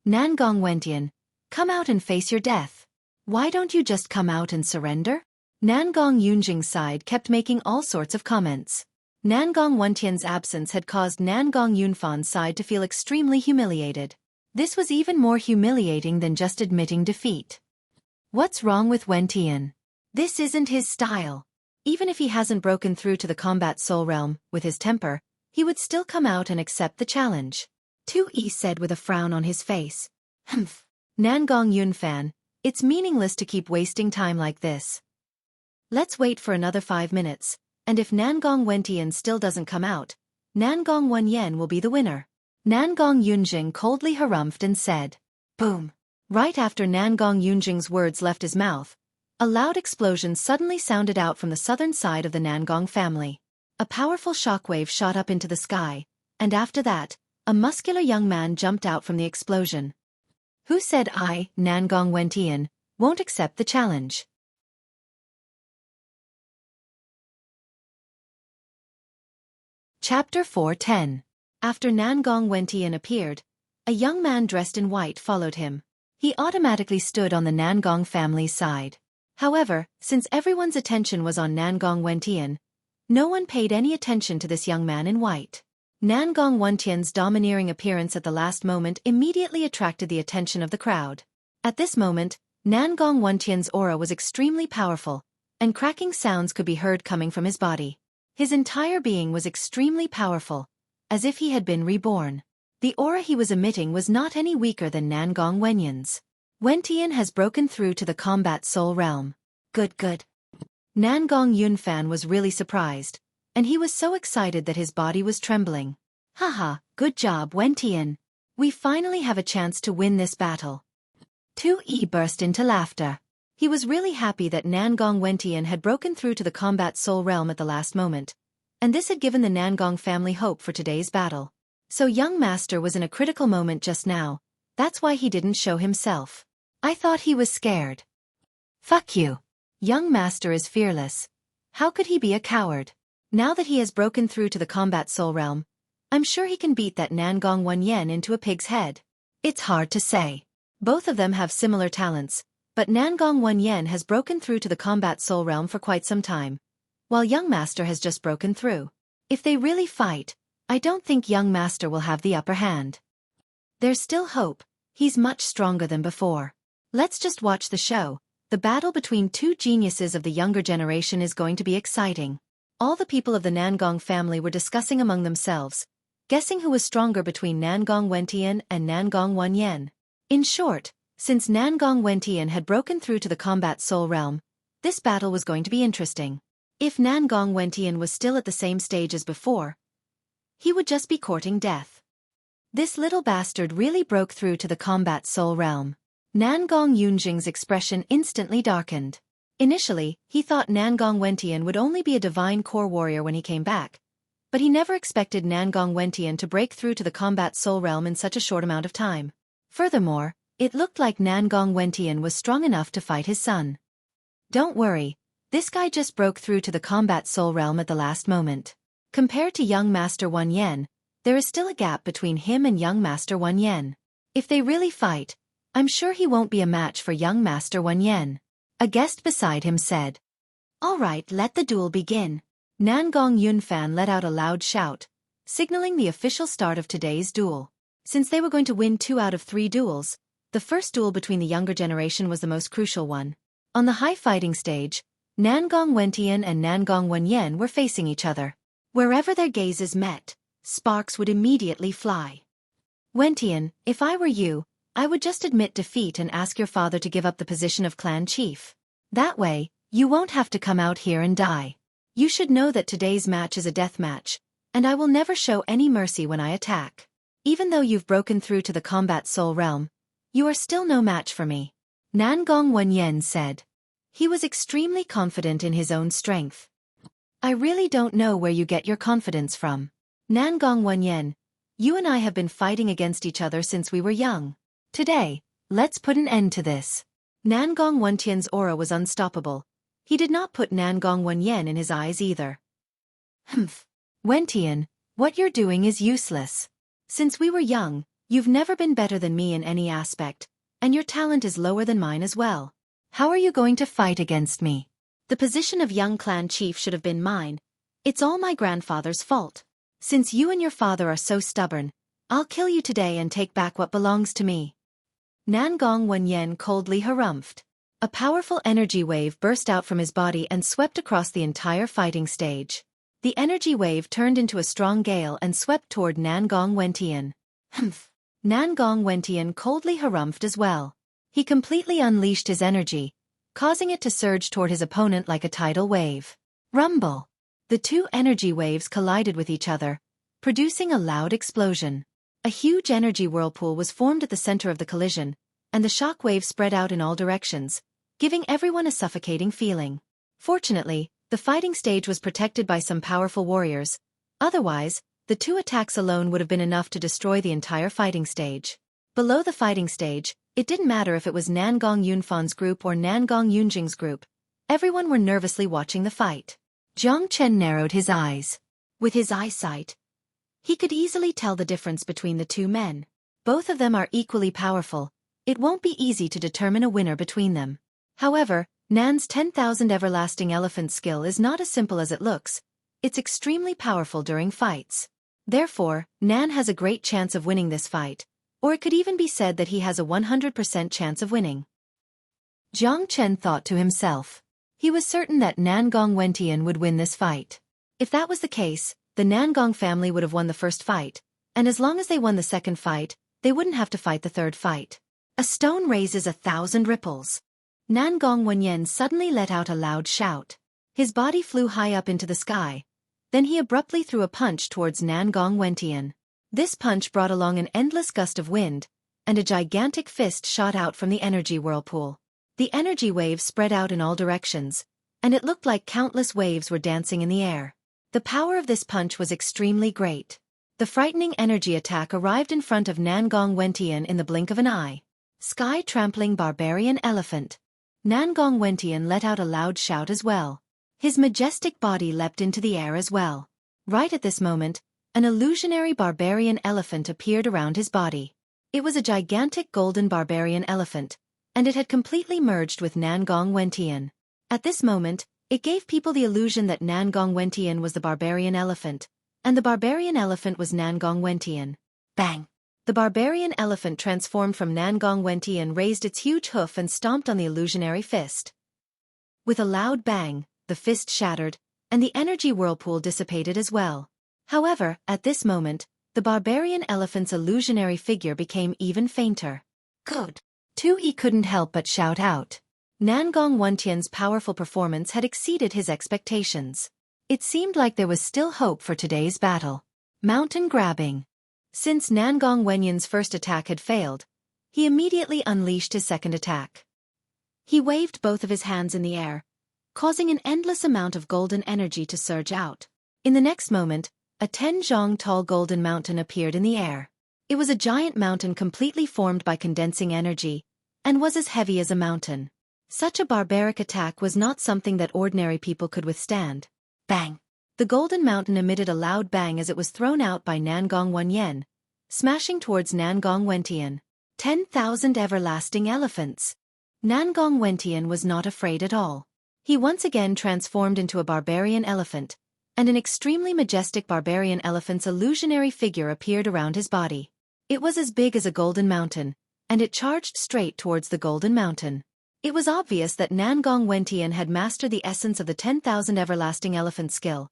Nangong Wentian, come out and face your death. Why don't you just come out and surrender? Nangong Yunjing's side kept making all sorts of comments. Nangong Wentian's absence had caused Nangong Yunfan's side to feel extremely humiliated. This was even more humiliating than just admitting defeat. What's wrong with Wentian? This isn't his style. Even if he hasn't broken through to the combat soul realm, with his temper, he would still come out and accept the challenge. Xueqi said with a frown on his face. Humph. Nangong Yunfan, it's meaningless to keep wasting time like this. Let's wait for another 5 minutes, and if Nangong Wentian still doesn't come out, Nangong Wenyen will be the winner. Nangong Yunjing coldly harumphed and said. Boom. Right after Nangong Yunjing's words left his mouth, a loud explosion suddenly sounded out from the southern side of the Nangong family. A powerful shockwave shot up into the sky, and after that, a muscular young man jumped out from the explosion. Who said I, Nangong Wentian, won't accept the challenge? Chapter 4:10. After Nangong Wentian appeared, a young man dressed in white followed him. He automatically stood on the Nangong family's side. However, since everyone's attention was on Nangong Wentian, no one paid any attention to this young man in white. Nangong Wentian's domineering appearance at the last moment immediately attracted the attention of the crowd. At this moment, Nangong Wentian's aura was extremely powerful, and cracking sounds could be heard coming from his body. His entire being was extremely powerful, as if he had been reborn. The aura he was emitting was not any weaker than Nangong Wenyan's. Wentian has broken through to the combat soul realm. Good. Nangong Yunfan was really surprised, and he was so excited that his body was trembling. Haha, good job Wentian. We finally have a chance to win this battle. Xueqi burst into laughter. He was really happy that Nangong Wentian had broken through to the combat soul realm at the last moment, and this had given the Nangong family hope for today's battle. So young master was in a critical moment just now, that's why he didn't show himself. I thought he was scared. Fuck you. Young master is fearless. How could he be a coward? Now that he has broken through to the combat soul realm, I'm sure he can beat that Nangong Wenyen into a pig's head. It's hard to say. Both of them have similar talents, but Nangong Wenyen has broken through to the combat soul realm for quite some time, while young master has just broken through. If they really fight, I don't think young master will have the upper hand. There's still hope, he's much stronger than before. Let's just watch the show. The battle between two geniuses of the younger generation is going to be exciting. All the people of the Nangong family were discussing among themselves, guessing who was stronger between Nangong Wentian and Nangong Wenyan. In short, since Nangong Wentian had broken through to the combat soul realm, this battle was going to be interesting. If Nangong Wentian was still at the same stage as before, he would just be courting death. This little bastard really broke through to the combat soul realm. Nangong Yunjing's expression instantly darkened. Initially, he thought Nangong Wentian would only be a divine core warrior when he came back, but he never expected Nangong Wentian to break through to the combat soul realm in such a short amount of time. Furthermore, it looked like Nangong Wentian was strong enough to fight his son. Don't worry, this guy just broke through to the combat soul realm at the last moment. Compared to young Master Wenyan, there is still a gap between him and young Master Wenyan. If they really fight, I'm sure he won't be a match for young Master Wenyan. A guest beside him said. All right, let the duel begin. Nangong Yunfan let out a loud shout, signaling the official start of today's duel. Since they were going to win 2 out of 3 duels, the first duel between the younger generation was the most crucial one. On the high fighting stage, Nangong Wentian and Nangong Wenyan were facing each other. Wherever their gazes met, sparks would immediately fly. Wentian, if I were you, I would just admit defeat and ask your father to give up the position of clan chief. That way, you won't have to come out here and die. You should know that today's match is a death match, and I will never show any mercy when I attack. Even though you've broken through to the combat soul realm, you are still no match for me. Nangong Wenyan said. He was extremely confident in his own strength. I really don't know where you get your confidence from. Nangong Wenyan, you and I have been fighting against each other since we were young. Today, let's put an end to this. Nangong Wentian's aura was unstoppable. He did not put Nangong Wenyan in his eyes either. Humph. Wentian, what you're doing is useless. Since we were young, you've never been better than me in any aspect, and your talent is lower than mine as well. How are you going to fight against me? The position of young clan chief should have been mine. It's all my grandfather's fault. Since you and your father are so stubborn, I'll kill you today and take back what belongs to me. Nangong Wenyan coldly harumphed. A powerful energy wave burst out from his body and swept across the entire fighting stage. The energy wave turned into a strong gale and swept toward Nangong Wentian. Humph. Nangong Wentian coldly harumphed as well. He completely unleashed his energy, causing it to surge toward his opponent like a tidal wave. Rumble! The two energy waves collided with each other, producing a loud explosion. A huge energy whirlpool was formed at the center of the collision, and the shock wave spread out in all directions, giving everyone a suffocating feeling. Fortunately, the fighting stage was protected by some powerful warriors. Otherwise, the 2 attacks alone would have been enough to destroy the entire fighting stage. Below the fighting stage, it didn't matter if it was Nangong Yunfan's group or Nangong Yunjing's group. Everyone were nervously watching the fight. Jiang Chen narrowed his eyes. With his eyesight, he could easily tell the difference between the 2 men. Both of them are equally powerful. It won't be easy to determine a winner between them. However, Nan's 10,000 everlasting elephant skill is not as simple as it looks. It's extremely powerful during fights. Therefore, Nan has a great chance of winning this fight, or it could even be said that he has a 100% chance of winning. Jiang Chen thought to himself. He was certain that Nangong Wentian would win this fight. If that was the case, the Nangong family would have won the first fight, and as long as they won the second fight, they wouldn't have to fight the third fight. A stone raises 1,000 ripples. Nangong Wenyan suddenly let out a loud shout. His body flew high up into the sky. Then he abruptly threw a punch towards Nangong Wentian. This punch brought along an endless gust of wind, and a gigantic fist shot out from the energy whirlpool. The energy waves spread out in all directions, and it looked like countless waves were dancing in the air. The power of this punch was extremely great. The frightening energy attack arrived in front of Nangong Wentian in the blink of an eye. Sky-trampling barbarian elephant. Nangong Wentian let out a loud shout as well. His majestic body leapt into the air as well. Right at this moment, an illusionary barbarian elephant appeared around his body. It was a gigantic golden barbarian elephant, and it had completely merged with Nangong Wentian. At this moment, it gave people the illusion that Nangong Wentian was the barbarian elephant, And the barbarian elephant was Nangong Wentian. Bang! The barbarian elephant transformed from Nangong Wentian, raised its huge hoof and stomped on the illusionary fist. With a loud bang, the fist shattered, and the energy whirlpool dissipated as well. However, at this moment, the barbarian elephant's illusionary figure became even fainter. Good! Xueqi couldn't help but shout out. Nangong Wentian's powerful performance had exceeded his expectations. It seemed like there was still hope for today's battle. Mountain grabbing. Since Nangong Wentian's first attack had failed, he immediately unleashed his second attack. He waved both of his hands in the air, causing an endless amount of golden energy to surge out. In the next moment, a 10-zhong tall golden mountain appeared in the air. It was a giant mountain completely formed by condensing energy, and was as heavy as a mountain. Such a barbaric attack was not something that ordinary people could withstand. Bang! The golden mountain emitted a loud bang as it was thrown out by Nangong Wentian, smashing towards Nangong Wentian. 10,000 everlasting elephants! Nangong Wentian was not afraid at all. He once again transformed into a barbarian elephant, and an extremely majestic barbarian elephant's illusionary figure appeared around his body. It was as big as a golden mountain, and it charged straight towards the golden mountain. It was obvious that Nangong Wentian had mastered the essence of the 10,000 everlasting elephant skill,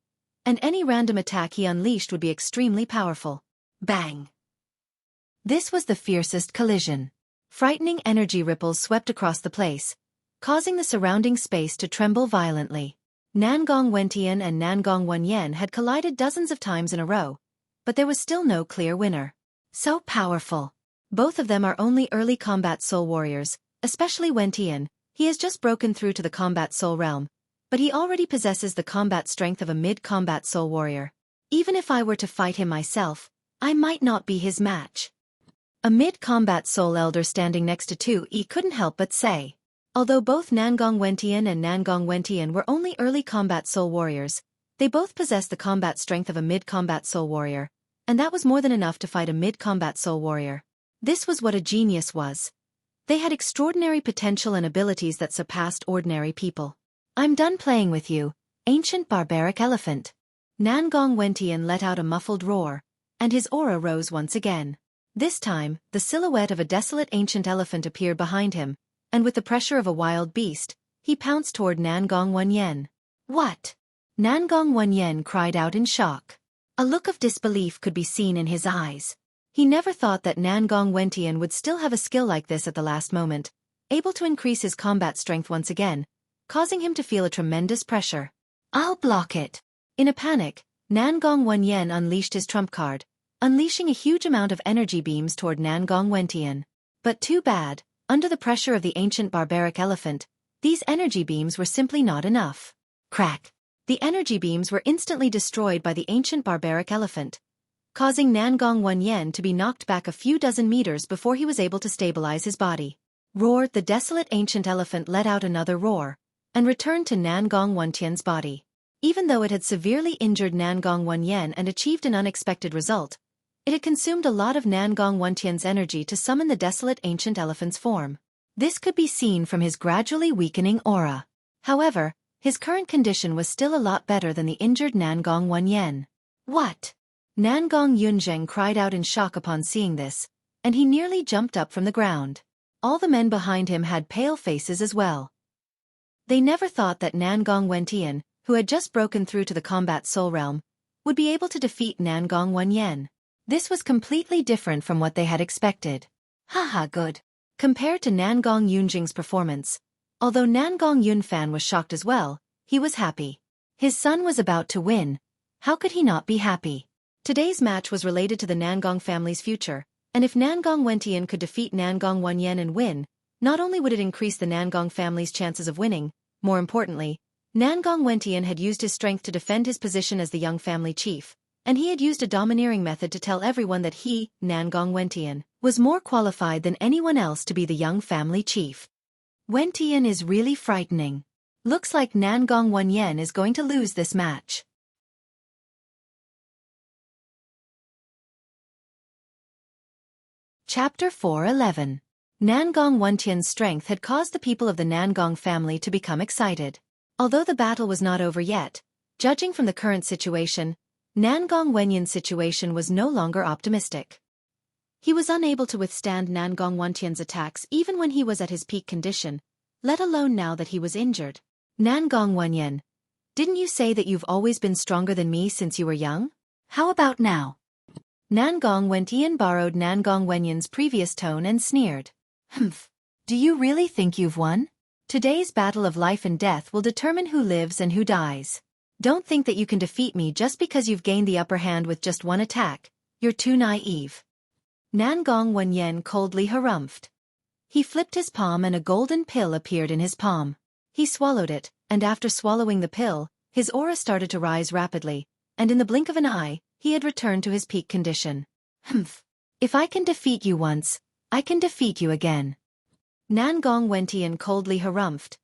and any random attack he unleashed would be extremely powerful. Bang! This was the fiercest collision. Frightening energy ripples swept across the place, causing the surrounding space to tremble violently. Nangong Wentian and Nangong Wentian had collided dozens of times in a row, but there was still no clear winner. So powerful. Both of them are only early combat soul warriors, especially Wentian. He has just broken through to the combat soul realm, but he already possesses the combat strength of a mid-combat soul warrior. Even if I were to fight him myself, I might not be his match. A mid-combat soul elder standing next to Xueqi couldn't help but say. Although both Nangong Wentian and Nangong Wentian were only early combat soul warriors, they both possessed the combat strength of a mid-combat soul warrior, and that was more than enough to fight a mid-combat soul warrior. This was what a genius was. They had extraordinary potential and abilities that surpassed ordinary people. I'm done playing with you, ancient barbaric elephant. Nangong Wentian let out a muffled roar, and his aura rose once again. This time, the silhouette of a desolate ancient elephant appeared behind him, and with the pressure of a wild beast, he pounced toward Nangong Wentian. What? Nangong Wentian cried out in shock. A look of disbelief could be seen in his eyes. He never thought that Nangong Wentian would still have a skill like this at the last moment, able to increase his combat strength once again, causing him to feel a tremendous pressure. I'll block it. In a panic, Nangong Wentian unleashed his trump card, unleashing a huge amount of energy beams toward Nangong Wentian. But too bad, under the pressure of the ancient barbaric elephant, these energy beams were simply not enough. Crack! The energy beams were instantly destroyed by the ancient barbaric elephant, causing Nangong Wentian to be knocked back a few dozen meters before he was able to stabilize his body. Roared the desolate ancient elephant, let out another roar, and returned to Nangong Wentian's body. Even though it had severely injured Nangong Wentian and achieved an unexpected result, it had consumed a lot of Nangong Wentian's energy to summon the desolate ancient elephant's form. This could be seen from his gradually weakening aura. However, his current condition was still a lot better than the injured Nangong Wentian. What? Nangong Yunzheng cried out in shock upon seeing this, and he nearly jumped up from the ground. All the men behind him had pale faces as well. They never thought that Nangong Wentian, who had just broken through to the combat soul realm, would be able to defeat Nangong Wentian. This was completely different from what they had expected. Haha, good. Compared to Nangong Yunjing's performance, although Nangong Yunfan was shocked as well, he was happy. His son was about to win. How could he not be happy? Today's match was related to the Nangong family's future, and if Nangong Wentian could defeat Nangong Wentian and win, not only would it increase the Nangong family's chances of winning, more importantly, Nangong Wentian had used his strength to defend his position as the young family chief, and he had used a domineering method to tell everyone that he, Nangong Wentian, was more qualified than anyone else to be the young family chief. Wentian is really frightening. Looks like Nangong Wentian is going to lose this match. Chapter 4:11. Nangong Wentian's strength had caused the people of the Nangong family to become excited. Although the battle was not over yet, judging from the current situation, Nangong Wenyan's situation was no longer optimistic. He was unable to withstand Nangong Wantian's attacks even when he was at his peak condition, let alone now that he was injured. Nangong Wenyan, didn't you say that you've always been stronger than me since you were young? How about now? Nangong Wentian borrowed Nangong Wenyan's previous tone and sneered. Humph. Do you really think you've won? Today's battle of life and death will determine who lives and who dies. Don't think that you can defeat me just because you've gained the upper hand with just one attack. You're too naive. Nangong Wenyan coldly harumphed. He flipped his palm and a golden pill appeared in his palm. He swallowed it, and after swallowing the pill, his aura started to rise rapidly, and in the blink of an eye, he had returned to his peak condition. Humph. If I can defeat you once, I can defeat you again. Nangong Wentian coldly harumphed.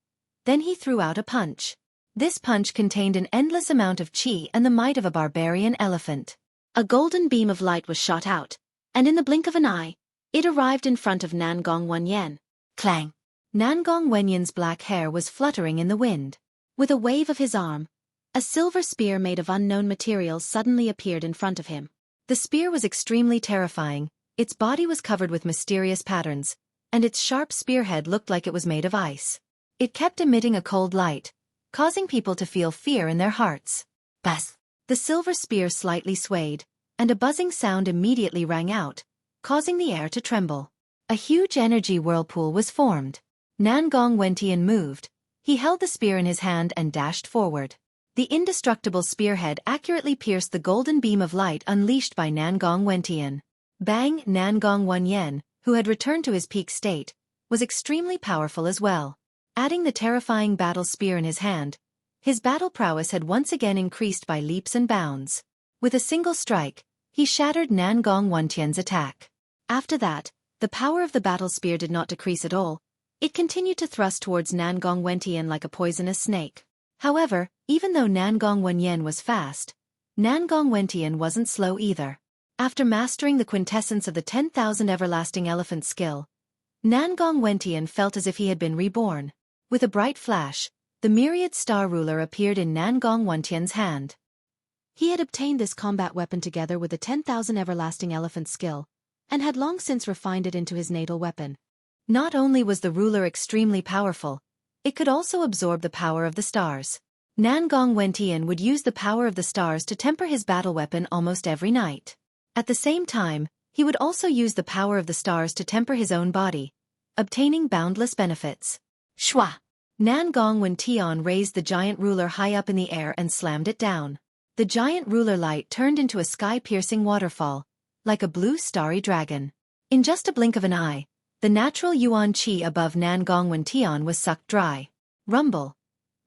Then he threw out a punch. This punch contained an endless amount of chi and the might of a barbarian elephant. A golden beam of light was shot out, and in the blink of an eye, it arrived in front of Nangong Wenyan. Clang! Nangong Wenyan's black hair was fluttering in the wind. With a wave of his arm, a silver spear made of unknown materials suddenly appeared in front of him. The spear was extremely terrifying, its body was covered with mysterious patterns, and its sharp spearhead looked like it was made of ice. It kept emitting a cold light, causing people to feel fear in their hearts. Bas! The silver spear slightly swayed, and a buzzing sound immediately rang out, causing the air to tremble. A huge energy whirlpool was formed. Nangong Wentian moved. He held the spear in his hand and dashed forward. The indestructible spearhead accurately pierced the golden beam of light unleashed by Nangong Wentian. Bang! Nangong Wenyan, who had returned to his peak state, was extremely powerful as well. Adding the terrifying battle spear in his hand, his battle prowess had once again increased by leaps and bounds. With a single strike, he shattered Nangong Wentian's attack. After that, the power of the battle spear did not decrease at all. It continued to thrust towards Nangong Wentian like a poisonous snake. However, even though Nangong Wenyan was fast, Nangong Wentian wasn't slow either. After mastering the quintessence of the 10,000 everlasting elephant skill, Nangong Wentian felt as if he had been reborn. With a bright flash, the myriad star ruler appeared in Nangong Wentian's hand. He had obtained this combat weapon together with the 10,000 everlasting elephant skill, and had long since refined it into his natal weapon. Not only was the ruler extremely powerful, it could also absorb the power of the stars. Nangong Wentian would use the power of the stars to temper his battle weapon almost every night. At the same time, he would also use the power of the stars to temper his own body, obtaining boundless benefits. Shwa! Nangong Wentian raised the giant ruler high up in the air and slammed it down. The giant ruler light turned into a sky-piercing waterfall, like a blue starry dragon. In just a blink of an eye, the natural yuan qi above Nangong Wentian was sucked dry. Rumble!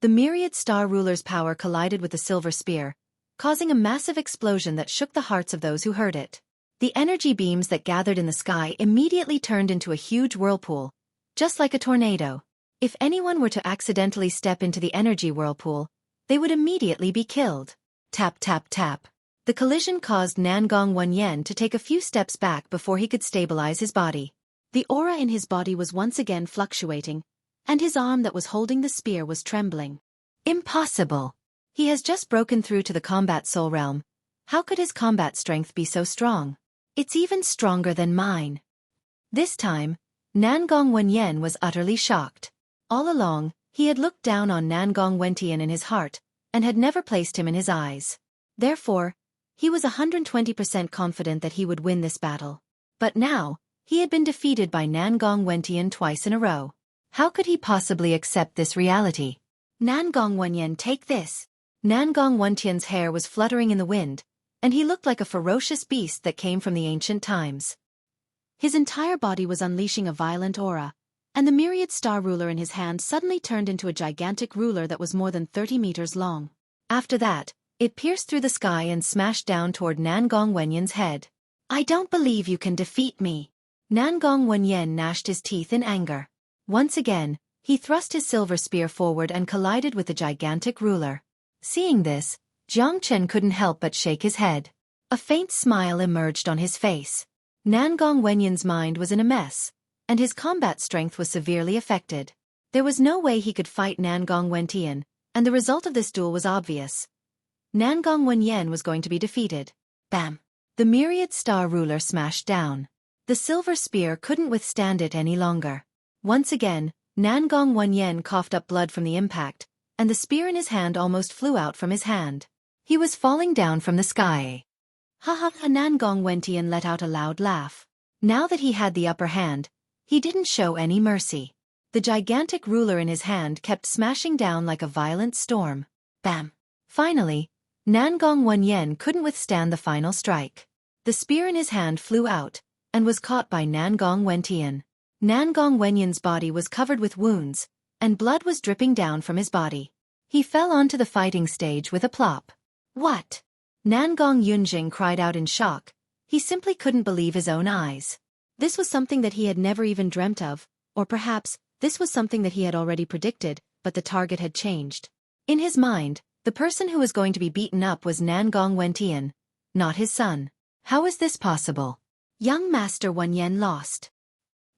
The myriad star ruler's power collided with the silver spear, causing a massive explosion that shook the hearts of those who heard it. The energy beams that gathered in the sky immediately turned into a huge whirlpool, just like a tornado. If anyone were to accidentally step into the energy whirlpool, they would immediately be killed. Tap tap tap. The collision caused Nangong Wenyan to take a few steps back before he could stabilize his body. The aura in his body was once again fluctuating, and his arm that was holding the spear was trembling. Impossible! He has just broken through to the combat soul realm. How could his combat strength be so strong? It's even stronger than mine. This time, Nangong Wenyan was utterly shocked. All along, he had looked down on Nangong Wentian in his heart, and had never placed him in his eyes. Therefore, he was 120% confident that he would win this battle. But now, he had been defeated by Nangong Wentian twice in a row. How could he possibly accept this reality? Nangong Wenyan, take this. Nangong Wentian's hair was fluttering in the wind, and he looked like a ferocious beast that came from the ancient times. His entire body was unleashing a violent aura, and the myriad star ruler in his hand suddenly turned into a gigantic ruler that was more than 30 meters long. After that, it pierced through the sky and smashed down toward Nangong Wenyan's head. I don't believe you can defeat me. Nangong Wenyan gnashed his teeth in anger. Once again, he thrust his silver spear forward and collided with the gigantic ruler. Seeing this, Jiang Chen couldn't help but shake his head. A faint smile emerged on his face. Nangong Wenyan's mind was in a mess, and his combat strength was severely affected. There was no way he could fight Nangong Wentian, and the result of this duel was obvious. Nangong Wenyan was going to be defeated. Bam! The myriad star ruler smashed down. The silver spear couldn't withstand it any longer. Once again, Nangong Wenyan coughed up blood from the impact, and the spear in his hand almost flew out from his hand. He was falling down from the sky. Ha ha ha! Nangong Wenyan let out a loud laugh. Now that he had the upper hand, he didn't show any mercy. The gigantic ruler in his hand kept smashing down like a violent storm. Bam! Finally, Nangong Wenyan couldn't withstand the final strike. The spear in his hand flew out, and was caught by Nangong Wenyan. Nangong Wenyan's body was covered with wounds, and blood was dripping down from his body. He fell onto the fighting stage with a plop. What? Nangong Yunjing cried out in shock. He simply couldn't believe his own eyes. This was something that he had never even dreamt of, or perhaps, this was something that he had already predicted, but the target had changed. In his mind, the person who was going to be beaten up was Nangong Wenyan, not his son. How is this possible? Young Master Wenyan lost.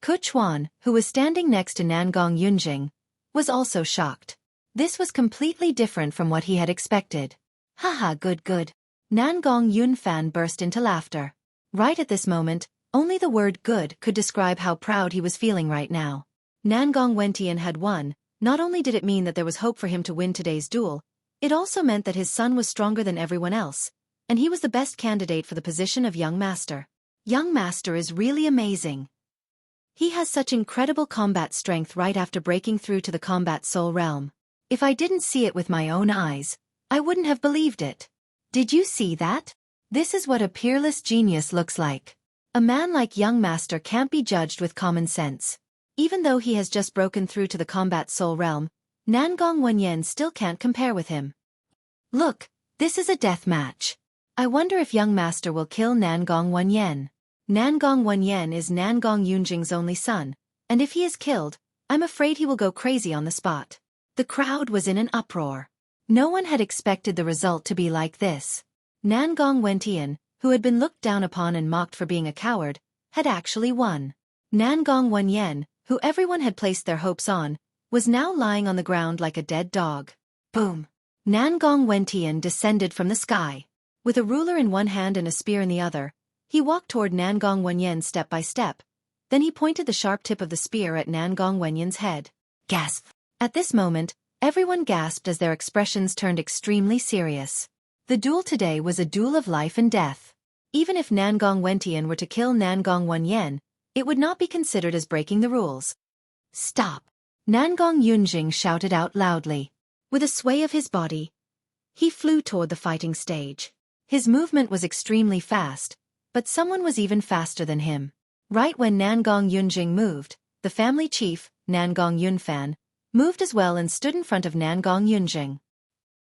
Kuchuan, who was standing next to Nangong Yunjing, was also shocked. This was completely different from what he had expected. Haha, good good. Nangong Yunfan burst into laughter. Right at this moment, only the word good could describe how proud he was feeling right now. Nangong Wenyan had won. Not only did it mean that there was hope for him to win today's duel, it also meant that his son was stronger than everyone else, and he was the best candidate for the position of young master. Young master is really amazing. He has such incredible combat strength right after breaking through to the combat soul realm. If I didn't see it with my own eyes, I wouldn't have believed it. Did you see that? This is what a peerless genius looks like. A man like young master can't be judged with common sense. Even though he has just broken through to the combat soul realm, Nangong Wenyan still can't compare with him. Look, this is a death match. I wonder if young master will kill Nangong Wenyan. Nangong Wenyan is Nangong Yunjing's only son, and if he is killed, I'm afraid he will go crazy on the spot. The crowd was in an uproar. No one had expected the result to be like this. Nangong Wenyan, who had been looked down upon and mocked for being a coward, had actually won. Nangong Wenyan, who everyone had placed their hopes on, was now lying on the ground like a dead dog. Boom! Nangong Wenyan descended from the sky. With a ruler in one hand and a spear in the other, he walked toward Nangong Wenyan step by step. Then he pointed the sharp tip of the spear at Nangong Wenyan's head. Gasp! At this moment, everyone gasped as their expressions turned extremely serious. The duel today was a duel of life and death. Even if Nangong Wenyan were to kill Nangong Wenyan, it would not be considered as breaking the rules. Stop! Nangong Yunjing shouted out loudly. With a sway of his body, he flew toward the fighting stage. His movement was extremely fast, but someone was even faster than him. Right when Nangong Yunjing moved, the family chief, Nangong Yunfan, moved as well and stood in front of Nangong Yunjing.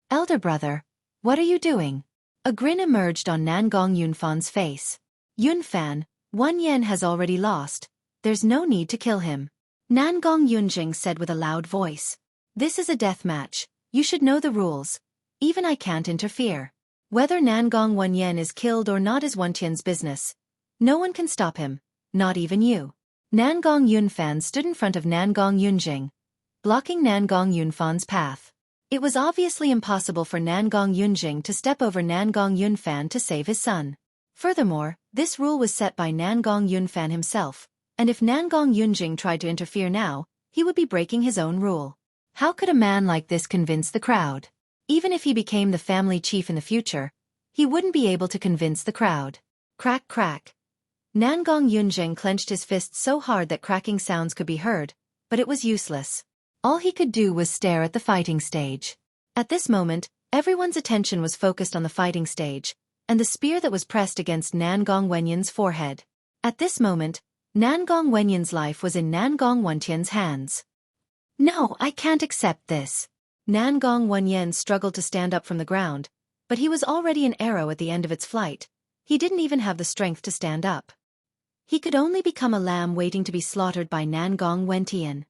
Elder brother, what are you doing? A grin emerged on Nangong Yunfan's face. Yunfan, Wenyan has already lost. There's no need to kill him. Nangong Yunjing said with a loud voice. This is a death match. You should know the rules. Even I can't interfere. Whether Nangong Wenyan is killed or not is Wenyan's business. No one can stop him, not even you. Nangong Yunfan stood in front of Nangong Yunjing, blocking Nangong Yunfan's path. It was obviously impossible for Nangong Yunjing to step over Nangong Yunfan to save his son. Furthermore, this rule was set by Nangong Yunfan himself, and if Nangong Yunjing tried to interfere now, he would be breaking his own rule. How could a man like this convince the crowd? Even if he became the family chief in the future, he wouldn't be able to convince the crowd. Crack crack. Nangong Yunjing clenched his fists so hard that cracking sounds could be heard, but it was useless. All he could do was stare at the fighting stage. At this moment, everyone's attention was focused on the fighting stage, and the spear that was pressed against Nangong Wenyan's forehead. At this moment, Nangong Wenyan's life was in Nangong Wenyan's hands. No, I can't accept this. Nangong Wenyan struggled to stand up from the ground, but he was already an arrow at the end of its flight. He didn't even have the strength to stand up. He could only become a lamb waiting to be slaughtered by Nangong Wenyan.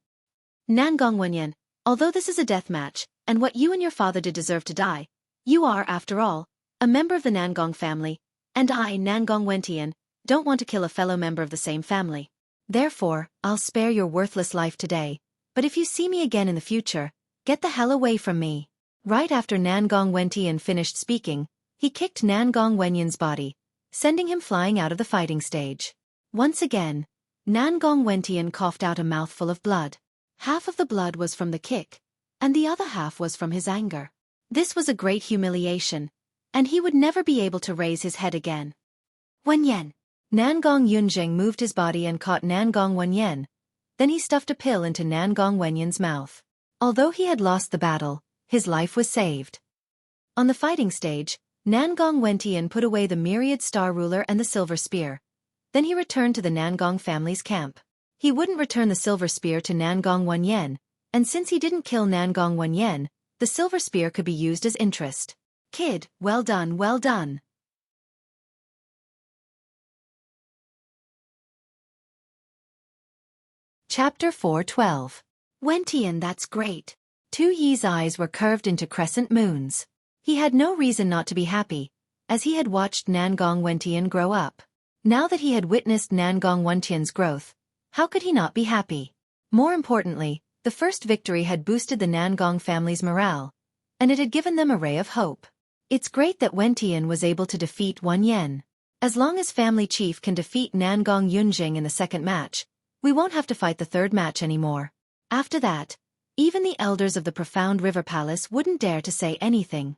Nangong Wenyan, although this is a death match, and what you and your father did deserve to die, you are, after all, a member of the Nangong family, and I, Nangong Wenyan, don't want to kill a fellow member of the same family. Therefore, I'll spare your worthless life today, but if you see me again in the future, get the hell away from me. Right after Nangong Wentian finished speaking, he kicked Nangong Wenyan's body, sending him flying out of the fighting stage. Once again, Nangong Wentian coughed out a mouthful of blood. Half of the blood was from the kick, and the other half was from his anger. This was a great humiliation, and he would never be able to raise his head again. Wenyan. Nangong Yunjing moved his body and caught Nangong Wenyan. Then he stuffed a pill into Nangong Wenyan's mouth. Although he had lost the battle, his life was saved. On the fighting stage, Nangong Wentian put away the myriad star ruler and the silver spear. Then he returned to the Nangong family's camp. He wouldn't return the silver spear to Nangong Wenyan, and since he didn't kill Nangong Wenyan, the silver spear could be used as interest. Kid, well done, well done. Chapter 4:12. Wentian, that's great. Tu Yi's eyes were curved into crescent moons. He had no reason not to be happy, as he had watched Nangong Wentian grow up. Now that he had witnessed Nangong Wentian's growth, how could he not be happy? More importantly, the first victory had boosted the Nangong family's morale, and it had given them a ray of hope. It's great that Wentian was able to defeat Wenyan. As long as family chief can defeat Nangong Yunjing in the second match, we won't have to fight the third match anymore. After that, even the elders of the Profound River Palace wouldn't dare to say anything.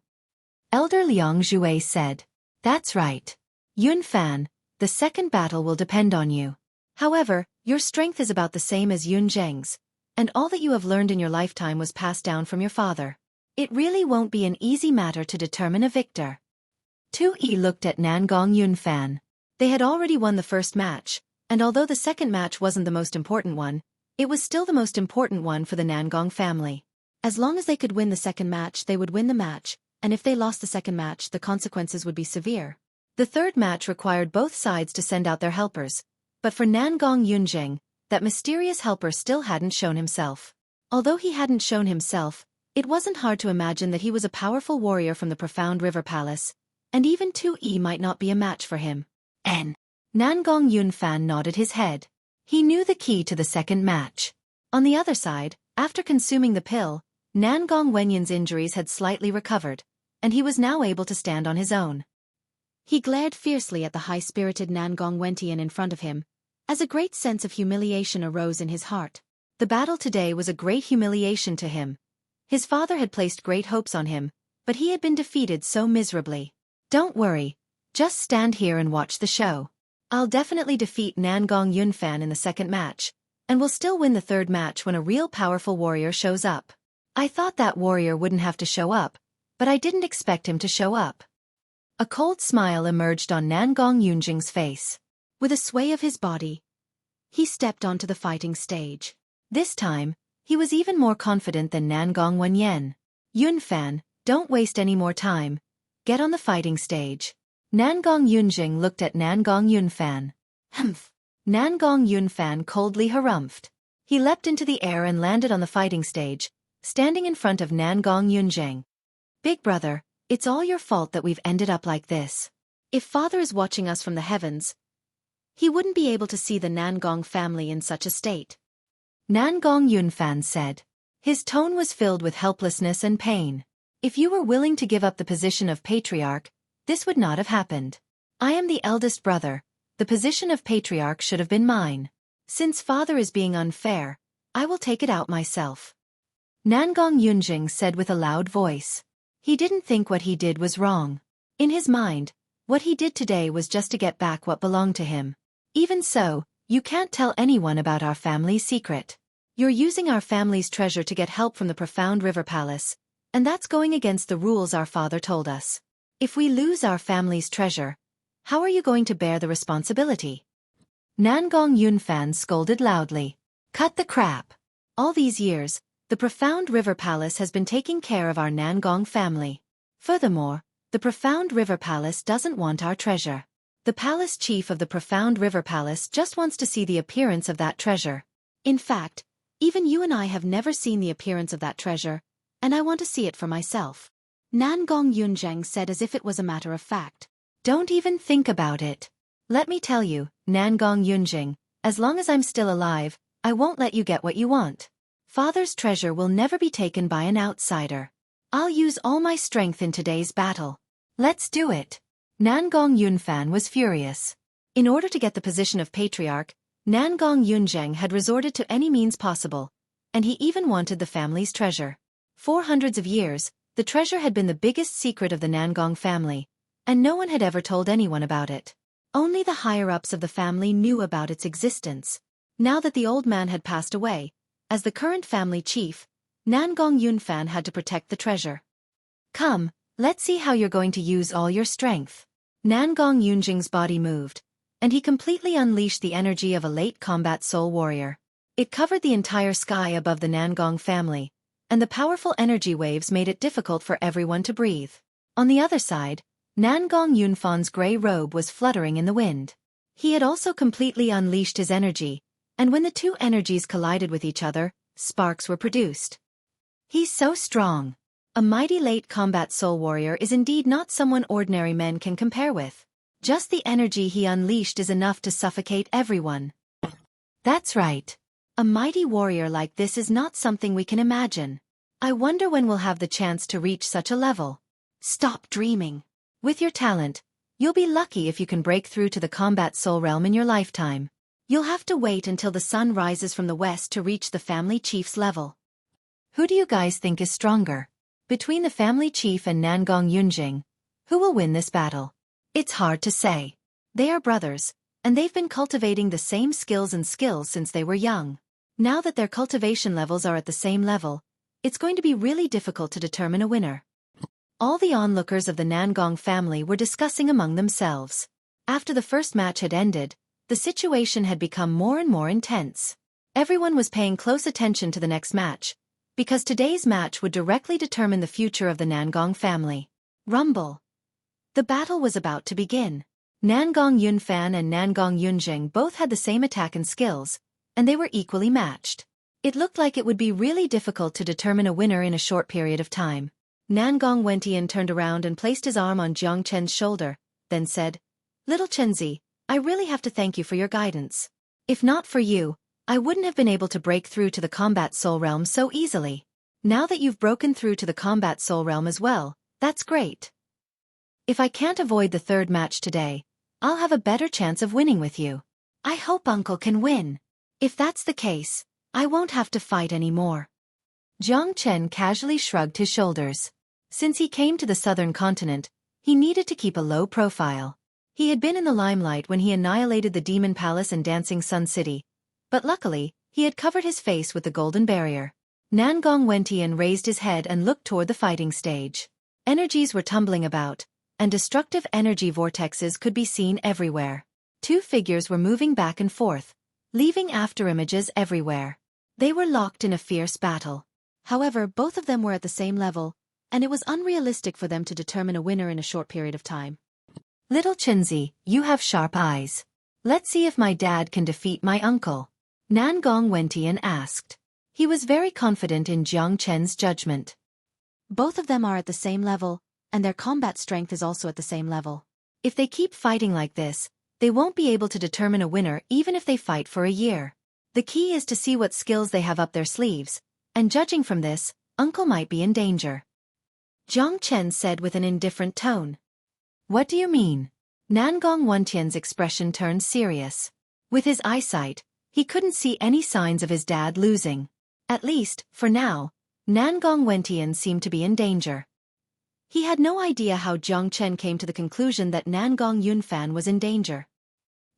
Elder Liang Zhui said, "That's right. Yun Fan, the second battle will depend on you. However, your strength is about the same as Yun Zheng's, and all that you have learned in your lifetime was passed down from your father. It really won't be an easy matter to determine a victor." Tu Yi looked at Nangong Yun Fan. They had already won the first match, and although the second match wasn't the most important one, it was still the most important one for the Nangong family. As long as they could win the second match, they would win the match, and if they lost the second match, the consequences would be severe. The third match required both sides to send out their helpers, but for Nangong Yunjing, that mysterious helper still hadn't shown himself. Although he hadn't shown himself, it wasn't hard to imagine that he was a powerful warrior from the Profound River Palace, and even Tu Yi might not be a match for him. Nangong Yunfan nodded his head. He knew the key to the second match. On the other side, after consuming the pill, Nangong Wenyan's injuries had slightly recovered, and he was now able to stand on his own. He glared fiercely at the high-spirited Nangong Wentian in front of him, as a great sense of humiliation arose in his heart. The battle today was a great humiliation to him. His father had placed great hopes on him, but he had been defeated so miserably. "Don't worry, just stand here and watch the show. I'll definitely defeat Nangong Yunfan in the second match, and will still win the third match when a real powerful warrior shows up. I thought that warrior wouldn't have to show up, but I didn't expect him to show up." A cold smile emerged on Nangong Yunjing's face. With a sway of his body, he stepped onto the fighting stage. This time, he was even more confident than Nangong Wenyan. "Yunfan, don't waste any more time. Get on the fighting stage." Nangong Yunjing looked at Nangong Yunfan. "Humph." Nangong Yunfan coldly harumphed. He leapt into the air and landed on the fighting stage, standing in front of Nangong Yunjing. "Big brother, it's all your fault that we've ended up like this. If father is watching us from the heavens, he wouldn't be able to see the Nangong family in such a state." Nangong Yunfan said. His tone was filled with helplessness and pain. "If you were willing to give up the position of patriarch, this would not have happened. I am the eldest brother. The position of patriarch should have been mine. Since father is being unfair, I will take it out myself." Nangong Yunjing said with a loud voice. He didn't think what he did was wrong. In his mind, what he did today was just to get back what belonged to him. "Even so, you can't tell anyone about our family's secret. You're using our family's treasure to get help from the Profound River Palace, and that's going against the rules our father told us. If we lose our family's treasure, how are you going to bear the responsibility?" Nangong Yunfan scolded loudly. "Cut the crap. All these years, the Profound River Palace has been taking care of our Nangong family. Furthermore, the Profound River Palace doesn't want our treasure. The palace chief of the Profound River Palace just wants to see the appearance of that treasure. In fact, even you and I have never seen the appearance of that treasure, and I want to see it for myself," Nangong Yunjing said as if it was a matter of fact. "Don't even think about it. Let me tell you, Nangong Yunjing, as long as I'm still alive, I won't let you get what you want. Father's treasure will never be taken by an outsider. I'll use all my strength in today's battle. Let's do it. Nangong Yunfan was furious. In order to get the position of patriarch, Nangong Yunzheng had resorted to any means possible, and he even wanted the family's treasure. For hundreds of years, the treasure had been the biggest secret of the Nangong family, and no one had ever told anyone about it. Only the higher-ups of the family knew about its existence. Now that the old man had passed away, as the current family chief, Nangong Yunfan had to protect the treasure. Come, let's see how you're going to use all your strength. Nangong Yunjing's body moved, and he completely unleashed the energy of a late combat soul warrior. It covered the entire sky above the Nangong family, and the powerful energy waves made it difficult for everyone to breathe. On the other side, Nangong Yunfan's gray robe was fluttering in the wind. He had also completely unleashed his energy, and when the two energies collided with each other, sparks were produced. He's so strong. A mighty late combat soul warrior is indeed not someone ordinary men can compare with. Just the energy he unleashed is enough to suffocate everyone. That's right. A mighty warrior like this is not something we can imagine. I wonder when we'll have the chance to reach such a level. Stop dreaming. With your talent, you'll be lucky if you can break through to the combat soul realm in your lifetime. You'll have to wait until the sun rises from the west to reach the family chief's level. Who do you guys think is stronger? Between the family chief and Nangong Yunjing, who will win this battle? It's hard to say. They are brothers, and they've been cultivating the same skills since they were young. Now that their cultivation levels are at the same level, it's going to be really difficult to determine a winner. All the onlookers of the Nangong family were discussing among themselves. After the first match had ended, the situation had become more and more intense. Everyone was paying close attention to the next match, because today's match would directly determine the future of the Nangong family. Rumble. The battle was about to begin. Nangong Yunfan and Nangong Yunjing both had the same attack and skills, and they were equally matched. It looked like it would be really difficult to determine a winner in a short period of time. Nangong Wentian turned around and placed his arm on Jiang Chen's shoulder, then said, "Little Chenzi, I really have to thank you for your guidance. If not for you, I wouldn't have been able to break through to the combat soul realm so easily. Now that you've broken through to the combat soul realm as well, that's great. If I can't avoid the third match today, I'll have a better chance of winning with you. I hope Uncle can win. If that's the case, I won't have to fight anymore." Jiang Chen casually shrugged his shoulders. Since he came to the southern continent, he needed to keep a low profile. He had been in the limelight when he annihilated the Demon Palace and Dancing Sun City, but luckily, he had covered his face with the golden barrier. Nangong Wentian raised his head and looked toward the fighting stage. Energies were tumbling about, and destructive energy vortexes could be seen everywhere. Two figures were moving back and forth, leaving afterimages everywhere. They were locked in a fierce battle. However, both of them were at the same level, and it was unrealistic for them to determine a winner in a short period of time. "Little Chenzi, you have sharp eyes. Let's see if my dad can defeat my uncle," Nangong Wentian asked. He was very confident in Jiang Chen's judgment. Both of them are at the same level, and their combat strength is also at the same level. If they keep fighting like this, they won't be able to determine a winner even if they fight for a year. The key is to see what skills they have up their sleeves, and judging from this, Uncle might be in danger. Jiang Chen said with an indifferent tone. "What do you mean?" Nangong Wentian's expression turned serious. With his eyesight, he couldn't see any signs of his dad losing. At least, for now, Nangong Wentian seemed to be in danger. He had no idea how Jiang Chen came to the conclusion that Nangong Yunfan was in danger.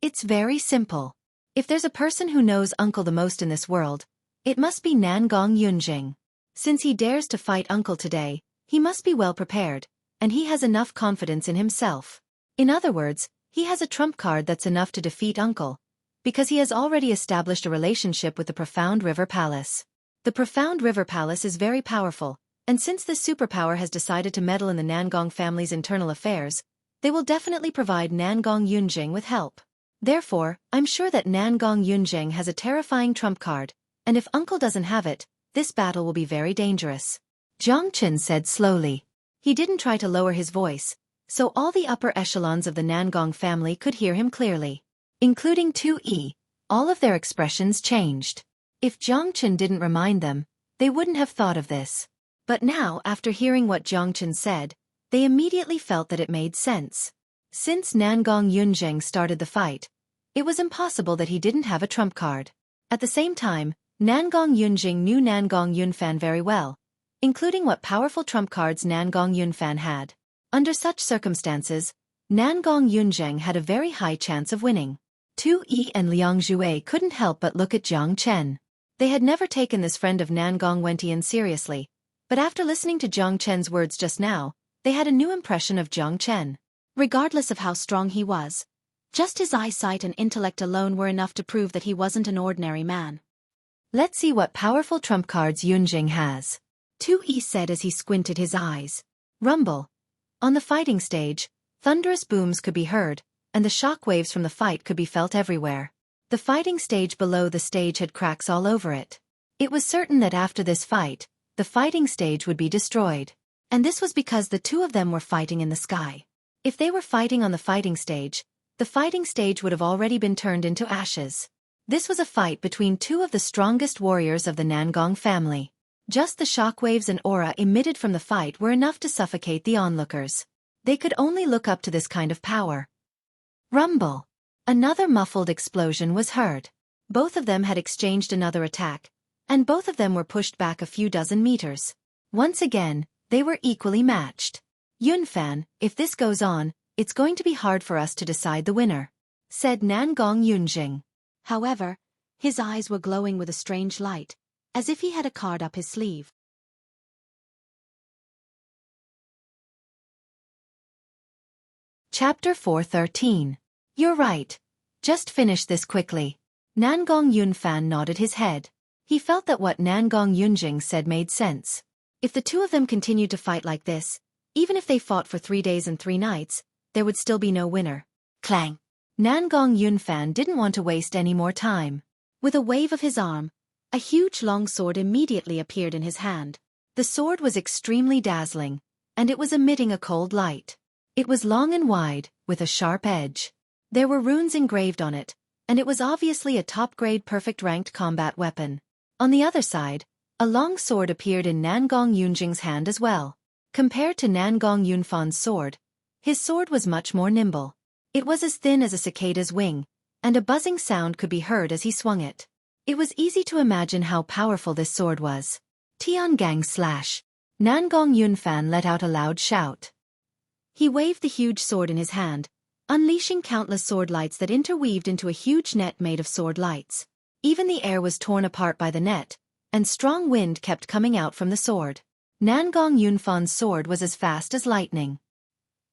It's very simple. If there's a person who knows Uncle the most in this world, it must be Nangong Yunjing. Since he dares to fight Uncle today, he must be well prepared, and he has enough confidence in himself. In other words, he has a trump card that's enough to defeat Uncle, because he has already established a relationship with the Profound River Palace. The Profound River Palace is very powerful, and since this superpower has decided to meddle in the Nangong family's internal affairs, they will definitely provide Nangong Yunjing with help. Therefore, I'm sure that Nangong Yunjing has a terrifying trump card, and if Uncle doesn't have it, this battle will be very dangerous. Jiang Chen said slowly. He didn't try to lower his voice, so all the upper echelons of the Nangong family could hear him clearly. Including 2E, all of their expressions changed. If Jiang Chen didn't remind them, they wouldn't have thought of this. But now, after hearing what Jiangchen said, they immediately felt that it made sense. Since Nangong Yunzheng started the fight, it was impossible that he didn't have a trump card. At the same time, Nangong Yunjing knew Nangong Yunfan very well, including what powerful trump cards Nangong Yunfan had. Under such circumstances, Nangong Yunzheng had a very high chance of winning. Tu Yi and Liang Jue couldn't help but look at Jiang Chen. They had never taken this friend of Nangong Wentian seriously, but after listening to Jiang Chen's words just now, they had a new impression of Jiang Chen. Regardless of how strong he was, just his eyesight and intellect alone were enough to prove that he wasn't an ordinary man. Let's see what powerful trump cards Yunjing has. Tu Yi said as he squinted his eyes. Rumble. On the fighting stage, thunderous booms could be heard, and the shock waves from the fight could be felt everywhere. The fighting stage below the stage had cracks all over it. It was certain that after this fight, the fighting stage would be destroyed. And this was because the two of them were fighting in the sky. If they were fighting on the fighting stage would have already been turned into ashes. This was a fight between two of the strongest warriors of the Nangong family. Just the shockwaves and aura emitted from the fight were enough to suffocate the onlookers. They could only look up to this kind of power. Rumble. Another muffled explosion was heard. Both of them had exchanged another attack, and both of them were pushed back a few dozen meters. Once again, they were equally matched. Yunfan, if this goes on, it's going to be hard for us to decide the winner, said Nangong Yunjing. However, his eyes were glowing with a strange light, as if he had a card up his sleeve. Chapter 413. You're right. Just finish this quickly. Nangong Yunfan nodded his head. He felt that what Nangong Yunjing said made sense. If the two of them continued to fight like this, even if they fought for 3 days and 3 nights, there would still be no winner. Clang! Nangong Yunfan didn't want to waste any more time. With a wave of his arm, a huge long sword immediately appeared in his hand. The sword was extremely dazzling, and it was emitting a cold light. It was long and wide, with a sharp edge. There were runes engraved on it, and it was obviously a top-grade perfect-ranked combat weapon. On the other side, a long sword appeared in Nangong Yunjing's hand as well. Compared to Nangong Yunfan's sword, his sword was much more nimble. It was as thin as a cicada's wing, and a buzzing sound could be heard as he swung it. It was easy to imagine how powerful this sword was. Tiangang slash! Nangong Yunfan let out a loud shout. He waved the huge sword in his hand, unleashing countless sword lights that interweaved into a huge net made of sword lights. Even the air was torn apart by the net, and strong wind kept coming out from the sword. Nangong Yunfan's sword was as fast as lightning.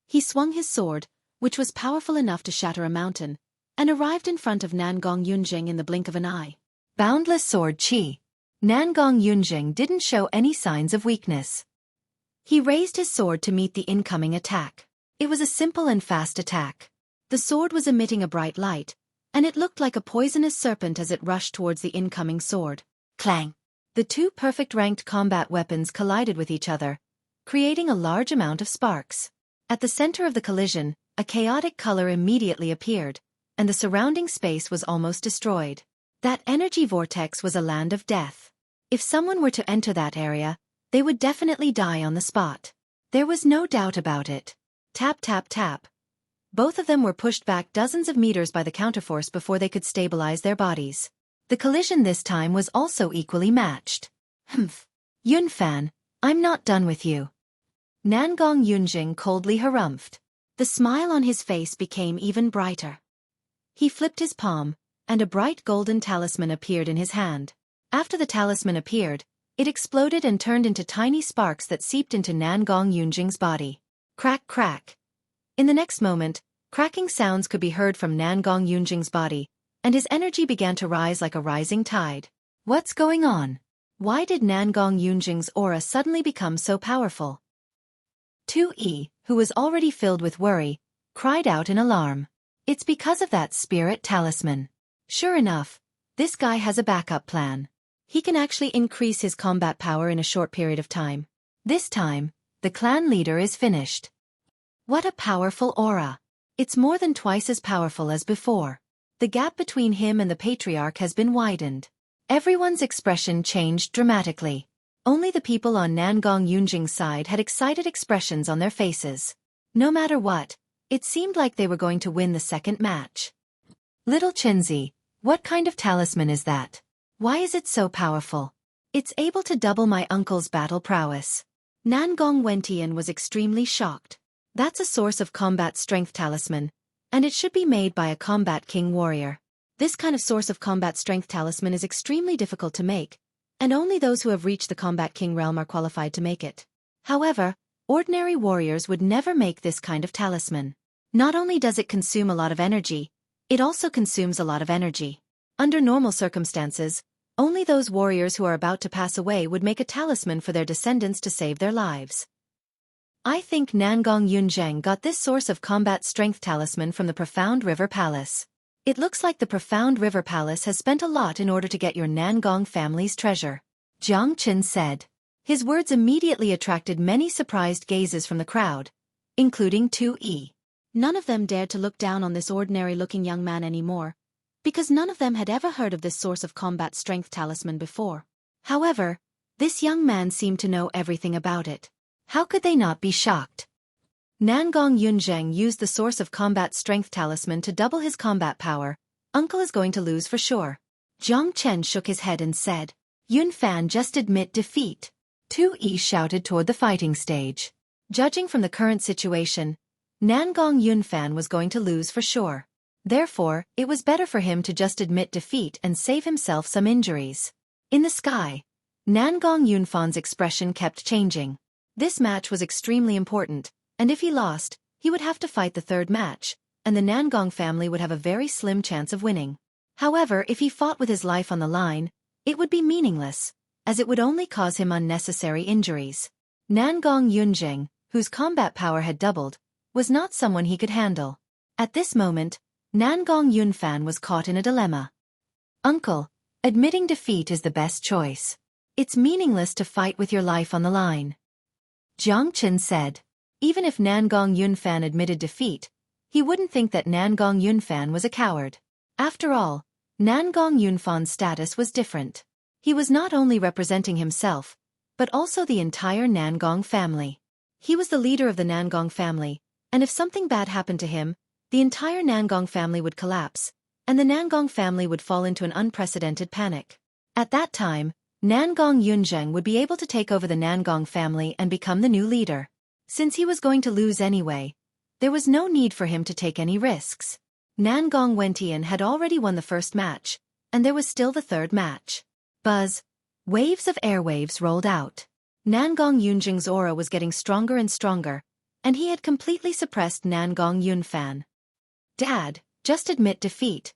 He swung his sword, which was powerful enough to shatter a mountain, and arrived in front of Nangong Yunjing in the blink of an eye. Boundless sword chi. Nangong Yunjing didn't show any signs of weakness. He raised his sword to meet the incoming attack. It was a simple and fast attack. The sword was emitting a bright light, and it looked like a poisonous serpent as it rushed towards the incoming sword. Clang! The two perfect-ranked combat weapons collided with each other, creating a large amount of sparks. At the center of the collision, a chaotic color immediately appeared, and the surrounding space was almost destroyed. That energy vortex was a land of death. If someone were to enter that area, they would definitely die on the spot. There was no doubt about it. Tap tap tap. Both of them were pushed back dozens of meters by the counterforce before they could stabilize their bodies. The collision this time was also equally matched. Humph. Yunfan, I'm not done with you. Nangong Yunjing coldly harumphed. The smile on his face became even brighter. He flipped his palm, and a bright golden talisman appeared in his hand. After the talisman appeared, it exploded and turned into tiny sparks that seeped into Nangong Yunjing's body. Crack crack. In the next moment, cracking sounds could be heard from Nangong Yunjing's body, and his energy began to rise like a rising tide. What's going on? Why did Nangong Yunjing's aura suddenly become so powerful? Tu Yi, who was already filled with worry, cried out in alarm. It's because of that spirit talisman. Sure enough, this guy has a backup plan. He can actually increase his combat power in a short period of time. This time, the clan leader is finished. What a powerful aura. It's more than twice as powerful as before. The gap between him and the patriarch has been widened. Everyone's expression changed dramatically. Only the people on Nangong Yunjing's side had excited expressions on their faces. No matter what, it seemed like they were going to win the second match. Little Chenzi, what kind of talisman is that? Why is it so powerful? It's able to double my uncle's battle prowess. Nangong Wentian was extremely shocked. That's a source of combat strength talisman, and it should be made by a combat king warrior. This kind of source of combat strength talisman is extremely difficult to make, and only those who have reached the combat king realm are qualified to make it. However, ordinary warriors would never make this kind of talisman. Not only does it consume a lot of energy, it also consumes a lot of energy. Under normal circumstances, only those warriors who are about to pass away would make a talisman for their descendants to save their lives. I think Nangong Yunzheng got this source of combat strength talisman from the Profound River Palace. It looks like the Profound River Palace has spent a lot in order to get your Nangong family's treasure, Jiang Qin said. His words immediately attracted many surprised gazes from the crowd, including Tu Yi. None of them dared to look down on this ordinary-looking young man anymore, because none of them had ever heard of this source of combat strength talisman before. However, this young man seemed to know everything about it. How could they not be shocked? Nangong Yunzheng used the source of combat strength talisman to double his combat power. Uncle is going to lose for sure. Zhang Chen shook his head and said, Yun Fan just admit defeat. Tu Yi shouted toward the fighting stage. Judging from the current situation, Nangong Yunfan was going to lose for sure. Therefore, it was better for him to just admit defeat and save himself some injuries. In the sky, Nangong Yunfan's expression kept changing. This match was extremely important, and if he lost, he would have to fight the third match, and the Nangong family would have a very slim chance of winning. However, if he fought with his life on the line, it would be meaningless, as it would only cause him unnecessary injuries. Nangong Yunjing, whose combat power had doubled, was not someone he could handle. At this moment, Nangong Yunfan was caught in a dilemma. Uncle, admitting defeat is the best choice. It's meaningless to fight with your life on the line. Jiang Qin said. Even if Nangong Yunfan admitted defeat, he wouldn't think that Nangong Yunfan was a coward. After all, Nangong Yunfan's status was different. He was not only representing himself, but also the entire Nangong family. He was the leader of the Nangong family, and if something bad happened to him, the entire Nangong family would collapse, and the Nangong family would fall into an unprecedented panic. At that time, Nangong Yunzheng would be able to take over the Nangong family and become the new leader. Since he was going to lose anyway, there was no need for him to take any risks. Nangong Wentian had already won the first match, and there was still the third match. Buzz. Waves of airwaves rolled out. Nangong Yunjing's aura was getting stronger and stronger, and he had completely suppressed Nangong Yunfan. Dad, just admit defeat.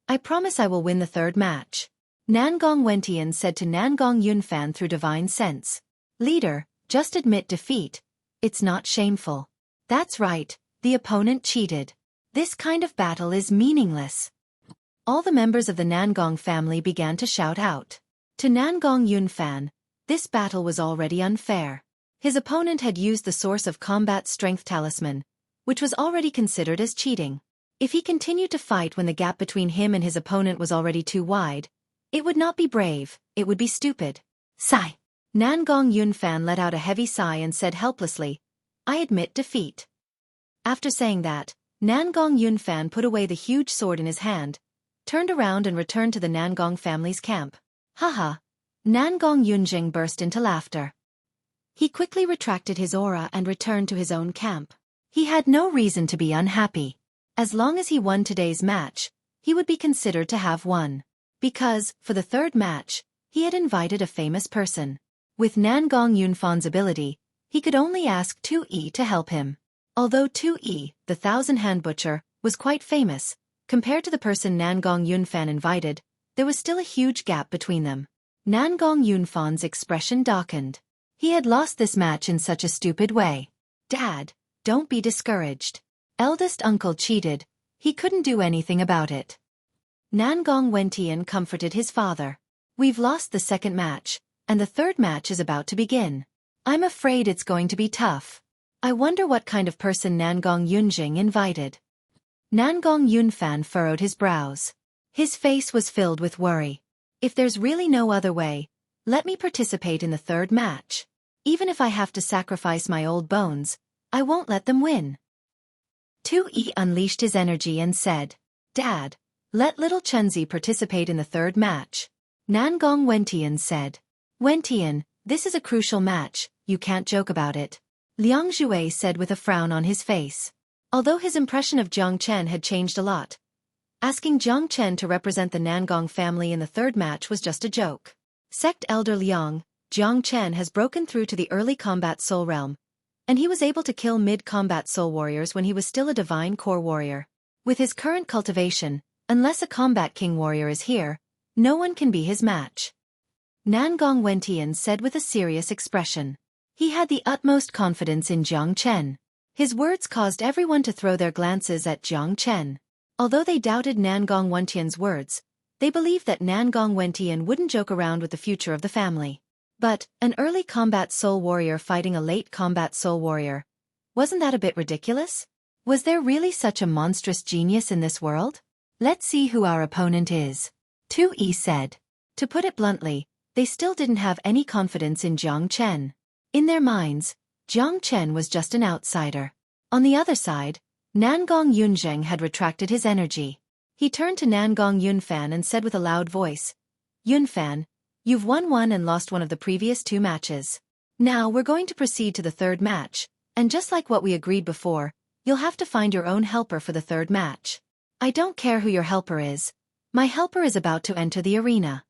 I promise I will win the third match. Nangong Wentian said to Nangong Yunfan through divine sense. Leader, just admit defeat. It's not shameful. That's right, the opponent cheated. This kind of battle is meaningless. All the members of the Nangong family began to shout out. To Nangong Yunfan, this battle was already unfair. His opponent had used the source of combat strength talisman, which was already considered as cheating. If he continued to fight when the gap between him and his opponent was already too wide, it would not be brave, it would be stupid. Sigh. Nangong Yunfan let out a heavy sigh and said helplessly, I admit defeat. After saying that, Nangong Yunfan put away the huge sword in his hand, turned around and returned to the Nangong family's camp. Haha. Nangong Yunjing burst into laughter. He quickly retracted his aura and returned to his own camp. He had no reason to be unhappy. As long as he won today's match, he would be considered to have won. Because, for the third match, he had invited a famous person. With Nangong Yunfan's ability, he could only ask Tu Yi to help him. Although Tu Yi, the thousand-hand butcher, was quite famous, compared to the person Nangong Yunfan invited, there was still a huge gap between them. Nangong Yunfan's expression darkened. He had lost this match in such a stupid way. Dad, don't be discouraged. Eldest uncle cheated, he couldn't do anything about it. Nangong Wentian comforted his father. We've lost the second match, and the third match is about to begin. I'm afraid it's going to be tough. I wonder what kind of person Nangong Yunjing invited. Nangong Yunfan furrowed his brows. His face was filled with worry. If there's really no other way, Let me participate in the third match. Even if I have to sacrifice my old bones, I won't let them win. Xueqi unleashed his energy and said, Dad, let little Chunzi participate in the third match. Nangong Wentian said, Wentian, this is a crucial match, you can't joke about it. Liang Zhui said with a frown on his face. Although his impression of Jiang Chen had changed a lot, asking Jiang Chen to represent the Nangong family in the third match was just a joke. Sect Elder Liang, Jiang Chen has broken through to the early combat soul realm, and he was able to kill mid-combat soul warriors when he was still a divine core warrior. With his current cultivation, unless a combat king warrior is here, no one can be his match. Nangong Wentian said with a serious expression. He had the utmost confidence in Jiang Chen. His words caused everyone to throw their glances at Jiang Chen. Although they doubted Nangong Wentian's words, they believed that Nangong Wentian wouldn't joke around with the future of the family. But, an early combat soul warrior fighting a late combat soul warrior, wasn't that a bit ridiculous? Was there really such a monstrous genius in this world? Let's see who our opponent is. Xueqi said. To put it bluntly, they still didn't have any confidence in Jiang Chen. In their minds, Jiang Chen was just an outsider. On the other side, Nangong Yunzheng had retracted his energy. He turned to Nangong Yunfan and said with a loud voice, Yunfan, you've won one and lost one of the previous 2 matches. Now we're going to proceed to the third match, and just like what we agreed before, you'll have to find your own helper for the third match. I don't care who your helper is. My helper is about to enter the arena.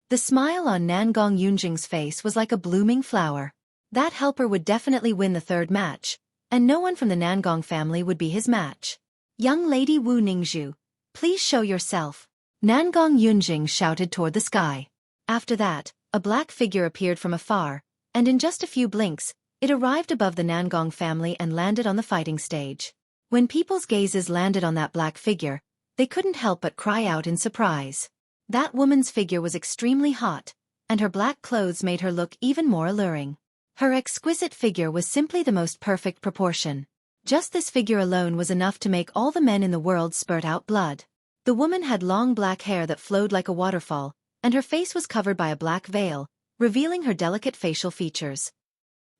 The smile on Nangong Yunzheng's face was like a blooming flower. That helper would definitely win the third match, and no one from the Nangong family would be his match. Young lady Wu Ningzhu, please show yourself. Nangong Yunzheng shouted toward the sky. After that, a black figure appeared from afar, and in just a few blinks, it arrived above the Nangong family and landed on the fighting stage. When people's gazes landed on that black figure, they couldn't help but cry out in surprise. That woman's figure was extremely hot, and her black clothes made her look even more alluring. Her exquisite figure was simply the most perfect proportion. Just this figure alone was enough to make all the men in the world spurt out blood. The woman had long black hair that flowed like a waterfall, and her face was covered by a black veil, revealing her delicate facial features.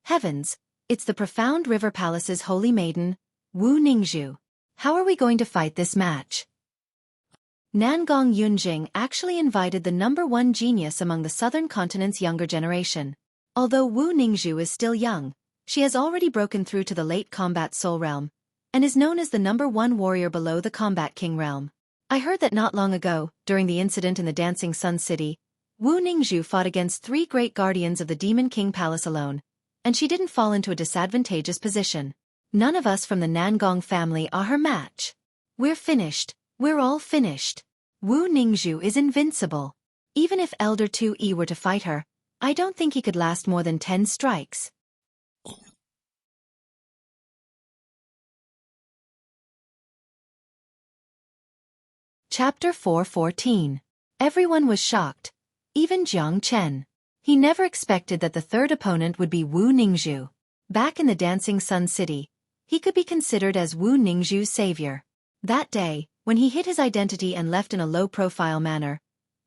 Heavens, it's the Profound River Palace's holy maiden, Wu Ningzhu. How are we going to fight this match? Nangong Yunjing actually invited the #1 genius among the southern continent's younger generation. Although Wu Ningzhu is still young, she has already broken through to the late combat soul realm, and is known as the #1 warrior below the combat king realm. I heard that not long ago, during the incident in the Dancing Sun City, Wu Ningzhu fought against 3 great guardians of the Demon King Palace alone, and she didn't fall into a disadvantageous position. None of us from the Nangong family are her match. We're finished. We're all finished. Wu Ningzhu is invincible. Even if Elder Xueqi were to fight her, I don't think he could last more than 10 strikes. Chapter 4:14. Everyone was shocked. Even Jiang Chen. He never expected that the third opponent would be Wu Ningzhu. Back in the Dancing Sun City, he could be considered as Wu Ningzhu's savior. That day, when he hid his identity and left in a low-profile manner,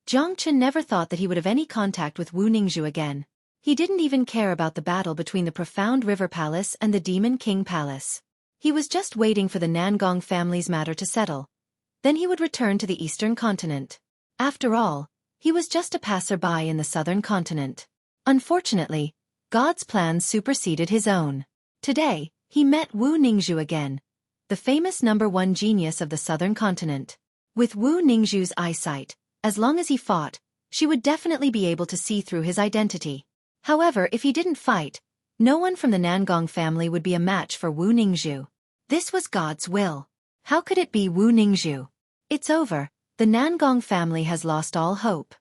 Jiang Chen never thought that he would have any contact with Wu Ningzhu again. He didn't even care about the battle between the Profound River Palace and the Demon King Palace. He was just waiting for the Nangong family's matter to settle. Then he would return to the Eastern continent. After all, he was just a passerby in the Southern continent. Unfortunately, God's plans superseded his own. Today, he met Wu Ningzhu again, the famous #1 genius of the Southern continent. With Wu Ningzhu's eyesight, as long as he fought, she would definitely be able to see through his identity. However, if he didn't fight, no one from the Nangong family would be a match for Wu Ningzhu. This was God's will. How could it be Wu Ningzhu? It's over. The Nangong family has lost all hope.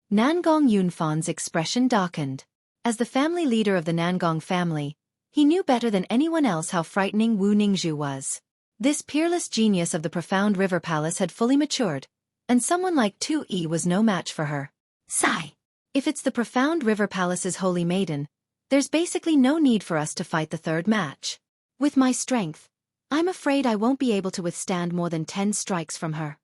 Nangong Yunfan's expression darkened. As the family leader of the Nangong family, he knew better than anyone else how frightening Wu Ningzhu was. This peerless genius of the Profound River Palace had fully matured, and someone like Xueqi was no match for her. Sigh. If it's the Profound River Palace's holy maiden, there's basically no need for us to fight the third match. With my strength, I'm afraid I won't be able to withstand more than 10 strikes from her.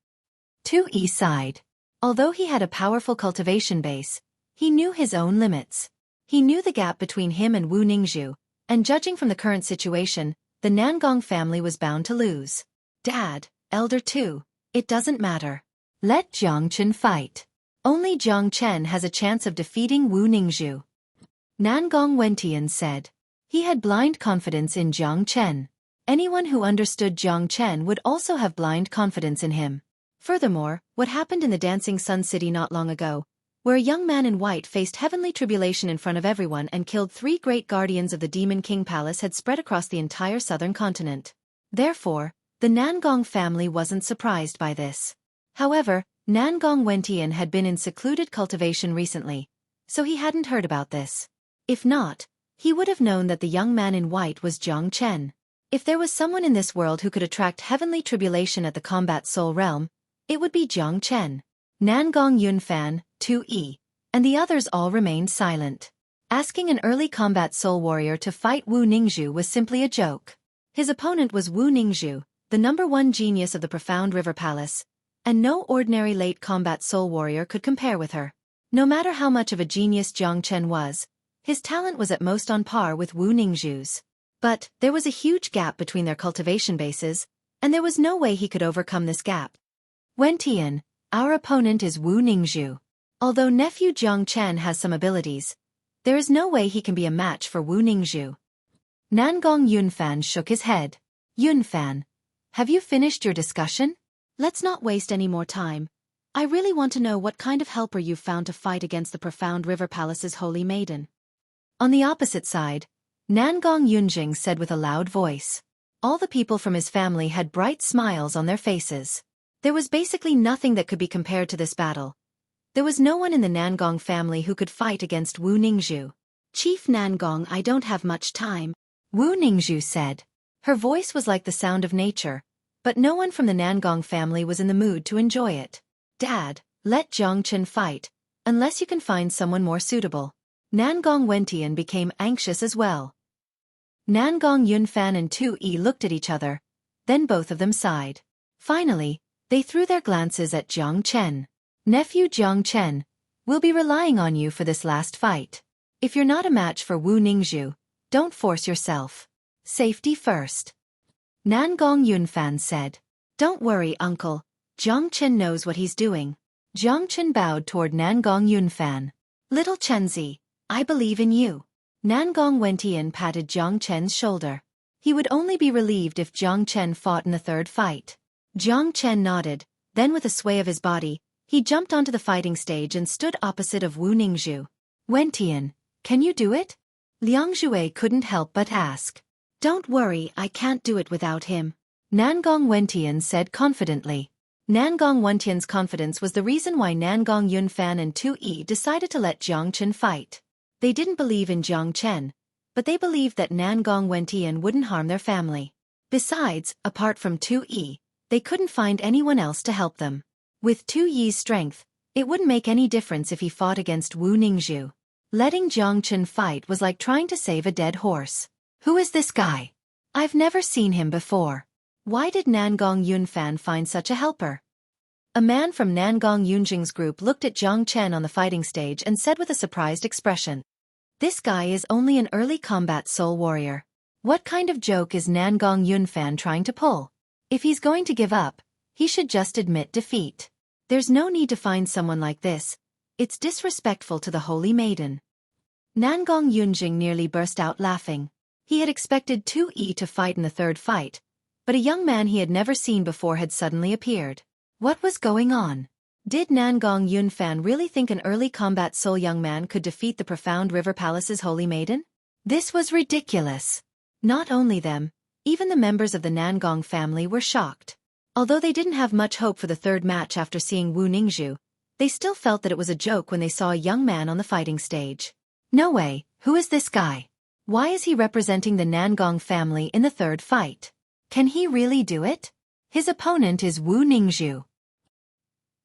Xueqi sighed. Although he had a powerful cultivation base, He knew his own limits. He knew the gap between him and Wu Ningzhu, and judging from the current situation, the Nangong family was bound to lose. Dad, Elder too, it doesn't matter. Let Jiang Chen fight. Only Jiang Chen has a chance of defeating Wu Ningzhu. Nangong Wentian said. He had blind confidence in Jiang Chen. Anyone who understood Jiang Chen would also have blind confidence in him. Furthermore, what happened in the Dancing Sun City not long ago, where a young man in white faced heavenly tribulation in front of everyone and killed 3 great guardians of the Demon King Palace, had spread across the entire southern continent. Therefore, the Nangong family wasn't surprised by this. However, Nangong Wentian had been in secluded cultivation recently, so he hadn't heard about this. If not, he would have known that the young man in white was Jiang Chen. If there was someone in this world who could attract heavenly tribulation at the combat soul realm, it would be Jiang Chen. Nangong Yunfan, 2E, and the others all remained silent. Asking an early combat soul warrior to fight Wu Ningzhu was simply a joke. His opponent was Wu Ningzhu, the #1 genius of the Profound River Palace, and no ordinary late combat soul warrior could compare with her. No matter how much of a genius Jiang Chen was, his talent was at most on par with Wu Ningzhu's. But there was a huge gap between their cultivation bases, and there was no way he could overcome this gap. Wentian, our opponent is Wu Ningzhu. Although nephew Jiang Chen has some abilities, there is no way he can be a match for Wu Ningzhu. Nangong Yunfan shook his head. Yunfan, have you finished your discussion? Let's not waste any more time. I really want to know what kind of helper you've found to fight against the Profound River Palace's Holy Maiden. On the opposite side, Nangong Yunjing said with a loud voice. All the people from his family had bright smiles on their faces. There was basically nothing that could be compared to this battle. There was no one in the Nangong family who could fight against Wu Ningzhu. Chief Nangong, I don't have much time, Wu Ningzhu said. Her voice was like the sound of nature, but no one from the Nangong family was in the mood to enjoy it. Dad, let Jiang Chen fight, unless you can find someone more suitable. Nangong Wentian became anxious as well. Nangong Yunfan and 2E looked at each other, then both of them sighed. Finally, they threw their glances at Jiang Chen. Nephew Jiang Chen, we'll be relying on you for this last fight. If you're not a match for Wu Ningzhu, don't force yourself. Safety first. Nangong Yunfan said. Don't worry, uncle. Jiang Chen knows what he's doing. Jiang Chen bowed toward Nangong Yunfan. Little Chenzi, I believe in you. Nangong Wentian patted Jiang Chen's shoulder. He would only be relieved if Jiang Chen fought in the third fight. Jiang Chen nodded, then with a sway of his body, he jumped onto the fighting stage and stood opposite of Wu Ningzhu. Wentian, can you do it? Liang Zhui couldn't help but ask. Don't worry, I can't do it without him. Nangong Wentian said confidently. Nangong Wentian's confidence was the reason why Nangong Yunfan and 2E decided to let Jiang Chen fight. They didn't believe in Jiang Chen, but they believed that Nangong Wentian wouldn't harm their family. Besides, apart from 2E, they couldn't find anyone else to help them. With 2Yi's strength, it wouldn't make any difference if he fought against Wu Ningzhu. Letting Jiang Chen fight was like trying to save a dead horse. Who is this guy? I've never seen him before. Why did Nangong Yunfan find such a helper? A man from Nangong Yunjing's group looked at Jiang Chen on the fighting stage and said with a surprised expression. This guy is only an early combat soul warrior. What kind of joke is Nangong Yunfan trying to pull? If he's going to give up, he should just admit defeat. There's no need to find someone like this. It's disrespectful to the Holy Maiden. Nangong Yunjing nearly burst out laughing. He had expected 2E to fight in the third fight, but a young man he had never seen before had suddenly appeared. What was going on? Did Nangong Yunfan really think an early combat soul young man could defeat the Profound River Palace's Holy Maiden? This was ridiculous. Not only them, even the members of the Nangong family were shocked. Although they didn't have much hope for the third match after seeing Wu Ningzhu, they still felt that it was a joke when they saw a young man on the fighting stage. No way, who is this guy? Why is he representing the Nangong family in the third fight? Can he really do it? His opponent is Wu Ningzhu.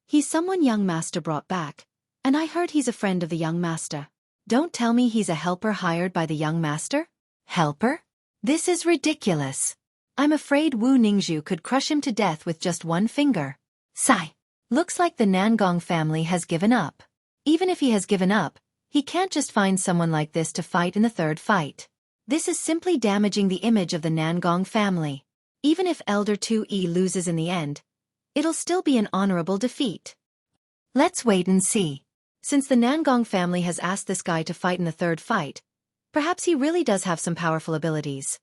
He's someone young master brought back, and I heard he's a friend of the young master. Don't tell me he's a helper hired by the young master? Helper? This is ridiculous. I'm afraid Wu Ningzhu could crush him to death with just one finger. Sigh. Looks like the Nangong family has given up. Even if he has given up, He can't just find someone like this to fight in the third fight. This is simply damaging the image of the Nangong family. Even if Elder Xueqi loses in the end, it'll still be an honorable defeat. Let's wait and see. Since the Nangong family has asked this guy to fight in the third fight, perhaps he really does have some powerful abilities.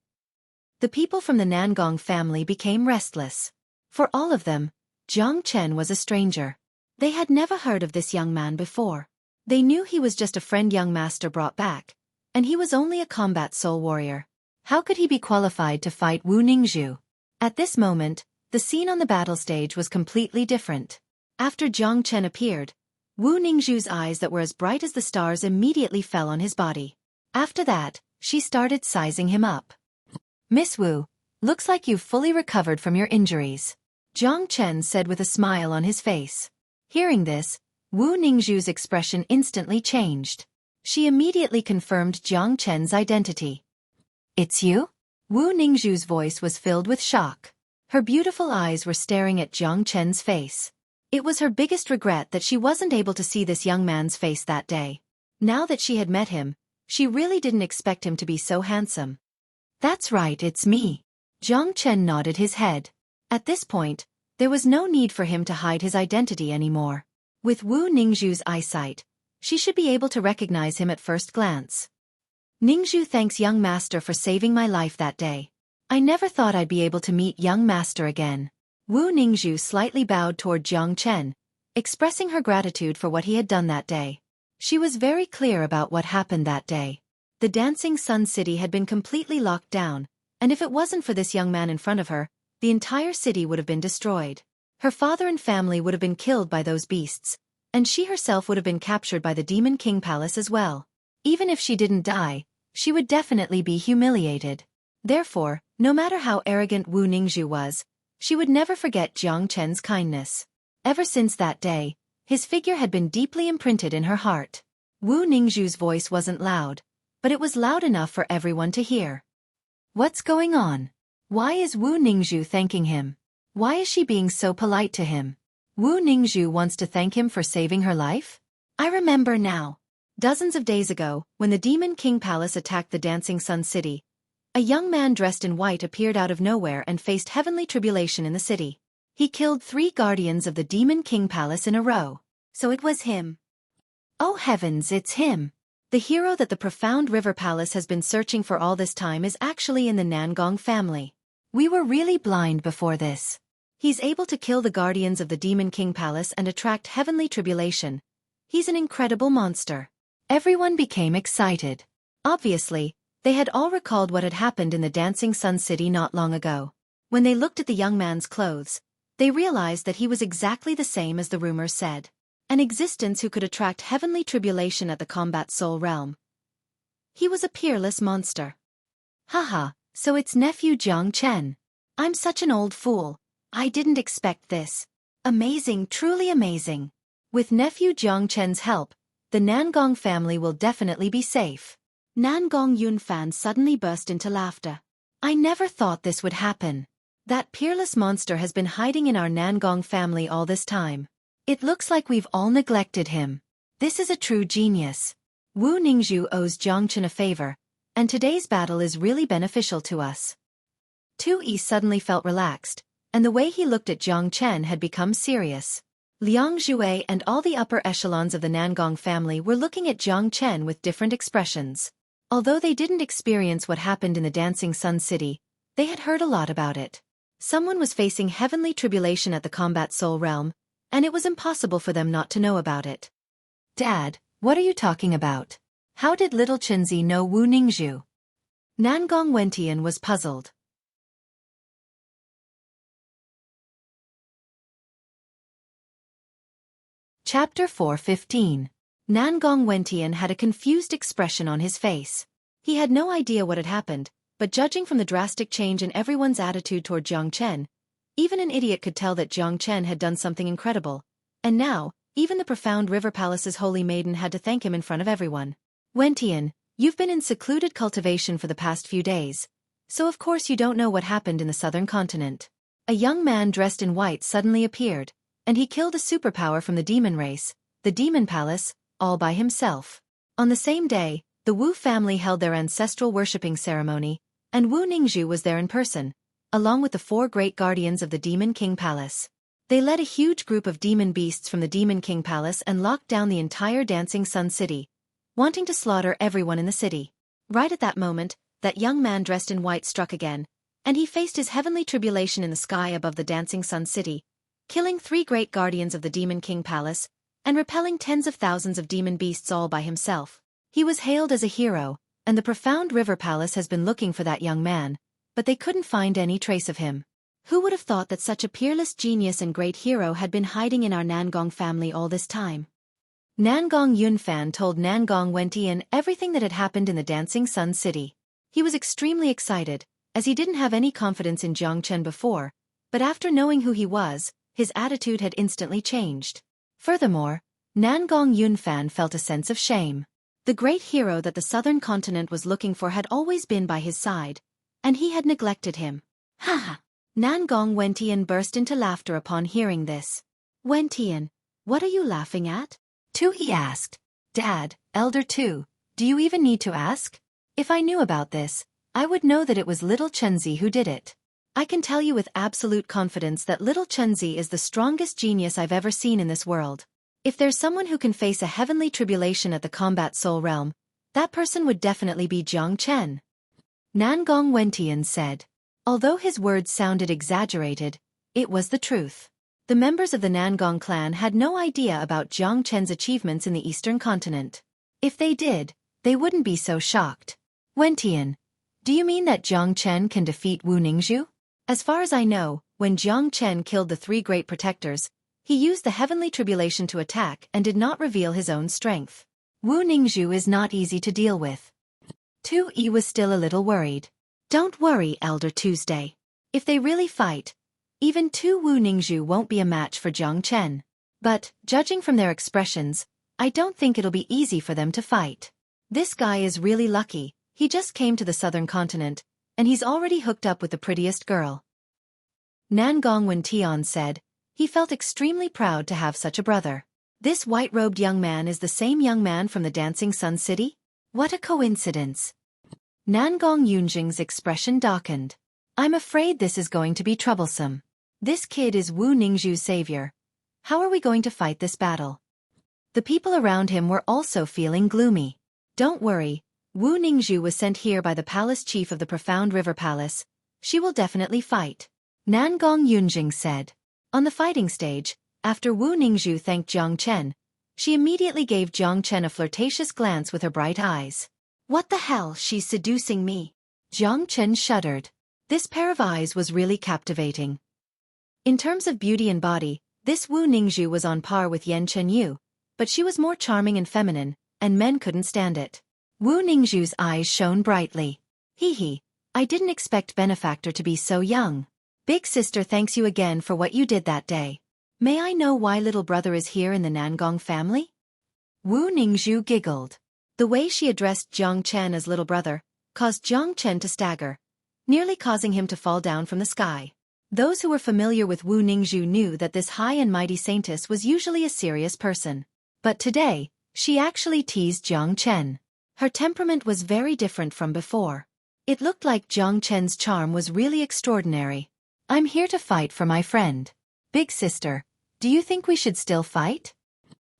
The people from the Nangong family became restless. For all of them, Jiang Chen was a stranger. They had never heard of this young man before. They knew he was just a friend young master brought back, and he was only a combat soul warrior. How could he be qualified to fight Wu Ningzhu? At this moment, the scene on the battle stage was completely different. After Jiang Chen appeared, Wu Ningzhu's eyes that were as bright as the stars immediately fell on his body. After that, she started sizing him up. Miss Wu, looks like you've fully recovered from your injuries, Jiang Chen said with a smile on his face. Hearing this, Wu Ningzhu's expression instantly changed. She immediately confirmed Jiang Chen's identity. It's you? Wu Ningzhu's voice was filled with shock. Her beautiful eyes were staring at Jiang Chen's face. It was her biggest regret that she wasn't able to see this young man's face that day. Now that she had met him, she really didn't expect him to be so handsome. That's right, it's me. Jiang Chen nodded his head. At this point, there was no need for him to hide his identity anymore. With Wu Ningzhu's eyesight, she should be able to recognize him at first glance. Ningzhu thanks young master for saving my life that day. I never thought I'd be able to meet young master again. Wu Ningzhu slightly bowed toward Jiang Chen, expressing her gratitude for what he had done that day. She was very clear about what happened that day. The Dancing Sun City had been completely locked down, and if it wasn't for this young man in front of her, the entire city would have been destroyed. Her father and family would have been killed by those beasts, and she herself would have been captured by the Demon King Palace as well. Even if she didn't die, she would definitely be humiliated. Therefore, no matter how arrogant Wu Ningzhu was, she would never forget Jiang Chen's kindness. Ever since that day, his figure had been deeply imprinted in her heart. Wu Ningzhu's voice wasn't loud, but it was loud enough for everyone to hear. What's going on? Why is Wu Ningzhu thanking him? Why is she being so polite to him? Wu Ningzhu wants to thank him for saving her life? I remember now. Dozens of days ago, when the Demon King Palace attacked the Dancing Sun City, a young man dressed in white appeared out of nowhere and faced heavenly tribulation in the city. He killed 3 guardians of the Demon King Palace in a row. So it was him. Oh heavens, it's him. The hero that the profound river palace has been searching for all this time is actually in the Nangong family. We were really blind before this. He's able to kill the guardians of the Demon King Palace and attract heavenly tribulation. He's an incredible monster. Everyone became excited. Obviously, they had all recalled what had happened in the Dancing Sun City not long ago. When they looked at the young man's clothes, they realized that he was exactly the same as the rumors said. An existence who could attract heavenly tribulation at the combat soul realm. He was a peerless monster. Haha, so it's nephew Jiang Chen. I'm such an old fool. I didn't expect this. Amazing, truly amazing. With nephew Jiang Chen's help, the Nangong family will definitely be safe. Nangong Yunfan suddenly burst into laughter. I never thought this would happen. That peerless monster has been hiding in our Nangong family all this time. It looks like we've all neglected him. This is a true genius. Wu Ningzhu owes Jiang Chen a favor, and today's battle is really beneficial to us. Xueqi suddenly felt relaxed, and the way he looked at Jiang Chen had become serious. Liang Zhui and all the upper echelons of the Nangong family were looking at Jiang Chen with different expressions. Although they didn't experience what happened in the Dancing Sun City, they had heard a lot about it. Someone was facing heavenly tribulation at the combat soul realm, and it was impossible for them not to know about it. Dad, what are you talking about? How did little Chenzi know Wu Ningzhu? Nangong Wentian was puzzled. Chapter 4:15. Nangong Wentian had a confused expression on his face. He had no idea what had happened, but judging from the drastic change in everyone's attitude toward Jiang Chen, even an idiot could tell that Jiang Chen had done something incredible. And now, even the profound River Palace's holy maiden had to thank him in front of everyone. Wentian, you've been in secluded cultivation for the past few days, so of course you don't know what happened in the southern continent. A young man dressed in white suddenly appeared, and he killed a superpower from the demon race, the Demon Palace, all by himself. On the same day, the Wu family held their ancestral worshipping ceremony, and Wu Ningzhu was there in person, along with the 4 great guardians of the Demon King Palace. They led a huge group of demon beasts from the Demon King Palace and locked down the entire Dancing Sun City, wanting to slaughter everyone in the city. Right at that moment, that young man dressed in white struck again, and he faced his heavenly tribulation in the sky above the Dancing Sun City, killing 3 great guardians of the Demon King Palace, and repelling tens of thousands of demon beasts all by himself. He was hailed as a hero, and the Profound River Palace has been looking for that young man, but they couldn't find any trace of him. Who would have thought that such a peerless genius and great hero had been hiding in our Nangong family all this time? Nangong Yunfan told Nangong Wentian everything that had happened in the Dancing Sun City. He was extremely excited, as he didn't have any confidence in Jiang Chen before, but after knowing who he was, his attitude had instantly changed. Furthermore, Nangong Yunfan felt a sense of shame. The great hero that the southern continent was looking for had always been by his side, and he had neglected him. Ha ha! Nangong Wentian burst into laughter upon hearing this. Wentian, what are you laughing at? Tu, he asked. Dad, Elder Tu, do you even need to ask? If I knew about this, I would know that it was little Chenzi who did it. I can tell you with absolute confidence that little Chenzi is the strongest genius I've ever seen in this world. If there's someone who can face a heavenly tribulation at the combat soul realm, that person would definitely be Jiang Chen. Nangong Wentian said. Although his words sounded exaggerated, it was the truth. The members of the Nangong clan had no idea about Jiang Chen's achievements in the eastern continent. If they did, they wouldn't be so shocked. Wentian, do you mean that Jiang Chen can defeat Wu Ningzhu? As far as I know, when Jiang Chen killed the 3 great protectors, he used the heavenly tribulation to attack and did not reveal his own strength. Wu Ningzhu is not easy to deal with. Tu Yi was still a little worried. Don't worry, Elder Tuesday. If they really fight, even 2 Wu Ningzhu won't be a match for Jiang Chen. But, judging from their expressions, I don't think it'll be easy for them to fight. This guy is really lucky, he just came to the southern continent, and he's already hooked up with the prettiest girl. Nangong Wentian said. He felt extremely proud to have such a brother. This white-robed young man is the same young man from the Dancing Sun City? What a coincidence. Nangong Yunjing's expression darkened. I'm afraid this is going to be troublesome. This kid is Wu Ningzhu's savior. How are we going to fight this battle? The people around him were also feeling gloomy. Don't worry, Wu Ningzhu was sent here by the palace chief of the Profound River Palace. She will definitely fight. Nangong Yunjing said. On the fighting stage, after Wu Ningzhu thanked Jiang Chen, she immediately gave Jiang Chen a flirtatious glance with her bright eyes. What the hell, she's seducing me? Jiang Chen shuddered. This pair of eyes was really captivating. In terms of beauty and body, this Wu Ningzhu was on par with Yan Chenyu, but she was more charming and feminine, and men couldn't stand it. Wu Ningzhu's eyes shone brightly. Hee hee, I didn't expect Benefactor to be so young. Big sister thanks you again for what you did that day. May I know why little brother is here in the Nangong family? Wu Ningzhu giggled. The way she addressed Jiang Chen as little brother caused Jiang Chen to stagger, nearly causing him to fall down from the sky. Those who were familiar with Wu Ningzhu knew that this high and mighty saintess was usually a serious person. But today, she actually teased Jiang Chen. Her temperament was very different from before. It looked like Jiang Chen's charm was really extraordinary. I'm here to fight for my friend. Big sister, do you think we should still fight?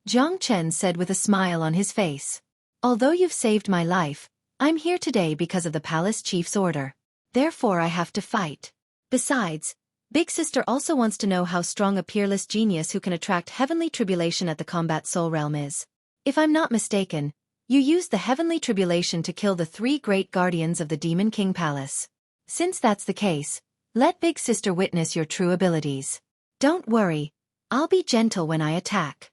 Jiang Chen said with a smile on his face. Although you've saved my life, I'm here today because of the palace chief's order. Therefore I have to fight. Besides, Big sister also wants to know how strong a peerless genius who can attract heavenly tribulation at the combat soul realm is. If I'm not mistaken, you used the heavenly tribulation to kill the 3 great guardians of the Demon King Palace. Since that's the case, let Big sister witness your true abilities. Don't worry, I'll be gentle when I attack.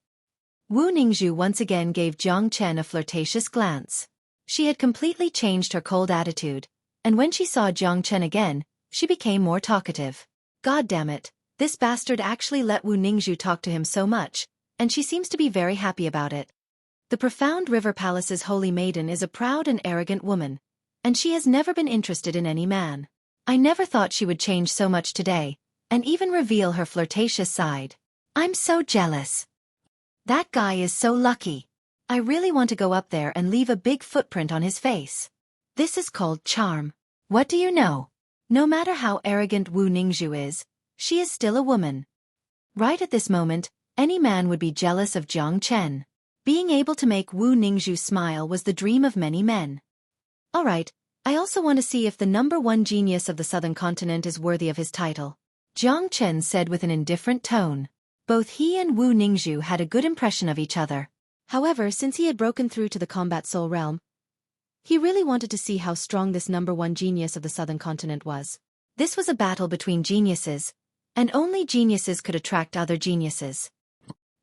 Wu Ningzhu once again gave Jiang Chen a flirtatious glance. She had completely changed her cold attitude, and when she saw Jiang Chen again, she became more talkative. God damn it, this bastard actually let Wu Ningzhu talk to him so much, and she seems to be very happy about it. The Profound River Palace's holy maiden is a proud and arrogant woman, and she has never been interested in any man. I never thought she would change so much today, and even reveal her flirtatious side. I'm so jealous. That guy is so lucky. I really want to go up there and leave a big footprint on his face. This is called charm. What do you know? No matter how arrogant Wu Ningzhu is, she is still a woman. Right at this moment, any man would be jealous of Jiang Chen. Being able to make Wu Ningzhu smile was the dream of many men. Alright, I also want to see if the #1 genius of the southern continent is worthy of his title. Jiang Chen said with an indifferent tone. Both he and Wu Ningzhu had a good impression of each other. However, since he had broken through to the combat soul realm, he really wanted to see how strong this #1 genius of the southern continent was. This was a battle between geniuses, and only geniuses could attract other geniuses.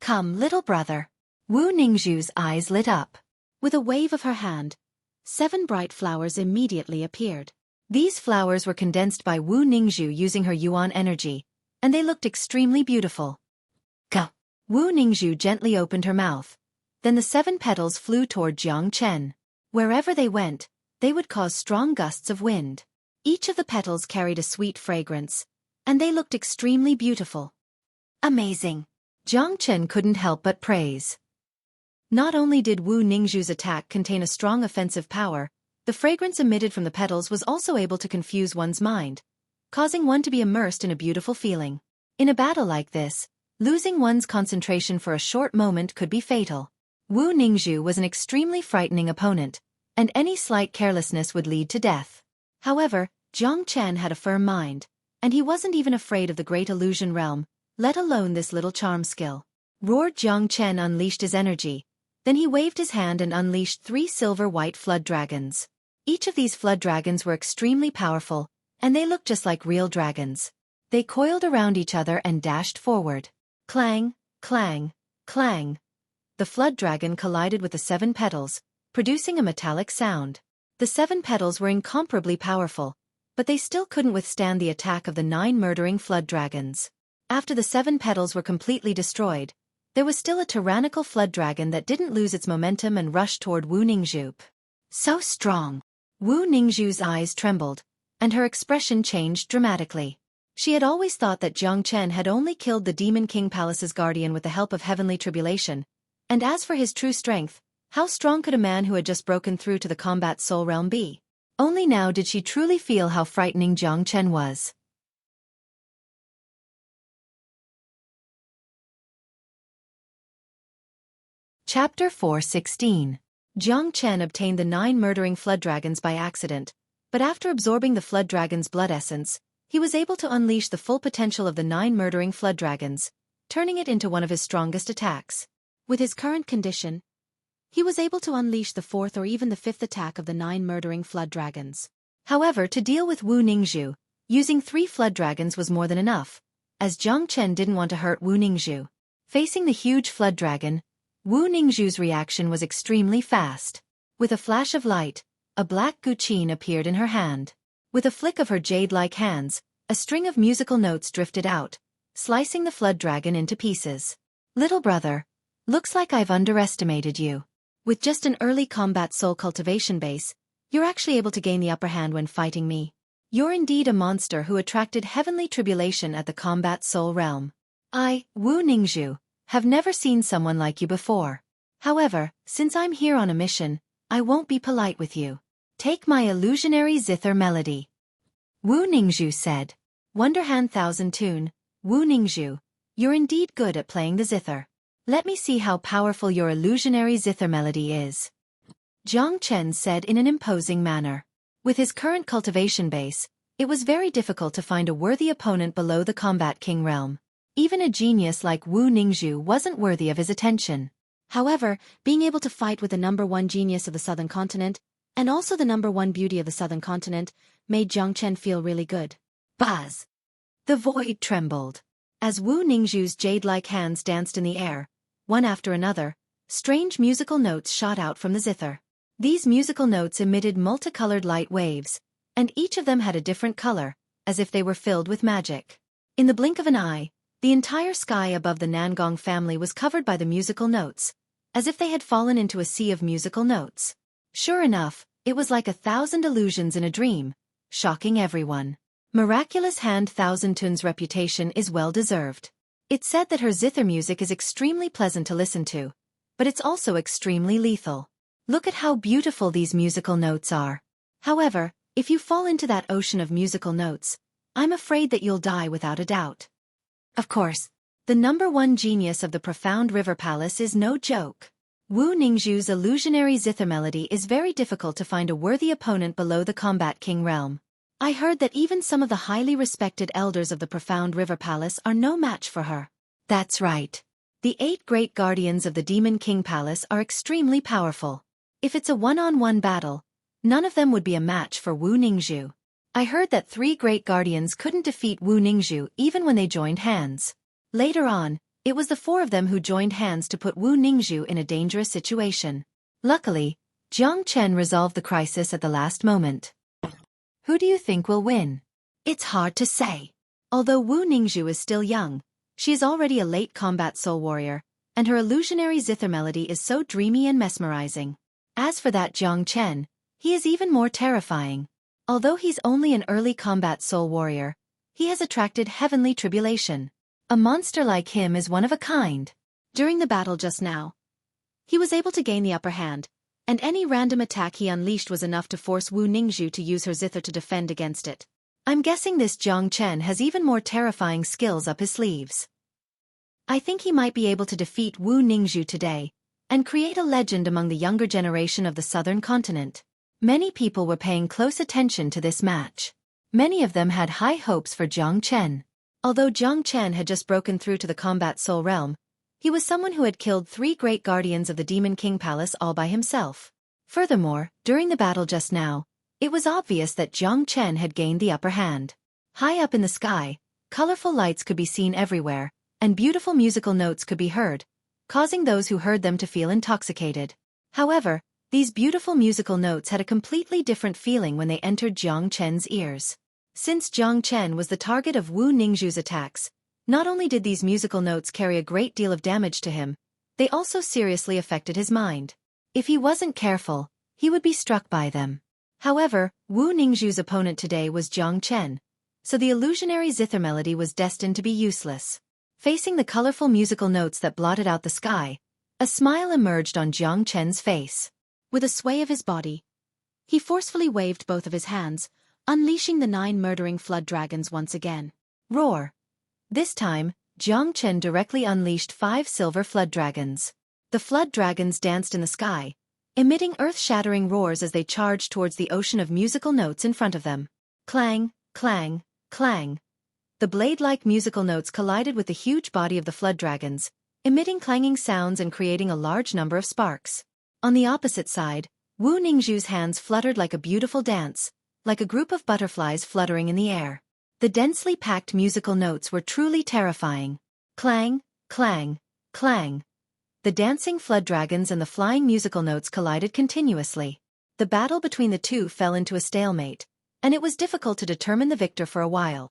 Come, little brother. Wu Ningzhu's eyes lit up. With a wave of her hand, 7 bright flowers immediately appeared. These flowers were condensed by Wu Ningzhu using her yuan energy, and they looked extremely beautiful. Go. Wu Ningzhu gently opened her mouth. Then the 7 petals flew toward Jiang Chen. Wherever they went, they would cause strong gusts of wind. Each of the petals carried a sweet fragrance, and they looked extremely beautiful. Amazing! Jiang Chen couldn't help but praise. Not only did Wu Ningzhu's attack contain a strong offensive power, the fragrance emitted from the petals was also able to confuse one's mind, causing one to be immersed in a beautiful feeling. In a battle like this, losing one's concentration for a short moment could be fatal. Wu Ningzhu was an extremely frightening opponent, and any slight carelessness would lead to death. However, Jiang Chen had a firm mind, and he wasn't even afraid of the great illusion realm, let alone this little charm skill. Roared Jiang Chen unleashed his energy, then he waved his hand and unleashed 3 silver-white flood dragons. Each of these flood dragons were extremely powerful, and they looked just like real dragons. They coiled around each other and dashed forward. Clang, clang, clang. The flood dragon collided with the 7 petals, producing a metallic sound. The 7 petals were incomparably powerful, but they still couldn't withstand the attack of the 9 murdering flood dragons. After the 7 petals were completely destroyed, there was still a tyrannical flood dragon that didn't lose its momentum and rushed toward Wu Ningzhu. So strong! Wu Ningzhu's eyes trembled, and her expression changed dramatically. She had always thought that Jiang Chen had only killed the Demon King Palace's guardian with the help of heavenly tribulation, and as for his true strength, how strong could a man who had just broken through to the combat soul realm be? Only now did she truly feel how frightening Jiang Chen was. Chapter 4:16. Jiang Chen obtained the 9 murdering flood dragons by accident, but after absorbing the flood dragon's blood essence, he was able to unleash the full potential of the 9 murdering flood dragons, turning it into one of his strongest attacks. With his current condition, he was able to unleash the 4th or even the 5th attack of the 9 murdering flood dragons. However, to deal with Wu Ningzhu, using 3 flood dragons was more than enough, as Jiang Chen didn't want to hurt Wu Ningzhu. Facing the huge flood dragon, Wu Ningzhu's reaction was extremely fast. With a flash of light, a black guqin appeared in her hand. With a flick of her jade-like hands, a string of musical notes drifted out, slicing the flood dragon into pieces. Little brother, looks like I've underestimated you. With just an early combat soul cultivation base, you're actually able to gain the upper hand when fighting me. You're indeed a monster who attracted heavenly tribulation at the combat soul realm. I, Wu Ningzhu, have never seen someone like you before. However, since I'm here on a mission, I won't be polite with you. Take my illusionary zither melody. Wu Ningzhu said. Wonderhand Thousand Tune, Wu Ningzhu, you're indeed good at playing the zither. Let me see how powerful your illusionary zither melody is. Jiang Chen said in an imposing manner. With his current cultivation base, it was very difficult to find a worthy opponent below the Combat King realm. Even a genius like Wu Ningzhu wasn't worthy of his attention. However, being able to fight with the #1 genius of the southern continent, and also the #1 beauty of the southern continent, made Jiang Chen feel really good. Buzz! The void trembled. As Wu Ningzhu's jade-like hands danced in the air, one after another, strange musical notes shot out from the zither. These musical notes emitted multicolored light waves, and each of them had a different color, as if they were filled with magic. In the blink of an eye, the entire sky above the Nangong family was covered by the musical notes, as if they had fallen into a sea of musical notes. Sure enough, it was like 1,000 illusions in a dream, shocking everyone. Miraculous Hand Thousand Tun's reputation is well deserved. It's said that her zither music is extremely pleasant to listen to, but it's also extremely lethal. Look at how beautiful these musical notes are. However, if you fall into that ocean of musical notes, I'm afraid that you'll die without a doubt. Of course, the #1 genius of the profound river palace is no joke. Wu Ningzhu's illusionary zither melody is very difficult to find a worthy opponent below the Combat King realm. I heard that even some of the highly respected elders of the profound river palace are no match for her. That's right. The 8 great guardians of the Demon King Palace are extremely powerful. If it's a one-on-one battle, none of them would be a match for Wu Ningzhu. I heard that 3 great guardians couldn't defeat Wu Ningzhu even when they joined hands. Later on, it was the 4 of them who joined hands to put Wu Ningzhu in a dangerous situation. Luckily, Jiang Chen resolved the crisis at the last moment. Who do you think will win? It's hard to say. Although Wu Ningzhu is still young, she is already a late combat soul warrior, and her illusionary zither melody is so dreamy and mesmerizing. As for that Jiang Chen, he is even more terrifying. Although he's only an early combat soul warrior, he has attracted heavenly tribulation. A monster like him is one of a kind. During the battle just now, he was able to gain the upper hand, and any random attack he unleashed was enough to force Wu Ningzhu to use her zither to defend against it. I'm guessing this Jiang Chen has even more terrifying skills up his sleeves. I think he might be able to defeat Wu Ningzhu today, and create a legend among the younger generation of the southern continent. Many people were paying close attention to this match. Many of them had high hopes for Jiang Chen. Although Jiang Chen had just broken through to the combat soul realm, he was someone who had killed 3 great guardians of the Demon King Palace all by himself. Furthermore, during the battle just now, it was obvious that Jiang Chen had gained the upper hand. High up in the sky, colorful lights could be seen everywhere, and beautiful musical notes could be heard, causing those who heard them to feel intoxicated. However, these beautiful musical notes had a completely different feeling when they entered Jiang Chen's ears. Since Jiang Chen was the target of Wu Ningzhu's attacks, not only did these musical notes carry a great deal of damage to him, they also seriously affected his mind. If he wasn't careful, he would be struck by them. However, Wu Ningzhu's opponent today was Jiang Chen, so the illusionary zither melody was destined to be useless. Facing the colorful musical notes that blotted out the sky, a smile emerged on Jiang Chen's face. With a sway of his body, he forcefully waved both of his hands, unleashing the 9 murdering flood dragons once again. Roar! This time, Jiang Chen directly unleashed 5 silver flood dragons. The flood dragons danced in the sky, emitting earth-shattering roars as they charged towards the ocean of musical notes in front of them. Clang, clang, clang. The blade-like musical notes collided with the huge body of the flood dragons, emitting clanging sounds and creating a large number of sparks. On the opposite side, Wu Ningzhu's hands fluttered like a beautiful dance, like a group of butterflies fluttering in the air. The densely packed musical notes were truly terrifying. Clang, clang, clang. The dancing flood dragons and the flying musical notes collided continuously. The battle between the two fell into a stalemate, and it was difficult to determine the victor for a while.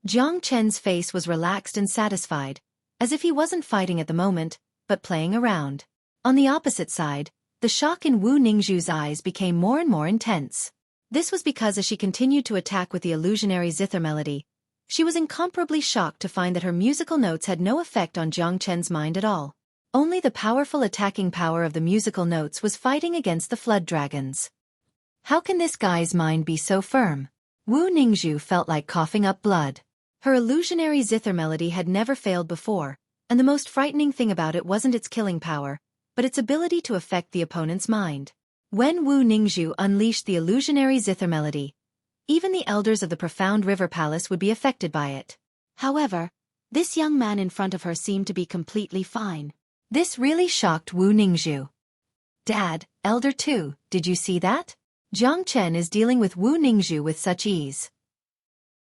Jiang Chen's face was relaxed and satisfied, as if he wasn't fighting at the moment, but playing around. On the opposite side, the shock in Wu Ningzhu's eyes became more and more intense. This was because as she continued to attack with the illusionary zither melody, she was incomparably shocked to find that her musical notes had no effect on Jiang Chen's mind at all. Only the powerful attacking power of the musical notes was fighting against the flood dragons. How can this guy's mind be so firm? Wu Ningzhu felt like coughing up blood. Her illusionary zither melody had never failed before, and the most frightening thing about it wasn't its killing power, but its ability to affect the opponent's mind. When Wu Ningzhu unleashed the illusionary zither melody, even the elders of the profound river palace would be affected by it. However, this young man in front of her seemed to be completely fine. This really shocked Wu Ningzhu. Dad, Elder 2, did you see that? Jiang Chen is dealing with Wu Ningzhu with such ease.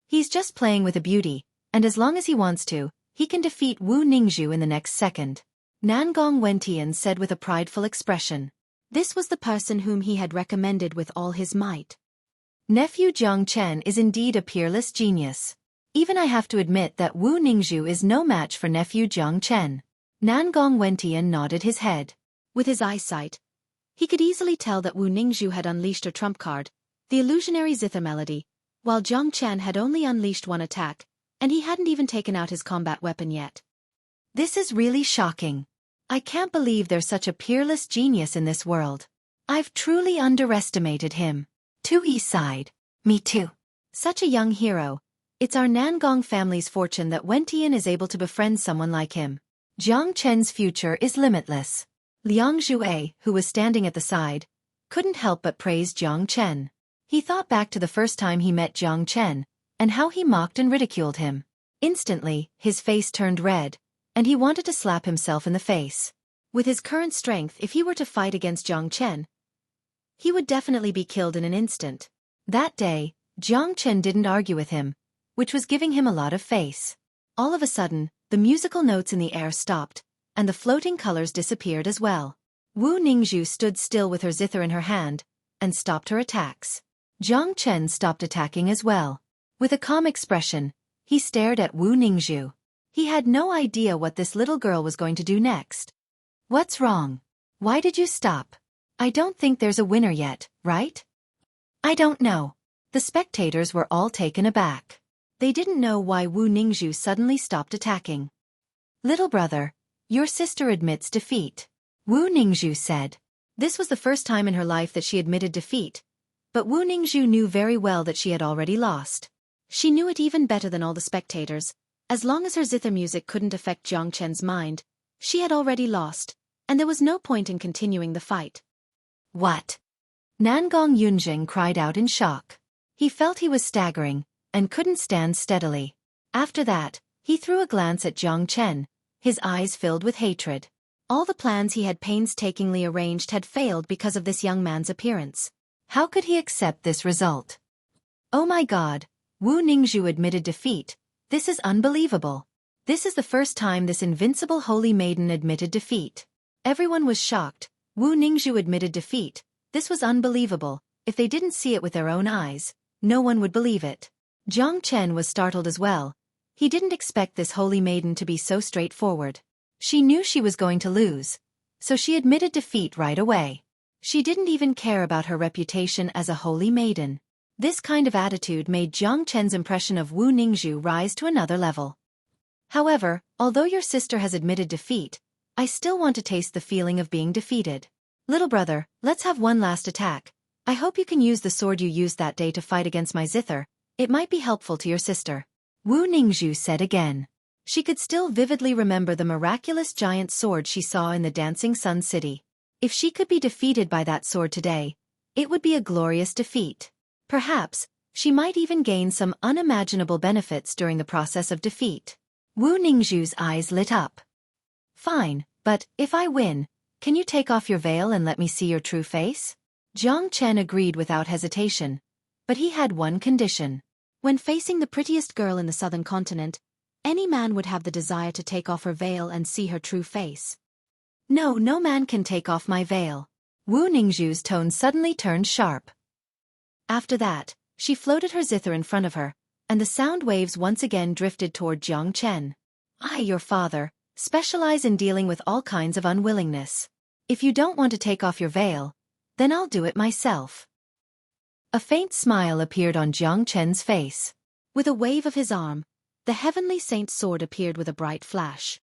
He's just playing with a beauty, and as long as he wants to, he can defeat Wu Ningzhu in the next second. Nangong Wentian said with a prideful expression. This was the person whom he had recommended with all his might. Nephew Jiang Chen is indeed a peerless genius. Even I have to admit that Wu Ningzhu is no match for nephew Jiang Chen. Nangong Wentian nodded his head. With his eyesight, he could easily tell that Wu Ningzhu had unleashed her trump card, the illusionary zither melody, while Jiang Chen had only unleashed one attack, and he hadn't even taken out his combat weapon yet. This is really shocking. I can't believe there's such a peerless genius in this world. I've truly underestimated him. Xueqi sighed. Me too. Such a young hero. It's our Nangong family's fortune that Wentian is able to befriend someone like him. Jiang Chen's future is limitless. Liang Zhuai, who was standing at the side, couldn't help but praise Jiang Chen. He thought back to the first time he met Jiang Chen, and how he mocked and ridiculed him. Instantly, his face turned red, and he wanted to slap himself in the face. With his current strength, if he were to fight against Jiang Chen, he would definitely be killed in an instant. That day, Jiang Chen didn't argue with him, which was giving him a lot of face. All of a sudden, the musical notes in the air stopped, and the floating colors disappeared as well. Wu Ningzhu stood still with her zither in her hand, and stopped her attacks. Jiang Chen stopped attacking as well. With a calm expression, he stared at Wu Ningzhu. He had no idea what this little girl was going to do next. What's wrong? Why did you stop? I don't think there's a winner yet, right? I don't know. The spectators were all taken aback. They didn't know why Wu Ningzhu suddenly stopped attacking. Little brother, your sister admits defeat. Wu Ningzhu said. This was the first time in her life that she admitted defeat, but Wu Ningzhu knew very well that she had already lost. She knew it even better than all the spectators. As long as her zither music couldn't affect Jiang Chen's mind, she had already lost, and there was no point in continuing the fight. What? Nangong Yunjing cried out in shock. He felt he was staggering, and couldn't stand steadily. After that, he threw a glance at Jiang Chen, his eyes filled with hatred. All the plans he had painstakingly arranged had failed because of this young man's appearance. How could he accept this result? Oh my God, Wu Ningzhu admitted defeat. This is unbelievable. This is the first time this invincible holy maiden admitted defeat. Everyone was shocked. Wu Ningzhu admitted defeat. This was unbelievable. If they didn't see it with their own eyes, no one would believe it. Jiang Chen was startled as well. He didn't expect this holy maiden to be so straightforward. She knew she was going to lose, so she admitted defeat right away. She didn't even care about her reputation as a holy maiden. This kind of attitude made Jiang Chen's impression of Wu Ningzhu rise to another level. However, although your sister has admitted defeat, I still want to taste the feeling of being defeated. Little brother, let's have one last attack. I hope you can use the sword you used that day to fight against my zither. It might be helpful to your sister. Wu Ningzhu said again. She could still vividly remember the miraculous giant sword she saw in the Dancing Sun City. If she could be defeated by that sword today, it would be a glorious defeat. Perhaps, she might even gain some unimaginable benefits during the process of defeat. Wu Ningzhu's eyes lit up. Fine, but if I win, can you take off your veil and let me see your true face? Jiang Chen agreed without hesitation. But he had one condition. When facing the prettiest girl in the southern continent, any man would have the desire to take off her veil and see her true face. No, no man can take off my veil. Wu Ningzhu's tone suddenly turned sharp. After that, she floated her zither in front of her, and the sound waves once again drifted toward Jiang Chen. I, your father, specialize in dealing with all kinds of unwillingness. If you don't want to take off your veil, then I'll do it myself. A faint smile appeared on Jiang Chen's face. With a wave of his arm, the heavenly saint's sword appeared with a bright flash.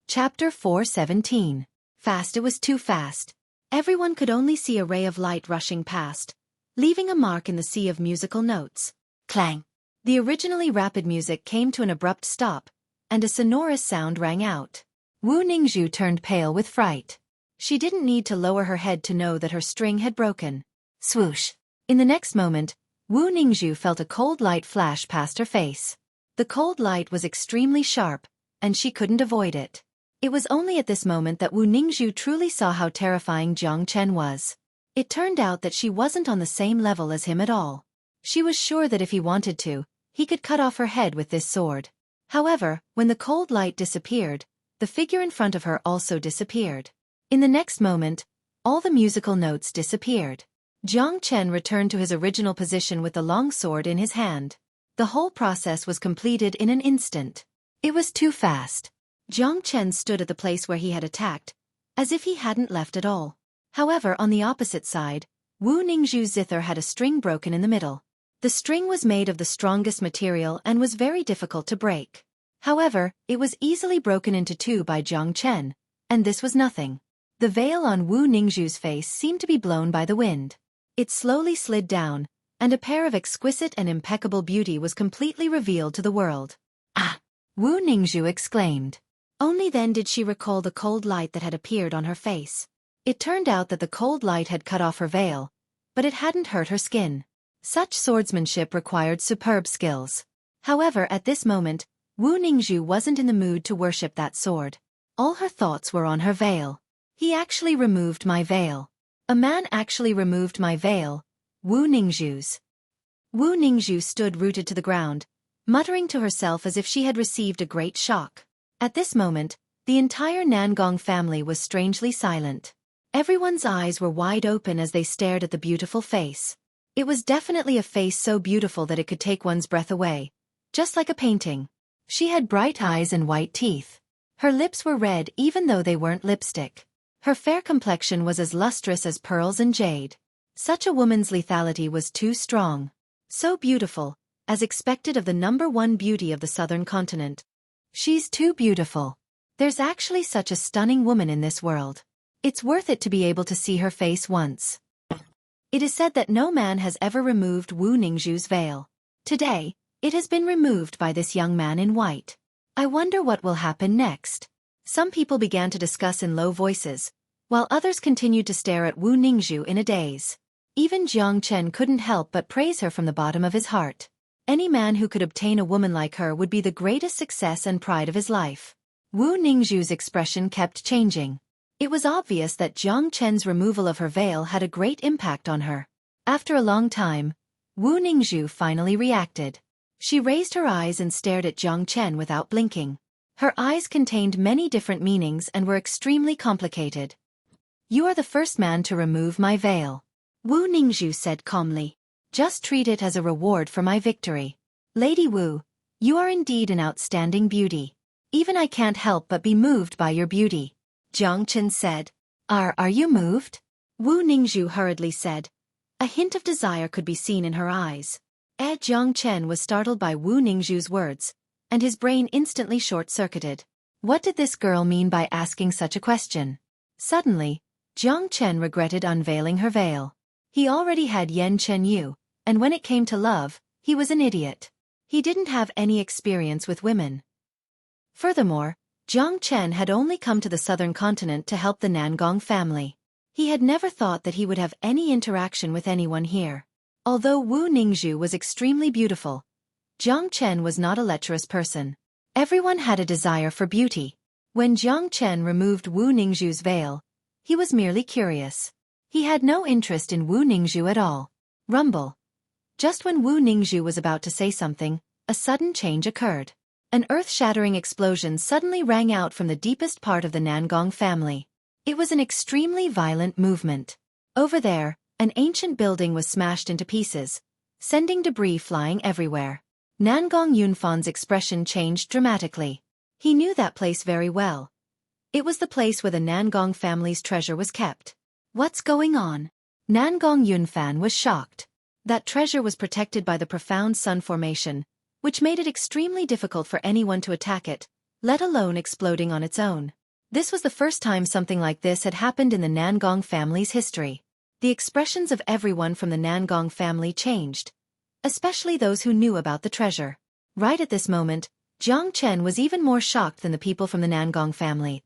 Chapter 417. Fast. It was too fast. Everyone could only see a ray of light rushing past, leaving a mark in the sea of musical notes. Clang! The originally rapid music came to an abrupt stop, and a sonorous sound rang out. Wu Ningzhu turned pale with fright. She didn't need to lower her head to know that her string had broken. Swoosh! In the next moment, Wu Ningzhu felt a cold light flash past her face. The cold light was extremely sharp, and she couldn't avoid it. It was only at this moment that Wu Ningzhu truly saw how terrifying Jiang Chen was. It turned out that she wasn't on the same level as him at all. She was sure that if he wanted to, he could cut off her head with this sword. However, when the cold light disappeared, the figure in front of her also disappeared. In the next moment, all the musical notes disappeared. Jiang Chen returned to his original position with the long sword in his hand. The whole process was completed in an instant. It was too fast. Jiang Chen stood at the place where he had attacked, as if he hadn't left at all. However, on the opposite side, Wu Ningzhu's zither had a string broken in the middle. The string was made of the strongest material and was very difficult to break. However, it was easily broken into two by Jiang Chen, and this was nothing. The veil on Wu Ningzhu's face seemed to be blown by the wind. It slowly slid down, and a pair of exquisite and impeccable beauty was completely revealed to the world. Ah! Wu Ningzhu exclaimed. Only then did she recall the cold light that had appeared on her face. It turned out that the cold light had cut off her veil, but it hadn't hurt her skin. Such swordsmanship required superb skills. However, at this moment, Wu Ningzhu wasn't in the mood to worship that sword. All her thoughts were on her veil. He actually removed my veil. A man actually removed my veil. Wu Ningzhu's. Wu Ningzhu stood rooted to the ground, muttering to herself as if she had received a great shock. At this moment, the entire Nangong family was strangely silent. Everyone's eyes were wide open as they stared at the beautiful face. It was definitely a face so beautiful that it could take one's breath away, just like a painting. She had bright eyes and white teeth. Her lips were red even though they weren't lipstick. Her fair complexion was as lustrous as pearls and jade. Such a woman's lethality was too strong. So beautiful, as expected of the #1 beauty of the southern continent. She's too beautiful. There's actually such a stunning woman in this world. It's worth it to be able to see her face once. It is said that no man has ever removed Wu Ningzhu's veil. Today, it has been removed by this young man in white. I wonder what will happen next. Some people began to discuss in low voices, while others continued to stare at Wu Ningzhu in a daze. Even Jiang Chen couldn't help but praise her from the bottom of his heart. Any man who could obtain a woman like her would be the greatest success and pride of his life. Wu Ningzhu's expression kept changing. It was obvious that Jiang Chen's removal of her veil had a great impact on her. After a long time, Wu Ningzhu finally reacted. She raised her eyes and stared at Jiang Chen without blinking. Her eyes contained many different meanings and were extremely complicated. "You are the first man to remove my veil," Wu Ningzhu said calmly. "Just treat it as a reward for my victory. Lady Wu, you are indeed an outstanding beauty. Even I can't help but be moved by your beauty," Jiang Chen said. Are you moved?" Wu Ningzhu hurriedly said. A hint of desire could be seen in her eyes. Jiang Chen was startled by Wu Ningzhu's words, and his brain instantly short-circuited. What did this girl mean by asking such a question? Suddenly, Jiang Chen regretted unveiling her veil. He already had Yan Chen Yu, and when it came to love, he was an idiot. He didn't have any experience with women. Furthermore, Jiang Chen had only come to the southern continent to help the Nangong family. He had never thought that he would have any interaction with anyone here. Although Wu Ningzhu was extremely beautiful, Jiang Chen was not a lecherous person. Everyone had a desire for beauty. When Jiang Chen removed Wu Ningzhu's veil, he was merely curious. He had no interest in Wu Ningzhu at all. Rumble. Just when Wu Ningzhu was about to say something, a sudden change occurred. An earth-shattering explosion suddenly rang out from the deepest part of the Nangong family. It was an extremely violent movement. Over there, an ancient building was smashed into pieces, sending debris flying everywhere. Nangong Yunfan's expression changed dramatically. He knew that place very well. It was the place where the Nangong family's treasure was kept. What's going on? Nangong Yunfan was shocked. That treasure was protected by the profound sun formation, which made it extremely difficult for anyone to attack it, let alone exploding on its own. This was the first time something like this had happened in the Nangong family's history. The expressions of everyone from the Nangong family changed, especially those who knew about the treasure. Right at this moment, Jiang Chen was even more shocked than the people from the Nangong family.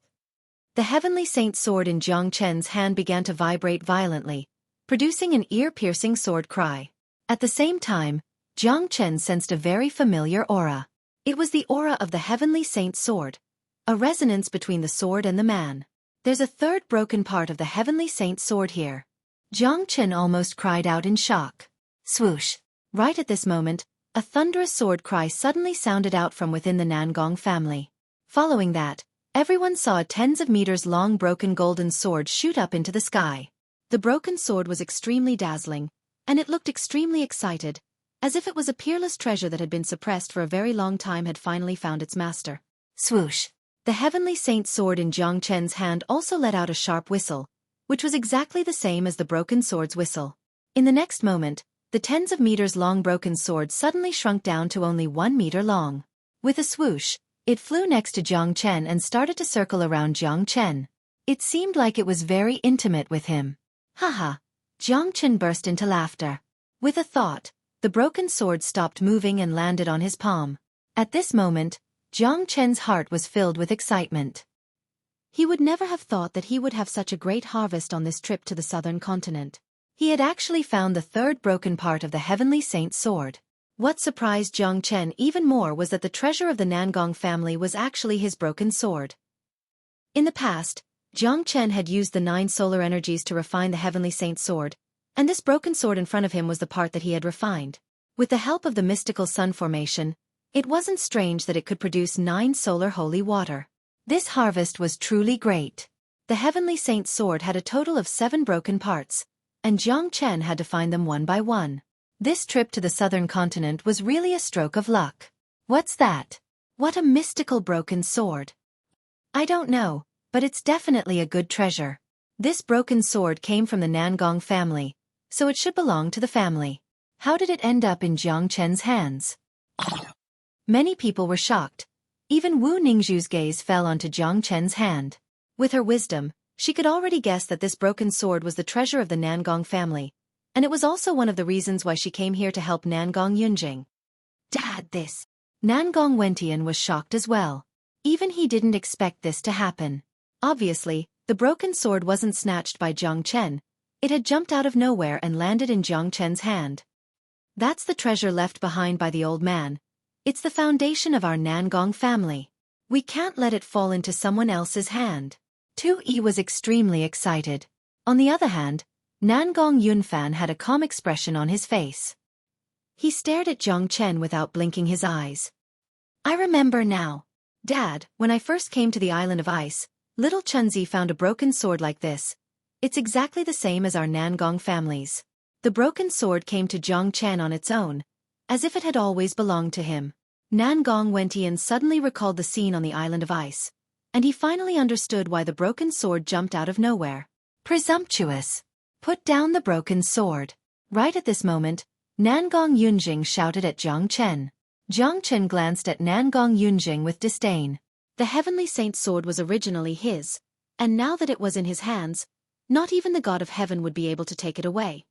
The heavenly saint's sword in Jiang Chen's hand began to vibrate violently, producing an ear-piercing sword cry. At the same time, Jiang Chen sensed a very familiar aura. It was the aura of the heavenly saint's sword, a resonance between the sword and the man. There's a third broken part of the heavenly saint's sword here. Jiang Chen almost cried out in shock. Swoosh! Right at this moment, a thunderous sword cry suddenly sounded out from within the Nangong family. Following that, everyone saw a tens of meters long broken golden sword shoot up into the sky. The broken sword was extremely dazzling, and it looked extremely excited, as if it was a peerless treasure that had been suppressed for a very long time had finally found its master. Swoosh! The heavenly saint's sword in Jiang Chen's hand also let out a sharp whistle, which was exactly the same as the broken sword's whistle. In the next moment, the tens of meters long broken sword suddenly shrunk down to only 1 meter long. With a swoosh, it flew next to Jiang Chen and started to circle around Jiang Chen. It seemed like it was very intimate with him. Haha! Jiang Chen burst into laughter. With a thought, the broken sword stopped moving and landed on his palm. At this moment, Jiang Chen's heart was filled with excitement. He would never have thought that he would have such a great harvest on this trip to the southern continent. He had actually found the third broken part of the Heavenly Saint's sword. What surprised Jiang Chen even more was that the treasure of the Nangong family was actually his broken sword. In the past, Jiang Chen had used the 9 solar energies to refine the Heavenly Saint's sword, and this broken sword in front of him was the part that he had refined. With the help of the mystical sun formation, it wasn't strange that it could produce 9 solar holy water. This harvest was truly great. The Heavenly Saint's sword had a total of 7 broken parts, and Jiang Chen had to find them one by one. This trip to the southern continent was really a stroke of luck. What's that? What a mystical broken sword. I don't know, but it's definitely a good treasure. This broken sword came from the Nangong family, so it should belong to the family. How did it end up in Jiang Chen's hands? Many people were shocked. Even Wu Ningzhu's gaze fell onto Jiang Chen's hand. With her wisdom, she could already guess that this broken sword was the treasure of the Nangong family, and it was also one of the reasons why she came here to help Nangong Yunjing. Dad, this! Nangong Wentian was shocked as well. Even he didn't expect this to happen. Obviously, the broken sword wasn't snatched by Jiang Chen. It had jumped out of nowhere and landed in Jiang Chen's hand. That's the treasure left behind by the old man. It's the foundation of our Nangong family. We can't let it fall into someone else's hand. Xueqi was extremely excited. On the other hand, Nangong Yunfan had a calm expression on his face. He stared at Jiang Chen without blinking his eyes. I remember now. Dad, when I first came to the island of ice, little Chunzi found a broken sword like this. It's exactly the same as our Nangong families. The broken sword came to Jiang Chen on its own, as if it had always belonged to him. Nangong Wentian suddenly recalled the scene on the island of ice, and he finally understood why the broken sword jumped out of nowhere. Presumptuous! Put down the broken sword. Right at this moment, Nangong Yunjing shouted at Jiang Chen. Jiang Chen glanced at Nangong Yunjing with disdain. The Heavenly Saint's sword was originally his, and now that it was in his hands, not even the God of Heaven would be able to take it away.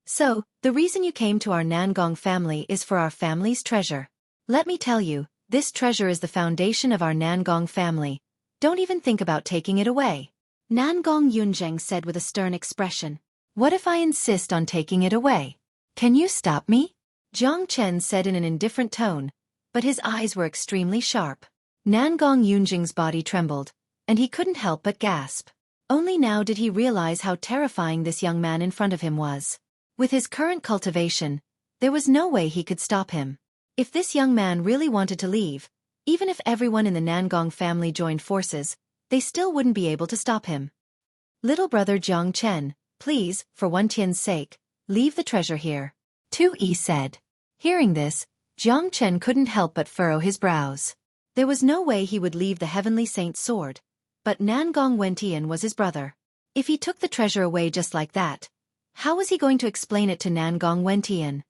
So, the reason you came to our Nangong family is for our family's treasure. Let me tell you, this treasure is the foundation of our Nangong family. Don't even think about taking it away. Nangong Yunjing said with a stern expression. What if I insist on taking it away? Can you stop me? Jiang Chen said in an indifferent tone, but his eyes were extremely sharp. Nangong Yunjing's body trembled, and he couldn't help but gasp. Only now did he realize how terrifying this young man in front of him was. With his current cultivation, there was no way he could stop him. If this young man really wanted to leave, even if everyone in the Nangong family joined forces, they still wouldn't be able to stop him. Little brother Jiang Chen, please, for Wentian's sake, leave the treasure here. Xueqi said. Hearing this, Jiang Chen couldn't help but furrow his brows. There was no way he would leave the Heavenly Saint's sword, but Nangong Wentian was his brother. If he took the treasure away just like that, how was he going to explain it to Nangong Wentian?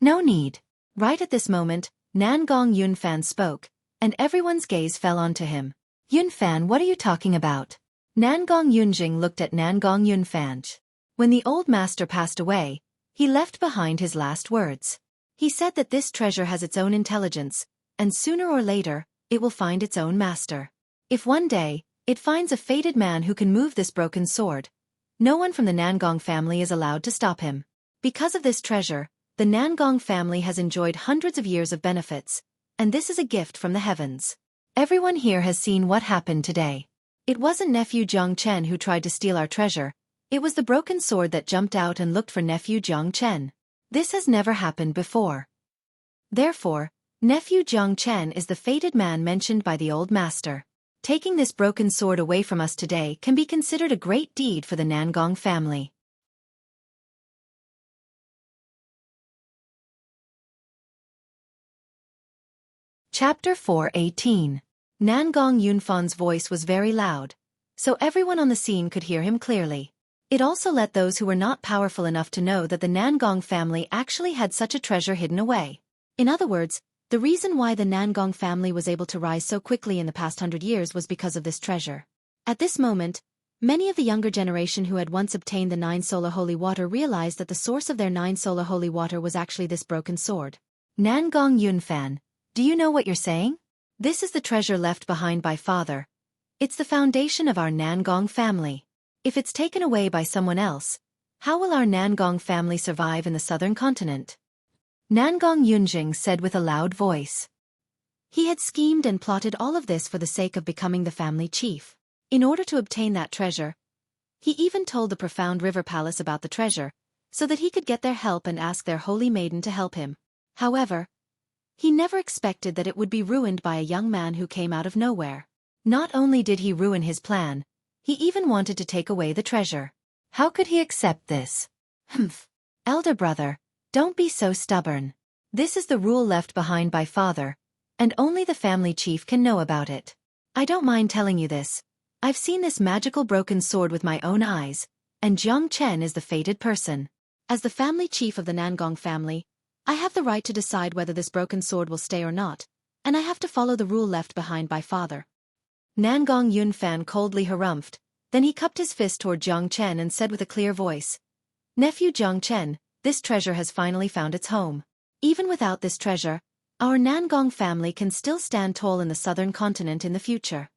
No need. Right at this moment, Nangong Yunfan spoke, and everyone's gaze fell onto him. Yunfan, what are you talking about? Nangong Yunjing looked at Nangong Yunfan. When the old master passed away, he left behind his last words. He said that this treasure has its own intelligence, and sooner or later, it will find its own master. If one day, it finds a fated man who can move this broken sword, no one from the Nangong family is allowed to stop him. Because of this treasure, the Nangong family has enjoyed hundreds of years of benefits, and this is a gift from the heavens. Everyone here has seen what happened today. It wasn't nephew Jiang Chen who tried to steal our treasure, it was the broken sword that jumped out and looked for nephew Jiang Chen. This has never happened before. Therefore, nephew Jiang Chen is the fated man mentioned by the old master. Taking this broken sword away from us today can be considered a great deed for the Nangong family. Chapter 4:18. Nangong Yunfan's voice was very loud, so everyone on the scene could hear him clearly. It also let those who were not powerful enough to know that the Nangong family actually had such a treasure hidden away. In other words, the reason why the Nangong family was able to rise so quickly in the past 100 years was because of this treasure. At this moment, many of the younger generation who had once obtained the 9 solar holy water realized that the source of their 9 solar holy water was actually this broken sword. Nangong Yunfan, do you know what you're saying? This is the treasure left behind by father. It's the foundation of our Nangong family. If it's taken away by someone else, how will our Nangong family survive in the southern continent? Nangong Yunjing said with a loud voice. He had schemed and plotted all of this for the sake of becoming the family chief. In order to obtain that treasure, he even told the profound river palace about the treasure, so that he could get their help and ask their holy maiden to help him. However, he never expected that it would be ruined by a young man who came out of nowhere. Not only did he ruin his plan, he even wanted to take away the treasure. How could he accept this? Humph. Elder brother, don't be so stubborn. This is the rule left behind by father, and only the family chief can know about it. I don't mind telling you this. I've seen this magical broken sword with my own eyes, and Jiang Chen is the fated person. As the family chief of the Nangong family, I have the right to decide whether this broken sword will stay or not, and I have to follow the rule left behind by father. Nangong Yunfan coldly harumphed, then he cupped his fist toward Jiang Chen and said with a clear voice, Nephew Jiang Chen, this treasure has finally found its home. Even without this treasure, our Nangong family can still stand tall in the southern continent in the future.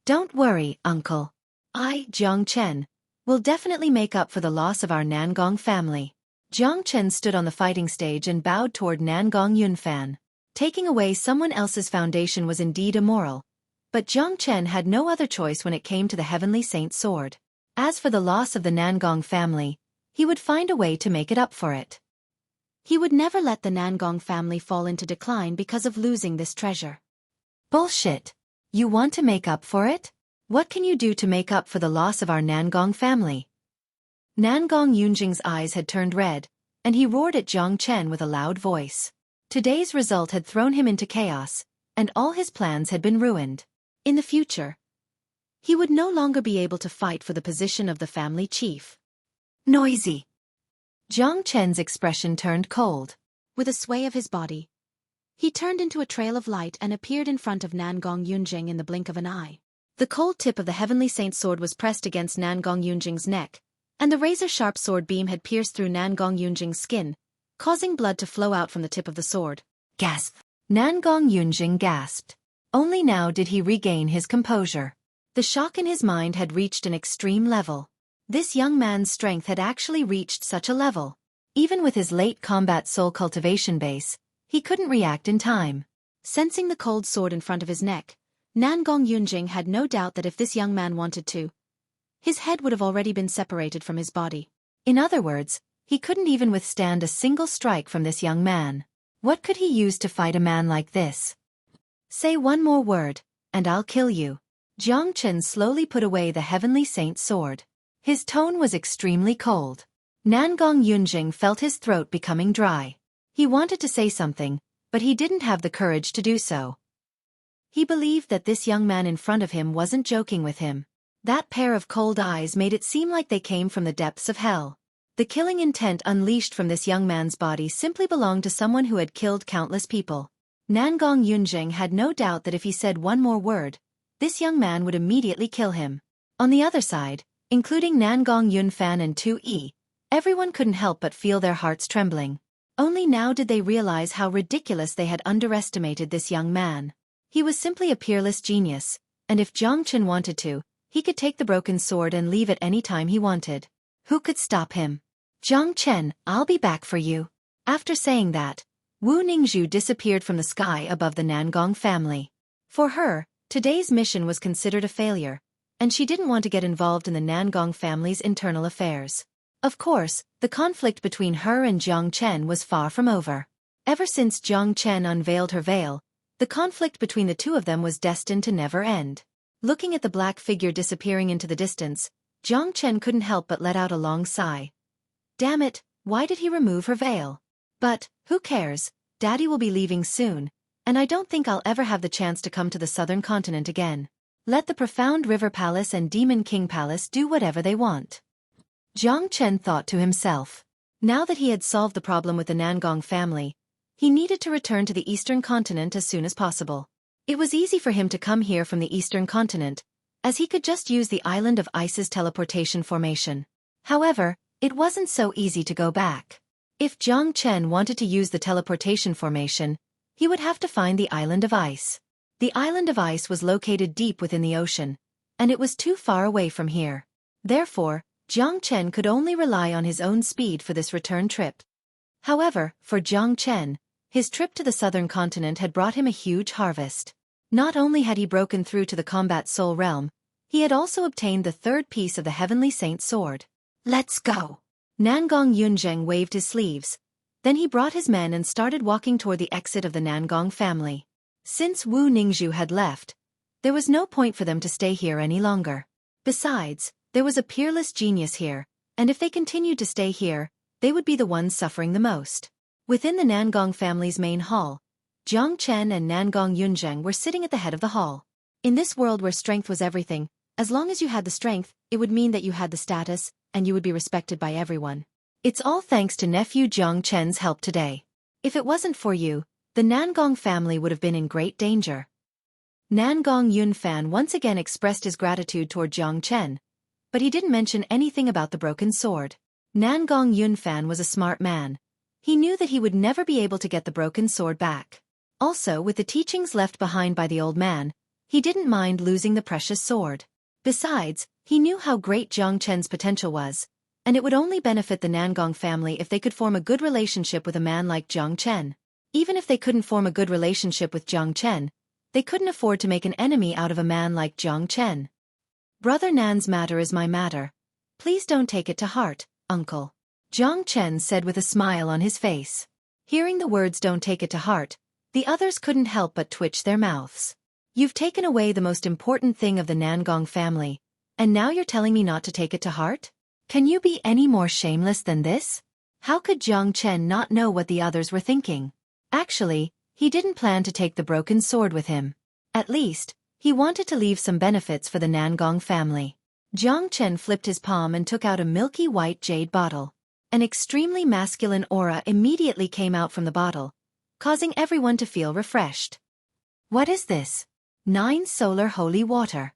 Don't worry, uncle. I, Jiang Chen, will definitely make up for the loss of our Nangong family. Jiang Chen stood on the fighting stage and bowed toward Nangong Yunfan. Taking away someone else's foundation was indeed immoral, but Jiang Chen had no other choice when it came to the Heavenly Saint sword. As for the loss of the Nangong family, he would find a way to make it up for it. He would never let the Nangong family fall into decline because of losing this treasure. Bullshit. You want to make up for it? What can you do to make up for the loss of our Nangong family? Nangong Yunjing's eyes had turned red, and he roared at Jiang Chen with a loud voice. Today's result had thrown him into chaos, and all his plans had been ruined. In the future, he would no longer be able to fight for the position of the family chief. Noisy. Jiang Chen's expression turned cold. With a sway of his body, he turned into a trail of light and appeared in front of Nangong Yunjing in the blink of an eye. The cold tip of the Heavenly Saint sword was pressed against Nangong Yunjing's neck, and the razor-sharp sword beam had pierced through Nangong Yunjing's skin, causing blood to flow out from the tip of the sword. Gasp! Nangong Yunjing gasped. Only now did he regain his composure. The shock in his mind had reached an extreme level. This young man's strength had actually reached such a level. Even with his late combat soul cultivation base, he couldn't react in time. Sensing the cold sword in front of his neck, Nangong Yunjing had no doubt that if this young man wanted to, his head would have already been separated from his body. In other words, he couldn't even withstand a single strike from this young man. What could he use to fight a man like this? Say one more word, and I'll kill you. Jiang Chen slowly put away the Heavenly Saint sword. His tone was extremely cold. Nangong Yunjing felt his throat becoming dry. He wanted to say something, but he didn't have the courage to do so. He believed that this young man in front of him wasn't joking with him. That pair of cold eyes made it seem like they came from the depths of hell. The killing intent unleashed from this young man's body simply belonged to someone who had killed countless people. Nangong Yunjing had no doubt that if he said one more word, this young man would immediately kill him. On the other side, including Nangong Yunfan and Tu Yi, everyone couldn't help but feel their hearts trembling. Only now did they realize how ridiculous they had underestimated this young man. He was simply a peerless genius, and if Jiang Chen wanted to, he could take the broken sword and leave at any time he wanted. Who could stop him? Jiang Chen, I'll be back for you. After saying that, Wu Ningzhu disappeared from the sky above the Nangong family. For her, today's mission was considered a failure, and she didn't want to get involved in the Nangong family's internal affairs. Of course, the conflict between her and Jiang Chen was far from over. Ever since Jiang Chen unveiled her veil, the conflict between the two of them was destined to never end. Looking at the black figure disappearing into the distance, Jiang Chen couldn't help but let out a long sigh. Damn it, why did he remove her veil? But, who cares? Daddy will be leaving soon, and I don't think I'll ever have the chance to come to the southern continent again. Let the Profound River Palace and Demon King Palace do whatever they want. Jiang Chen thought to himself. Now that he had solved the problem with the Nangong family, he needed to return to the eastern continent as soon as possible. It was easy for him to come here from the eastern continent, as he could just use the Island of Ice's teleportation formation. However, it wasn't so easy to go back. If Jiang Chen wanted to use the teleportation formation, he would have to find the Island of Ice. The Island of Ice was located deep within the ocean, and it was too far away from here. Therefore, Jiang Chen could only rely on his own speed for this return trip. However, for Jiang Chen, his trip to the southern continent had brought him a huge harvest. Not only had he broken through to the combat soul realm, he had also obtained the third piece of the Heavenly Saint sword. Let's go! Nangong Yunzheng waved his sleeves. Then he brought his men and started walking toward the exit of the Nangong family. Since Wu Ningzhu had left, there was no point for them to stay here any longer. Besides, there was a peerless genius here, and if they continued to stay here, they would be the ones suffering the most. Within the Nangong family's main hall, Jiang Chen and Nangong Yunzheng were sitting at the head of the hall. In this world where strength was everything, as long as you had the strength, it would mean that you had the status, and you would be respected by everyone. It's all thanks to nephew Jiang Chen's help today. If it wasn't for you, the Nangong family would have been in great danger. Nangong Yunfan once again expressed his gratitude toward Jiang Chen, but he didn't mention anything about the broken sword. Nangong Yunfan was a smart man. He knew that he would never be able to get the broken sword back. Also, with the teachings left behind by the old man, he didn't mind losing the precious sword. Besides, he knew how great Jiang Chen's potential was, and it would only benefit the Nangong family if they could form a good relationship with a man like Jiang Chen. Even if they couldn't form a good relationship with Jiang Chen, they couldn't afford to make an enemy out of a man like Jiang Chen. Brother Nan's matter is my matter. Please don't take it to heart, uncle. Jiang Chen said with a smile on his face. Hearing the words "don't take it to heart," the others couldn't help but twitch their mouths. You've taken away the most important thing of the Nangong family, and now you're telling me not to take it to heart? Can you be any more shameless than this? How could Jiang Chen not know what the others were thinking? Actually, he didn't plan to take the broken sword with him. At least, he wanted to leave some benefits for the Nangong family. Jiang Chen flipped his palm and took out a milky white jade bottle. An extremely masculine aura immediately came out from the bottle, causing everyone to feel refreshed. What is this? 9 solar holy water.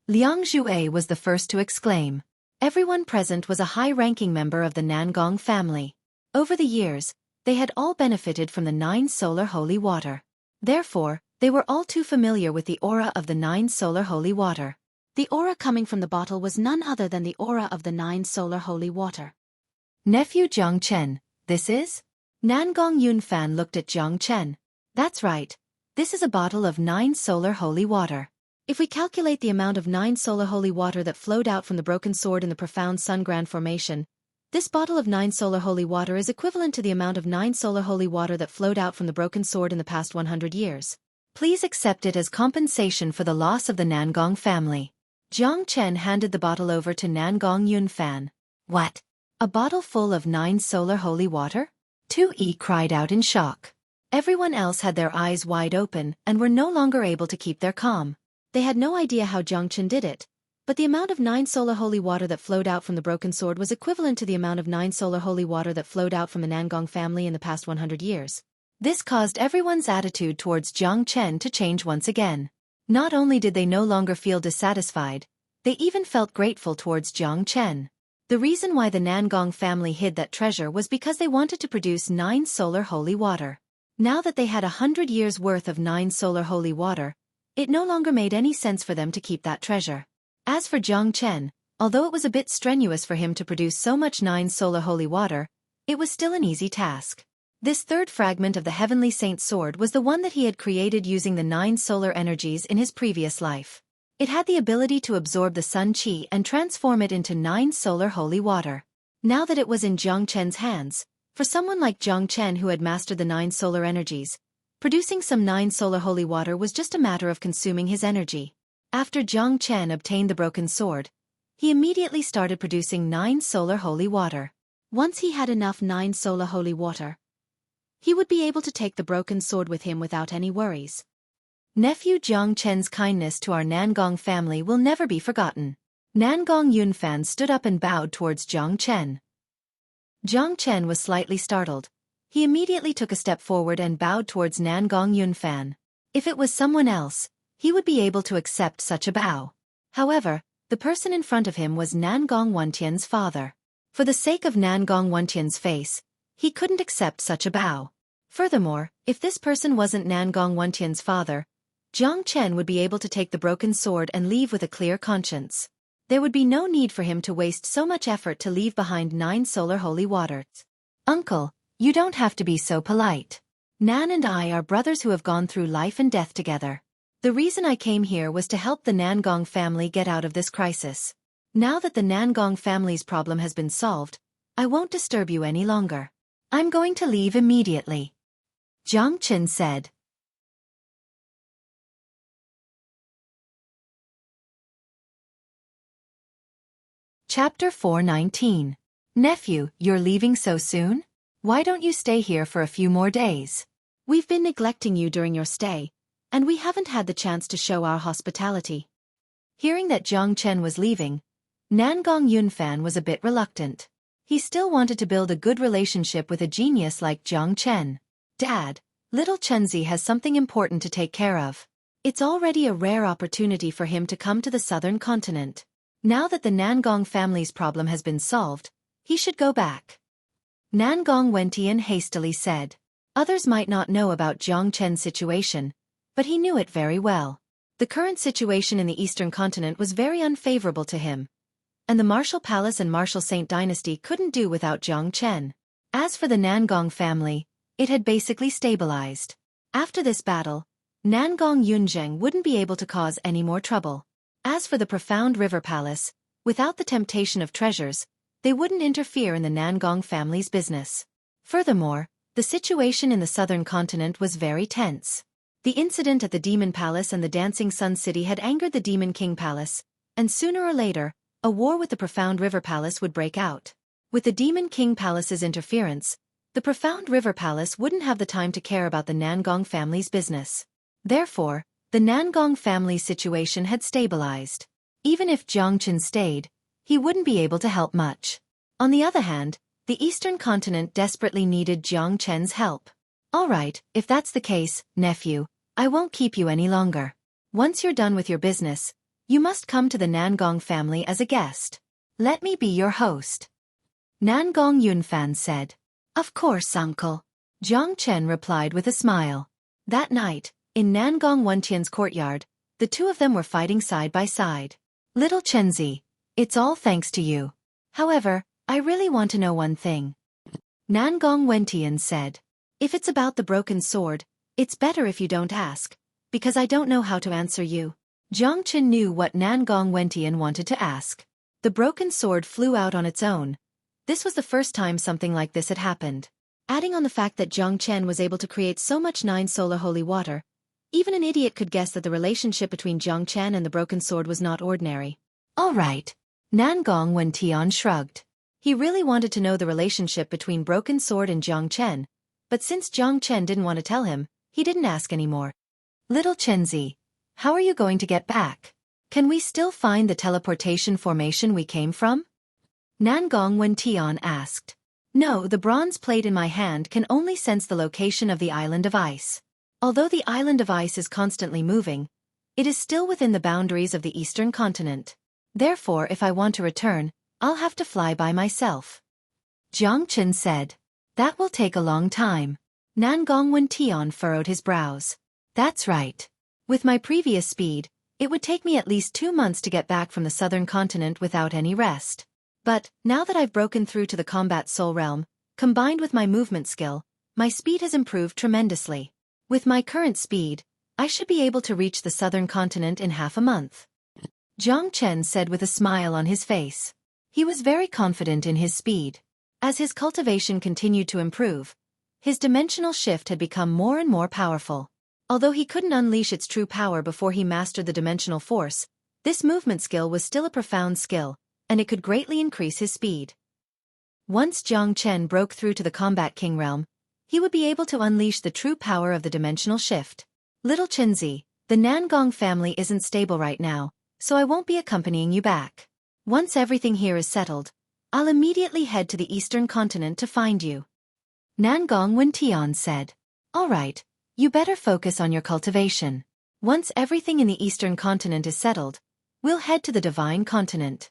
Liang Xueqi was the first to exclaim. Everyone present was a high-ranking member of the Nangong family. Over the years, they had all benefited from the 9 solar holy water. Therefore, they were all too familiar with the aura of the 9 solar holy water. The aura coming from the bottle was none other than the aura of the 9 solar holy water. Nephew Jiang Chen, this is? Nangong Yunfan looked at Jiang Chen. That's right. This is a bottle of 9 solar holy water. If we calculate the amount of 9 solar holy water that flowed out from the broken sword in the profound Sun Grand Formation, this bottle of 9 solar holy water is equivalent to the amount of 9 solar holy water that flowed out from the broken sword in the past 100 years. Please accept it as compensation for the loss of the Nangong family. Jiang Chen handed the bottle over to Nangong Yunfan. What? A bottle full of 9 solar holy water? Xueqi cried out in shock. Everyone else had their eyes wide open and were no longer able to keep their calm. They had no idea how Jiang Chen did it, but the amount of 9 solar holy water that flowed out from the broken sword was equivalent to the amount of 9 solar holy water that flowed out from the Nangong family in the past 100 years. This caused everyone's attitude towards Jiang Chen to change once again. Not only did they no longer feel dissatisfied, they even felt grateful towards Jiang Chen. The reason why the Nangong family hid that treasure was because they wanted to produce 9 solar holy water. Now that they had 100 years' worth of 9 solar holy water, it no longer made any sense for them to keep that treasure. As for Jiang Chen, although it was a bit strenuous for him to produce so much 9 solar holy water, it was still an easy task. This third fragment of the Heavenly Saint sword was the one that he had created using the 9 solar energies in his previous life. It had the ability to absorb the sun qi and transform it into 9 solar holy water. Now that it was in Jiang Chen's hands, for someone like Jiang Chen who had mastered the 9 solar energies, producing some 9 solar holy water was just a matter of consuming his energy. After Jiang Chen obtained the broken sword, he immediately started producing 9 solar holy water. Once he had enough 9 solar holy water, he would be able to take the broken sword with him without any worries. Nephew Jiang Chen's kindness to our Nangong family will never be forgotten. Nangong Yunfan stood up and bowed towards Jiang Chen. Jiang Chen was slightly startled. He immediately took a step forward and bowed towards Nangong Yunfan. If it was someone else, he would be able to accept such a bow. However, the person in front of him was Nangong Wentian's father. For the sake of Nangong Wentian's face, he couldn't accept such a bow. Furthermore, if this person wasn't Nangong Wentian's father, Jiang Chen would be able to take the broken sword and leave with a clear conscience. There would be no need for him to waste so much effort to leave behind 9 solar holy waters. Uncle, you don't have to be so polite. Nan and I are brothers who have gone through life and death together. The reason I came here was to help the Nangong family get out of this crisis. Now that the Nangong family's problem has been solved, I won't disturb you any longer. I'm going to leave immediately. Jiang Chen said. Chapter 419. Nephew, you're leaving so soon? Why don't you stay here for a few more days? We've been neglecting you during your stay, and we haven't had the chance to show our hospitality. Hearing that Jiang Chen was leaving, Nangong Yunfan was a bit reluctant. He still wanted to build a good relationship with a genius like Jiang Chen. Dad, little Chenzi has something important to take care of. It's already a rare opportunity for him to come to the southern continent. Now that the Nangong family's problem has been solved, he should go back. Nangong Wentian hastily said. Others might not know about Jiang Chen's situation, but he knew it very well. The current situation in the eastern continent was very unfavorable to him, and the Martial Palace and Martial Saint Dynasty couldn't do without Jiang Chen. As for the Nangong family, it had basically stabilized. After this battle, Nangong Yunzheng wouldn't be able to cause any more trouble. As for the profound river palace, without the temptation of treasures, they wouldn't interfere in the Nangong family's business. Furthermore, the situation in the southern continent was very tense. The incident at the Demon Palace and the Dancing Sun City had angered the Demon King Palace, and sooner or later, a war with the Profound River Palace would break out. With the Demon King Palace's interference, the Profound River Palace wouldn't have the time to care about the Nangong family's business. Therefore, the Nangong family's situation had stabilized. Even if Jiang Chen stayed, he wouldn't be able to help much. On the other hand, the eastern continent desperately needed Jiang Chen's help. All right, if that's the case, nephew, I won't keep you any longer. Once you're done with your business, you must come to the Nangong family as a guest. Let me be your host. Nangong Yunfan said. Of course, uncle. Jiang Chen replied with a smile. That night, in Nangong Wentian's courtyard, the two of them were fighting side by side. Little Chenzi, it's all thanks to you. However, I really want to know one thing. Nangong Wentian said. If it's about the broken sword, it's better if you don't ask, because I don't know how to answer you. Jiang Chen knew what Nangong Wentian wanted to ask. The broken sword flew out on its own. This was the first time something like this had happened. Adding on the fact that Jiang Chen was able to create so much 9 solar holy water, even an idiot could guess that the relationship between Jiang Chen and the broken sword was not ordinary. All right. Nangong Wentian shrugged. He really wanted to know the relationship between broken sword and Jiang Chen, but since Jiang Chen didn't want to tell him, he didn't ask anymore. Little Chenzi, how are you going to get back? Can we still find the teleportation formation we came from? Nangong Wentian asked. No, the bronze plate in my hand can only sense the location of the island of ice. Although the island of ice is constantly moving, it is still within the boundaries of the eastern continent. Therefore, if I want to return, I'll have to fly by myself. Jiang Chen said. That will take a long time. Nangong Wentian furrowed his brows. That's right. With my previous speed, it would take me at least 2 months to get back from the southern continent without any rest. But, now that I've broken through to the combat soul realm, combined with my movement skill, my speed has improved tremendously. With my current speed, I should be able to reach the southern continent in half a month. Jiang Chen said with a smile on his face. He was very confident in his speed. As his cultivation continued to improve, his dimensional shift had become more and more powerful. Although he couldn't unleash its true power before he mastered the dimensional force, this movement skill was still a profound skill, and it could greatly increase his speed. Once Jiang Chen broke through to the Combat King realm, he would be able to unleash the true power of the dimensional shift. Little Chenzi, the Nangong family isn't stable right now, so I won't be accompanying you back. Once everything here is settled, I'll immediately head to the eastern continent to find you. Nangong Wentian said. All right, you better focus on your cultivation. Once everything in the eastern continent is settled, we'll head to the divine continent.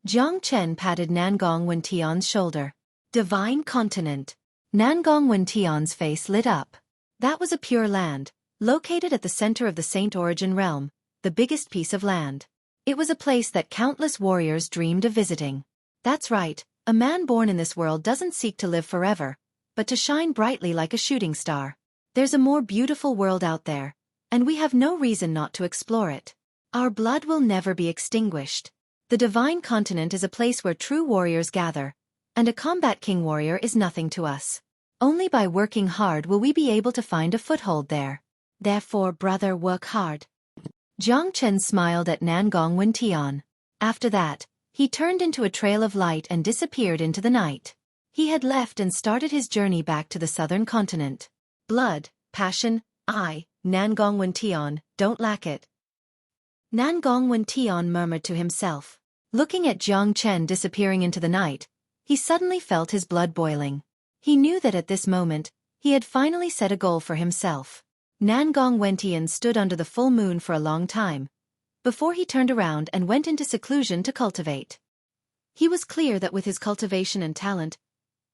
Jiang Chen patted Nangong Wentian's shoulder. Divine continent. Nangong Wentian's face lit up. That was a pure land, located at the center of the Saint Origin realm, the biggest piece of land. It was a place that countless warriors dreamed of visiting. That's right, a man born in this world doesn't seek to live forever, but to shine brightly like a shooting star. There's a more beautiful world out there, and we have no reason not to explore it. Our blood will never be extinguished. The divine continent is a place where true warriors gather, and a combat king warrior is nothing to us. Only by working hard will we be able to find a foothold there. Therefore, brother, work hard. Jiang Chen smiled at Nangong Wentian. After that, he turned into a trail of light and disappeared into the night. He had left and started his journey back to the southern continent. Blood, passion, Nangong Wentian, don't lack it. Nangong Wentian murmured to himself. Looking at Jiang Chen disappearing into the night, he suddenly felt his blood boiling. He knew that at this moment, he had finally set a goal for himself. Nangong Wentian stood under the full moon for a long time, before he turned around and went into seclusion to cultivate. He was clear that with his cultivation and talent,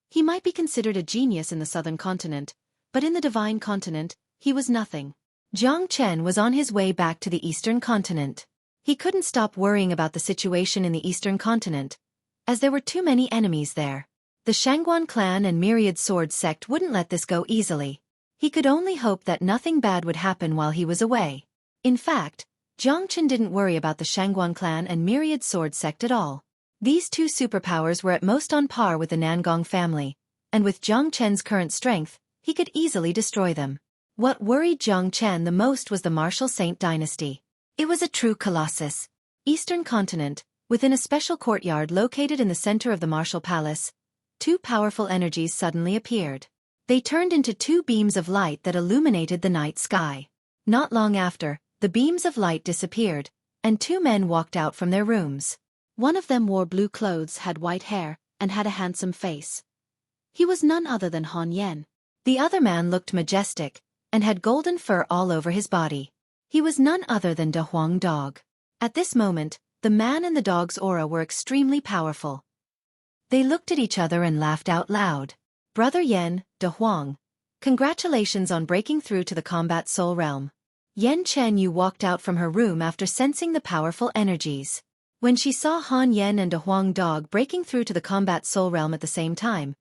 he might be considered a genius in the southern continent, but in the divine continent, he was nothing. Jiang Chen was on his way back to the eastern continent. He couldn't stop worrying about the situation in the eastern continent, as there were too many enemies there. The Shangguan clan and Myriad Sword sect wouldn't let this go easily. He could only hope that nothing bad would happen while he was away. In fact, Jiang Chen didn't worry about the Shangguan clan and Myriad Sword sect at all. These two superpowers were at most on par with the Nangong family, and with Jiang Chen's current strength, he could easily destroy them. What worried Jiang Chen the most was the Martial Saint dynasty. It was a true colossus. Eastern continent, within a special courtyard located in the center of the Martial Palace, two powerful energies suddenly appeared. They turned into two beams of light that illuminated the night sky. Not long after, the beams of light disappeared, and two men walked out from their rooms. One of them wore blue clothes, had white hair, and had a handsome face. He was none other than Han Yen. The other man looked majestic, and had golden fur all over his body. He was none other than De Huang Dog. At this moment, the man and the dog's aura were extremely powerful. They looked at each other and laughed out loud. Brother Yen, De Huang, congratulations on breaking through to the combat soul realm. Yen Chen Yu walked out from her room after sensing the powerful energies. When she saw Han Yen and De Huang Dog breaking through to the combat soul realm at the same time,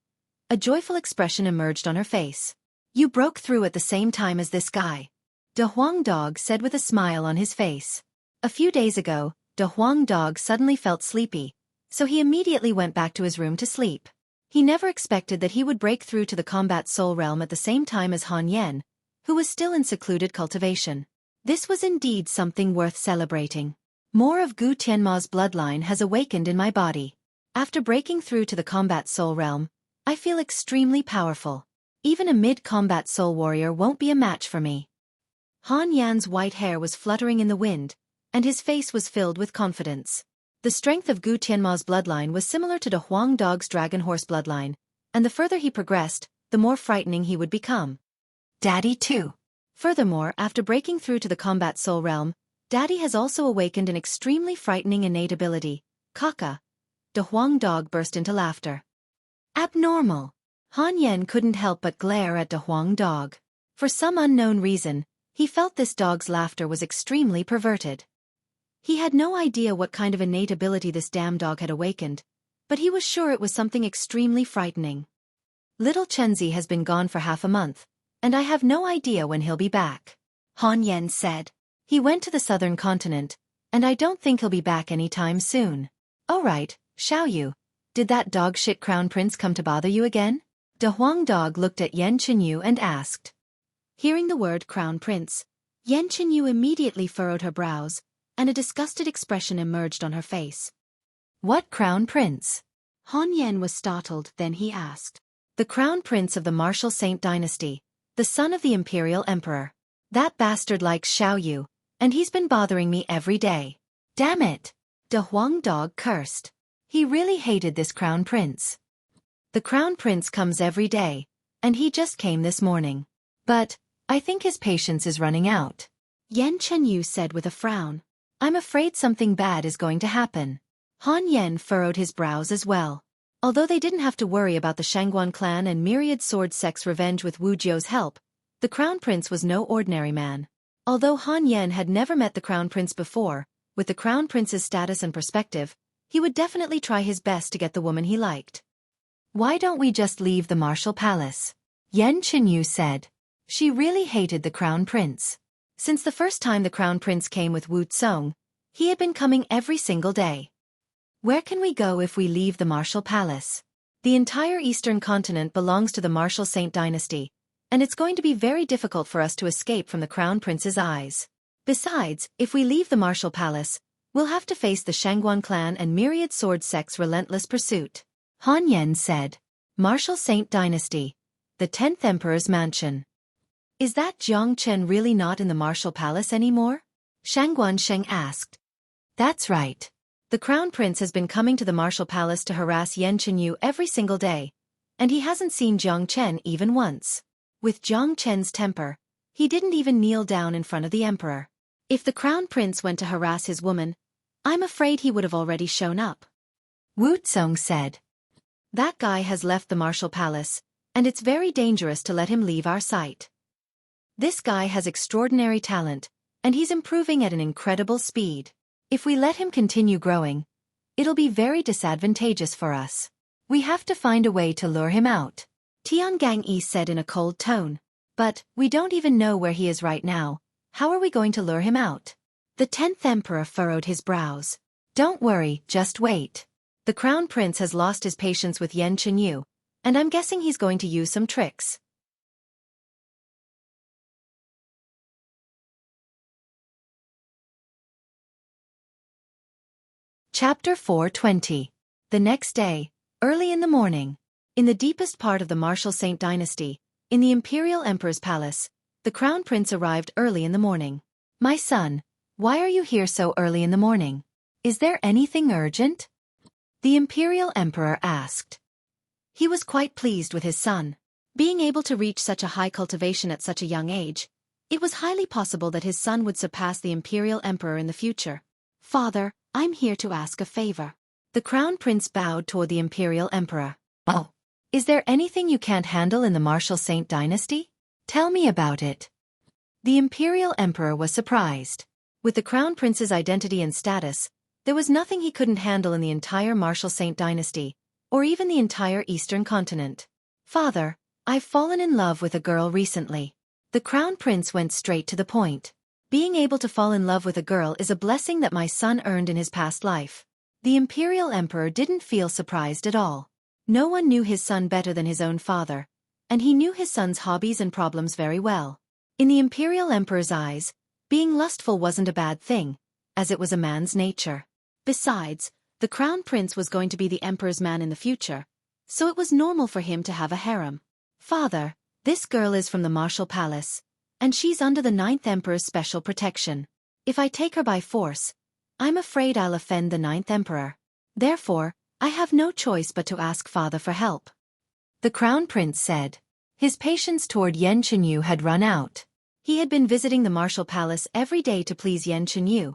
a joyful expression emerged on her face. You broke through at the same time as this guy, De Huang Dog said with a smile on his face. A few days ago, De Huang Dog suddenly felt sleepy, so he immediately went back to his room to sleep. He never expected that he would break through to the combat soul realm at the same time as Han Yen, who was still in secluded cultivation. This was indeed something worth celebrating. More of Gu Tianma's bloodline has awakened in my body. After breaking through to the combat soul realm, I feel extremely powerful. Even a mid-combat soul warrior won't be a match for me. Han Yan's white hair was fluttering in the wind, and his face was filled with confidence. The strength of Gu Tianma's bloodline was similar to De Huang Dog's dragon horse bloodline, and the further he progressed, the more frightening he would become. Daddy too. Furthermore, after breaking through to the combat soul realm, Daddy has also awakened an extremely frightening innate ability, Kaka. De Huang Dog burst into laughter. Abnormal. Han Yen couldn't help but glare at De Huang Dog. For some unknown reason, he felt this dog's laughter was extremely perverted. He had no idea what kind of innate ability this damn dog had awakened, but he was sure it was something extremely frightening. Little Chenzi has been gone for half a month, and I have no idea when he'll be back, Han Yen said. He went to the southern continent, and I don't think he'll be back anytime soon. Oh right, Xiaoyu, did that dog shit crown prince come to bother you again? De Huang Dog looked at Yen Chenyu and asked. Hearing the word crown prince, Yen Chenyu immediately furrowed her brows, and a disgusted expression emerged on her face. What crown prince? Han Yen was startled, then he asked. The crown prince of the Martial Saint dynasty, the son of the imperial emperor. That bastard likes Xiaoyu, and he's been bothering me every day. Damn it! De Huang dog cursed. He really hated this crown prince. The crown prince comes every day, and he just came this morning. But I think his patience is running out. Yan Chenyu said with a frown. I'm afraid something bad is going to happen. Han Yen furrowed his brows as well. Although they didn't have to worry about the Shangguan clan and myriad sword sect's revenge with Wu Jiu's help, the crown prince was no ordinary man. Although Han Yen had never met the crown prince before, with the crown prince's status and perspective, he would definitely try his best to get the woman he liked. Why don't we just leave the martial palace? Yan Chenyu said. She really hated the crown prince. Since the first time the crown prince came with Wu Tsong, he had been coming every single day. Where can we go if we leave the martial palace? The entire eastern continent belongs to the martial Saint dynasty, and it's going to be very difficult for us to escape from the crown prince's eyes. Besides, if we leave the martial palace, we'll have to face the Shangguan clan and myriad sword sect's relentless pursuit. Han Yen said. Martial Saint dynasty. The 10th Emperor's mansion. Is that Jiang Chen really not in the martial palace anymore? Shangguan Sheng asked. That's right. The crown prince has been coming to the martial palace to harass Yan Chenyu every single day, and he hasn't seen Jiang Chen even once. With Jiang Chen's temper, he didn't even kneel down in front of the emperor. If the crown prince went to harass his woman, I'm afraid he would have already shown up. Wu Tsong said. That guy has left the martial palace, and it's very dangerous to let him leave our sight. This guy has extraordinary talent, and he's improving at an incredible speed. If we let him continue growing, it'll be very disadvantageous for us. We have to find a way to lure him out. Tiangang Yi said in a cold tone. But we don't even know where he is right now. How are we going to lure him out? The 10th Emperor furrowed his brows. Don't worry, just wait. The crown prince has lost his patience with Yan Chenyu, and I'm guessing he's going to use some tricks. Chapter 420. The next day, early in the morning, in the deepest part of the martial Saint dynasty, in the imperial emperor's palace, the crown prince arrived early in the morning. My son, why are you here so early in the morning? Is there anything urgent? The imperial emperor asked. He was quite pleased with his son. Being able to reach such a high cultivation at such a young age, it was highly possible that his son would surpass the imperial emperor in the future. Father, I'm here to ask a favor. The crown prince bowed toward the imperial emperor. Oh. Is there anything you can't handle in the martial Saint dynasty? Tell me about it. The imperial emperor was surprised. With the crown prince's identity and status, there was nothing he couldn't handle in the entire martial Saint dynasty, or even the entire eastern continent. Father, I've fallen in love with a girl recently. The crown prince went straight to the point. Being able to fall in love with a girl is a blessing that my son earned in his past life. The imperial emperor didn't feel surprised at all. No one knew his son better than his own father, and he knew his son's hobbies and problems very well. In the imperial emperor's eyes, being lustful wasn't a bad thing, as it was a man's nature. Besides, the crown prince was going to be the emperor's man in the future, so it was normal for him to have a harem. Father, this girl is from the martial palace, and she's under the 9th emperor's special protection. If I take her by force, I'm afraid I'll offend the 9th emperor. Therefore, I have no choice but to ask father for help. The crown prince said. His patience toward Yan Chenyu had run out. He had been visiting the martial palace every day to please Yan Chenyu,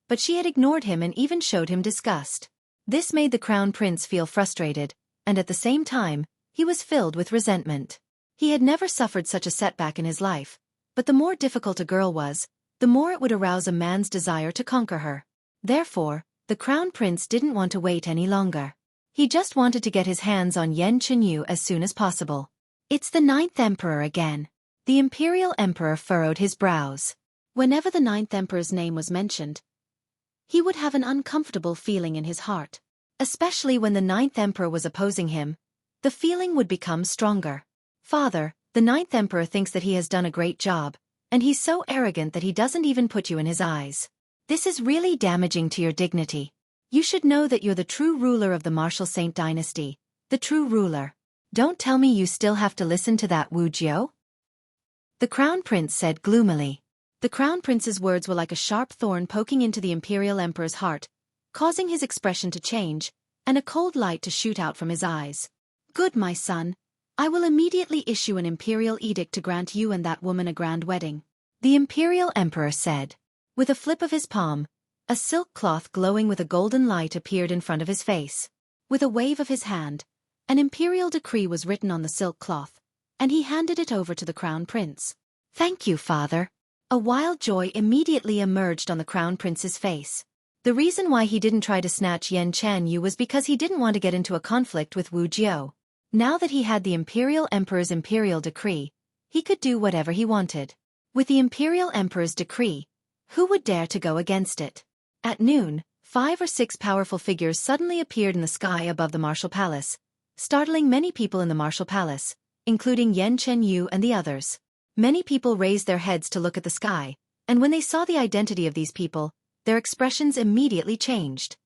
but she had ignored him and even showed him disgust. This made the crown prince feel frustrated, and at the same time, he was filled with resentment. He had never suffered such a setback in his life, but the more difficult a girl was, the more it would arouse a man's desire to conquer her. Therefore, the crown prince didn't want to wait any longer. He just wanted to get his hands on Yan Chenyu as soon as possible. It's the 9th emperor again. The imperial emperor furrowed his brows. Whenever the 9th emperor's name was mentioned, he would have an uncomfortable feeling in his heart. Especially when the 9th emperor was opposing him, the feeling would become stronger. Father, the 9th emperor thinks that he has done a great job, and he's so arrogant that he doesn't even put you in his eyes. This is really damaging to your dignity. You should know that you're the true ruler of the martial Saint dynasty, the true ruler. Don't tell me you still have to listen to that Wu Jiu? The crown prince said gloomily. The crown prince's words were like a sharp thorn poking into the imperial emperor's heart, causing his expression to change, and a cold light to shoot out from his eyes. "Good, my son. I will immediately issue an imperial edict to grant you and that woman a grand wedding," the imperial emperor said. With a flip of his palm, a silk cloth glowing with a golden light appeared in front of his face. With a wave of his hand, an imperial decree was written on the silk cloth, and he handed it over to the crown prince. "Thank you, father." A wild joy immediately emerged on the crown prince's face. The reason why he didn't try to snatch Yan Chanyu was because he didn't want to get into a conflict with Wu Jiao. Now that he had the imperial emperor's imperial decree, he could do whatever he wanted. With the imperial emperor's decree, who would dare to go against it? At noon, 5 or 6 powerful figures suddenly appeared in the sky above the martial palace, startling many people in the martial palace, including Yan Chenyu and the others. Many people raised their heads to look at the sky, and when they saw the identity of these people, their expressions immediately changed.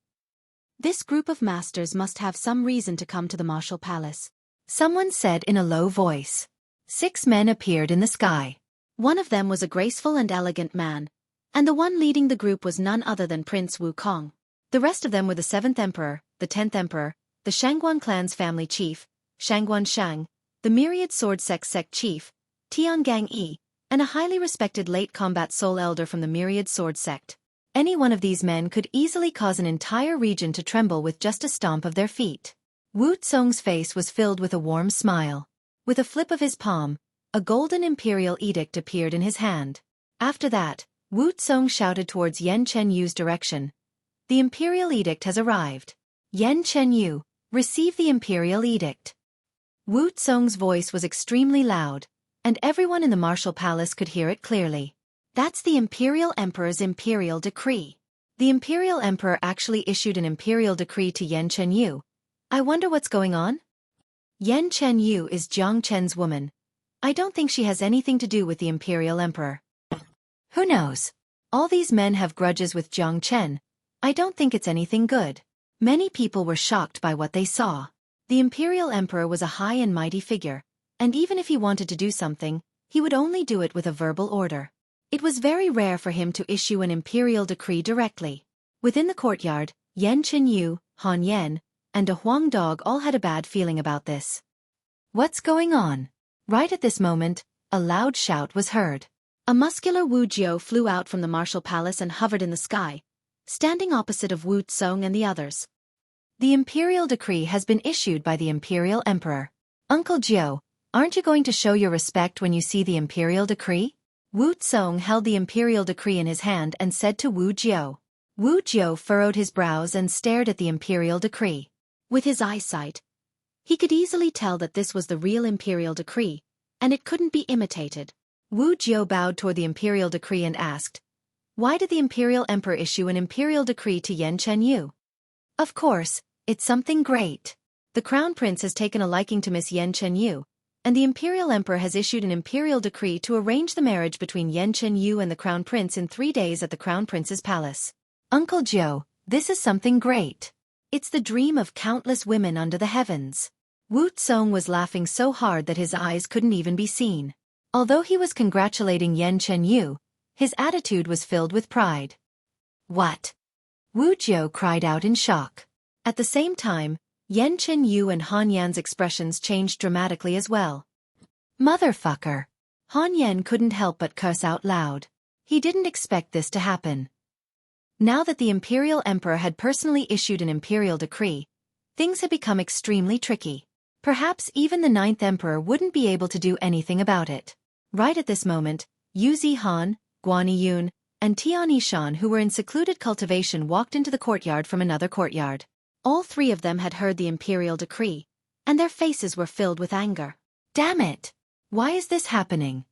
"This group of masters must have some reason to come to the martial palace," someone said in a low voice. 6 men appeared in the sky. One of them was a graceful and elegant man, and the one leading the group was none other than Prince Wukong. The rest of them were the 7th Emperor, the 10th Emperor, the Shangguan clan's family chief, Shangguan Shang, the Myriad Sword sect chief, Tiangang Yi, and a highly respected late combat soul elder from the Myriad Sword sect. Any one of these men could easily cause an entire region to tremble with just a stomp of their feet. Wu Tsong's face was filled with a warm smile. With a flip of his palm, a golden imperial edict appeared in his hand. After that, Wu Tsong shouted towards Yan Chenyu's direction. "The imperial edict has arrived. Yan Chenyu, receive the imperial edict." Wu Tsong's voice was extremely loud, and everyone in the martial palace could hear it clearly. "That's the imperial emperor's imperial decree." The imperial emperor actually issued an imperial decree to Yan Chenyu. I wonder what's going on? Yan Chenyu is Jiang Chen's woman. I don't think she has anything to do with the imperial emperor. Who knows? All these men have grudges with Jiang Chen. I don't think it's anything good. Many people were shocked by what they saw. The imperial emperor was a high and mighty figure, and even if he wanted to do something, he would only do it with a verbal order. It was very rare for him to issue an imperial decree directly. Within the courtyard, Yan Chenyu, Han Yan, and a Huang dog all had a bad feeling about this. What's going on? Right at this moment, a loud shout was heard. A muscular Wu Jiao flew out from the martial palace and hovered in the sky, standing opposite of Wu Tsong and the others. The imperial decree has been issued by the imperial emperor. Uncle Jiao, aren't you going to show your respect when you see the imperial decree? Wu Tsong held the imperial decree in his hand and said to Wu Jiao. Wu Jiao furrowed his brows and stared at the imperial decree. With his eyesight, he could easily tell that this was the real imperial decree, and it couldn't be imitated. Wu Jiao bowed toward the imperial decree and asked, "Why did the imperial emperor issue an imperial decree to Yan Chenyu?" "Of course, it's something great. The crown prince has taken a liking to Miss Yan Chenyu, and the imperial emperor has issued an imperial decree to arrange the marriage between Yan Chenyu and the crown prince in 3 days at the crown prince's palace." "Uncle Jiao, this is something great. It's the dream of countless women under the heavens." Wu Tsong was laughing so hard that his eyes couldn't even be seen. Although he was congratulating Yan Chenyu, his attitude was filled with pride. "What?" Wu Jiao cried out in shock. At the same time, Yan Chenyu and Han Yan's expressions changed dramatically as well. "Motherfucker!" Han Yan couldn't help but curse out loud. He didn't expect this to happen. Now that the imperial emperor had personally issued an imperial decree, things had become extremely tricky. Perhaps even the 9th emperor wouldn't be able to do anything about it. Right at this moment, Yu Zihan, Guan Yun, and Tian Yishan, who were in secluded cultivation, walked into the courtyard from another courtyard. All 3 of them had heard the imperial decree, and their faces were filled with anger. Damn it! Why is this happening?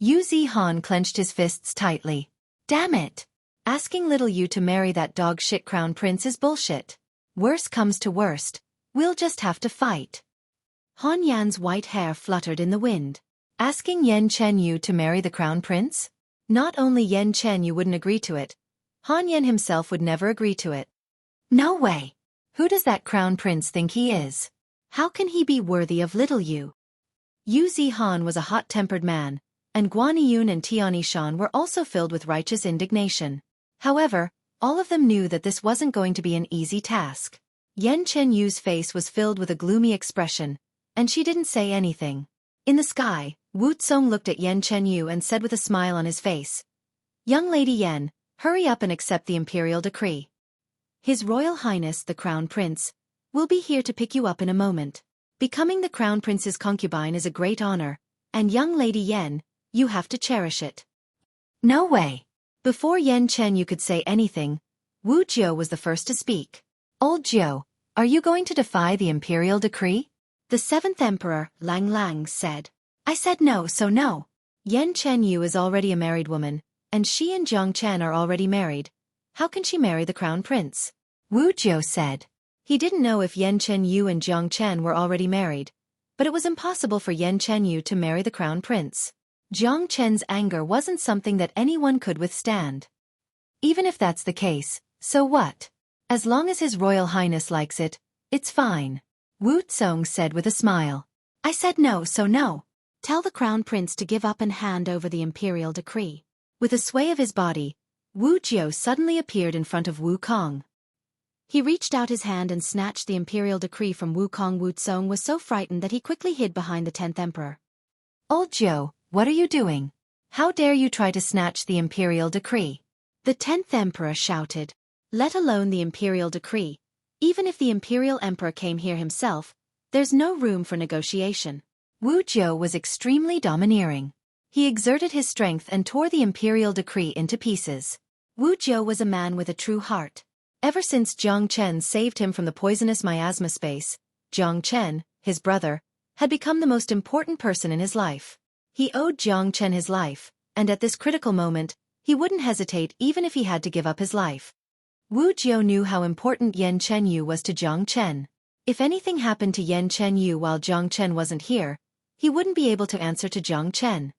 Yu Zihan clenched his fists tightly. Damn it! Asking little Yu to marry that dog shit crown prince is bullshit. Worst comes to worst, we'll just have to fight. Han Yan's white hair fluttered in the wind. Asking Yan Chenyu to marry the crown prince? Not only Yan Chenyu wouldn't agree to it, Han Yan himself would never agree to it. No way! Who does that crown prince think he is? How can he be worthy of little Yu? Yu Zihan was a hot-tempered man, and Guan Yun and Tian Yishan were also filled with righteous indignation. However, All of them knew that this wasn't going to be an easy task. Yan Chenyu's face was filled with a gloomy expression, and she didn't say anything. In the sky, Wu Tsong looked at Yan Chenyu and said with a smile on his face, "Young Lady Yan, hurry up and accept the imperial decree. His Royal Highness the Crown Prince will be here to pick you up in a moment. Becoming the Crown Prince's concubine is a great honor, and young Lady Yan, you have to cherish it." "No way." Before Yan Chenyu could say anything, Wu Jiu was the first to speak. "Old Jiu, are you going to defy the imperial decree?" The seventh emperor, Lang Lang, said. "I said no, so no." Yan Chenyu is already a married woman, and she and Jiang Chen are already married. How can she marry the crown prince? Wu Jiu said. He didn't know if Yan Chenyu and Jiang Chen were already married, but it was impossible for Yan Chenyu to marry the crown prince. Jiang Chen's anger wasn't something that anyone could withstand. Even if that's the case, so what? As long as His Royal Highness likes it, it's fine. Wu Tsong said with a smile. "I said no, so no. Tell the crown prince to give up and hand over the imperial decree." With a sway of his body, Wu Jiu suddenly appeared in front of Wu Kong. He reached out his hand and snatched the imperial decree from Wu Kong. Wu Tsong was so frightened that he quickly hid behind the 10th emperor. "Old Jiu, what are you doing? How dare you try to snatch the imperial decree?" The 10th emperor shouted. "Let alone the imperial decree. Even if the imperial emperor came here himself, there's no room for negotiation." Wu Jiu was extremely domineering. He exerted his strength and tore the imperial decree into pieces. Wu Jiu was a man with a true heart. Ever since Jiang Chen saved him from the poisonous miasma space, Jiang Chen, his brother, had become the most important person in his life. He owed Jiang Chen his life, and at this critical moment, he wouldn't hesitate even if he had to give up his life. Wu Jiu knew how important Yan Chenyu was to Jiang Chen. If anything happened to Yan Chenyu while Jiang Chen wasn't here, he wouldn't be able to answer to Jiang Chen.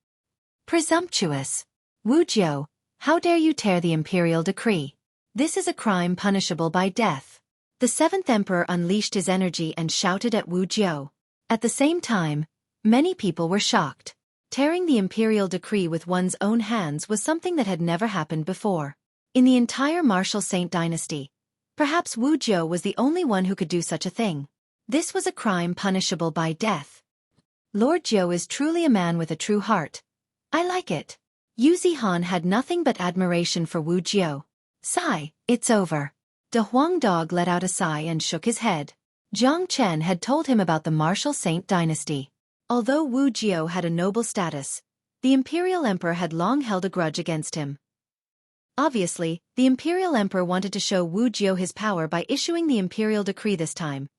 Presumptuous! Wu Jiu, how dare you tear the imperial decree? This is a crime punishable by death. The 7th emperor unleashed his energy and shouted at Wu Jiu. At the same time, many people were shocked. Tearing the imperial decree with one's own hands was something that had never happened before. In the entire Martial Saint dynasty, perhaps Wu Jiu was the only one who could do such a thing. This was a crime punishable by death. Lord Jiu is truly a man with a true heart. I like it. Yu Zihan had nothing but admiration for Wu Jiu. Sigh, it's over. De Huang Dog let out a sigh and shook his head. Jiang Chen had told him about the Martial Saint dynasty. Although Wu Jiu had a noble status, the imperial emperor had long held a grudge against him. Obviously, the imperial emperor wanted to show Wu Jiu his power by issuing the imperial decree this time,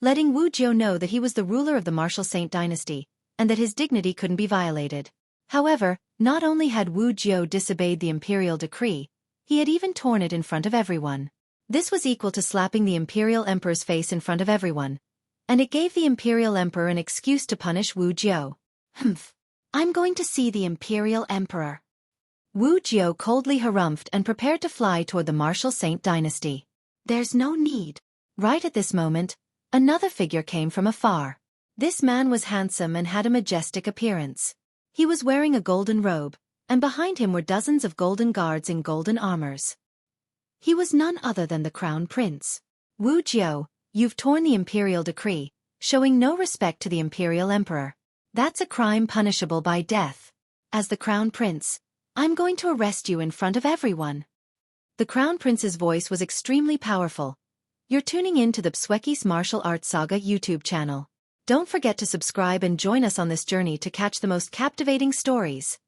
letting Wu Jiu know that he was the ruler of the Martial Saint dynasty, and that his dignity couldn't be violated. However, not only had Wu Jiu disobeyed the imperial decree, he had even torn it in front of everyone. This was equal to slapping the imperial emperor's face in front of everyone, and it gave the imperial emperor an excuse to punish Wu Jiu. Humph. I'm going to see the imperial emperor. Wu Jiu coldly harumphed and prepared to fly toward the Martial Saint dynasty. There's no need. Right at this moment, another figure came from afar. This man was handsome and had a majestic appearance. He was wearing a golden robe, and behind him were dozens of golden guards in golden armors. He was none other than the crown prince. Wu Jiu, you've torn the imperial decree, showing no respect to the imperial emperor. That's a crime punishable by death. As the crown prince, I'm going to arrest you in front of everyone. The crown prince's voice was extremely powerful. You're tuning in to the Xueqi's Martial Arts Saga YouTube channel. Don't forget to subscribe and join us on this journey to catch the most captivating stories.